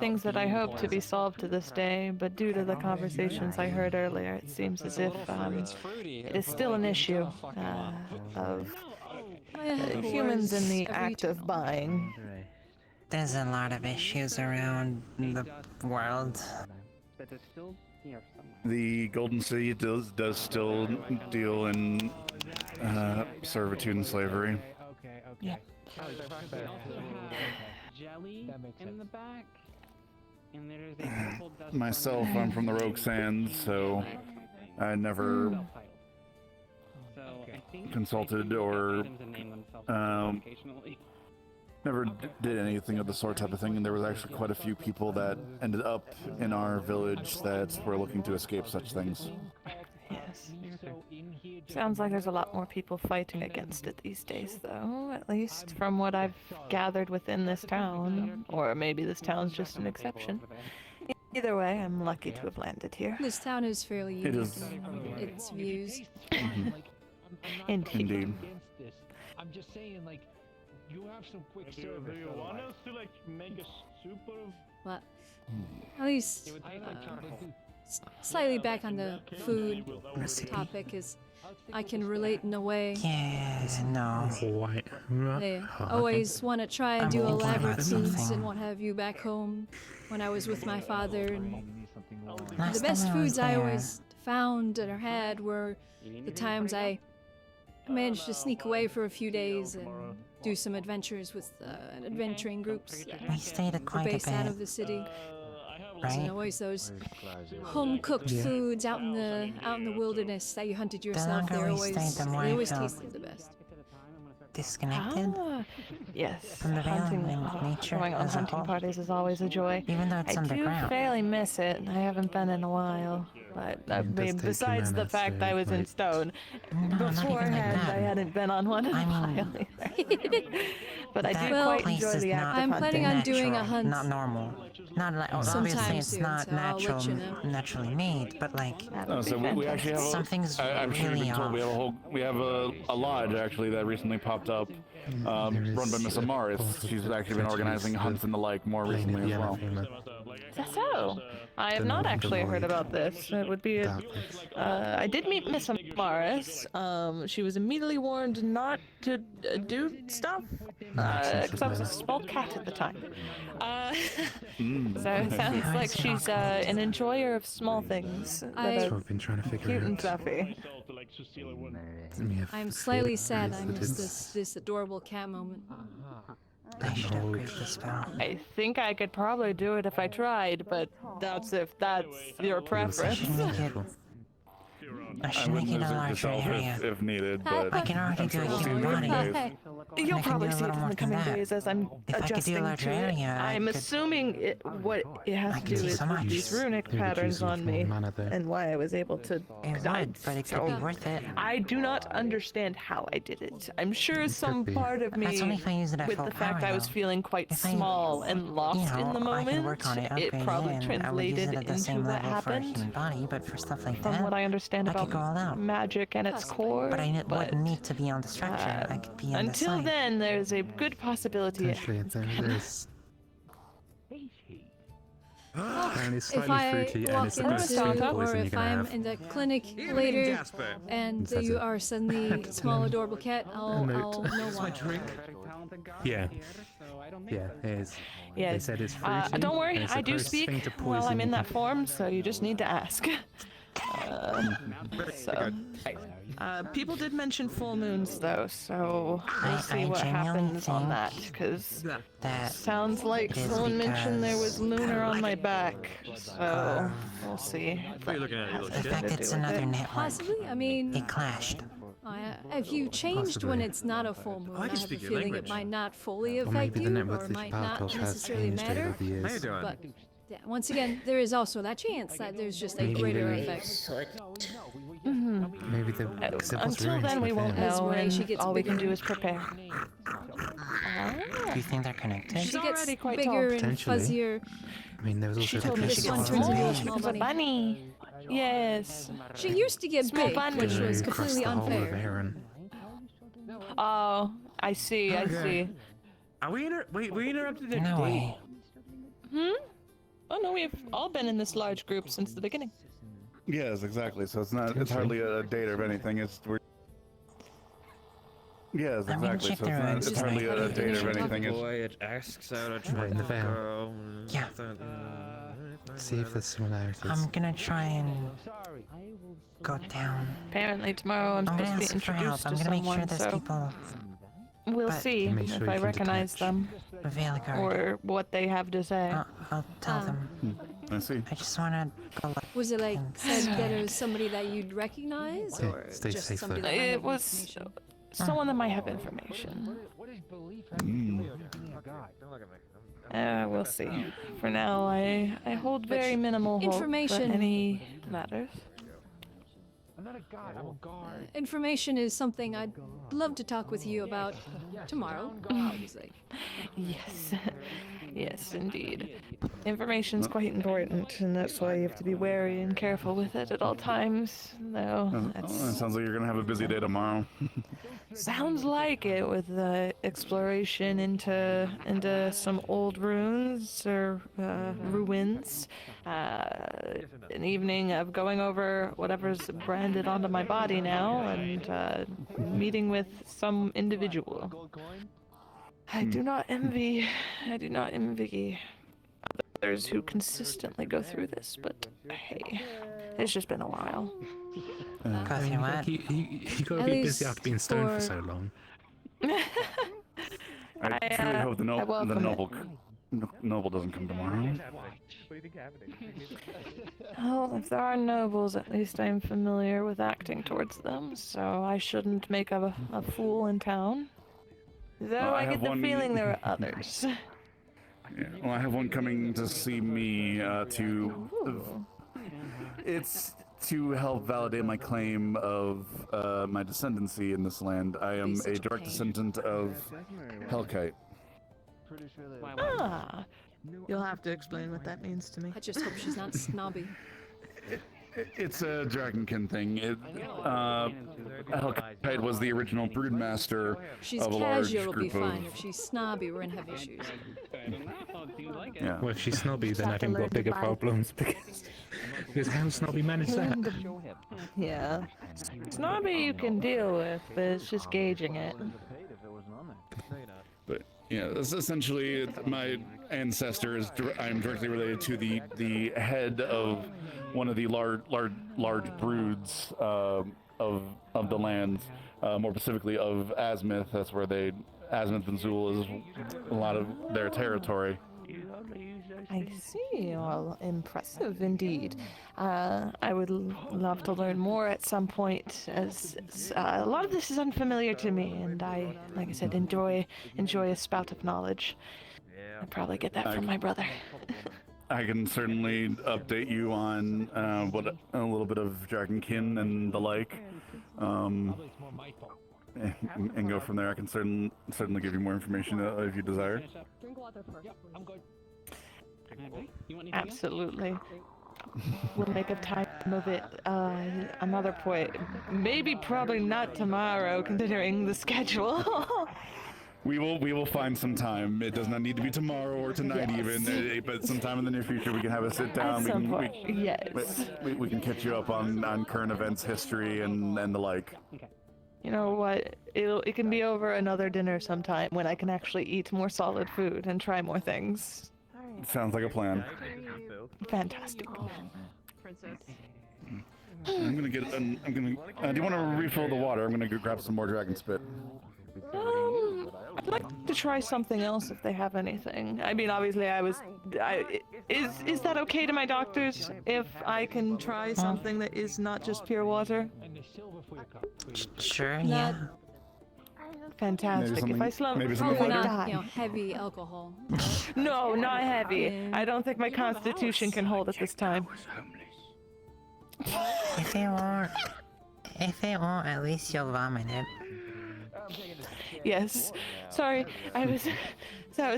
things that I hope to be solved to this day, but due to the conversations I heard earlier, it seems as if it is still an issue of humans in the act of buying. There's a lot of issues around the world. The Golden City does still deal in servitude and slavery. Yeah. Jelly in the back. And there's a purple dust Myself, I'm from the Rogue Sands, so I never consulted or never did anything of the sort type of thing, and there was actually quite a few people that ended up in our village that were looking to escape such things. Yes. Sounds like there's a lot more people fighting against it these days, though, at least from what I've gathered within this town. Or maybe this town's just an exception. Either way, I'm lucky to have landed here. This town is fairly unique in its views. Indeed. I'm just saying, like, you have some quick service. Do you want us to, like, make a soup of... What? At least, slightly back on the food topic is I can relate in a way. Yes, no. They always want to try and do elaborate foods and what have you back home when I was with my father. And the best foods I always found or had were the times I managed to sneak away for a few days and do some adventures with adventuring groups that We stayed were quite a based out bit, of the city. right? And always those home-cooked foods out in the wilderness that you hunted yourself. longer They we stayed, the more I always felt tasted the best. Disconnected Yes. from the Hunting, valley and nature going on as a hunting whole. parties is always a joy. Even though it's I do underground. fairly miss it. I haven't been in a while. But I mean, besides the fact I was in Stone, beforehand I hadn't been on one in a while either. but I that do quite place enjoy is the act not of I'm planning on hunting. doing a natural, hunt not normal. Not like obviously sometime it's soon, not so I'll let natural, you know. naturally made, but like So we actually have something's I'm sure you've really been told off. we have a lodge actually that recently popped up, run by Miss Amaris. She's actually been organizing hunts and the like more recently as well. Is that so? I have not actually heard about this. It would be I did meet Miss Amaris. She was immediately warned not to do stuff, because I was a small cat at the time. So it sounds like she's an enjoyer of small things that That's are what I've been trying to figure cute and fluffy. I'm slightly sad I missed this adorable cat moment. I should upgrade the spell. I think I could probably do it if I tried, but that's if that's your preference. I should make it a larger area. If needed, but I can already do a we'll see human in the body. days. You'll I can probably do a see it little in more the than coming that. days as I'm If I could do a adjusting larger to it. area, I I'm could- assuming what it has I to can do see is so with much. these runic Maybe patterns choosing on from me, mana there. and why I was able to. It would, but it could so be worth it. I do not understand how I did it. I'm sure some be. part of me, That's only if I use it at with full the fact power, I was though. feeling quite If I- small and lost You know, in the I moment, can work on it, upgrade probably it, and I would use translated it at the into same what level for a happened. human body, but for stuff like From that, what I understand I about could go all out. magic and its core, But I but wouldn't need to be on the structure. I could be on the until side. then, there's a good possibility it There's Apparently it's If slightly I fruity and walk it's the most into, poison or you're if gonna I'm have. in the clinic later, and That's you it. are suddenly small adorable cat, I'll know why. Yeah. Yeah, it is. Yes. They said it's fruity. Don't worry, and it's I the do closest speak thing to while I'm poison in you that can- form, so you just need to ask. People did mention full moons, though, so we'll see what happens on that, because that sounds like it is someone mentioned there was because- lunar on my back, so we'll see. The fact it's another network. Possibly, I mean, It clashed. if you changed when Possibly. it's not a full moon, I have a speak your feeling language. it might not fully Or affect maybe the you, network or that might you not battled has necessarily changed matter. over the years. How you doing? But yeah, once again, there is also that chance that there's just a Maybe greater they- effect. Maybe the Until then, we won't As know, Ray, she and gets all we can bigger. do is prepare. Do you think they're connected? She gets already quite bigger tall. and Potentially. fuzzier. I mean, there was also She told me This she gets one turns into a small small because a bunny. bunny. Yes. She used to get Small big, bunny. which was across completely the whole of unfair. Aaron. Oh, I see, I see. Are we wait, we interrupted the No date. way. Oh no, we've all been in this large group since the beginning. Yes, exactly. So it's not. It's hardly a date of anything. Yes, I'm gonna exactly. check So their it's runes hardly tonight. a date of anything. It's Boy, it asks out a Right in the veil. girl. Yeah. See if there's similarities. I'm gonna try and go down. Apparently tomorrow I'm I'm gonna supposed to be ask for help. introduced I'm to gonna make sure someone, there's so people we'll but see make sure if you I can recognize detach. them Veilguard. or what they have to say. I'll tell them. I see. I just wanna go look. Was it like said that it was somebody that you'd recognize, Yeah, or stay just safe somebody there. that might It have was information? someone that might have information. We'll see. For now, I hold very minimal hope Information- that any matters. I'm not a god, I'm a guard. Information is something I'd love to talk with you about tomorrow. Obviously. Yes. Yes, indeed. Information's quite important, and that's why you have to be wary and careful with it at all times. Though, It sounds like you're gonna have a busy day tomorrow. sounds like it with the exploration into some old ruins or ruins. An evening of going over whatever's branded onto my body now, and meeting with some individual. I do not envy others who consistently go through this, but hey, it's just been a while. Cause you what? You gotta At be least busy after being stoned for for- so long. I truly hope the I welcome it. noble doesn't come tomorrow. Well, if there are nobles, at least I'm familiar with acting towards them, so I shouldn't make a fool in town. Though I I have get the one- feeling there are others. Yeah, well, I have one coming to see me to. It's to help validate my claim of my descendancy in this land, I am a direct descendant of Hellkite. Ah, you'll have to explain what that means to me. I just hope she's not snobby. It's a dragonkin thing. Hellkite was the original broodmaster She's of a large casual, will be group fine. of. If she's snobby, we're gonna have issues. Yeah. Well, if she's snobby, then I think we've got bigger problems because how snobby manage that? Yeah. Snobby you can deal with, but it's just gauging it. But yeah, that's essentially my ancestor is. I'm directly related to the head of one of the large broods of the lands, more specifically of Azimuth. That's where Azimuth and Zool is a lot of their territory. I see. Well, impressive indeed. I would love to learn more at some point, as a lot of this is unfamiliar to me, and I, like I said, enjoy a spout of knowledge. I probably get that from my brother. I can certainly update you on what a little bit of Dragonkin and the like, and go from there. I can certainly give you more information if you desire. Drink water first. I'm good. Absolutely. We'll make a time of it. Another point. Maybe probably not tomorrow, considering the schedule. We will find some time. It does not need to be tomorrow or tonight even, but sometime in the near future we can have a sit down. At some point, yes. We can catch you up on current events, history, and the like. You know what? It can be over another dinner sometime when I can actually eat more solid food and try more things. Sounds like a plan. Fantastic. Princess. I'm gonna get. do you want to refill the water? I'm gonna go grab some more dragon spit. I'd like to try something else if they have anything. I mean, obviously, is that okay to my doctors if I can try something that is not just pure water? Sure, yeah. Fantastic. If I slump, Probably not, heavy alcohol. No, not heavy. I don't think my constitution can hold it this time. If they won't, at least you'll vomit it. Yes. Sorry, I was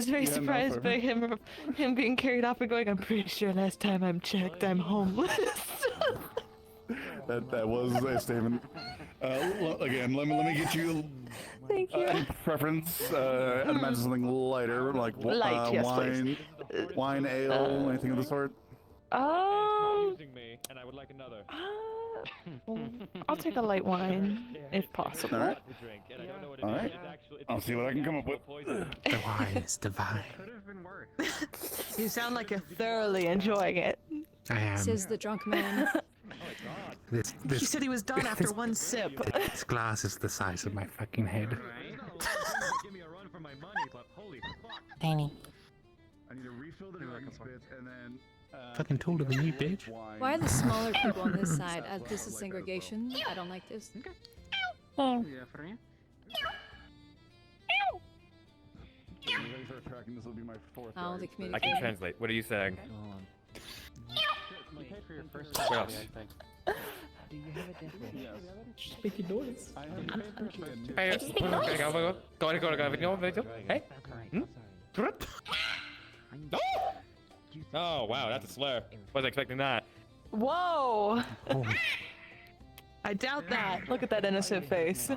very surprised by him being carried off and going, I'm pretty sure last time I'm checked, I'm homeless. That was a statement. Again, let me get you. Thank you. Any preference? I'd imagine something lighter, like Light, yes, wine, wine, ale, anything of the sort. Using me, and I would like another. I'll take a light wine, if possible. All right. All right. I'll see what I can come up with. The wine is divine. You sound like you're thoroughly enjoying it. I am. Says the drunk man. This He said he was done after one sip. This glass is the size of my fucking head. Tiny. I need to refill the dragon spit and then. Fucking taller than you, bitch. Why are the smaller people on this side? This is segregation. I don't like this. Oh. This will be my fourth. Oh, the I communication. can translate. What are you saying? What else? Do you have a difference? Yes. Making noise. Hey? Oh, wow, that's a slur. Wasn't expecting that. Whoa! I doubt that. Look at that innocent face.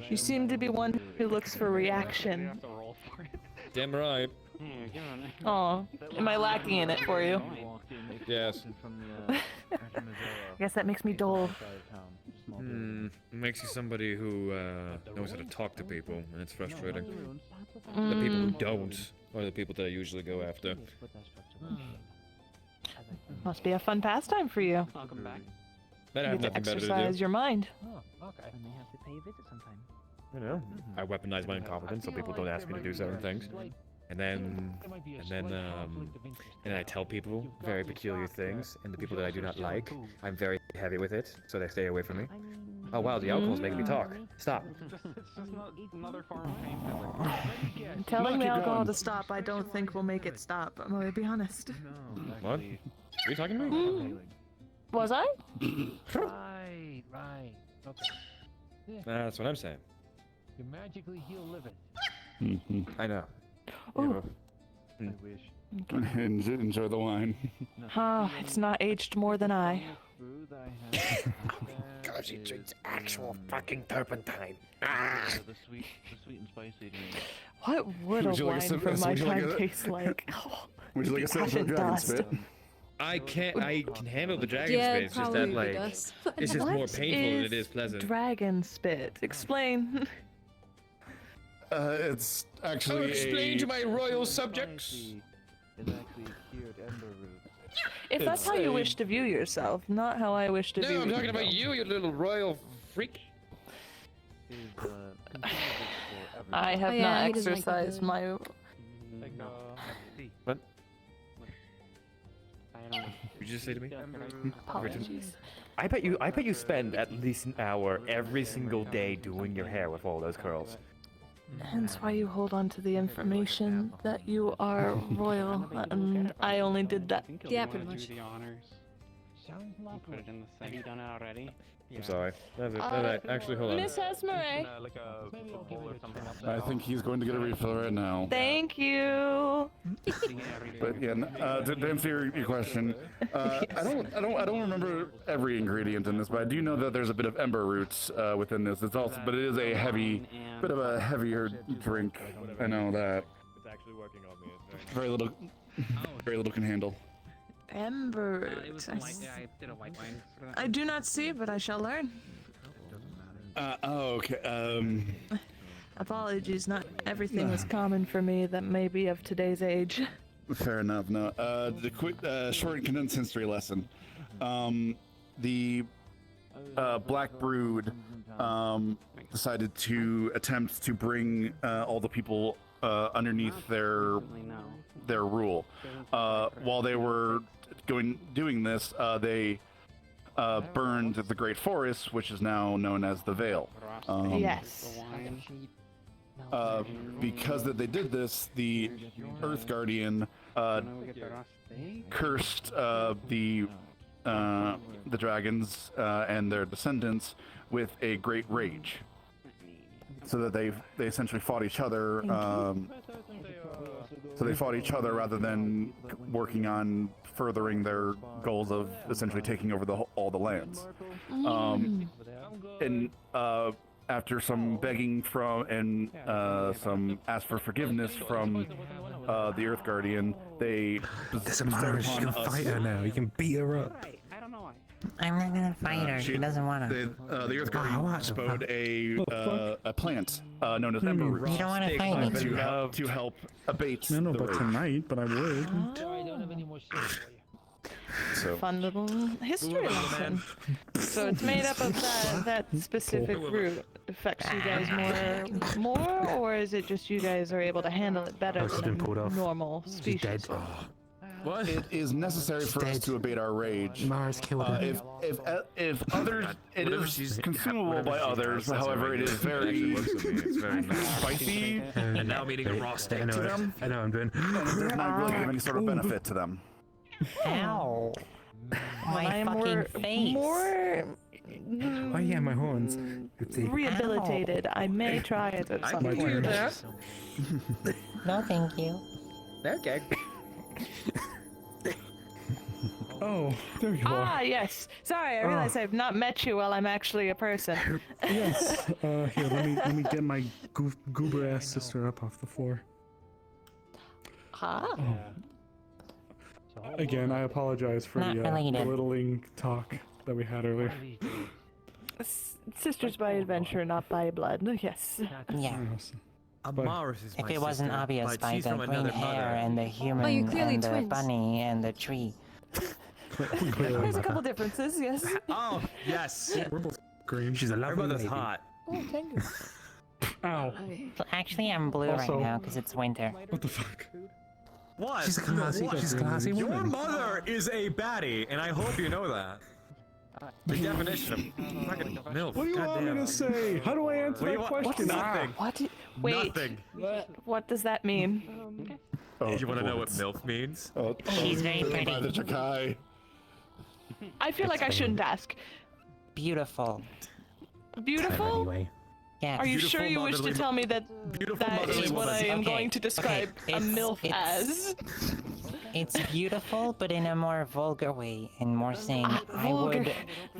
You seem to be one who looks for reaction. Damn right. Oh, am I lacking in it for you? Yes. I guess that makes me dull. Makes you somebody who knows how to talk to people, and it's frustrating. The people who don't are the people that I usually go after. Must be a fun pastime for you. Welcome back. That I You have get to nothing better to exercise do. your mind. Oh, okay. And they have to pay a visit sometime. You know, I weaponize my incompetence so people don't ask me to do certain things. And then I tell people very peculiar things, and the people that I do not like, I'm very heavy with it, so they stay away from me. Oh wow, the alcohol's making me talk. Stop. It's just another form of painkiller. Telling the keep alcohol going. to stop, I don't think will make it stop. I'm gonna be honest. What? Are you talking to me? Was I? Right, right. Okay. That's what I'm saying. You magically heal living. I know. Ooh. Yeah, I wish. Enjoy the wine. Oh, it's not aged more than I. God, she drinks actual fucking turpentine. The sweet and spicy. What would Would a you like a wine sip- from my would you like time a- taste like? Oh, Would you like a sip of passion dragon dust. spit? I can handle the dragon Yeah, spit. It's just that probably like does. it's just more What painful than it is is pleasant. Dragon spit. Explain. It's actually. Oh, explain to my royal subjects. It's actually cured ember root. If that's It's how you a- wish to view yourself, not how I wish to view No, I'm you. talking about you, you little royal freak. It is consumable for everyone. I have Oh, yeah, not he doesn't like exercised the- my. What? I don't know. Did you just say to me? Apologies. I bet you spend at least an hour every single day doing your hair with all those curls. Hence why you hold on to the information that you are royal, and I only did that. Yeah, pretty much. Do the honors. Sounds You put it in the thing. Have you done it already? I'm sorry. Actually, hold on. Miss Esmeralda. Like a football or something like I think he's going to get a refill right now. Thank you. But yeah, to answer your question, I don't remember every ingredient in this, but I do know that there's a bit of ember roots within this. It's also, but it is a bit of a heavier drink. I know that. It's actually working on me. It's Very little can handle. Ember. It was some white. I did a white wine for that. I do not see, but I shall learn. Okay. Apologies, not everything is common for me that may be of today's age. Fair enough. No. The quick, short and condensed history lesson. The Black Brood decided to attempt to bring all the people underneath their rule. While they were doing this, they burned the Great Forest, which is now known as the Vale. Yes. Because that they did this, the Earth Guardian cursed the dragons and their descendants with a great rage, so that they essentially fought each other. So they fought each other rather than working on furthering their goals of essentially taking over all the lands. And after some begging from and some ask for forgiveness from the Earth Guardian, they There's a Irish. You can fight her now. You can beat her up. I don't know why. I'm not gonna fight her. She doesn't wanna. The Earth Guardian spowed a plant known as ember root. You don't wanna fight me. To help abate No, the but rage. tonight, but I would. I don't have any more shit for you. So Fun little history lesson. So it's made up of that specific root. Affects you guys more, or is it just you guys are able to handle it better she's than been pulled a off. normal She's species? dead. What? It is necessary for us to abate our rage. Mars killed her. If others, it is consumable by others. However, it is very spicy. And now I'm eating a raw steak to them. I know I'm doing. And it does not really give any sort of benefit to them. Ow. My I'm fucking more Oh yeah, my horns. rehabilitated. I may try it at some point. No, thank you. Okay. Oh, there you Ah, are. yes. Sorry, I realize I've not met you while I'm actually a person. Yes. Here, let me get my goober ass sister up off the floor. Huh? Again, I apologize for Not the related. belittling talk that we had earlier. Sisters by adventure, not by blood. Yes. Yeah. Amaris is If my it wasn't sister, obvious but by she's the from green another hair mother. and the human you're clearly and the twins. bunny and the tree. There's a couple differences, yes. Oh, yes. We're both green. She's a Her lovely mother's lady. hot. Oh, thank you. Ow. Well, actually, I'm blue Also- right now because it's winter. What the fuck? What? She's a classy. What? She's a classy Your woman. mother is a baddie, and I hope you know that. The definition of fucking MILF. What do you want me to say? How do I answer that question? Nothing. Wait. Nothing. What does that mean? You want to know what MILF means? She's very pretty. By the Jakai. I feel like I shouldn't ask. Beautiful. Beautiful? Anyway. Yes. Are you Beautiful sure you wish to motherly- tell me that Beautiful that motherly is what woman. I am Okay, going to describe a MILF as? It's beautiful, but in a more vulgar way, and more saying vulgar.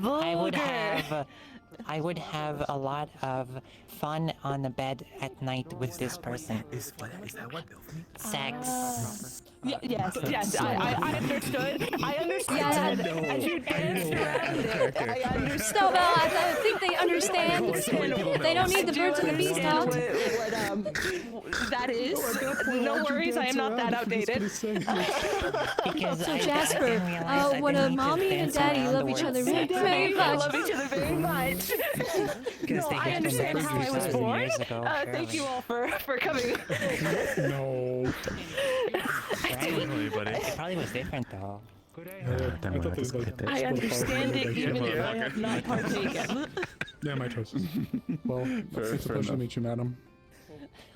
I would have a lot of fun on the bed at night with this person. Is that what MILF means? Sex. Yes, I understood. I understand. As you danced around it, I understood. No, well, I think they understand. They don't need the birds and the bees talk. What that is. No worries, I am not that outdated. So Jasper, when a mommy and daddy love each other very, very much. Love each other very much. No, I understand how I was born. Thank you all for coming. No. It probably was different though. I understand it even if I have not partaken. Yeah, my choice. Well, it's a pleasure to meet you, madam.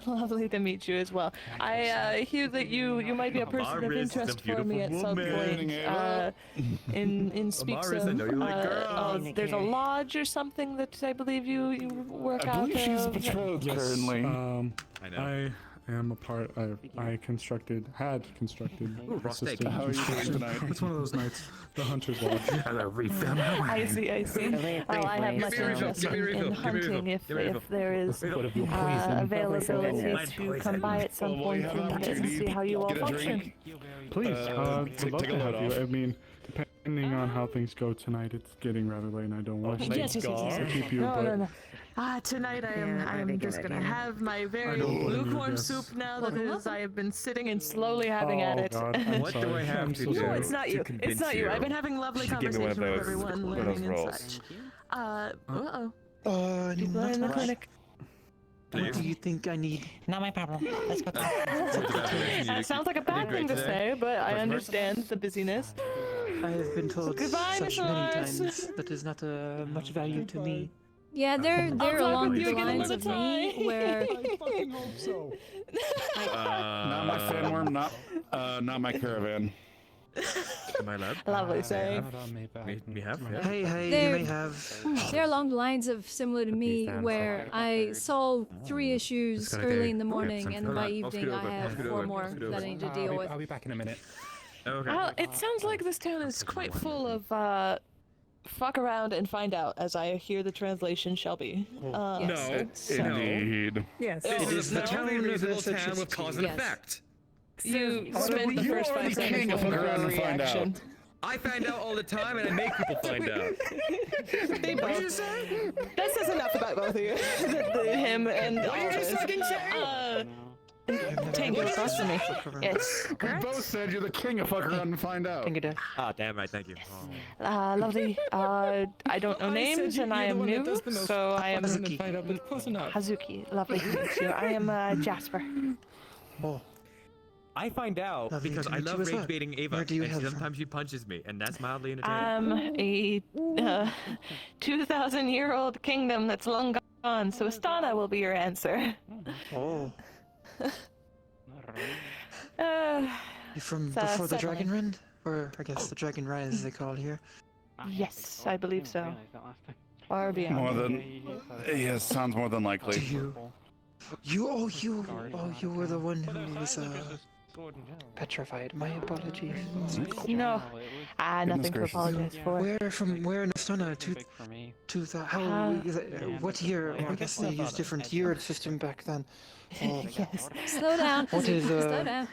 Lovely to meet you as well. I hear that you might be a person of interest for me at some point. In speaks of, there's a lodge or something that I believe you work out of. I believe she's betrothed currently. I know. I am a part. I had constructed a system. How are you doing tonight? It's one of those nights. The hunter's lodge. I see. Well, I have much interest in hunting if there is availability to come by at some point and see how you all function. Please, I'd love to have you. I mean, depending on how things go tonight, it's getting rather late, and I don't want to keep you. No. Tonight I am just gonna have my very lukewarm soup now. That is, I have been sitting and slowly having at it. God, What do I have to do? No, it's not you. to It's not you. convince I've been having lovely You should give me one conversation of with those- everyone, one of learning those and rolls. such. People are in the clinic. What do you think I need? Not my problem. Let's go. Sounds like a bad thing to say, but I understand the busyness. I have been told Goodbye, such Mr. many Lars. times that is not much value to me. Yeah, they're talk along with you the again lines of another me time. where I fucking hope so. Not my fanworm, not my caravan. My lab? Lovely saying. Me have? Yeah. Hey, They're- you may have. they're along the lines of similar to me, where I solve 3 issues gonna early take- in the morning, something. and Hold by on, I'll scoot evening I over, I'll have scoot 4 over, more I'll scoot that I over. need to deal with. I'll be back in a minute. Okay. Well, it sounds like this town is quite full of fuck around and find out, as I hear the translation shall be. Indeed. Yes. This is the town is a little town with cause and Yes. effect. You spent the you first already 5 seconds king of looking fuck for around a and find out. reaction. I find out all the time, and I make people find out. They both. That says enough about both of you. Him and What did you just Alphys. fucking say? Tango across from me. Yes, We correct. both said you're the king of fuck around and find out. Ah, damn right, thank you. Lovely. I don't know names, and I am new, so I am Hazuki. Lovely to meet you. I am Jasper. I find out Lovely because to I meet you love as well. rage-baiting Ava, Where do you and hail from? sometimes she punches me, and that's mildly entertaining. A 2,000-year-old kingdom that's long gone, so Astana will be your answer. Oh, Uh, you from It's, before the settling. Dragon Rend? Or I guess the Dragon Rise, as they call it here. yes, I believe so. Far beyond. More than, yes, sounds more than likely. Do you were the one who was petrified. My apologies. No, nothing to gracious. apologize for. Where in Astana? To the how? What year? I guess they used different year system back then. Yes. Slow down. What is Slow down.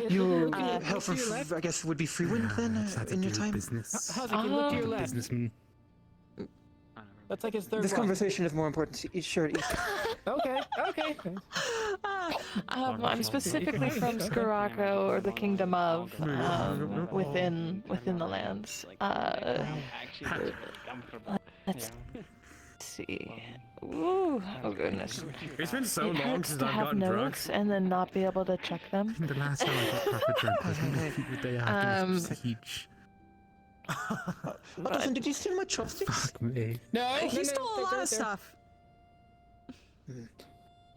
you hail from? I guess would be Freewind then in your time. How's it look to your left? Businessman. That's like his third This one. conversation is more important. Sure. Okay. I'm specifically from Skurako, or the Kingdom of, within the lands. Let's see. Ooh, oh goodness. It's been so It long hurts since to I've have gotten drunk. notes and then not be able to check them. The last time I got proper drunk was the day after Um, Siege. Listen, did you steal my chopsticks? Fuck me. No, He stole a lot of stuff.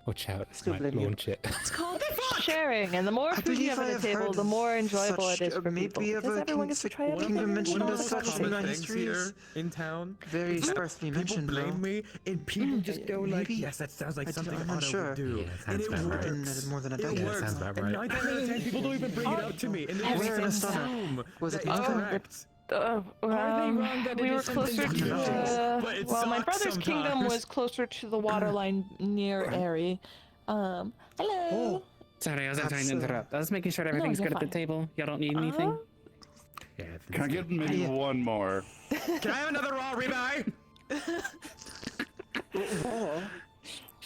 Watch out, Still might blame you. launch it. It's called sharing, and the more food you have at the table, the more enjoyable it is for people. Because everyone gets to try everything. Kingdom mentioned One of as the such in common our things here histories. in town. Very is that sparsely people mentioned, blame though. me, and people just go like, Maybe. "Yes, that sounds like something I'm Otto unsure. would do." Yeah, And sounds it about right. works. More than a It decade. works. sounds about And right. 9 times out of 10, people don't even bring it up to me, and they Where just in assume Was it that it's Inca? correct. We were closer to. Well, my brother's kingdom was closer to the waterline near Airy. Hello. Sorry, I wasn't trying to interrupt. I was making sure everything's you're good at the fine. table. Y'all don't need anything? Can I get maybe one more? Can I have another raw ribeye?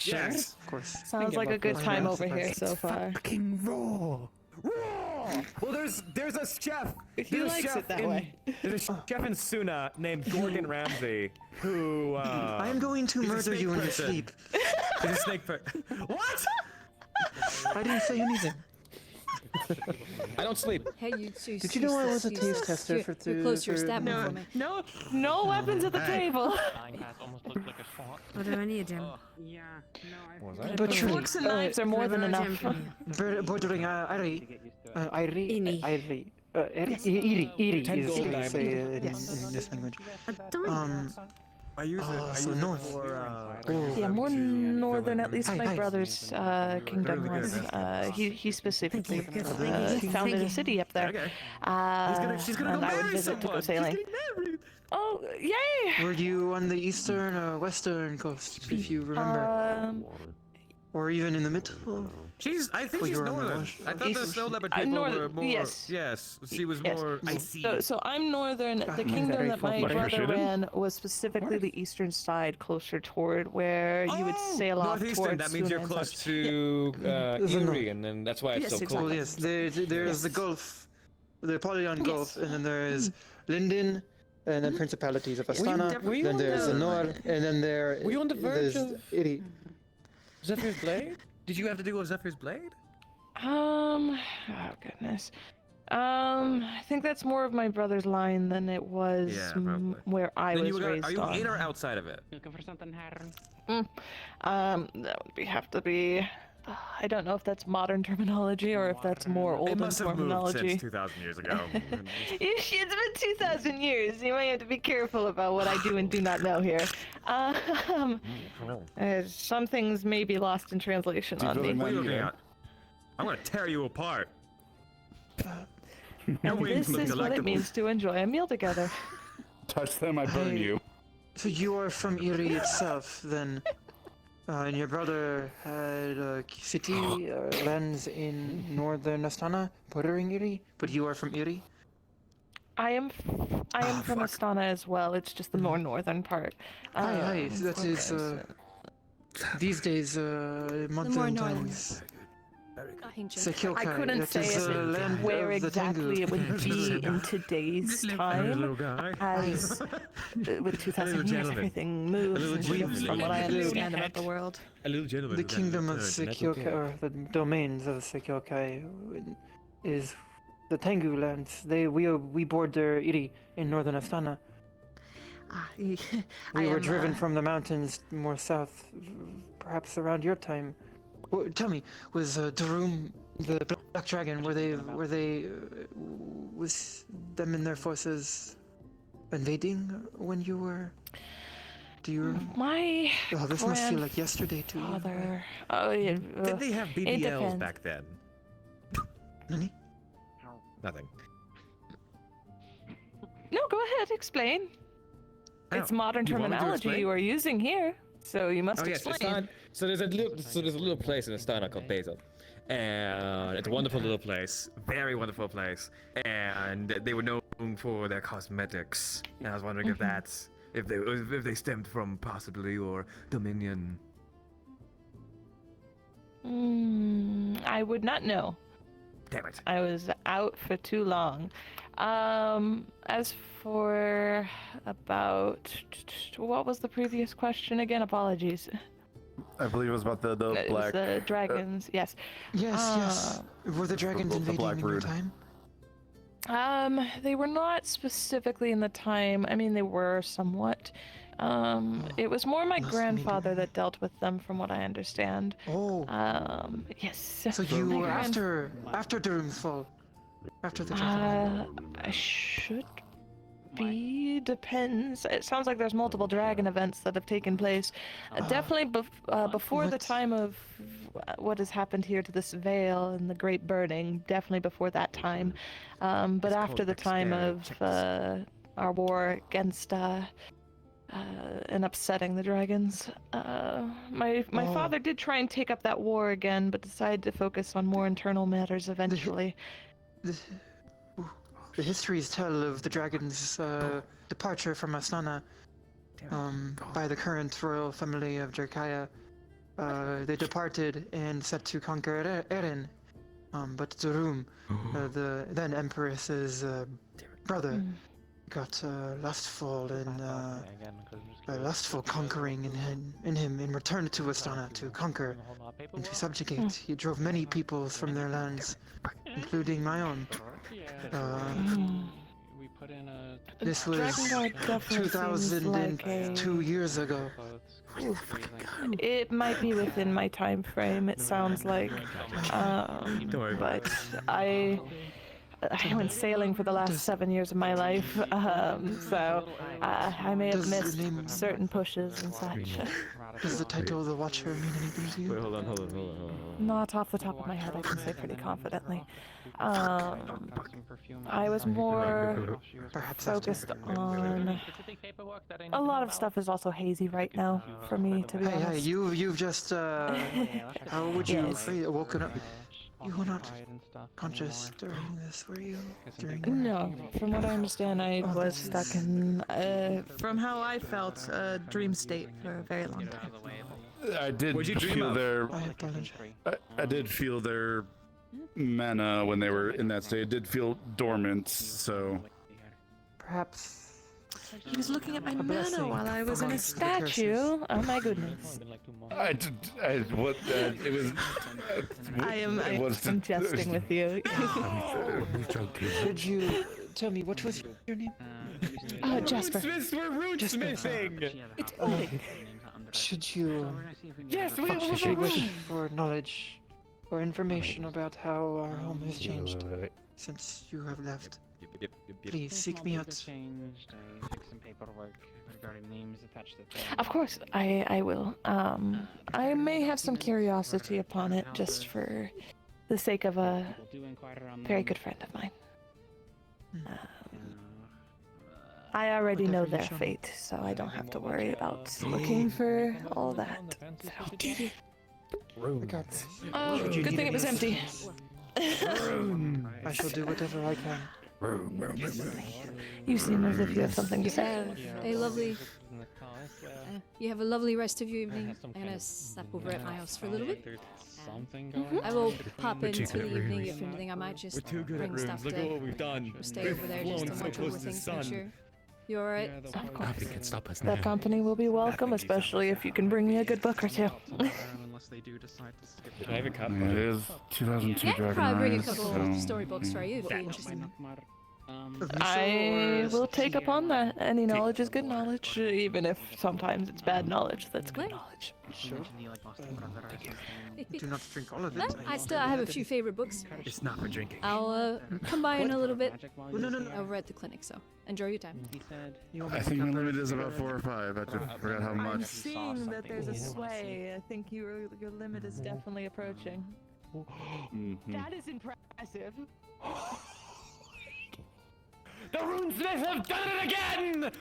Yes. Of course. Sounds like a good time over here so far. Fucking raw. Raw. Well, there's a chef. He likes it that way. There's a chef in Suna named Gordon Ramsay who. I am going to he's a murder snake you in your person. sleep. He's a snake person. What? I didn't say anything. I don't sleep. Hey, Did you know I was a taste tester for You're close to your stab No, for me. no weapons at the table. What do I need, Jim? Yeah, But truly, Forks and knives are more than enough. bordering Iri, Ini. Iri, Iri 10 is gold how you say diamonds. it in this language. I use it. I so use north. it for, Yeah, more northern, at least Hi, my hi. brother's kingdom Really was. good. He specifically Thank you. founded Thank a you. city up there. Okay. She's gonna and go I would marry visit to go someone. sailing. She's getting married. Oh, yay! Were you on the eastern or western coast, if you remember? Or even in the middle? I think Oh, she's you were on the northern. west- I thought the east- snow leopard I'm people northern, were more. yes. Yes, she was Yes. more icy. So I'm northern. The kingdom that my brother ran was specifically the eastern side, closer toward where you would sail off Northeastern. towards. That means you're Suna and close such. to Erie, and then that's why it's Yes, so exactly. cold. Well, yes, there's the Gulf, the Polygon Gulf, and then there's Linden, and then Principalities of Astana, were you then on there's the- the Nor, and then there. Were you on the verge there's of- Iri. Zephyr's blade? Did you have to deal with Zephyr's blade? Oh goodness. I think that's more of my brother's line than it was Yeah, probably. where I Then was you got, raised are you on. in or outside of it? Looking for something, Harry? That would have to be. I don't know if that's modern terminology or if that's more It olden must have moved terminology. since 2,000 years ago. It's been 2,000 years. You might have to be careful about what I do and do not know here. Some things may be lost in translation on me. What are you looking at? I'm gonna tear you apart. And this is what it delectable. means to enjoy a meal together. Touch them, I burn you. So you are from Iri itself, then, and your brother had a city or lands in northern Astana, bordering Iri, but you are from Iri. I am from Astana as well. It's just the more northern part. Hi, that okay, is these days modern times. Sekyokai, I couldn't that say is, land where of the exactly Tengu. it would be in today's time, as with 2,000 years, gentleman. everything moves and shifts from what I understand about the world. A little gentleman. The with a kingdom of metal Sekyokai, cap. or the domains of Sekyokai, is the Tengu lands. We border Iri in northern Astana. We were driven from the mountains more south, perhaps around your time. Well, tell me, was Darum, the Black Dragon, were they was them and their forces invading when you were? Do you? My Oh, this must feel like yesterday to you. father. Oh yeah. Did they have it BBLs depends. back then? Nani? Nothing. No, go ahead. Explain. It's modern you want me to terminology explain? you are using here, so you must Oh yes, explain. so there's a little place in Astana called Basel, and it's a wonderful little place, very wonderful place, and they were known for their cosmetics. And I was wondering if that's if they stemmed from possibly your dominion. I would not know. Damn it. I was out for too long. As for about what was the previous question again? Apologies. I believe it was about the It was black. the dragons. Yes. Yes, yes. Were the dragons the invading Black in your Brood. time? They were not specifically in the time. I mean, they were somewhat. It was more my grandfather that dealt with them, from what I understand. Oh. Yes. So you were after Durham's fall, after the I should be. Depends. It sounds like there's multiple dragon events that have taken place. Definitely before the time of what has happened here to this veil and the Great Burning. Definitely before that time. But after the time of our war against and upsetting the dragons. My father did try and take up that war again, but decided to focus on more internal matters eventually. The histories tell of the dragons' departure from Astana by the current royal family of Jerkaya. They departed and set to conquer Erin, but Durum, the then Empress's brother, got lustful conquering in him and returned to Astana to conquer and to subjugate. He drove many peoples from their lands, including my own. This was 2002 years ago. It might be within my time frame, it sounds like. But I went sailing for the last 7 years of my life, so I may have missed certain pushes and such. Does the title of the Watcher mean anything to you? Wait, hold on. Not off the top of my head, I can say pretty confidently. I was more focused on... A lot of stuff is also hazy right now for me, to be honest. Hey, you've just, how would you say it, woken up? You were not conscious during this, were you? No, from what I understand, I was stuck in, from how I felt, a dream state for a very long time. I did feel their... I did feel their mana when they were in that state. It did feel dormant, so... Perhaps... He was looking at my mana while I was in a statue. Oh my goodness. it was... I'm jesting with you. Could you tell me, what was your name? Jasper. We're rune-smithing! It's Oleg. Should you... Yes, should you wish for knowledge or information about how our home has changed since you have left? Please seek me out. Of course, I will. I may have some curiosity upon it, just for the sake of a very good friend of mine. I already know their fate, so I don't have to worry about looking for all that. Good thing it was empty. I shall do whatever I can. You seem as if you have something to say. A lovely. You have a lovely rest of your evening. I'm gonna step over at my house for a little bit. I will pop in for the evening if anything. I might just bring stuff Look at what we've done. stay over there just to watch over things. Make sure. You alright? Of course. That company will be welcome, especially if you can bring me a good book or two. I have a copy. It is 2002 Yeah, Dragon probably bring a Rise, couple so... storybooks for you if you're interested. I will take upon that. Any knowledge is good knowledge, even if sometimes it's bad knowledge. That's good knowledge. Sure. Do not drink all of it. I have a few favorite books. It's not for drinking. I'll come by in a little bit over at the clinic, so enjoy your time. I think the limit is about 4 or 5. I forgot how much. I'm seeing that there's a sway. I think your limit is definitely approaching. That is impressive. The runesmiths have done it again!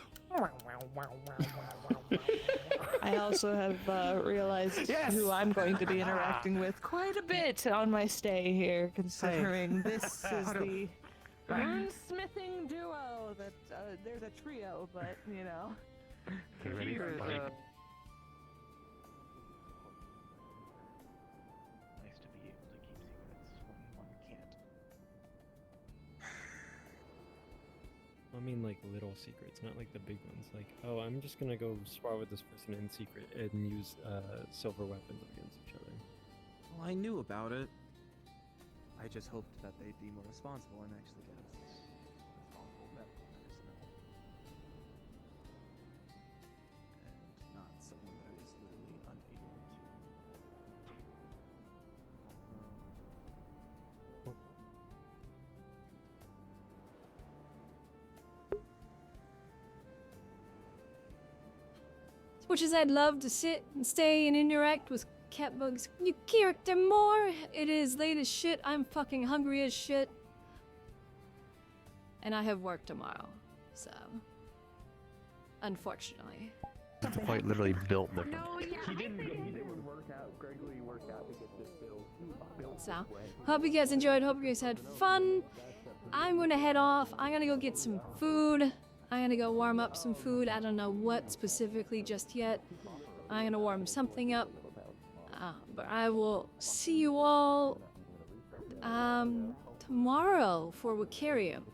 I also have realized who I'm going to be interacting with quite a bit on my stay here, considering this is the runesmithing duo that there's a trio, but you know. I mean, like, little secrets, not like the big ones. Like, oh, I'm just gonna go spar with this person in secret and use silver weapons against each other. Well, I knew about it. I just hoped that they'd be more responsible and actually get us. much as I'd love to sit and stay and interact with Catbug's new character more, it is late as shit. I'm fucking hungry as shit. And I have work tomorrow, so unfortunately. It's quite literally built different. He didn't work out. Gregory worked out to get this build. So, hope you guys enjoyed. Hope you guys had fun. I'm gonna head off. I'm gonna go get some food. I'm gonna go warm up some food. I don't know what specifically just yet. I'm gonna warm something up. But I will see you all tomorrow for Wicarium.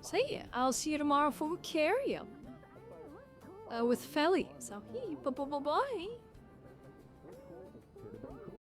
See ya. I'll see you tomorrow for Wicarium. With Felly. So, bye-bye.